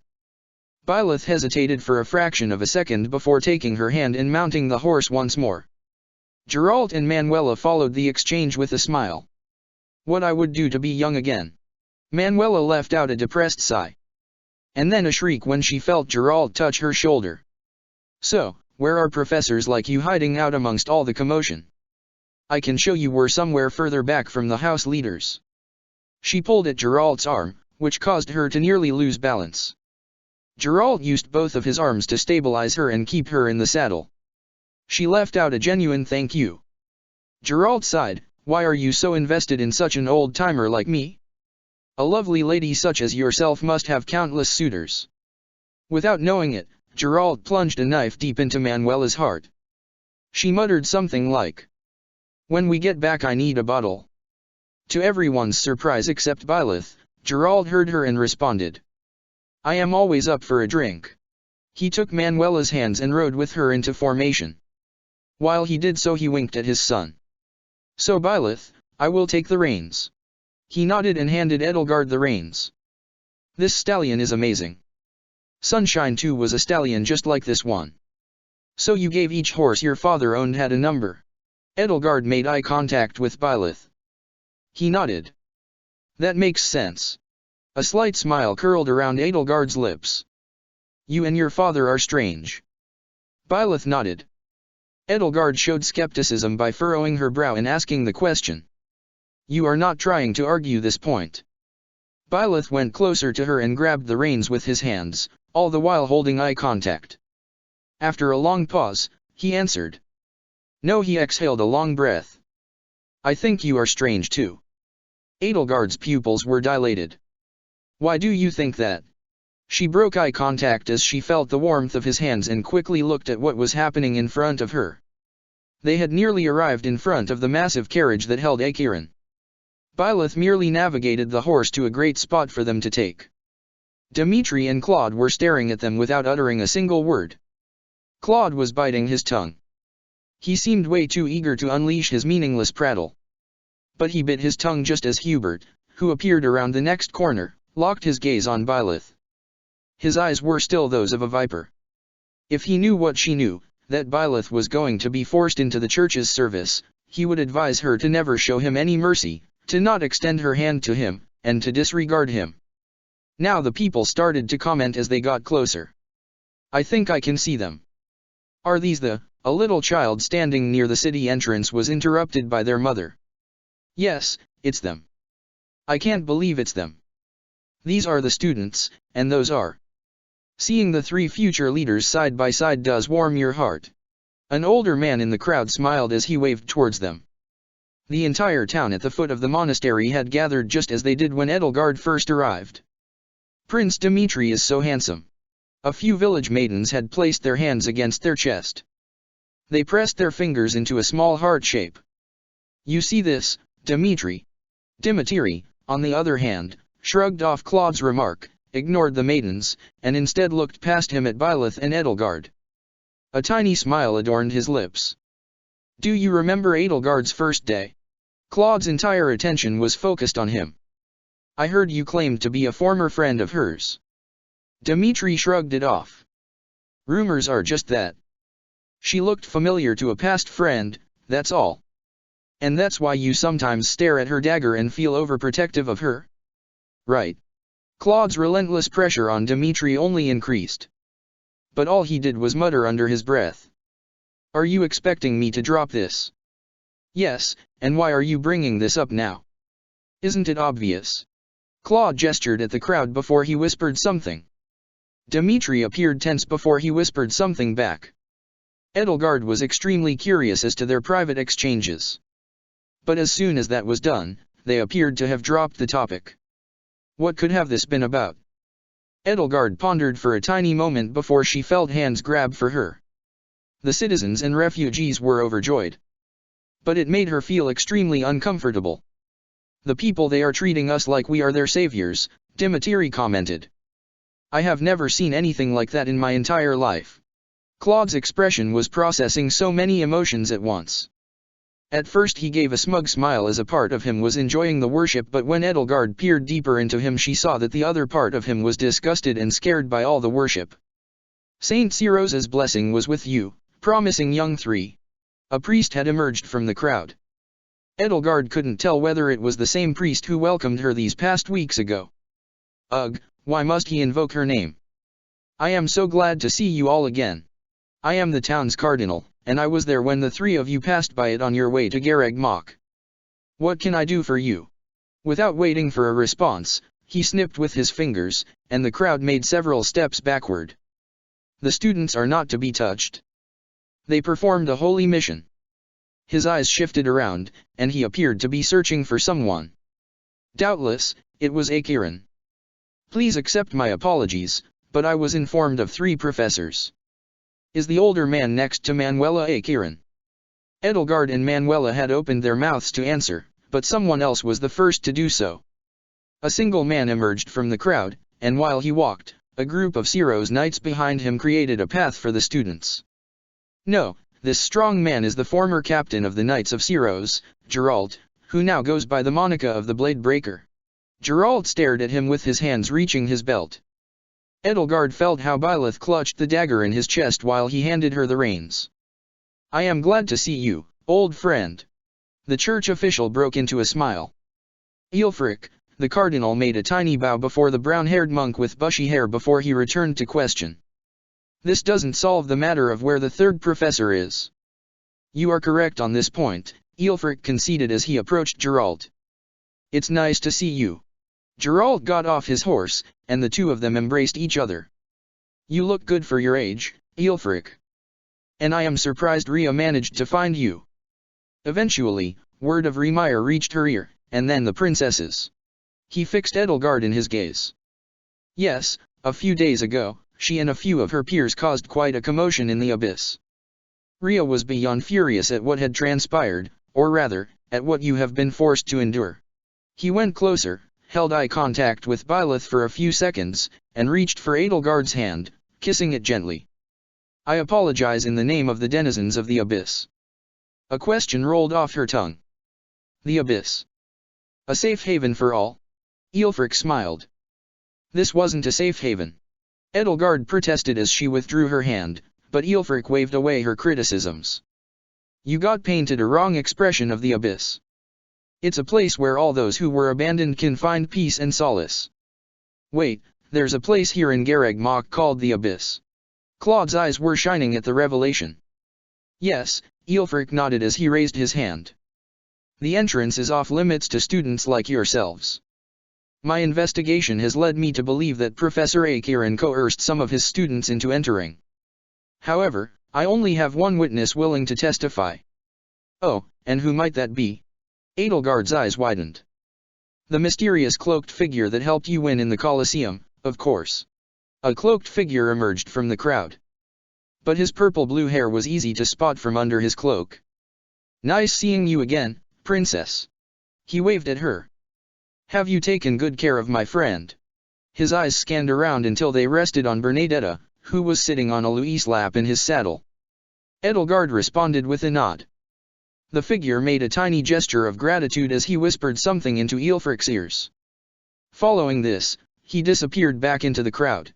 Byleth hesitated for a fraction of a second before taking her hand and mounting the horse once more. Geralt and Manuela followed the exchange with a smile. What I would do to be young again. Manuela left out a depressed sigh. And then a shriek when she felt Geralt touch her shoulder. So, where are professors like you hiding out amongst all the commotion? I can show you we're somewhere further back from the house leaders. She pulled at Geralt's arm, which caused her to nearly lose balance. Geralt used both of his arms to stabilize her and keep her in the saddle. She left out a genuine thank you. Geralt sighed, why are you so invested in such an old-timer like me? A lovely lady such as yourself must have countless suitors. Without knowing it, Geralt plunged a knife deep into Manuela's heart. She muttered something like, when we get back I need a bottle. To everyone's surprise except Byleth, Geralt heard her and responded. I am always up for a drink. He took Manuela's hands and rode with her into formation. While he did so he winked at his son. So Byleth, I will take the reins. He nodded and handed Edelgard the reins. This stallion is amazing. Sunshine too was a stallion just like this one. So you gave each horse your father owned had a number. Edelgard made eye contact with Byleth. He nodded. That makes sense. A slight smile curled around Edelgard's lips. You and your father are strange. Byleth nodded. Edelgard showed skepticism by furrowing her brow and asking the question. You are not trying to argue this point. Byleth went closer to her and grabbed the reins with his hands, all the while holding eye contact. After a long pause, he answered. No, he exhaled a long breath. I think you are strange too. Edelgard's pupils were dilated. Why do you think that? She broke eye contact as she felt the warmth of his hands and quickly looked at what was happening in front of her. They had nearly arrived in front of the massive carriage that held Akiran. Byleth merely navigated the horse to a great spot for them to take. Dimitri and Claude were staring at them without uttering a single word. Claude was biting his tongue. He seemed way too eager to unleash his meaningless prattle. But he bit his tongue just as Hubert, who appeared around the next corner, locked his gaze on Byleth. His eyes were still those of a viper. If he knew what she knew, that Byleth was going to be forced into the church's service, he would advise her to never show him any mercy, to not extend her hand to him, and to disregard him. Now the people started to comment as they got closer. I think I can see them. Are these a little child standing near the city entrance was interrupted by their mother. Yes, it's them. I can't believe it's them. These are the students, and those are. Seeing the three future leaders side by side does warm your heart. An older man in the crowd smiled as he waved towards them. The entire town at the foot of the monastery had gathered just as they did when Edelgard first arrived. Prince Dimitri is so handsome. A few village maidens had placed their hands against their chest. They pressed their fingers into a small heart shape. You see this, Dimitri? Dimitri, on the other hand, shrugged off Claude's remark, ignored the maidens, and instead looked past him at Byleth and Edelgard. A tiny smile adorned his lips. Do you remember Edelgard's first day? Claude's entire attention was focused on him. I heard you claimed to be a former friend of hers. Dimitri shrugged it off. Rumors are just that. She looked familiar to a past friend, that's all. And that's why you sometimes stare at her dagger and feel overprotective of her? Right. Claude's relentless pressure on Dimitri only increased. But all he did was mutter under his breath. Are you expecting me to drop this? Yes, and why are you bringing this up now? Isn't it obvious? Claude gestured at the crowd before he whispered something. Dimitri appeared tense before he whispered something back. Edelgard was extremely curious as to their private exchanges. But as soon as that was done, they appeared to have dropped the topic. What could have this been about? Edelgard pondered for a tiny moment before she felt hands grab for her. The citizens and refugees were overjoyed. But it made her feel extremely uncomfortable. The people, they are treating us like we are their saviors, Dimitri commented. I have never seen anything like that in my entire life. Claude's expression was processing so many emotions at once. At first he gave a smug smile as a part of him was enjoying the worship, but when Edelgard peered deeper into him she saw that the other part of him was disgusted and scared by all the worship. Saint Cyrosa's blessing was with you, promising young 3. A priest had emerged from the crowd. Edelgard couldn't tell whether it was the same priest who welcomed her these past weeks ago. Ugh, why must he invoke her name? I am so glad to see you all again. I am the town's cardinal, and I was there when the three of you passed by it on your way to Garreg Mach. What can I do for you? Without waiting for a response, he snipped with his fingers, and the crowd made several steps backward. The students are not to be touched. They performed a holy mission. His eyes shifted around, and he appeared to be searching for someone. Doubtless, it was Akiran. Please accept my apologies, but I was informed of 3 professors. Is the older man next to Manuela Akiran? Edelgard and Manuela had opened their mouths to answer, but someone else was the first to do so. A single man emerged from the crowd, and while he walked, a group of Cyros knights behind him created a path for the students. No, this strong man is the former captain of the Knights of Cyros, Geralt, who now goes by the moniker of the Blade Breaker. Geralt stared at him with his hands reaching his belt. Edelgard felt how Byleth clutched the dagger in his chest while he handed her the reins. I am glad to see you, old friend. The church official broke into a smile. Aelfric, the cardinal made a tiny bow before the brown-haired monk with bushy hair before he returned to question. This doesn't solve the matter of where the 3rd professor is. You are correct on this point, Aelfric conceded as he approached Geralt. It's nice to see you. Geralt got off his horse, and the two of them embraced each other. You look good for your age, Aelfric. And I am surprised Rhea managed to find you. Eventually, word of Rhaemire reached her ear, and then the princess's. He fixed Edelgard in his gaze. Yes, a few days ago, she and a few of her peers caused quite a commotion in the abyss. Rhea was beyond furious at what had transpired, or rather, at what you have been forced to endure. He went closer, held eye contact with Byleth for a few seconds, and reached for Edelgard's hand, kissing it gently. I apologize in the name of the denizens of the abyss. A question rolled off her tongue. The abyss. A safe haven for all? Aelfric smiled. This wasn't a safe haven. Edelgard protested as she withdrew her hand, but Aelfric waved away her criticisms. You got painted a wrong expression of the abyss. It's a place where all those who were abandoned can find peace and solace. Wait, there's a place here in Garreg Mach called the Abyss. Claude's eyes were shining at the revelation. Yes, Aelfric nodded as he raised his hand. The entrance is off limits to students like yourselves. My investigation has led me to believe that Professor Acheron coerced some of his students into entering. However, I only have one witness willing to testify. Oh, and who might that be? Edelgard's eyes widened. The mysterious cloaked figure that helped you win in the Colosseum, of course. A cloaked figure emerged from the crowd. But his purple-blue hair was easy to spot from under his cloak. Nice seeing you again, Princess. He waved at her. Have you taken good care of my friend? His eyes scanned around until they rested on Bernadetta, who was sitting on Alois' lap in his saddle. Edelgard responded with a nod. The figure made a tiny gesture of gratitude as he whispered something into Aelfric's ears. Following this, he disappeared back into the crowd.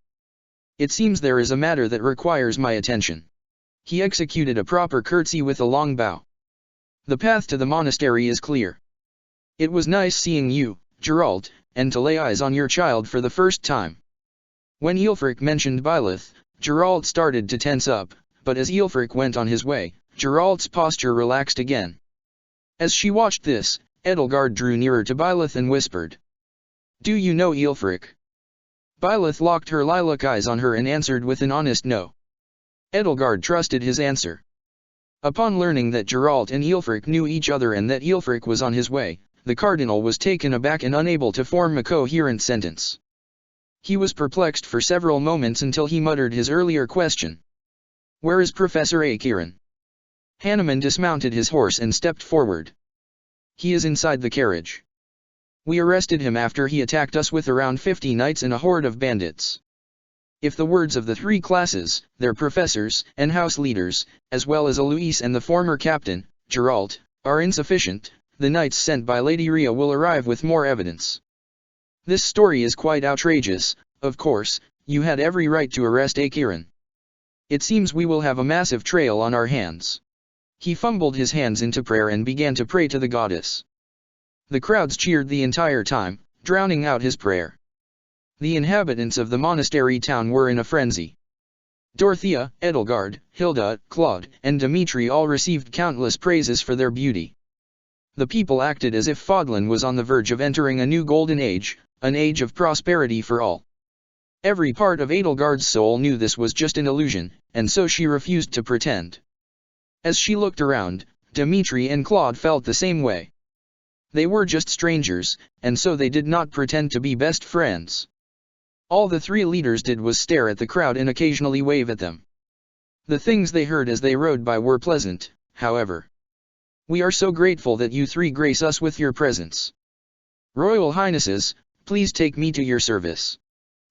It seems there is a matter that requires my attention. He executed a proper curtsy with a long bow. The path to the monastery is clear. It was nice seeing you, Geralt, and to lay eyes on your child for the first time. When Aelfric mentioned Byleth, Geralt started to tense up, but as Aelfric went on his way, Geralt's posture relaxed again. As she watched this, Edelgard drew nearer to Byleth and whispered. Do you know Aelfric? Byleth locked her lilac eyes on her and answered with an honest no. Edelgard trusted his answer. Upon learning that Geralt and Aelfric knew each other and that Aelfric was on his way, the Cardinal was taken aback and unable to form a coherent sentence. He was perplexed for several moments until he muttered his earlier question. Where is Professor Acheron? Hanuman dismounted his horse and stepped forward. He is inside the carriage. We arrested him after he attacked us with around 50 knights and a horde of bandits. If the words of the three classes, their professors, and house leaders, as well as Alois and the former captain, Geralt, are insufficient, the knights sent by Lady Rhea will arrive with more evidence. This story is quite outrageous. Of course, you had every right to arrest Acheron. It seems we will have a massive trail on our hands. He fumbled his hands into prayer and began to pray to the goddess. The crowds cheered the entire time, drowning out his prayer. The inhabitants of the monastery town were in a frenzy. Dorothea, Edelgard, Hilda, Claude, and Dimitri all received countless praises for their beauty. The people acted as if Fodlan was on the verge of entering a new golden age, an age of prosperity for all. Every part of Edelgard's soul knew this was just an illusion, and so she refused to pretend. As she looked around, Dimitri and Claude felt the same way. They were just strangers, and so they did not pretend to be best friends. All the three leaders did was stare at the crowd and occasionally wave at them. The things they heard as they rode by were pleasant, however. We are so grateful that you three grace us with your presence. Royal Highnesses, please take me to your service.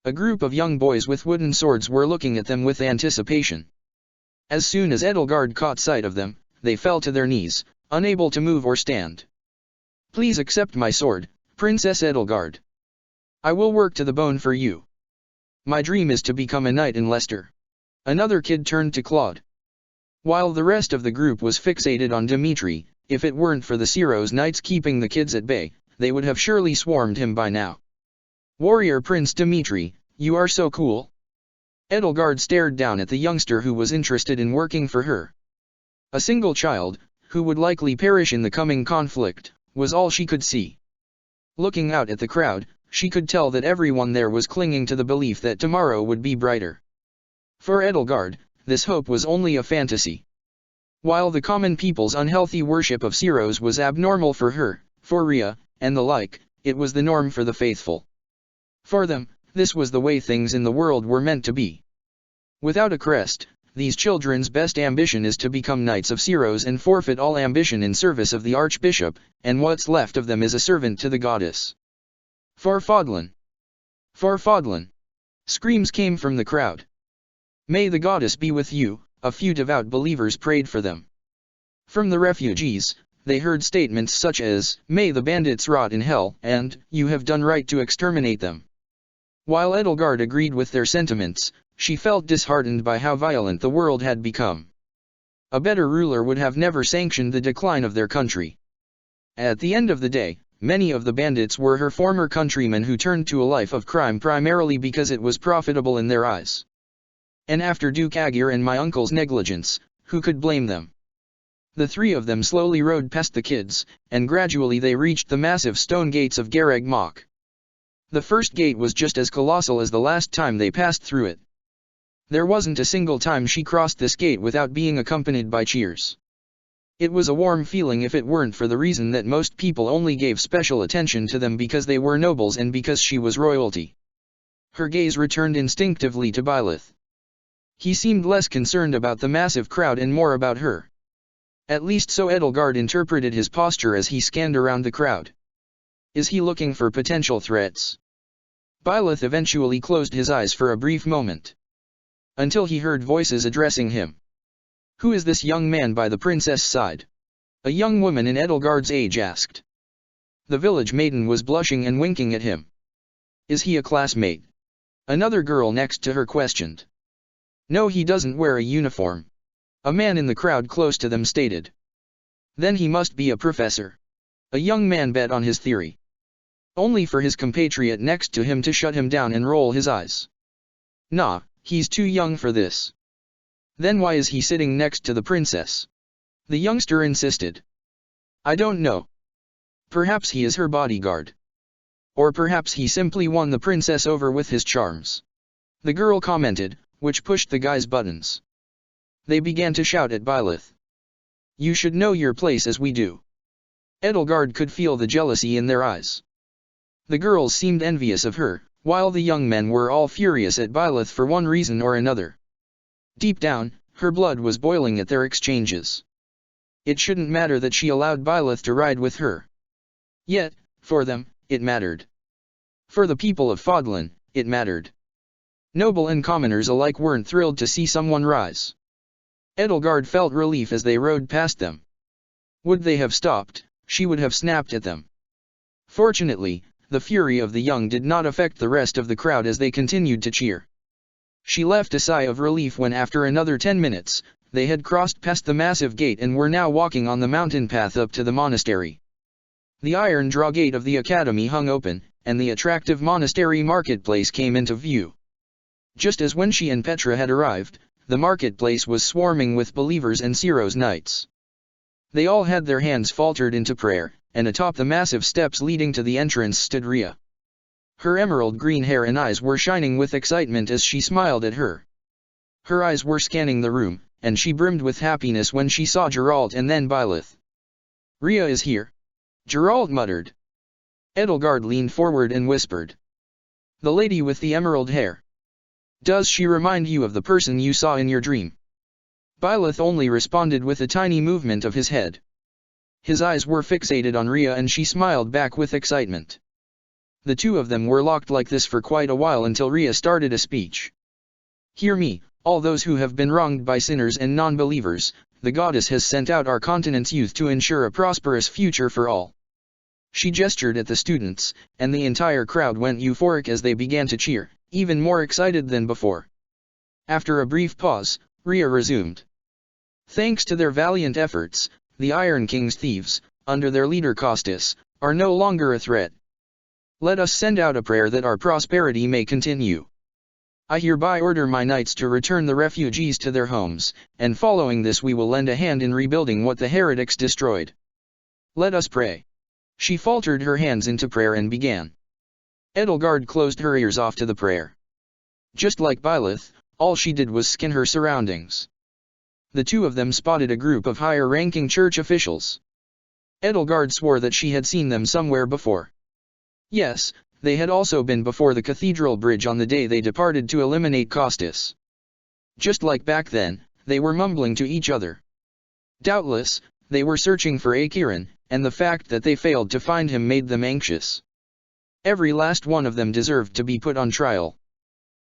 A group of young boys with wooden swords were looking at them with anticipation. As soon as Edelgard caught sight of them, they fell to their knees, unable to move or stand. Please accept my sword, Princess Edelgard. I will work to the bone for you. My dream is to become a knight in Leicester. Another kid turned to Claude. While the rest of the group was fixated on Dimitri, if it weren't for the Siros knights keeping the kids at bay, they would have surely swarmed him by now. Warrior Prince Dimitri, you are so cool. Edelgard stared down at the youngster who was interested in working for her. A single child, who would likely perish in the coming conflict, was all she could see. Looking out at the crowd, she could tell that everyone there was clinging to the belief that tomorrow would be brighter. For Edelgard, this hope was only a fantasy. While the common people's unhealthy worship of Siros was abnormal for her, for Rhea, and the like, it was the norm for the faithful. For them, this was the way things in the world were meant to be. Without a crest, these children's best ambition is to become knights of Siros and forfeit all ambition in service of the archbishop, and what's left of them is a servant to the goddess. Farfadlan! Farfadlan! Screams came from the crowd. May the goddess be with you, a few devout believers prayed for them. From the refugees, they heard statements such as, may the bandits rot in hell, and, you have done right to exterminate them. While Edelgard agreed with their sentiments, she felt disheartened by how violent the world had become. A better ruler would have never sanctioned the decline of their country. At the end of the day, many of the bandits were her former countrymen who turned to a life of crime primarily because it was profitable in their eyes. And after Duke Agir and my uncle's negligence, who could blame them? The three of them slowly rode past the kids, and gradually they reached the massive stone gates of Gareg Mach. The first gate was just as colossal as the last time they passed through it. There wasn't a single time she crossed this gate without being accompanied by cheers. It was a warm feeling if it weren't for the reason that most people only gave special attention to them because they were nobles and because she was royalty. Her gaze returned instinctively to Byleth. He seemed less concerned about the massive crowd and more about her. At least so Edelgard interpreted his posture as he scanned around the crowd. Is he looking for potential threats? Byleth eventually closed his eyes for a brief moment. Until he heard voices addressing him. Who is this young man by the princess' side? A young woman in Edelgard's age asked. The village maiden was blushing and winking at him. Is he a classmate? Another girl next to her questioned. No, he doesn't wear a uniform. A man in the crowd close to them stated. Then he must be a professor. A young man bet on his theory. Only for his compatriot next to him to shut him down and roll his eyes. Nah, he's too young for this. Then why is he sitting next to the princess? The youngster insisted. I don't know. Perhaps he is her bodyguard. Or perhaps he simply won the princess over with his charms. The girl commented, which pushed the guy's buttons. They began to shout at Byleth. You should know your place as we do. Edelgard could feel the jealousy in their eyes. The girls seemed envious of her, while the young men were all furious at Byleth for one reason or another. Deep down, her blood was boiling at their exchanges. It shouldn't matter that she allowed Byleth to ride with her. Yet, for them, it mattered. For the people of Fodlan, it mattered. Noble and commoners alike weren't thrilled to see someone rise. Edelgard felt relief as they rode past them. Would they have stopped, she would have snapped at them. Fortunately, the fury of the young did not affect the rest of the crowd as they continued to cheer. She left a sigh of relief when after another 10 minutes, they had crossed past the massive gate and were now walking on the mountain path up to the monastery. The iron draw gate of the academy hung open, and the attractive monastery marketplace came into view. Just as when she and Petra had arrived, the marketplace was swarming with believers and Ciro's knights. They all had their hands faltered into prayer, and atop the massive steps leading to the entrance stood Rhea. Her emerald green hair and eyes were shining with excitement as she smiled at her. Her eyes were scanning the room, and she brimmed with happiness when she saw Geralt and then Byleth. Rhea is here. Geralt muttered. Edelgard leaned forward and whispered. The lady with the emerald hair. Does she remind you of the person you saw in your dream? Byleth only responded with a tiny movement of his head. His eyes were fixated on Rhea and she smiled back with excitement. The two of them were locked like this for quite a while until Rhea started a speech. Hear me, all those who have been wronged by sinners and non-believers, the goddess has sent out our continent's youth to ensure a prosperous future for all. She gestured at the students, and the entire crowd went euphoric as they began to cheer, even more excited than before. After a brief pause, Rhea resumed. Thanks to their valiant efforts, the Iron King's thieves, under their leader Costas, are no longer a threat. Let us send out a prayer that our prosperity may continue. I hereby order my knights to return the refugees to their homes, and following this we will lend a hand in rebuilding what the heretics destroyed. Let us pray. She faltered her hands into prayer and began. Edelgard closed her ears off to the prayer. Just like Byleth, all she did was scan her surroundings. The two of them spotted a group of higher-ranking church officials. Edelgard swore that she had seen them somewhere before. Yes, they had also been before the cathedral bridge on the day they departed to eliminate Costas. Just like back then, they were mumbling to each other. Doubtless, they were searching for Akiran, and the fact that they failed to find him made them anxious. Every last one of them deserved to be put on trial.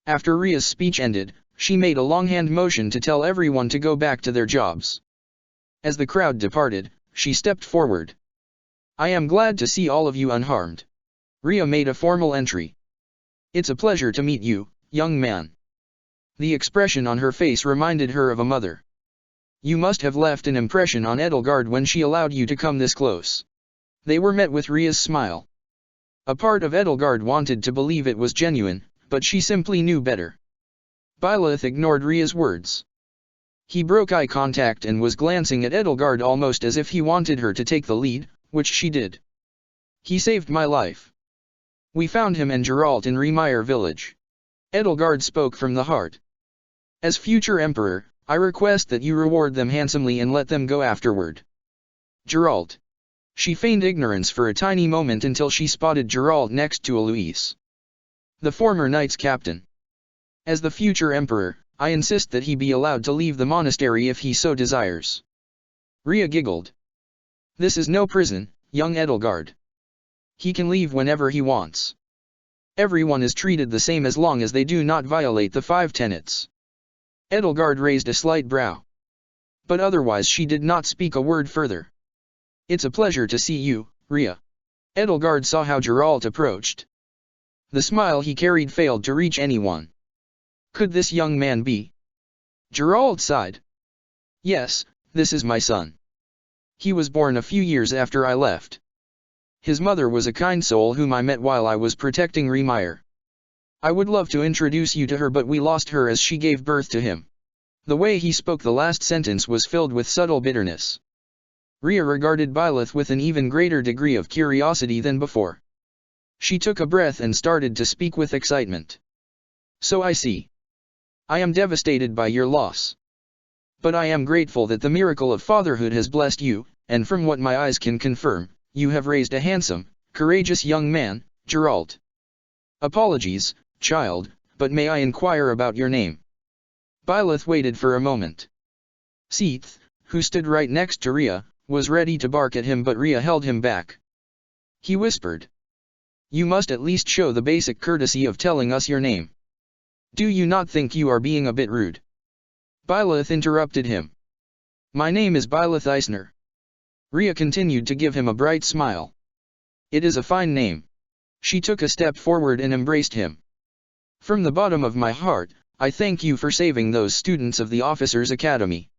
After Rhea's speech ended, she made a longhand motion to tell everyone to go back to their jobs. As the crowd departed, she stepped forward. I am glad to see all of you unharmed. Rhea made a formal entry. It's a pleasure to meet you, young man. The expression on her face reminded her of a mother. You must have left an impression on Edelgard when she allowed you to come this close. They were met with Rhea's smile. A part of Edelgard wanted to believe it was genuine, but she simply knew better. Byleth ignored Ria's words. He broke eye contact and was glancing at Edelgard almost as if he wanted her to take the lead, which she did. He saved my life. We found him and Geralt in Remire village. Edelgard spoke from the heart. As future emperor, I request that you reward them handsomely and let them go afterward. Geralt. She feigned ignorance for a tiny moment until she spotted Geralt next to Eloise, the former knight's captain. As the future emperor, I insist that he be allowed to leave the monastery if he so desires. Ria giggled. This is no prison, young Edelgard. He can leave whenever he wants. Everyone is treated the same as long as they do not violate the 5 tenets. Edelgard raised a slight brow. But otherwise she did not speak a word further. It's a pleasure to see you, Ria. Edelgard saw how Geralt approached. The smile he carried failed to reach anyone. Could this young man be? Geralt sighed. Yes, this is my son. He was born a few years after I left. His mother was a kind soul whom I met while I was protecting Remire. I would love to introduce you to her, but we lost her as she gave birth to him. The way he spoke the last sentence was filled with subtle bitterness. Ria regarded Byleth with an even greater degree of curiosity than before. She took a breath and started to speak with excitement. So I see. I am devastated by your loss. But I am grateful that the miracle of fatherhood has blessed you, and from what my eyes can confirm, you have raised a handsome, courageous young man, Geralt. Apologies, child, but may I inquire about your name? Byleth waited for a moment. Seath, who stood right next to Ria, was ready to bark at him, but Ria held him back. He whispered. You must at least show the basic courtesy of telling us your name. Do you not think you are being a bit rude? Byleth interrupted him. My name is Byleth Eisner. Ria continued to give him a bright smile. It is a fine name. She took a step forward and embraced him. From the bottom of my heart, I thank you for saving those students of the Officers' Academy.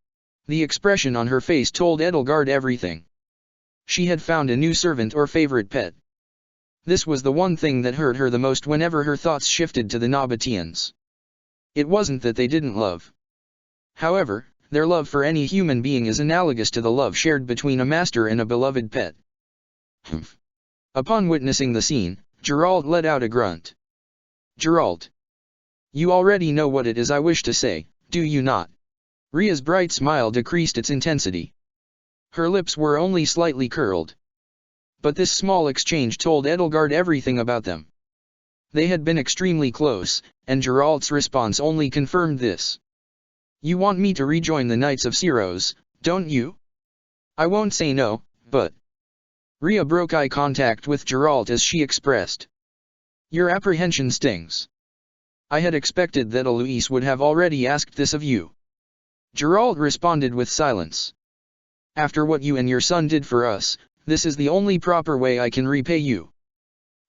The expression on her face told Edelgard everything. She had found a new servant or favorite pet. This was the one thing that hurt her the most whenever her thoughts shifted to the Nabateans. It wasn't that they didn't love. However, their love for any human being is analogous to the love shared between a master and a beloved pet. Humph. Upon witnessing the scene, Geralt let out a grunt. Geralt. You already know what it is I wish to say, do you not? Ria's bright smile decreased its intensity. Her lips were only slightly curled. But this small exchange told Edelgard everything about them. They had been extremely close, and Geralt's response only confirmed this. You want me to rejoin the Knights of Syros, don't you? I won't say no, but... Ria broke eye contact with Geralt as she expressed. Your apprehension stings. I had expected that Eloise would have already asked this of you. Geralt responded with silence. After what you and your son did for us, this is the only proper way I can repay you.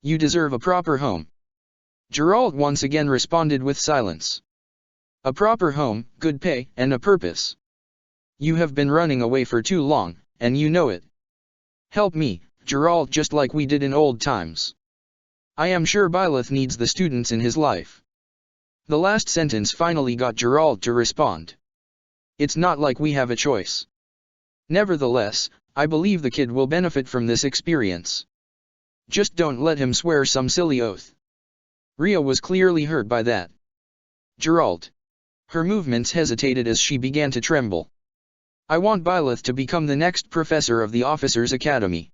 You deserve a proper home. Geralt once again responded with silence. A proper home, good pay, and a purpose. You have been running away for too long, and you know it. Help me, Geralt, just like we did in old times. I am sure Byleth needs the students in his life. The last sentence finally got Geralt to respond. It's not like we have a choice. Nevertheless, I believe the kid will benefit from this experience. Just don't let him swear some silly oath. Ria was clearly hurt by that. Geralt. Her movements hesitated as she began to tremble. I want Byleth to become the next professor of the Officers' Academy.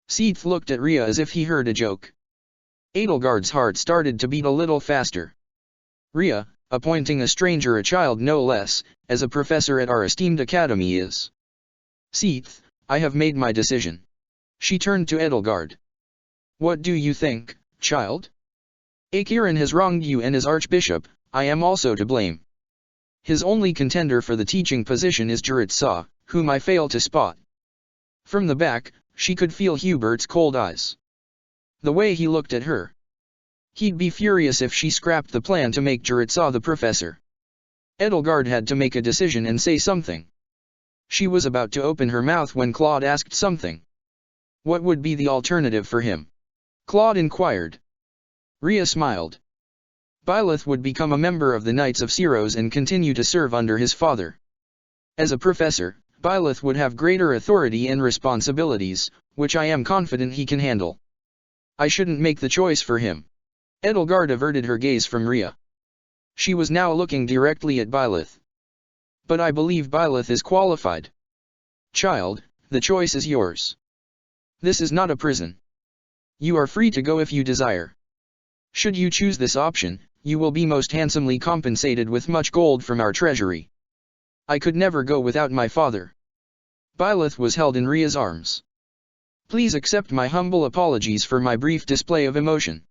Seath looked at Ria as if he heard a joke. Edelgard's heart started to beat a little faster. Ria, appointing a stranger, a child no less, as a professor at our esteemed academy is. Seath, I have made my decision. She turned to Edelgard. What do you think, child? Akiran has wronged you, and as Archbishop, I am also to blame. His only contender for the teaching position is Juritsa, whom I fail to spot. From the back, she could feel Hubert's cold eyes. The way he looked at her. He'd be furious if she scrapped the plan to make Juritsa the professor. Edelgard had to make a decision and say something. She was about to open her mouth when Claude asked something. What would be the alternative for him? Claude inquired. Ria smiled. Byleth would become a member of the Knights of Syros and continue to serve under his father. As a professor, Byleth would have greater authority and responsibilities, which I am confident he can handle. I shouldn't make the choice for him. Edelgard averted her gaze from Rhea. She was now looking directly at Byleth. But I believe Byleth is qualified. Child, the choice is yours. This is not a prison. You are free to go if you desire. Should you choose this option, you will be most handsomely compensated with much gold from our treasury. I could never go without my father. Byleth was held in Rhea's arms. Please accept my humble apologies for my brief display of emotion.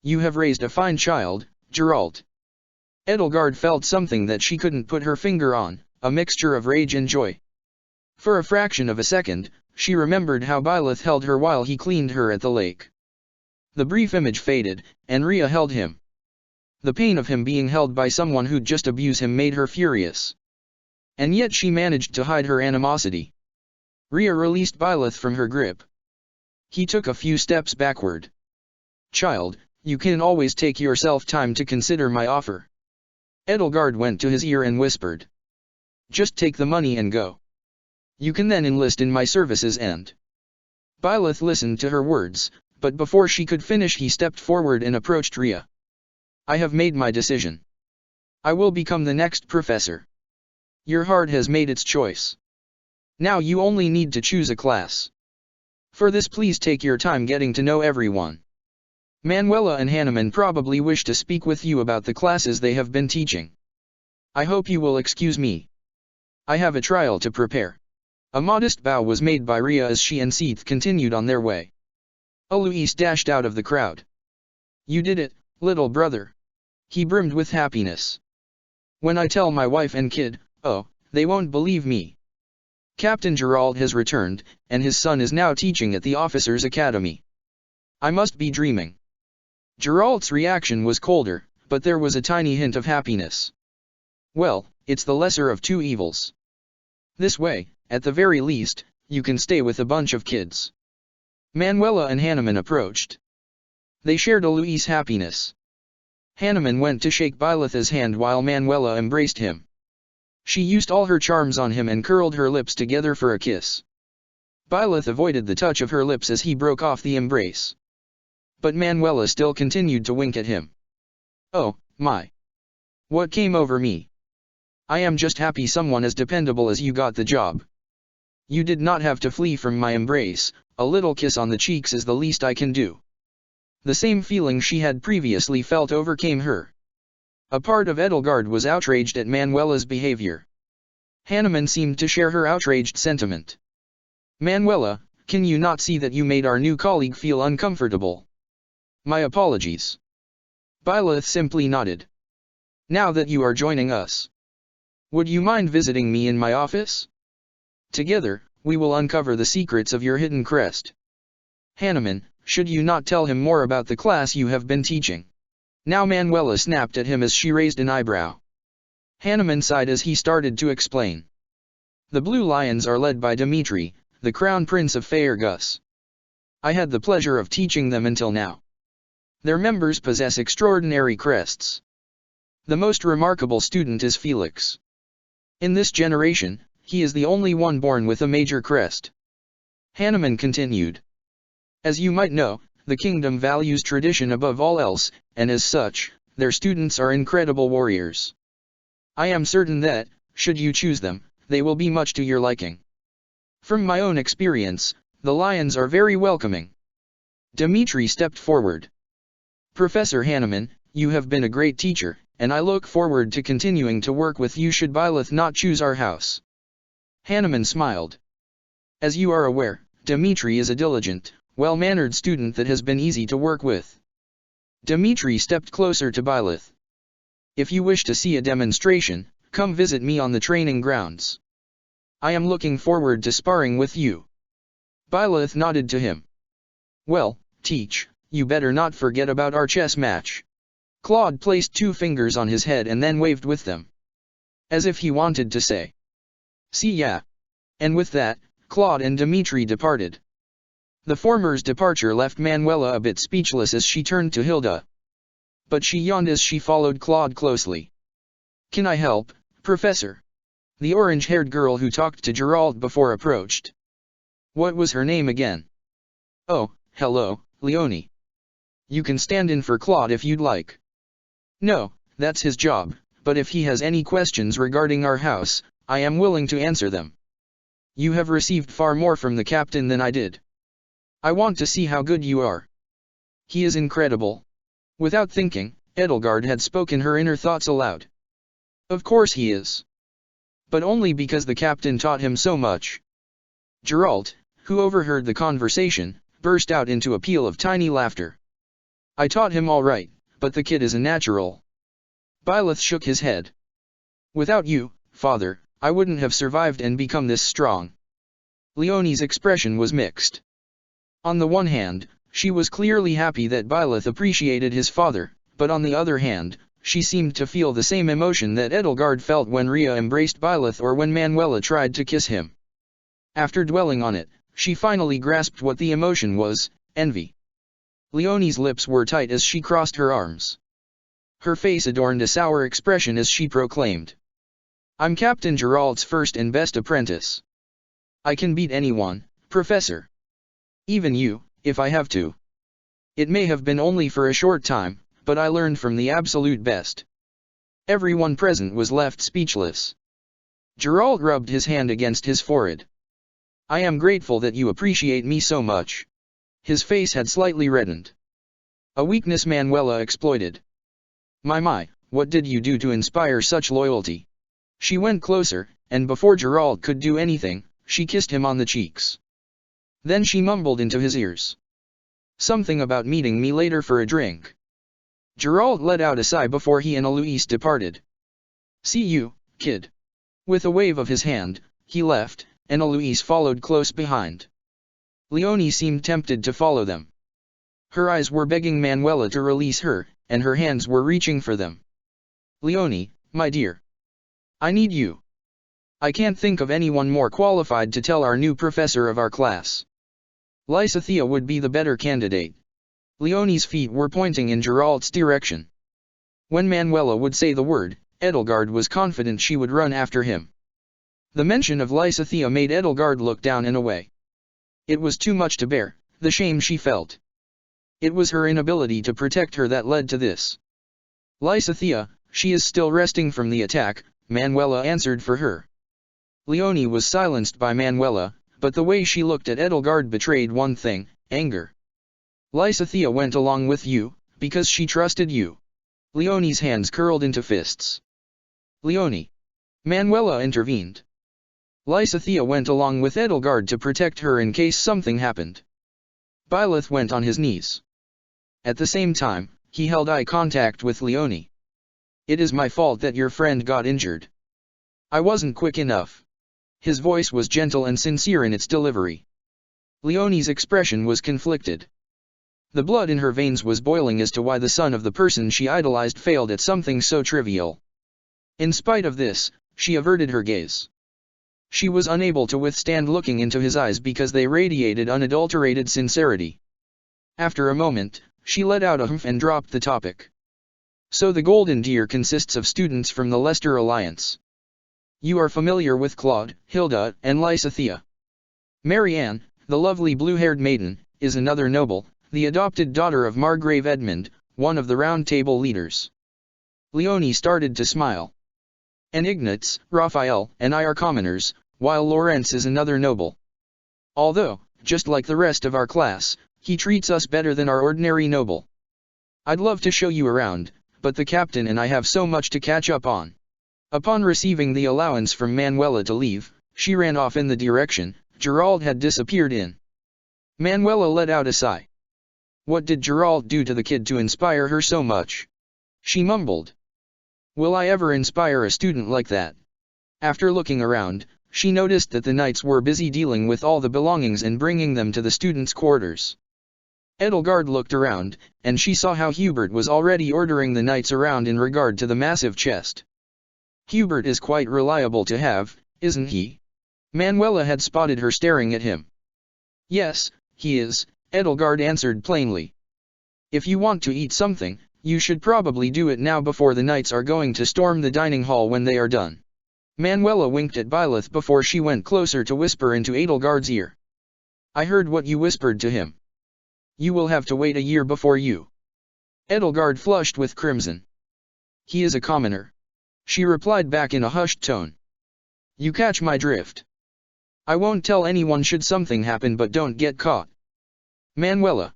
You have raised a fine child, Geralt. Edelgard felt something that she couldn't put her finger on, a mixture of rage and joy. For a fraction of a second, she remembered how Byleth held her while he cleaned her at the lake. The brief image faded, and Rhea held him. The pain of him being held by someone who'd just abused him made her furious. And yet she managed to hide her animosity. Rhea released Byleth from her grip. He took a few steps backward. Child, you can always take yourself time to consider my offer. Edelgard went to his ear and whispered. Just take the money and go. You can then enlist in my services and... Byleth listened to her words, but before she could finish he stepped forward and approached Rhea. I have made my decision. I will become the next professor. Your heart has made its choice. Now you only need to choose a class. For this please take your time getting to know everyone. Manuela and Hanuman probably wish to speak with you about the classes they have been teaching. I hope you will excuse me. I have a trial to prepare. A modest bow was made by Rhea as she and Seath continued on their way. Alois dashed out of the crowd. You did it, little brother. He brimmed with happiness. When I tell my wife and kid, oh, they won't believe me. Captain Geralt has returned, and his son is now teaching at the officers' academy. I must be dreaming. Geralt's reaction was colder, but there was a tiny hint of happiness. Well, it's the lesser of two evils. This way, at the very least, you can stay with a bunch of kids. Manuela and Hanuman approached. They shared Alois' happiness. Hanuman went to shake Byleth's hand while Manuela embraced him. She used all her charms on him and curled her lips together for a kiss. Byleth avoided the touch of her lips as he broke off the embrace. But Manuela still continued to wink at him. Oh, my. What came over me? I am just happy someone as dependable as you got the job. You did not have to flee from my embrace, a little kiss on the cheeks is the least I can do. The same feeling she had previously felt overcame her. A part of Edelgard was outraged at Manuela's behavior. Hanuman seemed to share her outraged sentiment. Manuela, can you not see that you made our new colleague feel uncomfortable? My apologies. Byleth simply nodded. Now that you are joining us, would you mind visiting me in my office? Together, we will uncover the secrets of your hidden crest. Hanuman, should you not tell him more about the class you have been teaching? Now Manuela snapped at him as she raised an eyebrow. Hanuman sighed as he started to explain. The Blue Lions are led by Dimitri, the Crown Prince of Faerghus. I had the pleasure of teaching them until now. Their members possess extraordinary crests. The most remarkable student is Felix. In this generation, he is the only one born with a major crest. Hanuman continued. As you might know, the kingdom values tradition above all else, and as such, their students are incredible warriors. I am certain that, should you choose them, they will be much to your liking. From my own experience, the lions are very welcoming. Dimitri stepped forward. Professor Hanuman, you have been a great teacher, and I look forward to continuing to work with you should Byleth not choose our house. Hanuman smiled. As you are aware, Dimitri is a diligent, well-mannered student that has been easy to work with. Dimitri stepped closer to Byleth. If you wish to see a demonstration, come visit me on the training grounds. I am looking forward to sparring with you. Byleth nodded to him. Well, teach, you better not forget about our chess match. Claude placed 2 fingers on his head and then waved with them. As if he wanted to say, see ya. And with that, Claude and Dimitri departed. The former's departure left Manuela a bit speechless as she turned to Hilda. but she yawned as she followed Claude closely. "Can I help, Professor?" The orange-haired girl who talked to Gerald before approached. What was her name again? "Oh, hello, Leonie. You can stand in for Claude if you'd like." "No, that's his job, but if he has any questions regarding our house, I am willing to answer them." "You have received far more from the captain than I did. I want to see how good you are." "He is incredible." Without thinking, Edelgard had spoken her inner thoughts aloud. "Of course he is. But only because the captain taught him so much." Gerald, who overheard the conversation, burst out into a peal of tiny laughter. "I taught him all right, but the kid is a natural." Byleth shook his head. "Without you, father, I wouldn't have survived and become this strong." Leonie's expression was mixed. On the one hand, she was clearly happy that Byleth appreciated his father, but on the other hand, she seemed to feel the same emotion that Edelgard felt when Rhea embraced Byleth or when Manuela tried to kiss him. After dwelling on it, she finally grasped what the emotion was: envy. Leonie's lips were tight as she crossed her arms. Her face adorned a sour expression as she proclaimed, "I'm Captain Gerald's first and best apprentice. I can beat anyone, Professor. Even you, if I have to. It may have been only for a short time, but I learned from the absolute best." Everyone present was left speechless. Gerald rubbed his hand against his forehead. "I am grateful that you appreciate me so much." His face had slightly reddened. A weakness Manuela exploited. My, what did you do to inspire such loyalty?" She went closer, and before Gerald could do anything, she kissed him on the cheeks. Then she mumbled into his ears, "Something about meeting me later for a drink." Gerald let out a sigh before he and Eloise departed. "See you, kid." With a wave of his hand, he left, and Eloise followed close behind. Leonie seemed tempted to follow them. Her eyes were begging Manuela to release her, and her hands were reaching for them. "Leonie, my dear. I need you. I can't think of anyone more qualified to tell our new professor of our class. Lysithea would be the better candidate." Leonie's feet were pointing in Gerald's direction. When Manuela would say the word, Edelgard was confident she would run after him. The mention of Lysithea made Edelgard look down and away. It was too much to bear, the shame she felt. It was her inability to protect her that led to this. "Lysithea, she is still resting from the attack," Manuela answered for her. Leonie was silenced by Manuela, but the way she looked at Edelgard betrayed one thing: anger. "Lysithea went along with you, because she trusted you." Leonie's hands curled into fists. "Leonie!" Manuela intervened. "Lysithea went along with Edelgard to protect her in case something happened." Byleth went on his knees. At the same time, he held eye contact with Leonie. "It is my fault that your friend got injured. I wasn't quick enough." His voice was gentle and sincere in its delivery. Leonie's expression was conflicted. The blood in her veins was boiling as to why the son of the person she idolized failed at something so trivial. In spite of this, she averted her gaze. She was unable to withstand looking into his eyes because they radiated unadulterated sincerity. After a moment, she let out a humph and dropped the topic. "So the Golden Deer consists of students from the Leicester Alliance. You are familiar with Claude, Hilda, and Lysithea. Marianne, the lovely blue-haired maiden, is another noble, the adopted daughter of Margrave Edmund, one of the Round Table leaders." Leonie started to smile. "And Ignatz, Raphael, and I are commoners, while Lawrence is another noble. Although, just like the rest of our class, he treats us better than our ordinary noble. I'd love to show you around, but the captain and I have so much to catch up on." Upon receiving the allowance from Manuela to leave, she ran off in the direction Gerald had disappeared in. Manuela let out a sigh. What did Gerald do to the kid to inspire her so much? She mumbled. "Will I ever inspire a student like that?" After looking around, she noticed that the knights were busy dealing with all the belongings and bringing them to the students' quarters. Edelgard looked around, and she saw how Hubert was already ordering the knights around in regard to the massive chest. "Hubert is quite reliable to have, isn't he?" Manuela had spotted her staring at him. "Yes, he is," Edelgard answered plainly. "If you want to eat something, You should probably do it now before the knights are going to storm the dining hall when they are done. Manuela winked at Byleth before she went closer to whisper into Edelgard's ear. I heard what you whispered to him. You will have to wait a year before you. Edelgard flushed with crimson. He is a commoner. She replied back in a hushed tone. You catch my drift. I won't tell anyone should something happen, but don't get caught. Manuela.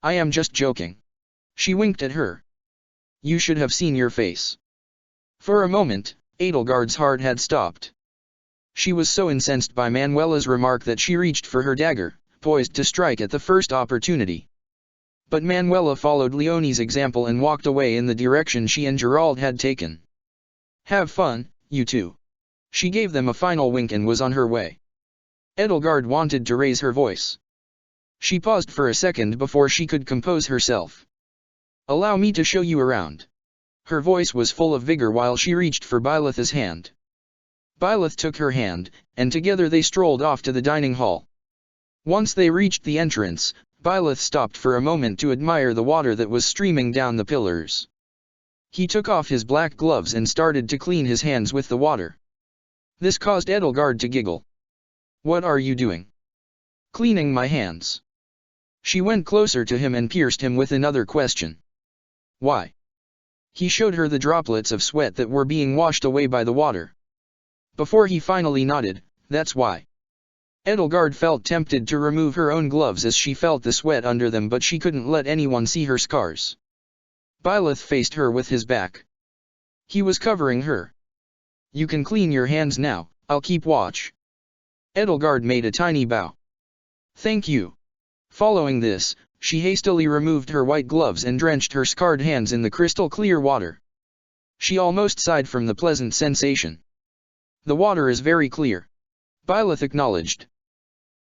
I am just joking. She winked at her. You should have seen your face. For a moment, Edelgard's heart had stopped. She was so incensed by Manuela's remark that she reached for her dagger, poised to strike at the first opportunity. But Manuela followed Leonie's example and walked away in the direction she and Gerald had taken. Have fun, you two. She gave them a final wink and was on her way. Edelgard wanted to raise her voice. She paused for a second before she could compose herself. Allow me to show you around. Her voice was full of vigor while she reached for Byleth's hand. Byleth took her hand, and together they strolled off to the dining hall. Once they reached the entrance, Byleth stopped for a moment to admire the water that was streaming down the pillars. He took off his black gloves and started to clean his hands with the water. This caused Edelgard to giggle. What are you doing? Cleaning my hands. She went closer to him and pierced him with another question. Why? He showed her the droplets of sweat that were being washed away by the water. Before he finally nodded, that's why. Edelgard felt tempted to remove her own gloves as she felt the sweat under them, but she couldn't let anyone see her scars. Byleth faced her with his back. He was covering her. You can clean your hands now, I'll keep watch. Edelgard made a tiny bow. Thank you. Following this, she hastily removed her white gloves and drenched her scarred hands in the crystal clear water. She almost sighed from the pleasant sensation. The water is very clear. Byleth acknowledged.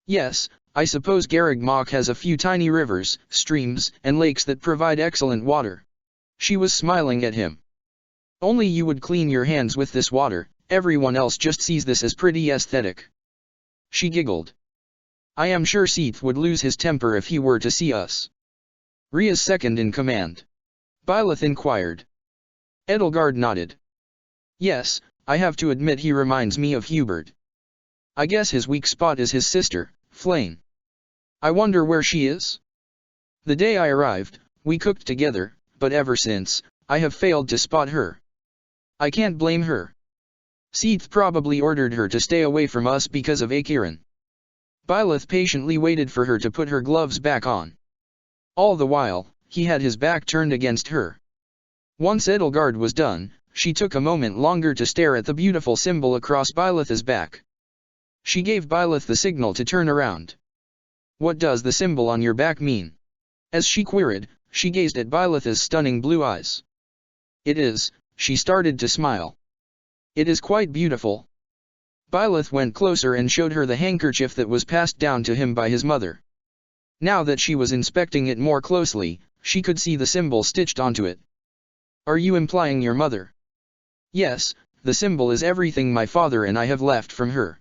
Yes, I suppose Garreg has a few tiny rivers, streams, and lakes that provide excellent water. She was smiling at him. Only you would clean your hands with this water, everyone else just sees this as pretty aesthetic. She giggled. I am sure Seath would lose his temper if he were to see us. Ria's second in command. Byleth inquired. Edelgard nodded. Yes, I have to admit he reminds me of Hubert. I guess his weak spot is his sister, Flame. I wonder where she is? The day I arrived, we cooked together, but ever since, I have failed to spot her. I can't blame her. Seath probably ordered her to stay away from us because of Akiran. Byleth patiently waited for her to put her gloves back on. All the while, he had his back turned against her. Once Edelgard was done, she took a moment longer to stare at the beautiful symbol across Byleth's back. She gave Byleth the signal to turn around. What does the symbol on your back mean? As she queried, she gazed at Byleth's stunning blue eyes. It is, she started to smile. It is quite beautiful. Byleth went closer and showed her the handkerchief that was passed down to him by his mother. Now that she was inspecting it more closely, she could see the symbol stitched onto it. Are you implying your mother? Yes, the symbol is everything my father and I have left from her.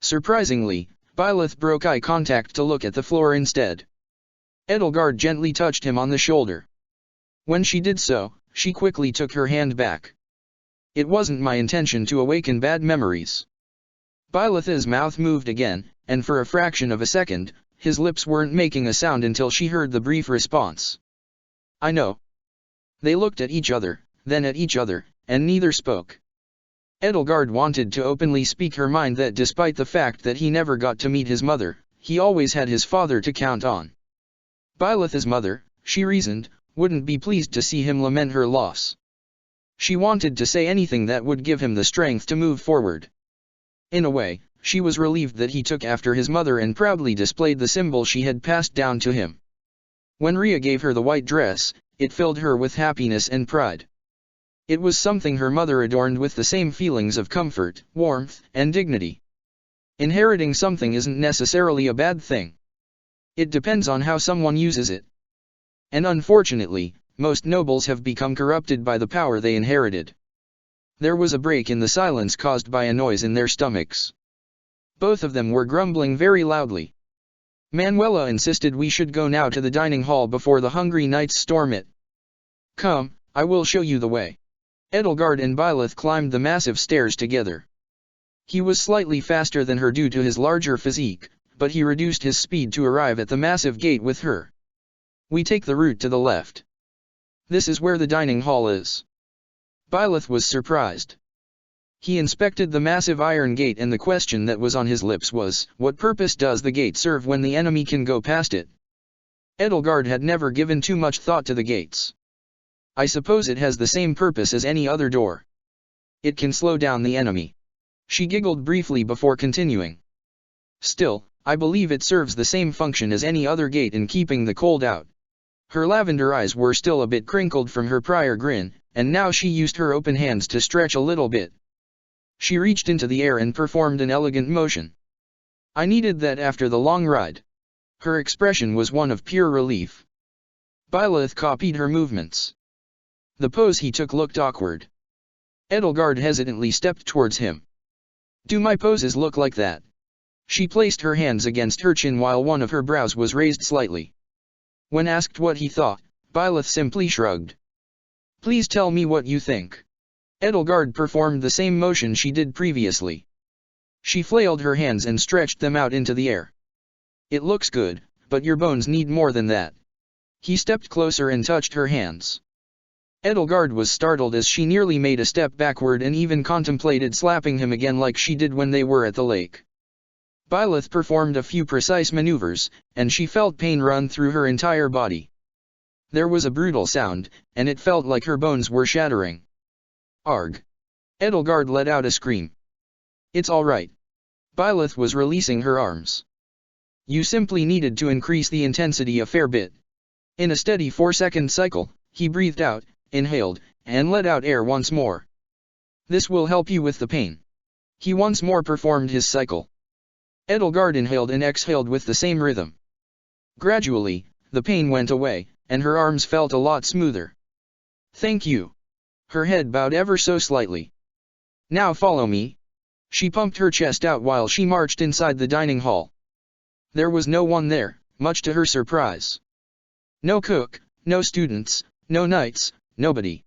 Surprisingly, Byleth broke eye contact to look at the floor instead. Edelgard gently touched him on the shoulder. When she did so, she quickly took her hand back. It wasn't my intention to awaken bad memories. Byleth's mouth moved again, and for a fraction of a second, his lips weren't making a sound until she heard the brief response. I know. They looked at each other, then at each other, and neither spoke. Edelgard wanted to openly speak her mind that despite the fact that he never got to meet his mother, he always had his father to count on. Byleth's mother, she reasoned, wouldn't be pleased to see him lament her loss. She wanted to say anything that would give him the strength to move forward. In a way, she was relieved that he took after his mother and proudly displayed the symbol she had passed down to him. When Ria gave her the white dress, it filled her with happiness and pride. It was something her mother adorned with the same feelings of comfort, warmth, and dignity. Inheriting something isn't necessarily a bad thing. It depends on how someone uses it. And unfortunately, most nobles have become corrupted by the power they inherited. There was a break in the silence caused by a noise in their stomachs. Both of them were grumbling very loudly. Manuela insisted we should go now to the dining hall before the hungry knights storm it. Come, I will show you the way. Edelgard and Byleth climbed the massive stairs together. He was slightly faster than her due to his larger physique, but he reduced his speed to arrive at the massive gate with her. We take the route to the left. This is where the dining hall is. Byleth was surprised. He inspected the massive iron gate and the question that was on his lips was, what purpose does the gate serve when the enemy can go past it? Edelgard had never given too much thought to the gates. I suppose it has the same purpose as any other door. It can slow down the enemy. She giggled briefly before continuing. Still, I believe it serves the same function as any other gate in keeping the cold out. Her lavender eyes were still a bit crinkled from her prior grin, and now she used her open hands to stretch a little bit. She reached into the air and performed an elegant motion. I needed that after the long ride. Her expression was one of pure relief. Byleth copied her movements. The pose he took looked awkward. Edelgard hesitantly stepped towards him. Do my poses look like that? She placed her hands against her chin while one of her brows was raised slightly. When asked what he thought, Byleth simply shrugged. Please tell me what you think. Edelgard performed the same motion she did previously. She flailed her hands and stretched them out into the air. It looks good, but your bones need more than that. He stepped closer and touched her hands. Edelgard was startled as she nearly made a step backward and even contemplated slapping him again like she did when they were at the lake. Byleth performed a few precise maneuvers, and she felt pain run through her entire body. There was a brutal sound, and it felt like her bones were shattering. Arg! Edelgard let out a scream. It's all right. Byleth was releasing her arms. You simply needed to increase the intensity a fair bit. In a steady 4-second cycle, he breathed out, inhaled, and let out air once more. This will help you with the pain. He once more performed his cycle. Edelgard inhaled and exhaled with the same rhythm. Gradually, the pain went away, and her arms felt a lot smoother. Thank you. Her head bowed ever so slightly. Now follow me. She pumped her chest out while she marched inside the dining hall. There was no one there, much to her surprise. No cook, no students, no knights, nobody.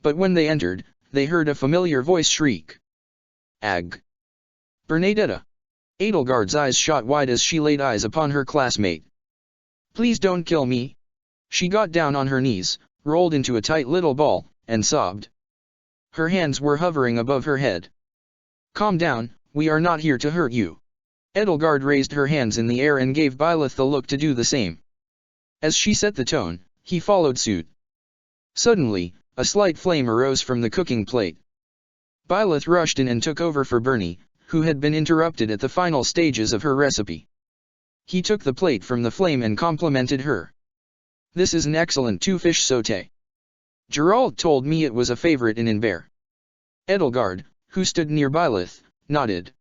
But when they entered, they heard a familiar voice shriek. Ag! Bernadetta! Edelgard's eyes shot wide as she laid eyes upon her classmate. Please don't kill me. She got down on her knees, rolled into a tight little ball, and sobbed. Her hands were hovering above her head. Calm down, we are not here to hurt you. Edelgard raised her hands in the air and gave Byleth the look to do the same. As she set the tone, he followed suit. Suddenly, a slight flame arose from the cooking plate. Byleth rushed in and took over for Bernie, who had been interrupted at the final stages of her recipe. He took the plate from the flame and complimented her. This is an excellent 2-fish sauté. Gerald told me it was a favorite in Inver. Edelgard, who stood near Byleth, nodded.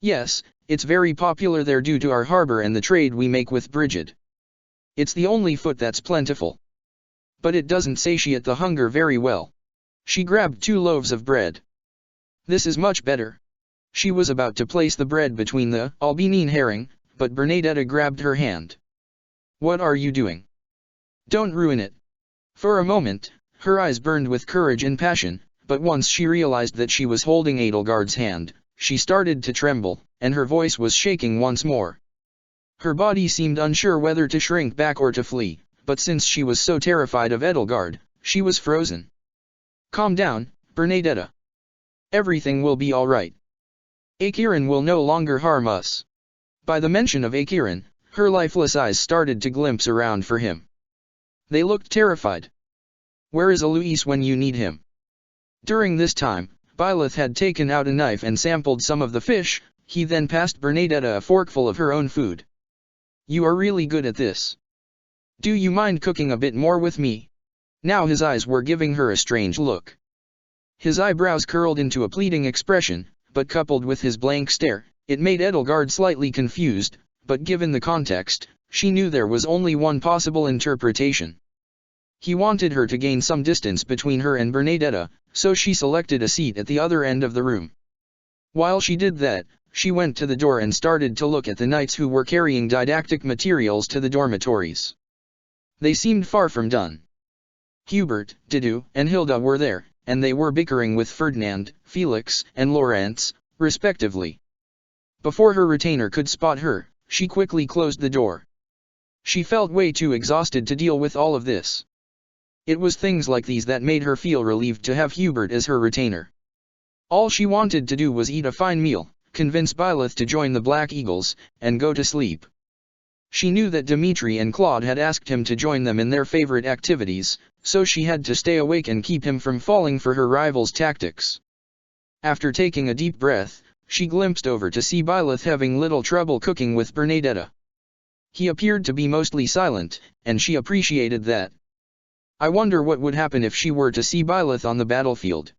Yes, it's very popular there due to our harbor and the trade we make with Brigid. It's the only food that's plentiful. But it doesn't satiate the hunger very well. She grabbed 2 loaves of bread. This is much better. She was about to place the bread between the Albinine herring, but Bernadetta grabbed her hand. What are you doing? Don't ruin it. For a moment, her eyes burned with courage and passion, but once she realized that she was holding Edelgard's hand, she started to tremble, and her voice was shaking once more. Her body seemed unsure whether to shrink back or to flee, but since she was so terrified of Edelgard, she was frozen. Calm down, Bernadetta. Everything will be all right. Akiran will no longer harm us. By the mention of Akiran, her lifeless eyes started to glimpse around for him. They looked terrified. Where is Alois when you need him? During this time, Byleth had taken out a knife and sampled some of the fish. He then passed Bernadetta a forkful of her own food. You are really good at this. Do you mind cooking a bit more with me? Now his eyes were giving her a strange look. His eyebrows curled into a pleading expression, but coupled with his blank stare, it made Edelgard slightly confused, but given the context, she knew there was only one possible interpretation. He wanted her to gain some distance between her and Bernadetta, so she selected a seat at the other end of the room. While she did that, she went to the door and started to look at the knights who were carrying didactic materials to the dormitories. They seemed far from done. Hubert, Didu, and Hilda were there, and they were bickering with Ferdinand, Felix, and Laurence, respectively. Before her retainer could spot her, she quickly closed the door. She felt way too exhausted to deal with all of this. It was things like these that made her feel relieved to have Hubert as her retainer. All she wanted to do was eat a fine meal, convince Byleth to join the Black Eagles, and go to sleep. She knew that Dimitri and Claude had asked him to join them in their favorite activities, so she had to stay awake and keep him from falling for her rival's tactics. After taking a deep breath, she glimpsed over to see Byleth having little trouble cooking with Bernadetta. He appeared to be mostly silent, and she appreciated that. I wonder what would happen if she were to see Byleth on the battlefield.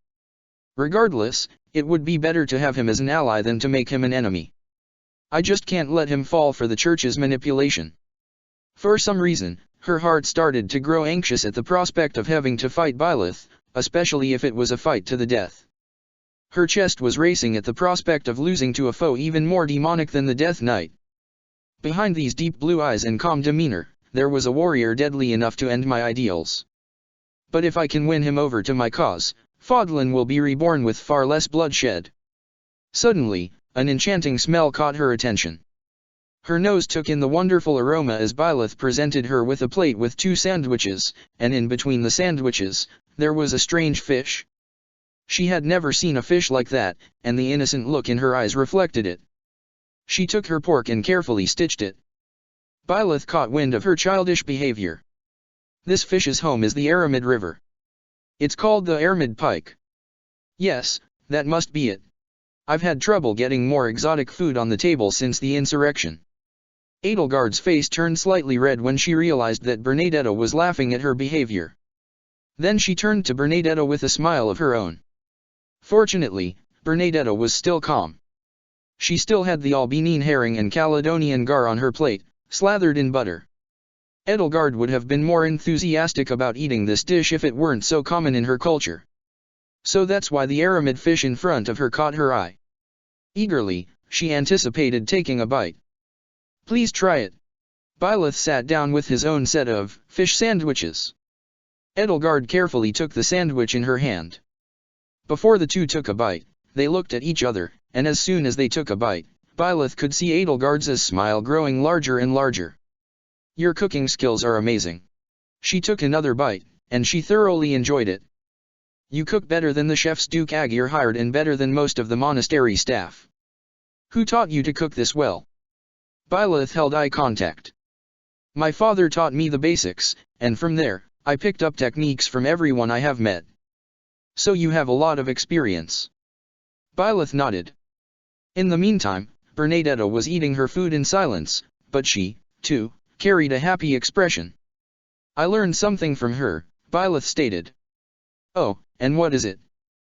Regardless, it would be better to have him as an ally than to make him an enemy. I just can't let him fall for the church's manipulation. For some reason, her heart started to grow anxious at the prospect of having to fight Byleth, especially if it was a fight to the death. Her chest was racing at the prospect of losing to a foe even more demonic than the Death Knight. Behind these deep blue eyes and calm demeanor, there was a warrior deadly enough to end my ideals. But if I can win him over to my cause, Fodlan will be reborn with far less bloodshed. Suddenly, an enchanting smell caught her attention. Her nose took in the wonderful aroma as Byleth presented her with a plate with 2 sandwiches, and in between the sandwiches, there was a strange fish. She had never seen a fish like that, and the innocent look in her eyes reflected it. She took her pork and carefully stitched it. Byleth caught wind of her childish behavior. This fish's home is the Aramid River. It's called the Aramid Pike. Yes, that must be it. I've had trouble getting more exotic food on the table since the insurrection. Edelgard's face turned slightly red when she realized that Bernadetta was laughing at her behavior. Then she turned to Bernadetta with a smile of her own. Fortunately, Bernadetta was still calm. She still had the Albanian herring and Caledonian gar on her plate, slathered in butter. Edelgard would have been more enthusiastic about eating this dish if it weren't so common in her culture. So that's why the Aramid fish in front of her caught her eye. Eagerly, she anticipated taking a bite. Please try it. Byleth sat down with his own set of fish sandwiches. Edelgard carefully took the sandwich in her hand. Before the two took a bite, they looked at each other, and as soon as they took a bite, Byleth could see Edelgard's smile growing larger and larger. Your cooking skills are amazing. She took another bite, and she thoroughly enjoyed it. You cook better than the chefs Duke Agir hired and better than most of the monastery staff. Who taught you to cook this well? Byleth held eye contact. My father taught me the basics, and from there, I picked up techniques from everyone I have met. So you have a lot of experience. Byleth nodded. In the meantime, Bernadetta was eating her food in silence, but she, too, carried a happy expression. I learned something from her, Byleth stated. Oh, and what is it?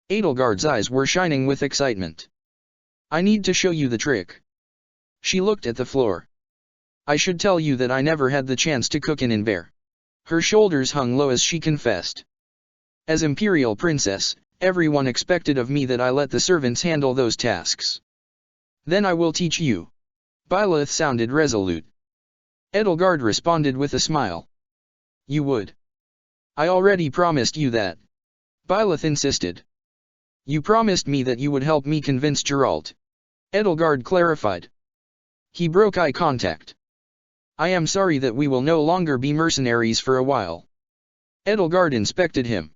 Edelgard's eyes were shining with excitement. I need to show you the trick. She looked at the floor. I should tell you that I never had the chance to cook in Inver. Her shoulders hung low as she confessed. As Imperial Princess, everyone expected of me that I let the servants handle those tasks. Then I will teach you. Byleth sounded resolute. Edelgard responded with a smile. You would. I already promised you that. Byleth insisted. You promised me that you would help me convince Geralt. Edelgard clarified. He broke eye contact. I am sorry that we will no longer be mercenaries for a while. Edelgard inspected him.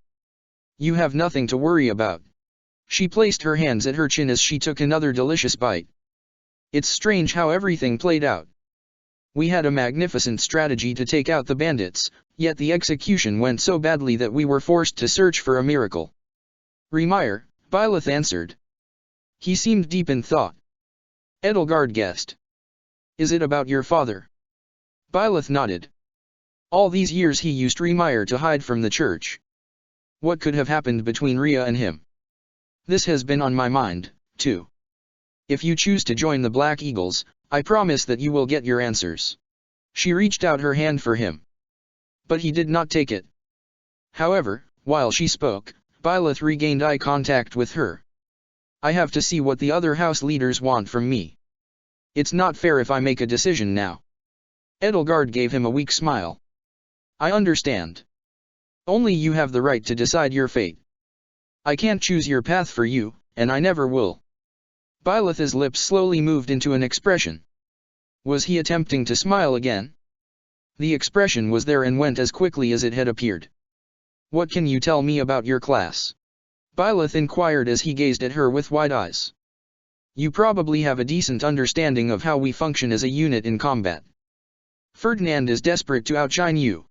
You have nothing to worry about. She placed her hands at her chin as she took another delicious bite. It's strange how everything played out. We had a magnificent strategy to take out the bandits, yet the execution went so badly that we were forced to search for a miracle. Remire, Byleth answered. He seemed deep in thought. Edelgard guessed. Is it about your father? Byleth nodded. All these years he used Remire to hide from the church. What could have happened between Rhea and him? This has been on my mind, too. If you choose to join the Black Eagles, I promise that you will get your answers. She reached out her hand for him. But he did not take it. However, while she spoke, Byleth regained eye contact with her. I have to see what the other house leaders want from me. It's not fair if I make a decision now. Edelgard gave him a weak smile. I understand. Only you have the right to decide your fate. I can't choose your path for you, and I never will. Byleth's lips slowly moved into an expression. Was he attempting to smile again? The expression was there and went as quickly as it had appeared. What can you tell me about your class? Byleth inquired as he gazed at her with wide eyes. You probably have a decent understanding of how we function as a unit in combat. Ferdinand is desperate to outshine you.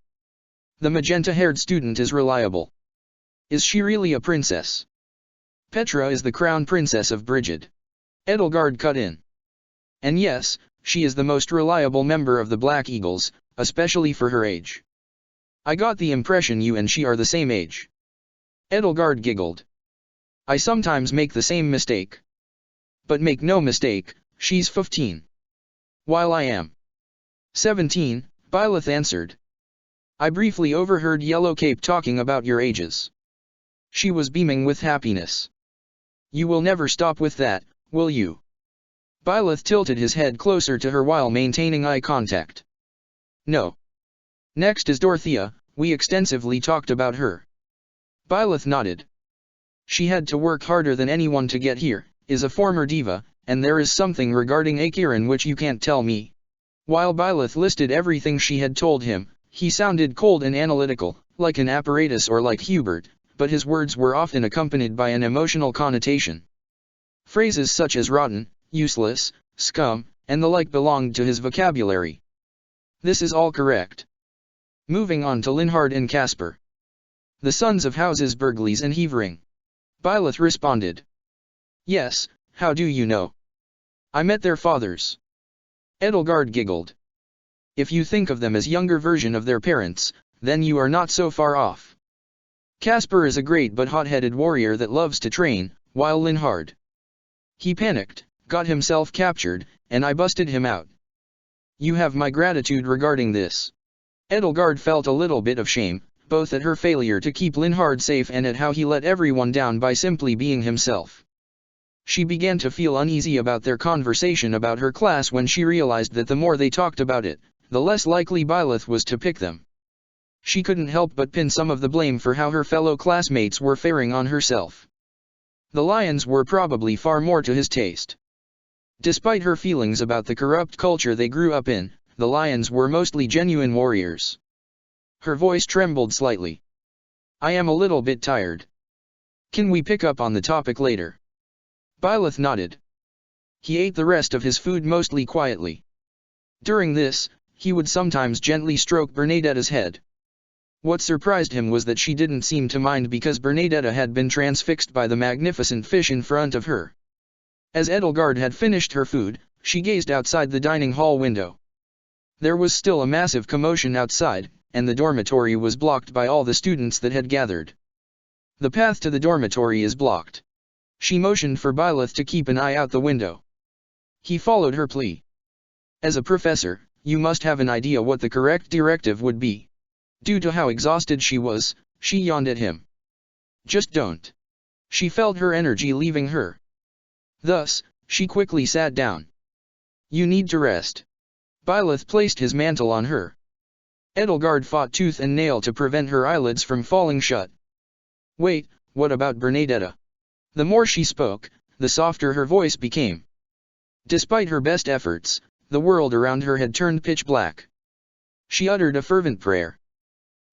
The magenta-haired student is reliable. Is she really a princess? Petra is the crown princess of Brigid. Edelgard cut in. And yes, she is the most reliable member of the Black Eagles, especially for her age. I got the impression you and she are the same age. Edelgard giggled. I sometimes make the same mistake. But make no mistake, she's 15. While I am 17, Byleth answered. I briefly overheard Yellowcape talking about your ages. She was beaming with happiness. You will never stop with that, will you? Byleth tilted his head closer to her while maintaining eye contact. No. Next is Dorothea, we extensively talked about her. Byleth nodded. She had to work harder than anyone to get here, is a former diva, and there is something regarding Akiran which you can't tell me. While Byleth listed everything she had told him, he sounded cold and analytical, like an apparatus or like Hubert, but his words were often accompanied by an emotional connotation. Phrases such as rotten, useless, scum, and the like belonged to his vocabulary. This is all correct. Moving on to Linhard and Caspar. The sons of houses Berglis and Hevering. Byleth responded. Yes, how do you know? I met their fathers. Edelgard giggled. If you think of them as younger version of their parents, then you are not so far off. Caspar is a great but hot-headed warrior that loves to train, while Linhard. He panicked, got himself captured, and I busted him out. You have my gratitude regarding this. Edelgard felt a little bit of shame, both at her failure to keep Linhard safe and at how he let everyone down by simply being himself. She began to feel uneasy about their conversation about her class when she realized that the more they talked about it, the less likely Byleth was to pick them. She couldn't help but pin some of the blame for how her fellow classmates were faring on herself. The lions were probably far more to his taste. Despite her feelings about the corrupt culture they grew up in, the lions were mostly genuine warriors. Her voice trembled slightly. I am a little bit tired. Can we pick up on the topic later? Byleth nodded. He ate the rest of his food mostly quietly. During this, he would sometimes gently stroke Bernadetta's head. What surprised him was that she didn't seem to mind because Bernadetta had been transfixed by the magnificent fish in front of her. As Edelgard had finished her food, she gazed outside the dining hall window. There was still a massive commotion outside, and the dormitory was blocked by all the students that had gathered. The path to the dormitory is blocked. She motioned for Byleth to keep an eye out the window. He followed her plea. As a professor, you must have an idea what the correct directive would be. Due to how exhausted she was, she yawned at him. Just don't. She felt her energy leaving her. Thus, she quickly sat down. You need to rest. Byleth placed his mantle on her. Edelgard fought tooth and nail to prevent her eyelids from falling shut. Wait, what about Bernadetta? The more she spoke, the softer her voice became. Despite her best efforts, the world around her had turned pitch black. She uttered a fervent prayer.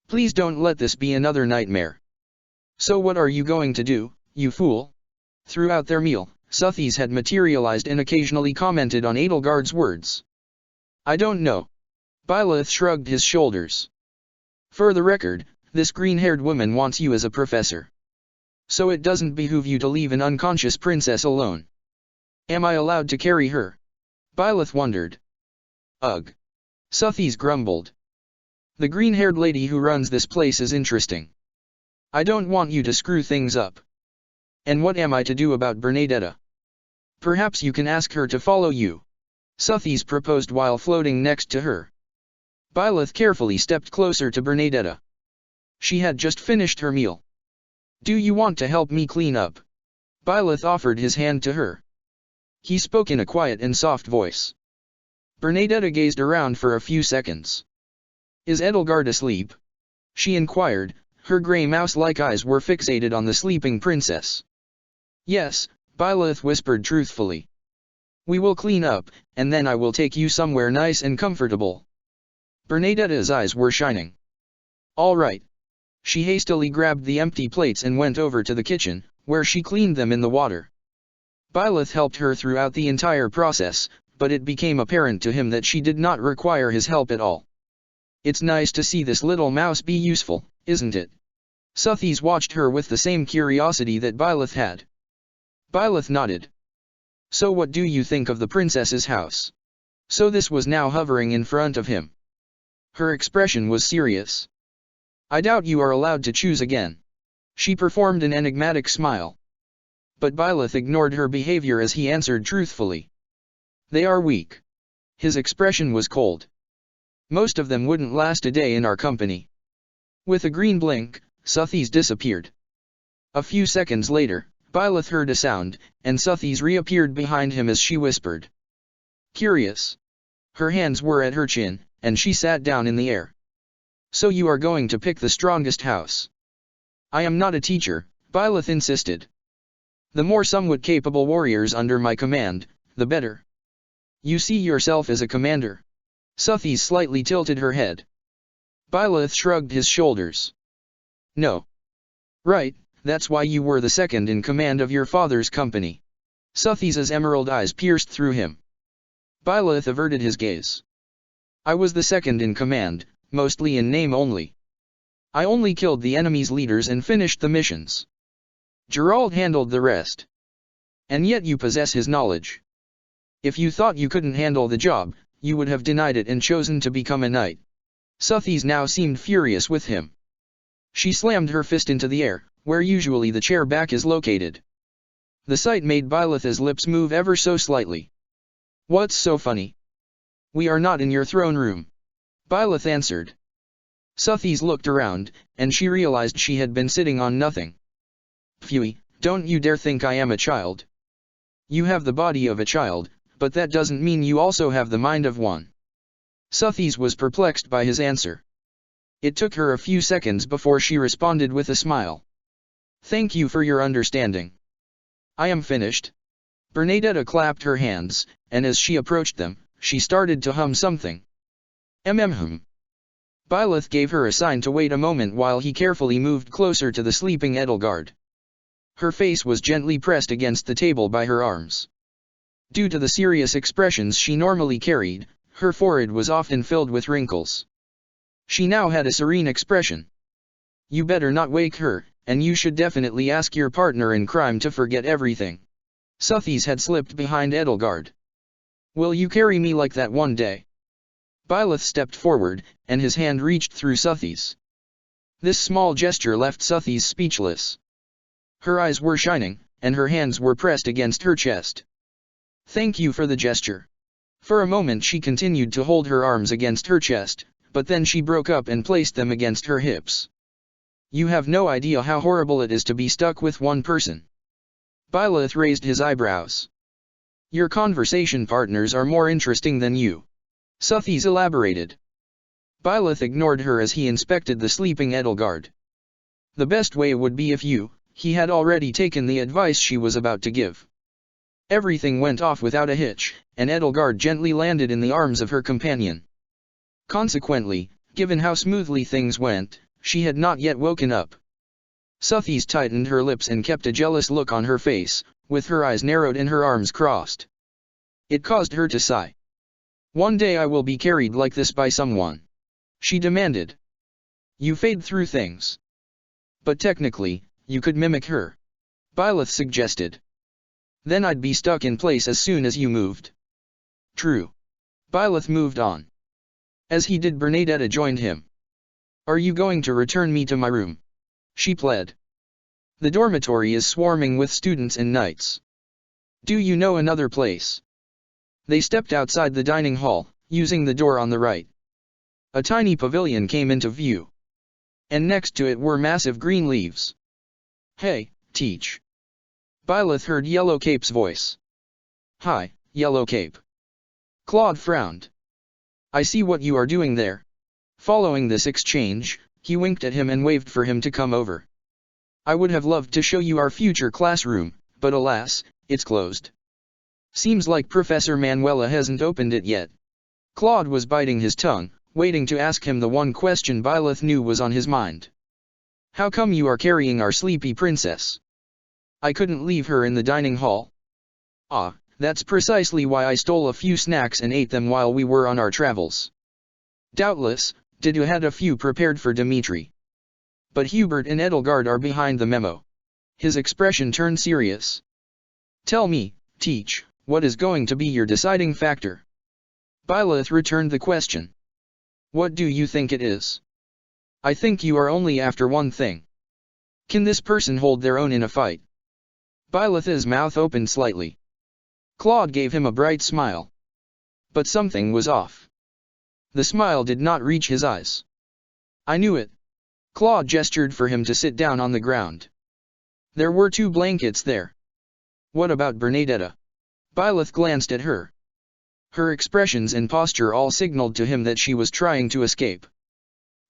Please don't let this be another nightmare. So what are you going to do, you fool? Throughout their meal, Suthies had materialized and occasionally commented on Edelgard's words. I don't know. Byleth shrugged his shoulders. For the record, this green-haired woman wants you as a professor. So it doesn't behoove you to leave an unconscious princess alone. Am I allowed to carry her? Byleth wondered. Ugh. Suthies grumbled. The green-haired lady who runs this place is interesting. I don't want you to screw things up. And what am I to do about Bernadetta? Perhaps you can ask her to follow you. Suthies proposed while floating next to her. Byleth carefully stepped closer to Bernadetta. She had just finished her meal. Do you want to help me clean up? Byleth offered his hand to her. He spoke in a quiet and soft voice. Bernadetta gazed around for a few seconds. Is Edelgard asleep? She inquired, Her grey mouse-like eyes were fixated on the sleeping princess. "Yes," Byleth whispered truthfully. "We will clean up, and then I will take you somewhere nice and comfortable." Bernadetta's eyes were shining. "All right." She hastily grabbed the empty plates and went over to the kitchen, where she cleaned them in the water. Byleth helped her throughout the entire process, but it became apparent to him that she did not require his help at all. "It's nice to see this little mouse be useful, isn't it?" Suthies watched her with the same curiosity that Byleth had. Byleth nodded. "So what do you think of the princess's house?" So this was now hovering in front of him. Her expression was serious. "I doubt you are allowed to choose again." She performed an enigmatic smile. But Byleth ignored her behavior as he answered truthfully. "They are weak." His expression was cold. "Most of them wouldn't last a day in our company." With a green blink, Suthies disappeared. A few seconds later, Byleth heard a sound, and Suthies reappeared behind him as she whispered. "Curious." Her hands were at her chin, and she sat down in the air. "So you are going to pick the strongest house?" "I am not a teacher," Byleth insisted. "The more somewhat capable warriors under my command, the better." "You see yourself as a commander?" Suthies slightly tilted her head. Byleth shrugged his shoulders. "No." "Right, that's why you were the second in command of your father's company." Suthies' emerald eyes pierced through him. Byleth averted his gaze. "I was the second in command, mostly in name only. I only killed the enemy's leaders and finished the missions. Gerald handled the rest. And yet you possess his knowledge. If you thought you couldn't handle the job, you would have denied it and chosen to become a knight." Suthies now seemed furious with him. She slammed her fist into the air, where usually the chair back is located. The sight made Byleth's lips move ever so slightly. "What's so funny?" "We are not in your throne room," Byleth answered. Suthies looked around, and she realized she had been sitting on nothing. "Phew, don't you dare think I am a child. You have the body of a child, but that doesn't mean you also have the mind of one." Suthies was perplexed by his answer. It took her a few seconds before she responded with a smile. "Thank you for your understanding. I am finished." Bernadetta clapped her hands, and as she approached them, she started to hum something. "Hmm." Byleth gave her a sign to wait a moment while he carefully moved closer to the sleeping Edelgard. Her face was gently pressed against the table by her arms. Due to the serious expressions she normally carried, her forehead was often filled with wrinkles. She now had a serene expression. "You better not wake her, and you should definitely ask your partner in crime to forget everything." Suthies had slipped behind Edelgard. "Will you carry me like that one day?" Byleth stepped forward, and his hand reached through Suthies. This small gesture left Suthies speechless. Her eyes were shining, and her hands were pressed against her chest. "Thank you for the gesture." For a moment she continued to hold her arms against her chest, but then she broke up and placed them against her hips. "You have no idea how horrible it is to be stuck with one person." Byleth raised his eyebrows. "Your conversation partners are more interesting than you," Suthies elaborated. Byleth ignored her as he inspected the sleeping Edelgard. The best way would be if he had already taken the advice she was about to give. Everything went off without a hitch, and Edelgard gently landed in the arms of her companion. Consequently, given how smoothly things went, she had not yet woken up. Suthies tightened her lips and kept a jealous look on her face, with her eyes narrowed and her arms crossed. It caused her to sigh. "One day I will be carried like this by someone," she demanded. "You fade through things." "But technically, you could mimic her," Byleth suggested. "Then I'd be stuck in place as soon as you moved." "True." Byleth moved on. As he did, Bernadetta joined him. "Are you going to return me to my room?" she pled. "The dormitory is swarming with students and knights. Do you know another place?" They stepped outside the dining hall, using the door on the right. A tiny pavilion came into view. And next to it were massive green leaves. "Hey, Teach." Byleth heard Yellow Cape's voice. "Hi, Yellow Cape." Claude frowned. "I see what you are doing there." Following this exchange, He winked at him and waved for him to come over. I would have loved to show you our future classroom, but alas, it's closed. Seems like Professor Manuela hasn't opened it yet. Claude was biting his tongue, waiting to ask him the one question Byleth knew was on his mind. How come you are carrying our sleepy princess? I couldn't leave her in the dining hall. Ah, that's precisely why I stole a few snacks and ate them while we were on our travels. Doubtless, did you had a few prepared for Dimitri. But Hubert and Edelgard are behind the memo. His expression turned serious. Tell me, Teach, what is going to be your deciding factor? Byleth returned the question. What do you think it is? I think you are only after one thing. Can this person hold their own in a fight? Byleth's mouth opened slightly. Claude gave him a bright smile. But something was off. The smile did not reach his eyes. I knew it. Claude gestured for him to sit down on the ground. There were 2 blankets there. What about Bernadetta? Byleth glanced at her. Her expressions and posture all signaled to him that she was trying to escape.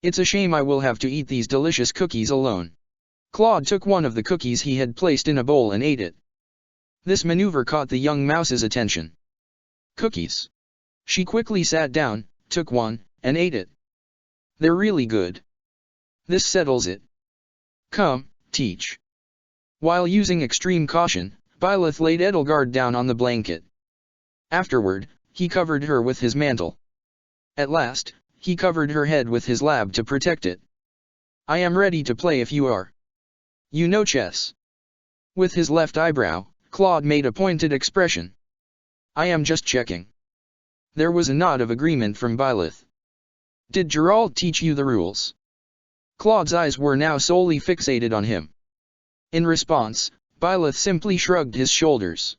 It's a shame I will have to eat these delicious cookies alone. Claude took one of the cookies he had placed in a bowl and ate it. This maneuver caught the young mouse's attention. Cookies. She quickly sat down, took one, and ate it. They're really good. This settles it. Come, Teach. While using extreme caution, Byleth laid Edelgard down on the blanket. Afterward, he covered her with his mantle. At last, he covered her head with his lab to protect it. I am ready to play if you are. You know chess. With his left eyebrow, Claude made a pointed expression. I am just checking. There was a nod of agreement from Byleth. Did Gerald teach you the rules? Claude's eyes were now solely fixated on him. In response, Byleth simply shrugged his shoulders.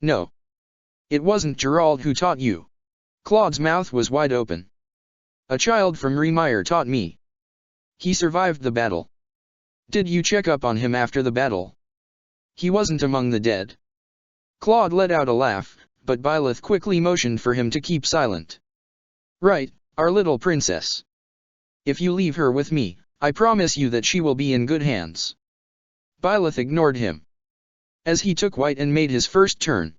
No. It wasn't Gerald who taught you. Claude's mouth was wide open. A child from Remire taught me. He survived the battle. Did you check up on him after the battle? He wasn't among the dead. Claude let out a laugh, but Byleth quickly motioned for him to keep silent. Right, our little princess. If you leave her with me, I promise you that she will be in good hands. Byleth ignored him. As he took white and made his first turn.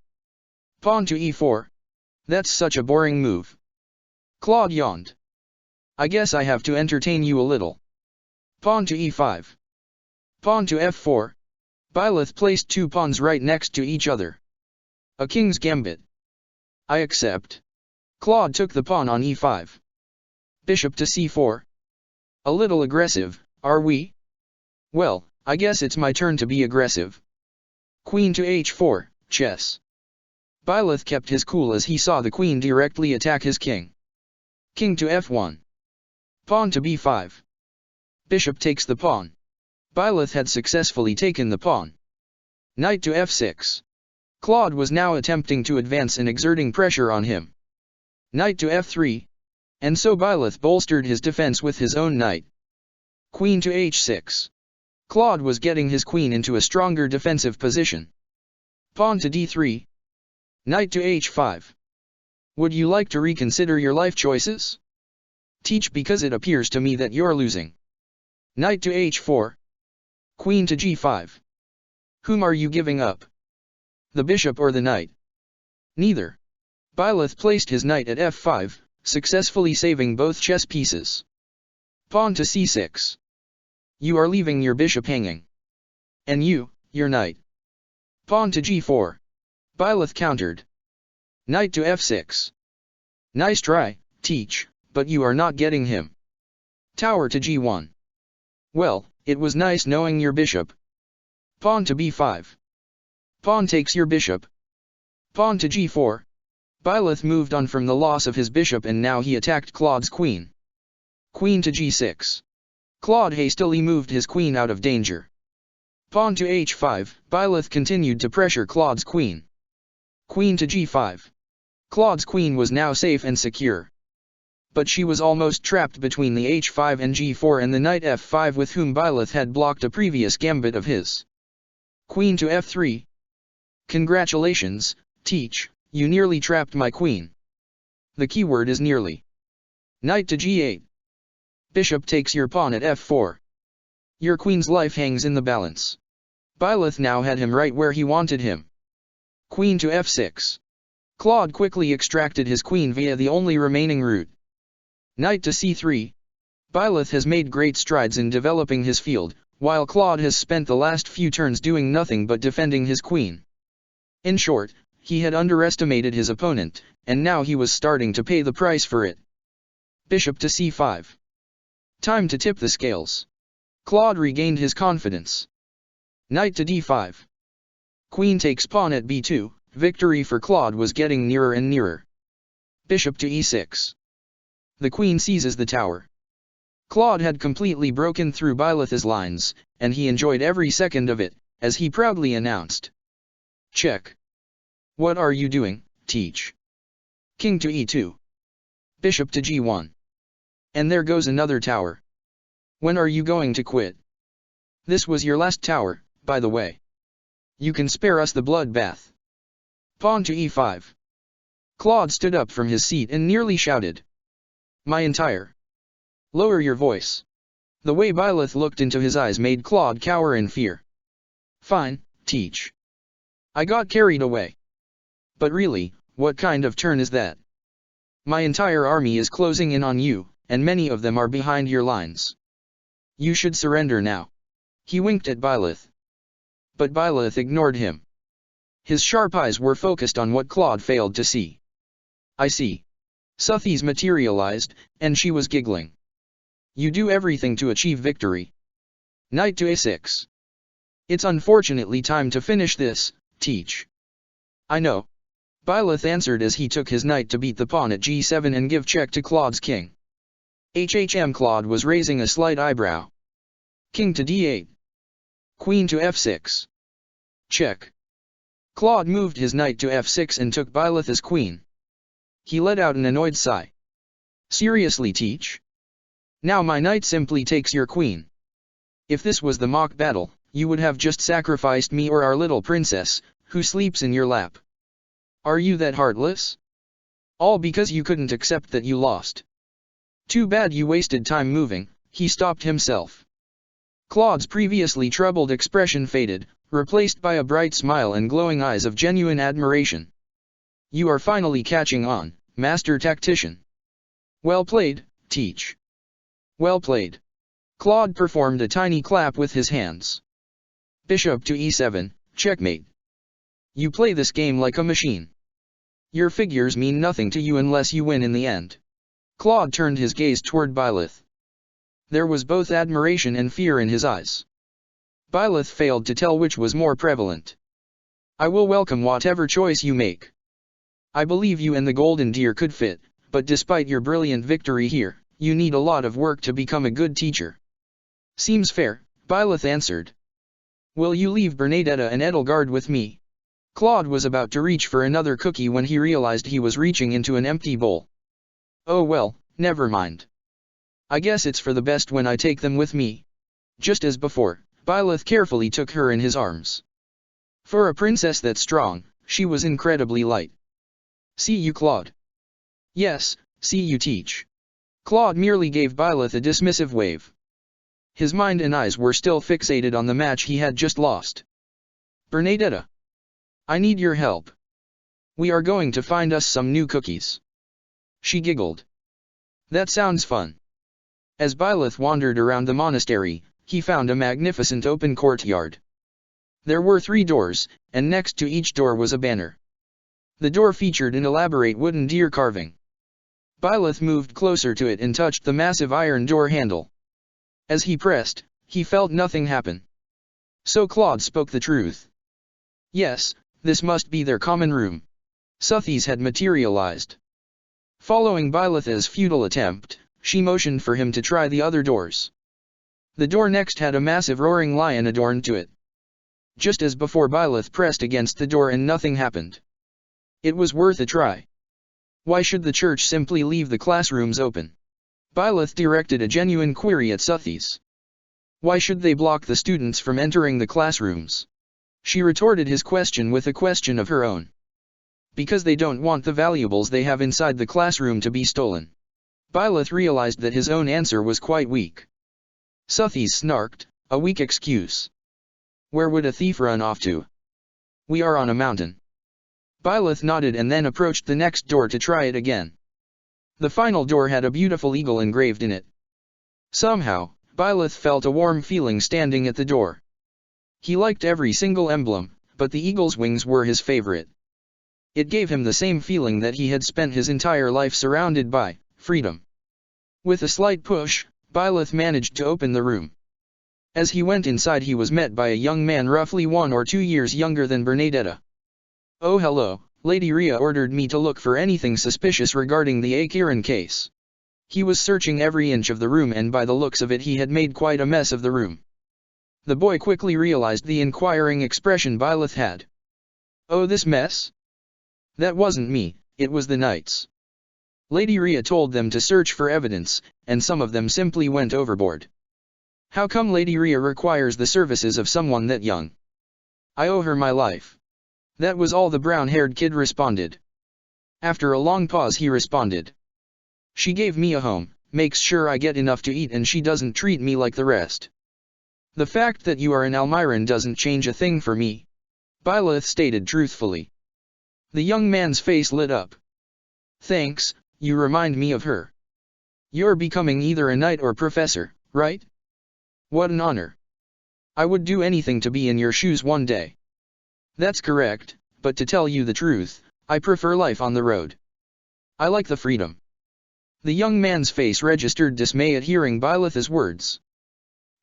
Pawn to e4. That's such a boring move. Claude yawned. I guess I have to entertain you a little. Pawn to e5. Pawn to f4. Byleth placed 2 pawns right next to each other. A king's gambit. I accept. Claude took the pawn on e5. Bishop to c4. A little aggressive, are we? Well, I guess it's my turn to be aggressive. Queen to h4, chess. Byleth kept his cool as he saw the queen directly attack his king. King to f1. Pawn to b5. Bishop takes the pawn. Byleth had successfully taken the pawn. Knight to f6. Claude was now attempting to advance and exerting pressure on him. Knight to f3. And so Byleth bolstered his defense with his own knight. Queen to h6. Claude was getting his queen into a stronger defensive position. Pawn to d3. Knight to h5. Would you like to reconsider your life choices? Teach, because it appears to me that you're losing. Knight to h4. Queen to g5. Whom are you giving up? The bishop or the knight? Neither. Byleth placed his knight at f5, successfully saving both chess pieces. Pawn to c6. You are leaving your bishop hanging. And you, your knight. Pawn to g4. Byleth countered. Knight to f6. Nice try, Teach, but you are not getting him. Tower to g1. Well, it was nice knowing your bishop. Pawn to b5. Pawn takes your bishop. Pawn to g4. Byleth moved on from the loss of his bishop and now he attacked Claude's queen. Queen to g6. Claude hastily moved his queen out of danger. Pawn to h5. Byleth continued to pressure Claude's queen. Queen to g5. Claude's queen was now safe and secure. But she was almost trapped between the h5 and g4 and the knight f5 with whom Byleth had blocked a previous gambit of his. Queen to f3. Congratulations, Teach, you nearly trapped my queen. The keyword is nearly. Knight to g8. Bishop takes your pawn at f4. Your queen's life hangs in the balance. Byleth now had him right where he wanted him. Queen to f6. Claude quickly extracted his queen via the only remaining route. Knight to c3. Byleth has made great strides in developing his field, while Claude has spent the last few turns doing nothing but defending his queen. In short, he had underestimated his opponent, and now he was starting to pay the price for it. Bishop to c5. Time to tip the scales. Claude regained his confidence. Knight to d5. Queen takes pawn at b2, victory for Claude was getting nearer and nearer. Bishop to e6. The queen seizes the tower. Claude had completely broken through Byleth's lines, and he enjoyed every second of it, as he proudly announced. Check. What are you doing, Teach? King to e2. Bishop to g1. And there goes another tower. When are you going to quit? This was your last tower, by the way. You can spare us the bloodbath. Pawn to e5. Claude stood up from his seat and nearly shouted. My entire. Lower your voice. The way Byleth looked into his eyes made Claude cower in fear. Fine, Teach. I got carried away. But really, what kind of turn is that? My entire army is closing in on you, and many of them are behind your lines. You should surrender now. He winked at Byleth. But Byleth ignored him. His sharp eyes were focused on what Claude failed to see. I see. Sotheis materialized, and she was giggling. You do everything to achieve victory. Knight to a6. It's unfortunately time to finish this, Teach. I know. Byleth answered as he took his knight to beat the pawn at g7 and give check to Claude's king. Claude was raising a slight eyebrow. King to d8. Queen to f6. Check. Claude moved his knight to f6 and took Byleth's queen. He let out an annoyed sigh. Seriously, Teach? Now my knight simply takes your queen. If this was the mock battle, you would have just sacrificed me or our little princess, who sleeps in your lap. Are you that heartless? All because you couldn't accept that you lost. Too bad you wasted time moving, he stopped himself. Claude's previously troubled expression faded, replaced by a bright smile and glowing eyes of genuine admiration. You are finally catching on, master tactician. Well played, Teach. Well played. Claude performed a tiny clap with his hands. Bishop to e7, checkmate. You play this game like a machine. Your figures mean nothing to you unless you win in the end. Claude turned his gaze toward Byleth. There was both admiration and fear in his eyes. Byleth failed to tell which was more prevalent. I will welcome whatever choice you make. I believe you and the golden deer could fit, but despite your brilliant victory here, you need a lot of work to become a good teacher. Seems fair, Byleth answered. Will you leave Bernadetta and Edelgard with me? Claude was about to reach for another cookie when he realized he was reaching into an empty bowl. Oh well, never mind. I guess it's for the best when I take them with me. Just as before, Byleth carefully took her in his arms. For a princess that strong, she was incredibly light. See you, Claude. Yes, see you, Teach. Claude merely gave Byleth a dismissive wave. His mind and eyes were still fixated on the match he had just lost. Bernadetta. I need your help. We are going to find us some new cookies. She giggled. That sounds fun. As Byleth wandered around the monastery, he found a magnificent open courtyard. There were 3 doors, and next to each door was a banner. The door featured an elaborate wooden deer carving. Byleth moved closer to it and touched the massive iron door handle. As he pressed, he felt nothing happen. So Claude spoke the truth. Yes, this must be their common room. Sotheis had materialized. Following Byleth's futile attempt, she motioned for him to try the other doors. The door next had a massive roaring lion adorned to it. Just as before, Byleth pressed against the door and nothing happened. It was worth a try. Why should the church simply leave the classrooms open? Byleth directed a genuine query at Sotheis. Why should they block the students from entering the classrooms? She retorted his question with a question of her own. Because they don't want the valuables they have inside the classroom to be stolen. Byleth realized that his own answer was quite weak. Suthies snarked, "A weak excuse. Where would a thief run off to? We are on a mountain." Byleth nodded and then approached the next door to try it again. The final door had a beautiful eagle engraved in it. Somehow, Byleth felt a warm feeling standing at the door. He liked every single emblem, but the eagle's wings were his favorite. It gave him the same feeling that he had spent his entire life surrounded by freedom. With a slight push, Byleth managed to open the room. As he went inside, he was met by a young man roughly 1 or 2 years younger than Bernadetta. "Oh hello, Lady Rhea ordered me to look for anything suspicious regarding the Akiran case." He was searching every inch of the room, and by the looks of it he had made quite a mess of the room. The boy quickly realized the inquiring expression Byleth had. "Oh, this mess? That wasn't me, it was the knights. Lady Rhea told them to search for evidence, and some of them simply went overboard." "How come Lady Rhea requires the services of someone that young? I owe her my life." That was all the brown-haired kid responded. After a long pause he responded. "She gave me a home, makes sure I get enough to eat, and she doesn't treat me like the rest. The fact that you are an Almiran doesn't change a thing for me," Byleth stated truthfully. The young man's face lit up. "Thanks, you remind me of her. You're becoming either a knight or professor, right? What an honor. I would do anything to be in your shoes one day." "That's correct, but to tell you the truth, I prefer life on the road. I like the freedom." The young man's face registered dismay at hearing Byleth's words.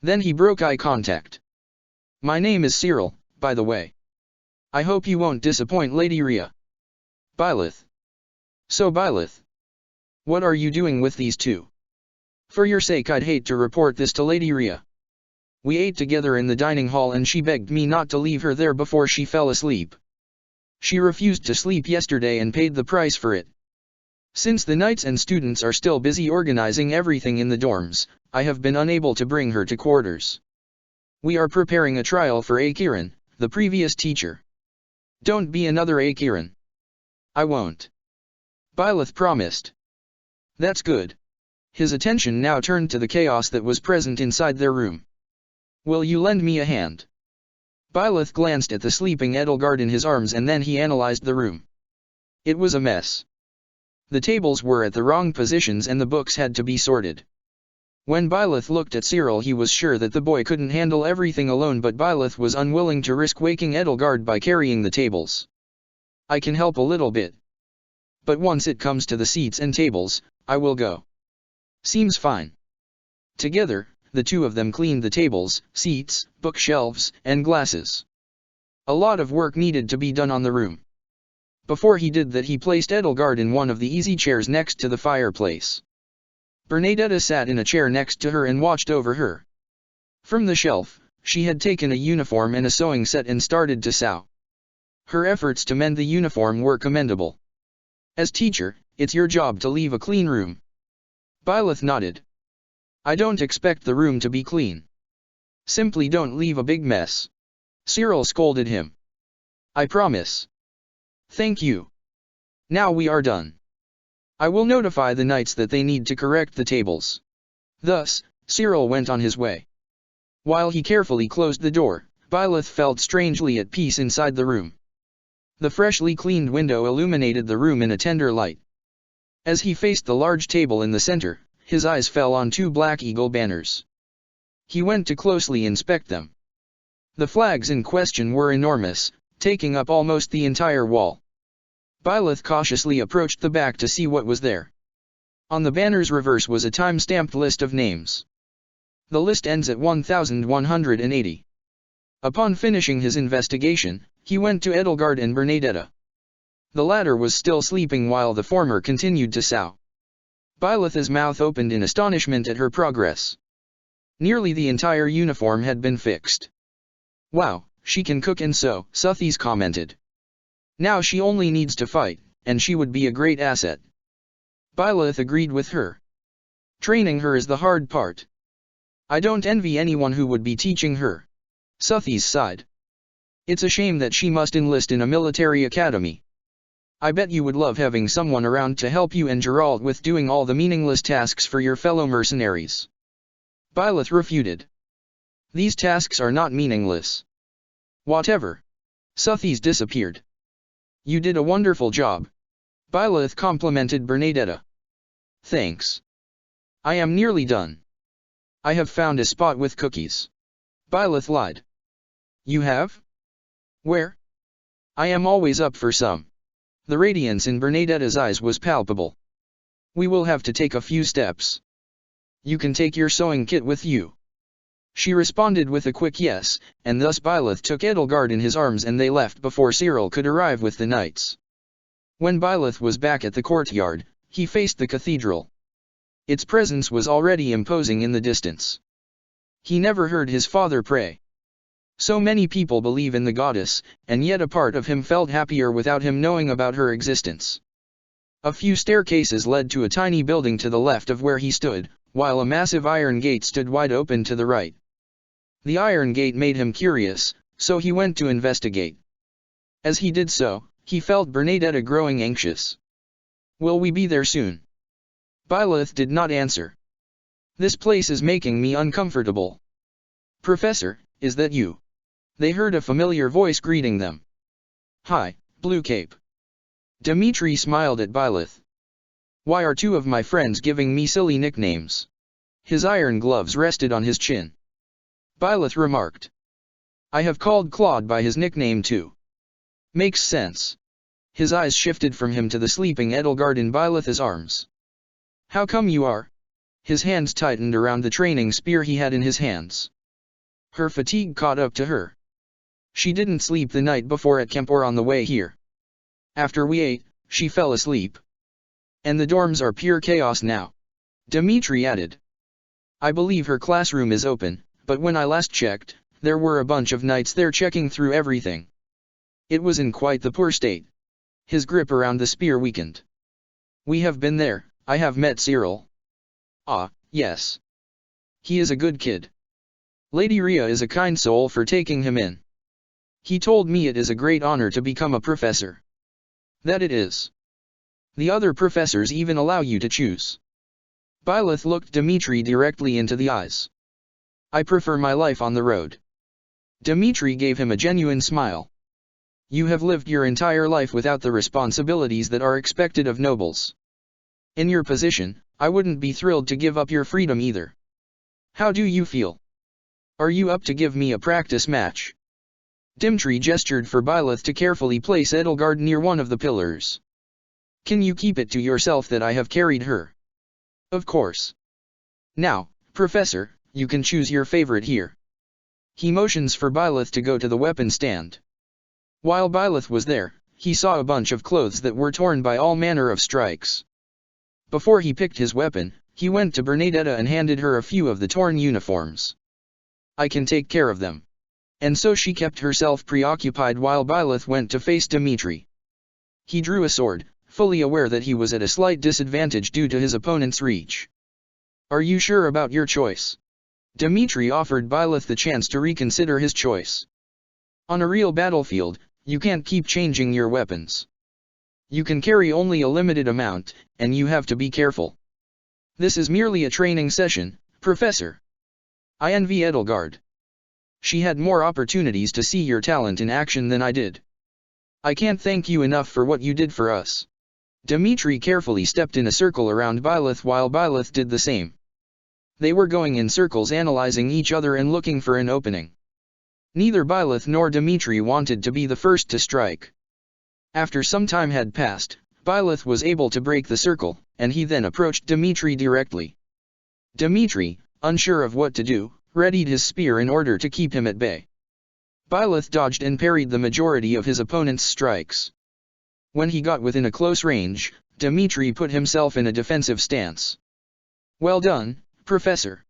Then he broke eye contact. "My name is Cyril, by the way. I hope you won't disappoint Lady Rhea." "Byleth. So Byleth, what are you doing with these two? For your sake I'd hate to report this to Lady Rhea. We ate together in the dining hall and she begged me not to leave her there before she fell asleep. She refused to sleep yesterday and paid the price for it. Since the knights and students are still busy organizing everything in the dorms, I have been unable to bring her to quarters. We are preparing a trial for Akiran, the previous teacher. Don't be another Akiran." "I won't," Byleth promised. "That's good." His attention now turned to the chaos that was present inside their room. "Will you lend me a hand?" Byleth glanced at the sleeping Edelgard in his arms and then he analyzed the room. It was a mess. The tables were at the wrong positions and the books had to be sorted. When Byleth looked at Cyril he was sure that the boy couldn't handle everything alone, but Byleth was unwilling to risk waking Edelgard by carrying the tables. "I can help a little bit. But once it comes to the seats and tables, I will go." "Seems fine." Together, the two of them cleaned the tables, seats, bookshelves, and glasses. A lot of work needed to be done on the room. Before he did that he placed Edelgard in one of the easy chairs next to the fireplace. Bernadetta sat in a chair next to her and watched over her. From the shelf, she had taken a uniform and a sewing set and started to sew. Her efforts to mend the uniform were commendable. "As teacher, it's your job to leave a clean room." Byleth nodded. "I don't expect the room to be clean. Simply don't leave a big mess," Cyril scolded him. "I promise." "Thank you. Now we are done. I will notify the knights that they need to correct the tables." Thus, Cyril went on his way. While he carefully closed the door, Byleth felt strangely at peace inside the room. The freshly cleaned window illuminated the room in a tender light. As he faced the large table in the center, his eyes fell on 2 black eagle banners. He went to closely inspect them. The flags in question were enormous, taking up almost the entire wall. Byleth cautiously approached the back to see what was there. On the banner's reverse was a time-stamped list of names. The list ends at 1180. Upon finishing his investigation, he went to Edelgard and Bernadetta. The latter was still sleeping while the former continued to sew. Byleth's mouth opened in astonishment at her progress. Nearly the entire uniform had been fixed. "Wow, she can cook and sew," Suthies commented. "Now she only needs to fight, and she would be a great asset." Byleth agreed with her. "Training her is the hard part. I don't envy anyone who would be teaching her." Suthies sighed. "It's a shame that she must enlist in a military academy." I bet you would love having someone around to help you and Geralt with doing all the meaningless tasks for your fellow mercenaries. Byleth refuted. These tasks are not meaningless. Whatever. Suthies disappeared. You did a wonderful job. Byleth complimented Bernadetta. Thanks. I am nearly done. I have found a spot with cookies. Byleth lied. You have? Where? I am always up for some. The radiance in Bernadetta's eyes was palpable. We will have to take a few steps. You can take your sewing kit with you. She responded with a quick yes, and thus Byleth took Edelgard in his arms and they left before Cyril could arrive with the knights. When Byleth was back at the courtyard, he faced the cathedral. Its presence was already imposing in the distance. He never heard his father pray. So many people believe in the goddess, and yet a part of him felt happier without him knowing about her existence. A few staircases led to a tiny building to the left of where he stood, while a massive iron gate stood wide open to the right. The iron gate made him curious, so he went to investigate. As he did so, he felt Bernadetta growing anxious. Will we be there soon? Byleth did not answer. This place is making me uncomfortable. Professor, is that you? They heard a familiar voice greeting them. Hi, Blue Cape. Dimitri smiled at Byleth. Why are two of my friends giving me silly nicknames? His iron gloves rested on his chin. Byleth remarked. I have called Claude by his nickname too. Makes sense. His eyes shifted from him to the sleeping Edelgard in Byleth's arms. How come you are? His hands tightened around the training spear he had in his hands. Her fatigue caught up to her. She didn't sleep the night before at camp or on the way here. After we ate, she fell asleep. And the dorms are pure chaos now. Dimitri added. I believe her classroom is open, but when I last checked, there were a bunch of knights there checking through everything. It was in quite the poor state. His grip around the spear weakened. We have been there, I have met Cyril. Ah, yes. He is a good kid. Lady Rhea is a kind soul for taking him in. He told me it is a great honor to become a professor. That it is. The other professors even allow you to choose. Byleth looked Dimitri directly into the eyes. I prefer my life on the road. Dimitri gave him a genuine smile. You have lived your entire life without the responsibilities that are expected of nobles. In your position, I wouldn't be thrilled to give up your freedom either. How do you feel? Are you up to give me a practice match? Dimitri gestured for Byleth to carefully place Edelgard near one of the pillars. Can you keep it to yourself that I have carried her? Of course. Now, Professor, you can choose your favorite here. He motions for Byleth to go to the weapon stand. While Byleth was there, he saw a bunch of clothes that were torn by all manner of strikes. Before he picked his weapon, he went to Bernadetta and handed her a few of the torn uniforms. I can take care of them. And so she kept herself preoccupied while Byleth went to face Dimitri. He drew a sword, fully aware that he was at a slight disadvantage due to his opponent's reach. Are you sure about your choice? Dimitri offered Byleth the chance to reconsider his choice. On a real battlefield, you can't keep changing your weapons. You can carry only a limited amount, and you have to be careful. This is merely a training session, Professor. I envy Edelgard. She had more opportunities to see your talent in action than I did. I can't thank you enough for what you did for us. Dimitri carefully stepped in a circle around Byleth while Byleth did the same. They were going in circles analyzing each other and looking for an opening. Neither Byleth nor Dimitri wanted to be the first to strike. After some time had passed, Byleth was able to break the circle, and he then approached Dimitri directly. Dimitri, unsure of what to do, readied his spear in order to keep him at bay. Byleth dodged and parried the majority of his opponent's strikes. When he got within a close range, Dimitri put himself in a defensive stance. Well done, Professor.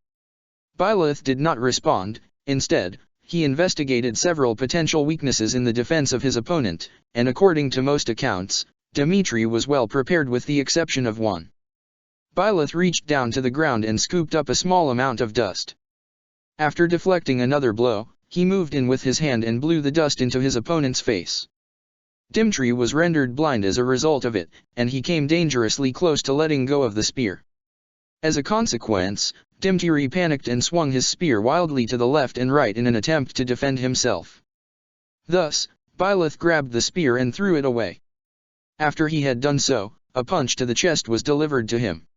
Byleth did not respond. Instead, he investigated several potential weaknesses in the defense of his opponent, and according to most accounts, Dimitri was well prepared with the exception of one. Byleth reached down to the ground and scooped up a small amount of dust. After deflecting another blow, he moved in with his hand and blew the dust into his opponent's face. Dimtri was rendered blind as a result of it, and he came dangerously close to letting go of the spear. As a consequence, Dimtri panicked and swung his spear wildly to the left and right in an attempt to defend himself. Thus, Byleth grabbed the spear and threw it away. After he had done so, a punch to the chest was delivered to him.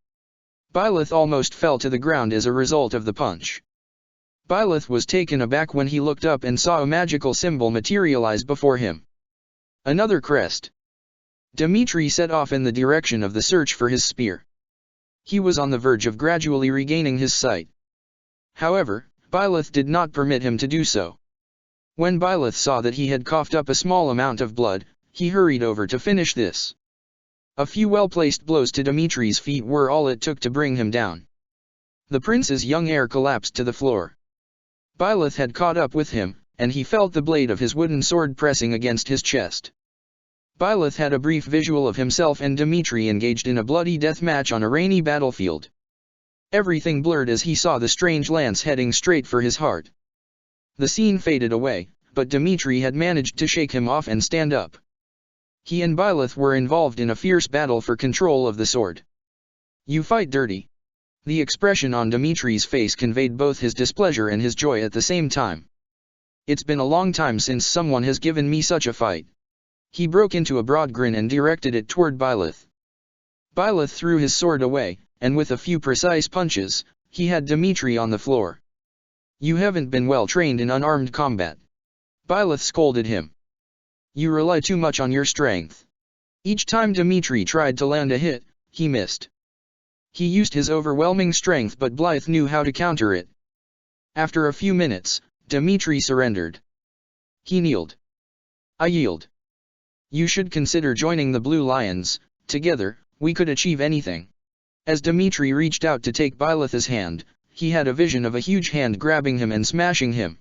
Byleth almost fell to the ground as a result of the punch. Byleth was taken aback when he looked up and saw a magical symbol materialize before him. Another crest. Dimitri set off in the direction of the search for his spear. He was on the verge of gradually regaining his sight. However, Byleth did not permit him to do so. When Byleth saw that he had coughed up a small amount of blood, he hurried over to finish this. A few well-placed blows to Dimitri's feet were all it took to bring him down. The prince's young heir collapsed to the floor. Byleth had caught up with him, and he felt the blade of his wooden sword pressing against his chest. Byleth had a brief visual of himself and Dimitri engaged in a bloody death match on a rainy battlefield. Everything blurred as he saw the strange lance heading straight for his heart. The scene faded away, but Dimitri had managed to shake him off and stand up. He and Byleth were involved in a fierce battle for control of the sword. "You fight dirty." The expression on Dimitri's face conveyed both his displeasure and his joy at the same time. "It's been a long time since someone has given me such a fight." He broke into a broad grin and directed it toward Byleth. Byleth threw his sword away, and with a few precise punches, he had Dimitri on the floor. "You haven't been well trained in unarmed combat." Byleth scolded him. "You rely too much on your strength." Each time Dimitri tried to land a hit, he missed. He used his overwhelming strength, but Blythe knew how to counter it. After a few minutes, Dimitri surrendered. He kneeled. "I yield. You should consider joining the Blue Lions. Together, we could achieve anything." As Dimitri reached out to take Byleth's hand, he had a vision of a huge hand grabbing him and smashing him.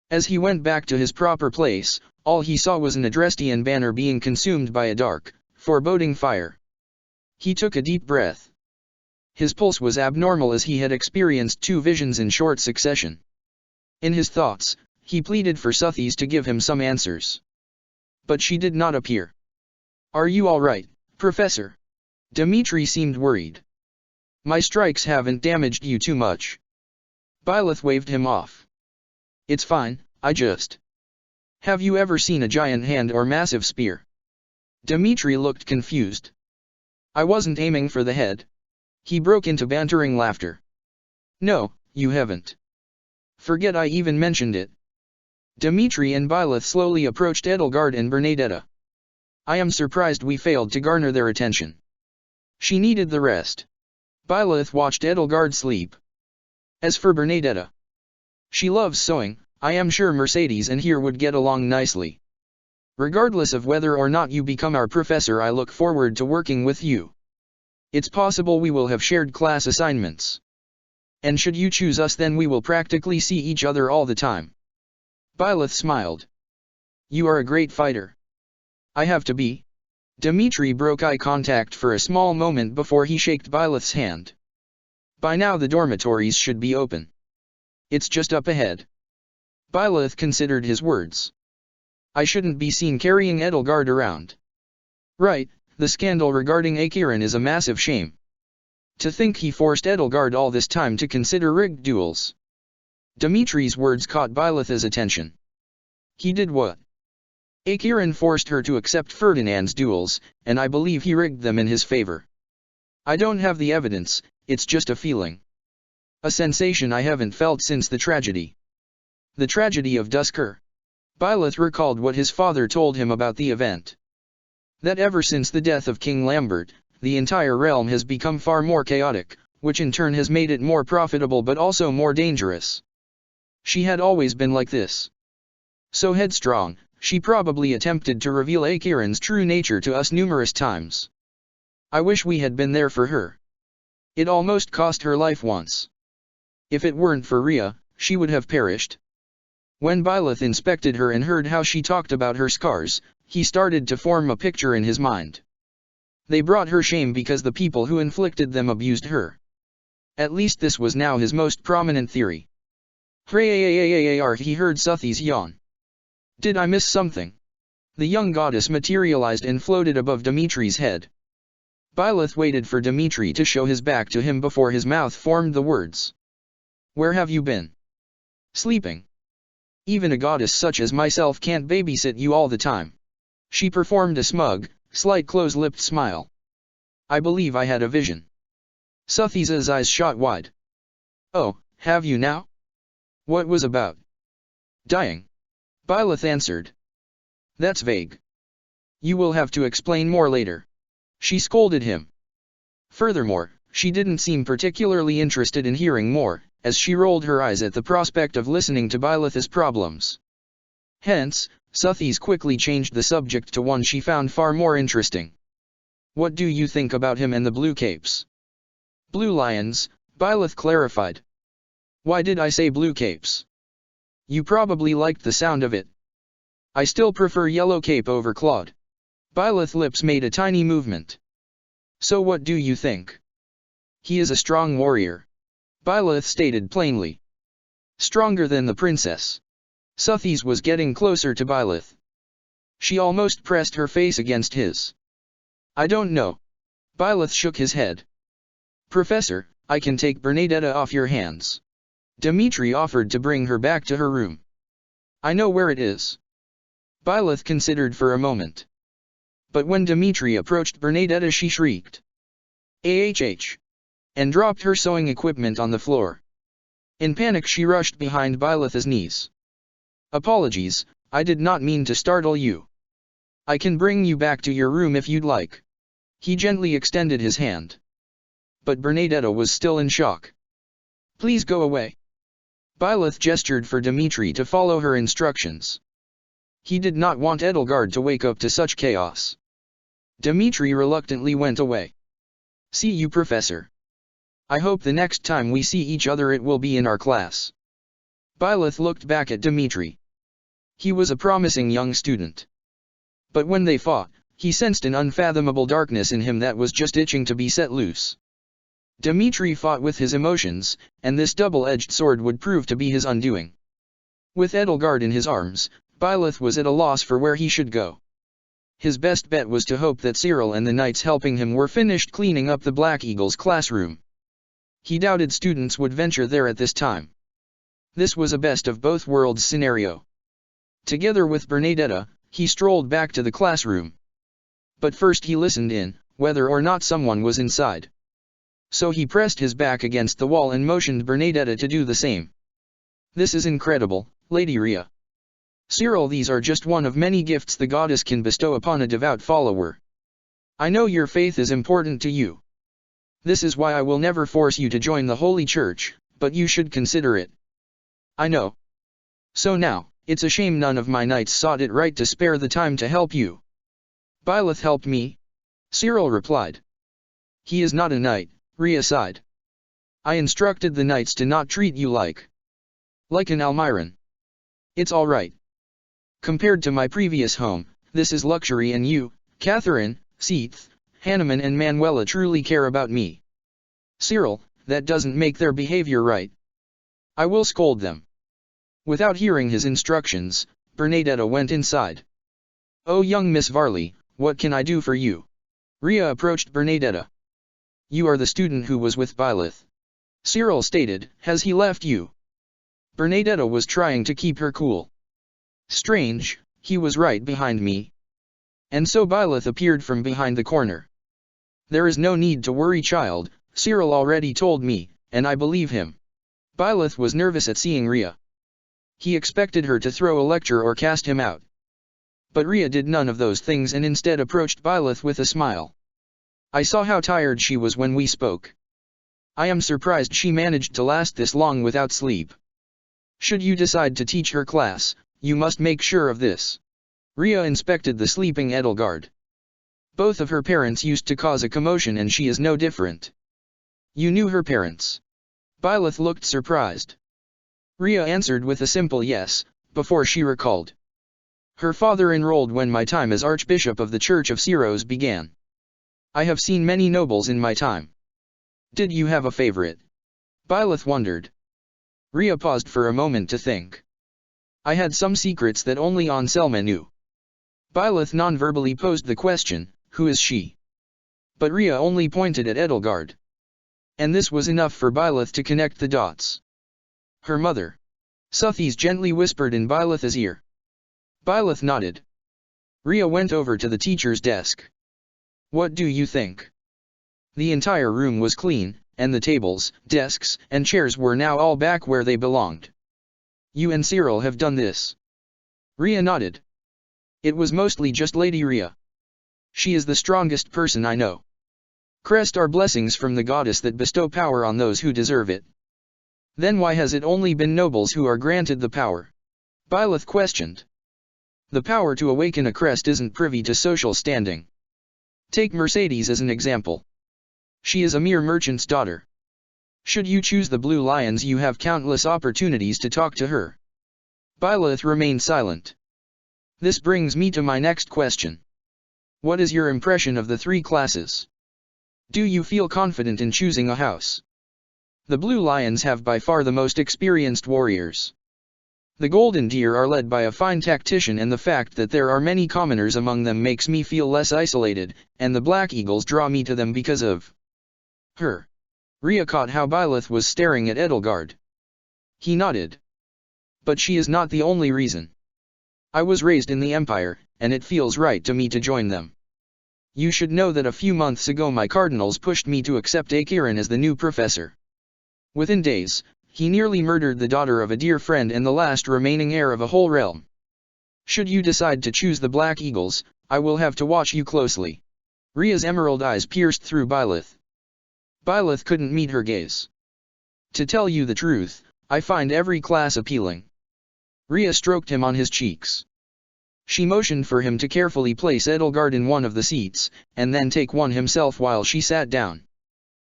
As he went back to his proper place, all he saw was an Adrestian banner being consumed by a dark, foreboding fire. He took a deep breath. His pulse was abnormal as he had experienced two visions in short succession. In his thoughts, he pleaded for Suthis to give him some answers. But she did not appear. "Are you all right, Professor?" Dimitri seemed worried. "My strikes haven't damaged you too much." Byleth waved him off. "It's fine, I just... Have you ever seen a giant hand or massive spear?" Dimitri looked confused. "I wasn't aiming for the head." He broke into bantering laughter. "No, you haven't. Forget I even mentioned it." Dimitri and Byleth slowly approached Edelgard and Bernadetta. "I am surprised we failed to garner their attention. She needed the rest." Byleth watched Edelgard sleep. As for Bernadetta, she loves sewing. I am sure Mercedes and here would get along nicely. Regardless of whether or not you become our professor, I look forward to working with you. It's possible we will have shared class assignments. And should you choose us, then we will practically see each other all the time." Byleth smiled. "You are a great fighter." "I have to be." Dimitri broke eye contact for a small moment before he shook Byleth's hand. "By now the dormitories should be open. It's just up ahead." Byleth considered his words. "I shouldn't be seen carrying Edelgard around." "Right, the scandal regarding Akiran is a massive shame. To think he forced Edelgard all this time to consider rigged duels." Dimitri's words caught Byleth's attention. "He did what?" "Akiran forced her to accept Ferdinand's duels, and I believe he rigged them in his favor. I don't have the evidence, it's just a feeling. A sensation I haven't felt since the tragedy." "The tragedy of Duskur?" Byleth recalled what his father told him about the event. "That ever since the death of King Lambert, the entire realm has become far more chaotic, which in turn has made it more profitable but also more dangerous. She had always been like this. So headstrong, she probably attempted to reveal Akiran's true nature to us numerous times. I wish we had been there for her. It almost cost her life once. If it weren't for Rhea, she would have perished." When Byleth inspected her and heard how she talked about her scars, he started to form a picture in his mind. They brought her shame because the people who inflicted them abused her. At least this was now his most prominent theory. He heard Suthis yawn. "Did I miss something?" The young goddess materialized and floated above Dimitri's head. Byleth waited for Dimitri to show his back to him before his mouth formed the words. Where have you been? Sleeping. Even a goddess such as myself can't babysit you all the time. She performed a smug, slight close-lipped smile. I believe I had a vision. Suthisa's eyes shot wide. Oh, have you now? What was about? Dying. Byleth answered. That's vague. You will have to explain more later. She scolded him. Furthermore, she didn't seem particularly interested in hearing more, as she rolled her eyes at the prospect of listening to Byleth's problems. Hence, Suthis quickly changed the subject to one she found far more interesting. What do you think about him and the Blue Capes? Blue Lions, Byleth clarified. Why did I say Blue Capes? You probably liked the sound of it. I still prefer Yellow Cape over Claude. Byleth's lips made a tiny movement. So what do you think? He is a strong warrior. Byleth stated plainly. Stronger than the princess. Suthis was getting closer to Byleth. She almost pressed her face against his. I don't know. Byleth shook his head. Professor, I can take Bernadetta off your hands. Dimitri offered to bring her back to her room. I know where it is. Byleth considered for a moment. But when Dimitri approached Bernadetta she shrieked. AHH. And dropped her sewing equipment on the floor. In panic she rushed behind Byleth's knees. Apologies, I did not mean to startle you. I can bring you back to your room if you'd like. He gently extended his hand. But Bernadetta was still in shock. Please go away. Byleth gestured for Dimitri to follow her instructions. He did not want Edelgard to wake up to such chaos. Dimitri reluctantly went away. See you, Professor. I hope the next time we see each other it will be in our class. Byleth looked back at Dimitri. He was a promising young student. But when they fought, he sensed an unfathomable darkness in him that was just itching to be set loose. Dimitri fought with his emotions, and this double-edged sword would prove to be his undoing. With Edelgard in his arms, Byleth was at a loss for where he should go. His best bet was to hope that Cyril and the knights helping him were finished cleaning up the Black Eagle's classroom. He doubted students would venture there at this time. This was a best of both worlds scenario. Together with Bernadetta, he strolled back to the classroom. But first he listened in, whether or not someone was inside. So he pressed his back against the wall and motioned Bernadetta to do the same. This is incredible, Lady Rhea. Cyril, these are just one of many gifts the goddess can bestow upon a devout follower. I know your faith is important to you. This is why I will never force you to join the Holy Church, but you should consider it. I know. So now, it's a shame none of my knights sought it right to spare the time to help you. Byleth helped me? Cyril replied. He is not a knight, Rhea sighed. I instructed the knights to not treat you like an Almiran. It's all right. Compared to my previous home, this is luxury, and you, Catherine, Seath, Hanuman and Manuela truly care about me. Cyril, that doesn't make their behavior right. I will scold them. Without hearing his instructions, Bernadetta went inside. Oh, young Miss Varley, what can I do for you? Rhea approached Bernadetta. You are the student who was with Byleth. Cyril stated. Has he left you? Bernadetta was trying to keep her cool. Strange, he was right behind me. And so Byleth appeared from behind the corner. There is no need to worry, child, Cyril already told me, and I believe him. Byleth was nervous at seeing Rhea. He expected her to throw a lecture or cast him out. But Rhea did none of those things and instead approached Byleth with a smile. I saw how tired she was when we spoke. I am surprised she managed to last this long without sleep. Should you decide to teach her class, you must make sure of this. Rhea inspected the sleeping Edelgard. Both of her parents used to cause a commotion and she is no different. You knew her parents? Byleth looked surprised. Rhea answered with a simple yes, before she recalled. Her father enrolled when my time as Archbishop of the Church of Syros began. I have seen many nobles in my time. Did you have a favorite? Byleth wondered. Rhea paused for a moment to think. I had some secrets that only Anselma knew. Byleth non-verbally posed the question, who is she? But Rhea only pointed at Edelgard. And this was enough for Byleth to connect the dots. Her mother. Suthies gently whispered in Byleth's ear. Byleth nodded. Rhea went over to the teacher's desk. What do you think? The entire room was clean, and the tables, desks, and chairs were now all back where they belonged. You and Cyril have done this. Rhea nodded. It was mostly just Lady Rhea. She is the strongest person I know. Crest are blessings from the goddess that bestow power on those who deserve it. Then why has it only been nobles who are granted the power? Byleth questioned. The power to awaken a crest isn't privy to social standing. Take Mercedes as an example. She is a mere merchant's daughter. Should you choose the Blue Lions, you have countless opportunities to talk to her. Byleth remained silent. This brings me to my next question. What is your impression of the three classes? Do you feel confident in choosing a house? The Blue Lions have by far the most experienced warriors. The Golden Deer are led by a fine tactician, and the fact that there are many commoners among them makes me feel less isolated, and the Black Eagles draw me to them because of her. Rhea caught how Byleth was staring at Edelgard. He nodded. But she is not the only reason. I was raised in the Empire, and it feels right to me to join them. You should know that a few months ago my cardinals pushed me to accept Akiran as the new professor. Within days, he nearly murdered the daughter of a dear friend and the last remaining heir of a whole realm. Should you decide to choose the Black Eagles, I will have to watch you closely. Rhea's emerald eyes pierced through Byleth. Byleth couldn't meet her gaze. To tell you the truth, I find every class appealing. Rhea stroked him on his cheeks. She motioned for him to carefully place Edelgard in one of the seats, and then take one himself while she sat down.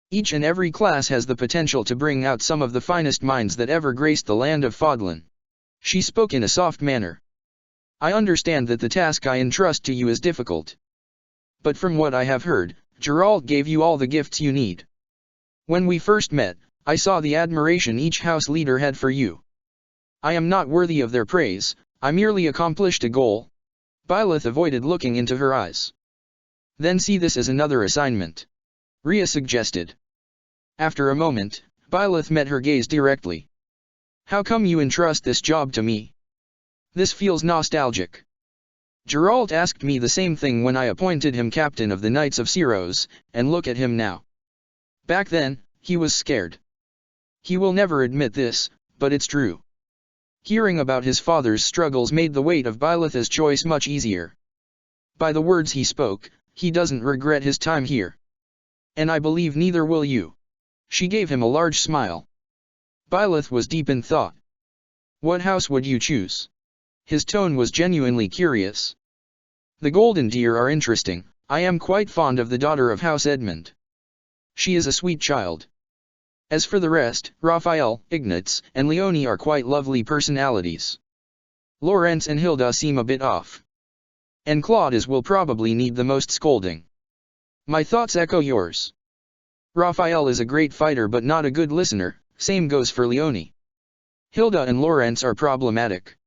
Each and every class has the potential to bring out some of the finest minds that ever graced the land of Fodlan. She spoke in a soft manner. I understand that the task I entrust to you is difficult. But from what I have heard, Geralt gave you all the gifts you need. When we first met, I saw the admiration each house leader had for you. I am not worthy of their praise, I merely accomplished a goal. Byleth avoided looking into her eyes. Then see this as another assignment. Rhea suggested. After a moment, Byleth met her gaze directly. How come you entrust this job to me? This feels nostalgic. Geralt asked me the same thing when I appointed him captain of the Knights of Syros, and look at him now. Back then, he was scared. He will never admit this, but it's true. Hearing about his father's struggles made the weight of Byleth's choice much easier. By the words he spoke, he doesn't regret his time here. And I believe neither will you. She gave him a large smile. Byleth was deep in thought. What house would you choose? His tone was genuinely curious. The Golden Deer are interesting. I am quite fond of the daughter of House Edmund. She is a sweet child. As for the rest, Raphael, Ignatz, and Leonie are quite lovely personalities. Lawrence and Hilda seem a bit off. And Claudius will probably need the most scolding. My thoughts echo yours. Raphael is a great fighter but not a good listener, same goes for Leonie. Hilda and Lawrence are problematic.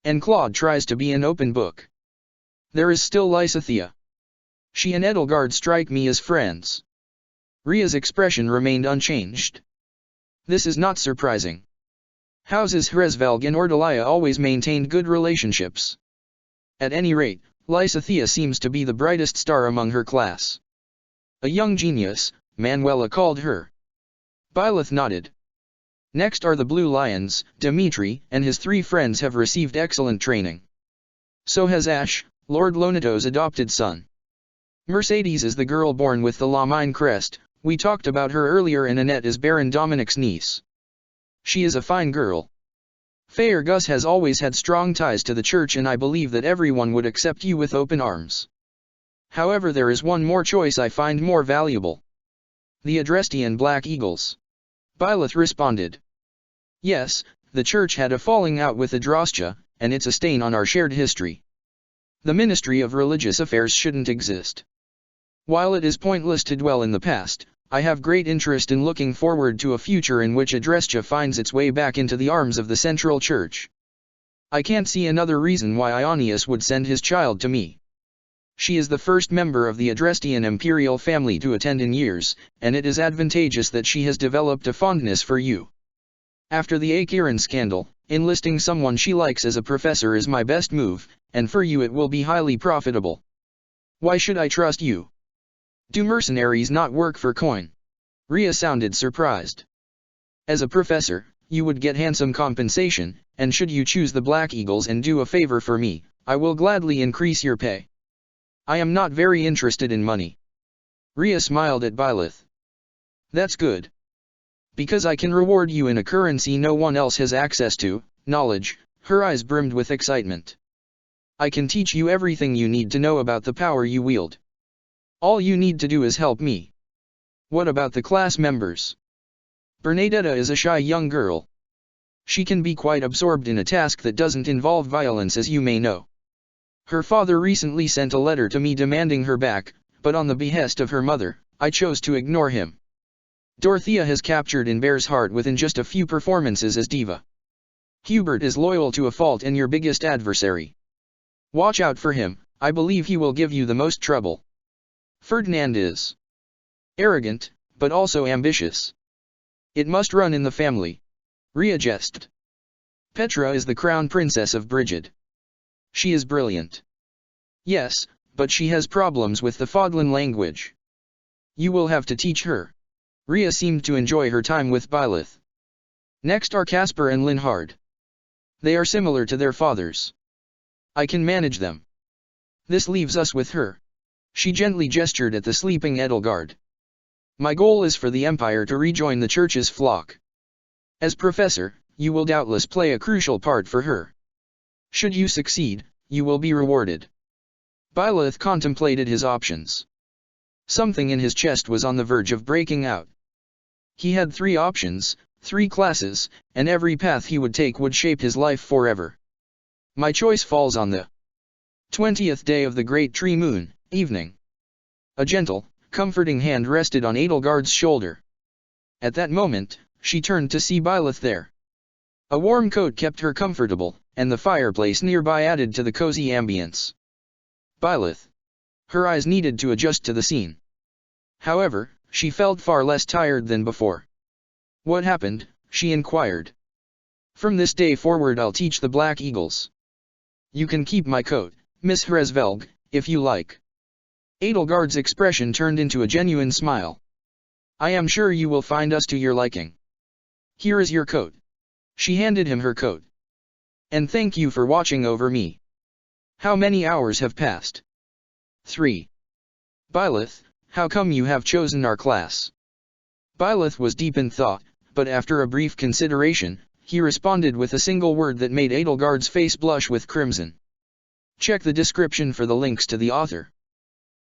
And Claude tries to be an open book. There is still Lysithea. She and Edelgard strike me as friends. Rhea's expression remained unchanged. This is not surprising. Houses Hresvelg and Ordelia always maintained good relationships. At any rate, Lysithea seems to be the brightest star among her class. A young genius, Manuela called her. Byleth nodded. Next are the Blue Lions. Dimitri and his 3 friends have received excellent training. So has Ash, Lord Lonato's adopted son. Mercedes is the girl born with the Lamine crest. We talked about her earlier, and Annette is Baron Dominic's niece. She is a fine girl. Faergus has always had strong ties to the church, and I believe that everyone would accept you with open arms. However, there is one more choice I find more valuable. The Adrestian Black Eagles. Byleth responded. Yes, the church had a falling out with Adrastia, and it's a stain on our shared history. The Ministry of Religious Affairs shouldn't exist. While it is pointless to dwell in the past, I have great interest in looking forward to a future in which Adrestia finds its way back into the arms of the Central Church. I can't see another reason why Ionius would send his child to me. She is the first member of the Adrestian imperial family to attend in years, and it is advantageous that she has developed a fondness for you. After the Acheron scandal, enlisting someone she likes as a professor is my best move, and for you it will be highly profitable. Why should I trust you? Do mercenaries not work for coin? Rhea sounded surprised. As a professor, you would get handsome compensation, and should you choose the Black Eagles and do a favor for me, I will gladly increase your pay. I am not very interested in money. Rhea smiled at Byleth. That's good. Because I can reward you in a currency no one else has access to, knowledge. Her eyes brimmed with excitement. I can teach you everything you need to know about the power you wield. All you need to do is help me. What about the class members? Bernadetta is a shy young girl. She can be quite absorbed in a task that doesn't involve violence, as you may know. Her father recently sent a letter to me demanding her back, but on the behest of her mother, I chose to ignore him. Dorothea has captured Inber's heart within just a few performances as diva. Hubert is loyal to a fault and your biggest adversary. Watch out for him, I believe he will give you the most trouble. Ferdinand is arrogant, but also ambitious. It must run in the family. Rhea jested. Petra is the crown princess of Brigid. She is brilliant. Yes, but she has problems with the Fodlan language. You will have to teach her. Rhea seemed to enjoy her time with Byleth. Next are Caspar and Linhard. They are similar to their fathers. I can manage them. This leaves us with her. She gently gestured at the sleeping Edelgard. My goal is for the Empire to rejoin the Church's flock. As professor, you will doubtless play a crucial part for her. Should you succeed, you will be rewarded. Byleth contemplated his options. Something in his chest was on the verge of breaking out. He had 3 options, 3 classes, and every path he would take would shape his life forever. My choice falls on the 20th day of the Great Tree Moon, evening. A gentle, comforting hand rested on Edelgard's shoulder. At that moment, she turned to see Byleth there. A warm coat kept her comfortable, and the fireplace nearby added to the cozy ambience. Byleth. Her eyes needed to adjust to the scene. However, she felt far less tired than before. What happened? She inquired. From this day forward I'll teach the Black Eagles. You can keep my coat, Miss Hresvelg, if you like. Edelgard's expression turned into a genuine smile. I am sure you will find us to your liking. Here is your coat. She handed him her coat. And thank you for watching over me. How many hours have passed? 3. Byleth, how come you have chosen our class? Byleth was deep in thought, but after a brief consideration, he responded with a single word that made Edelgard's face blush with crimson. Check the description for the links to the author.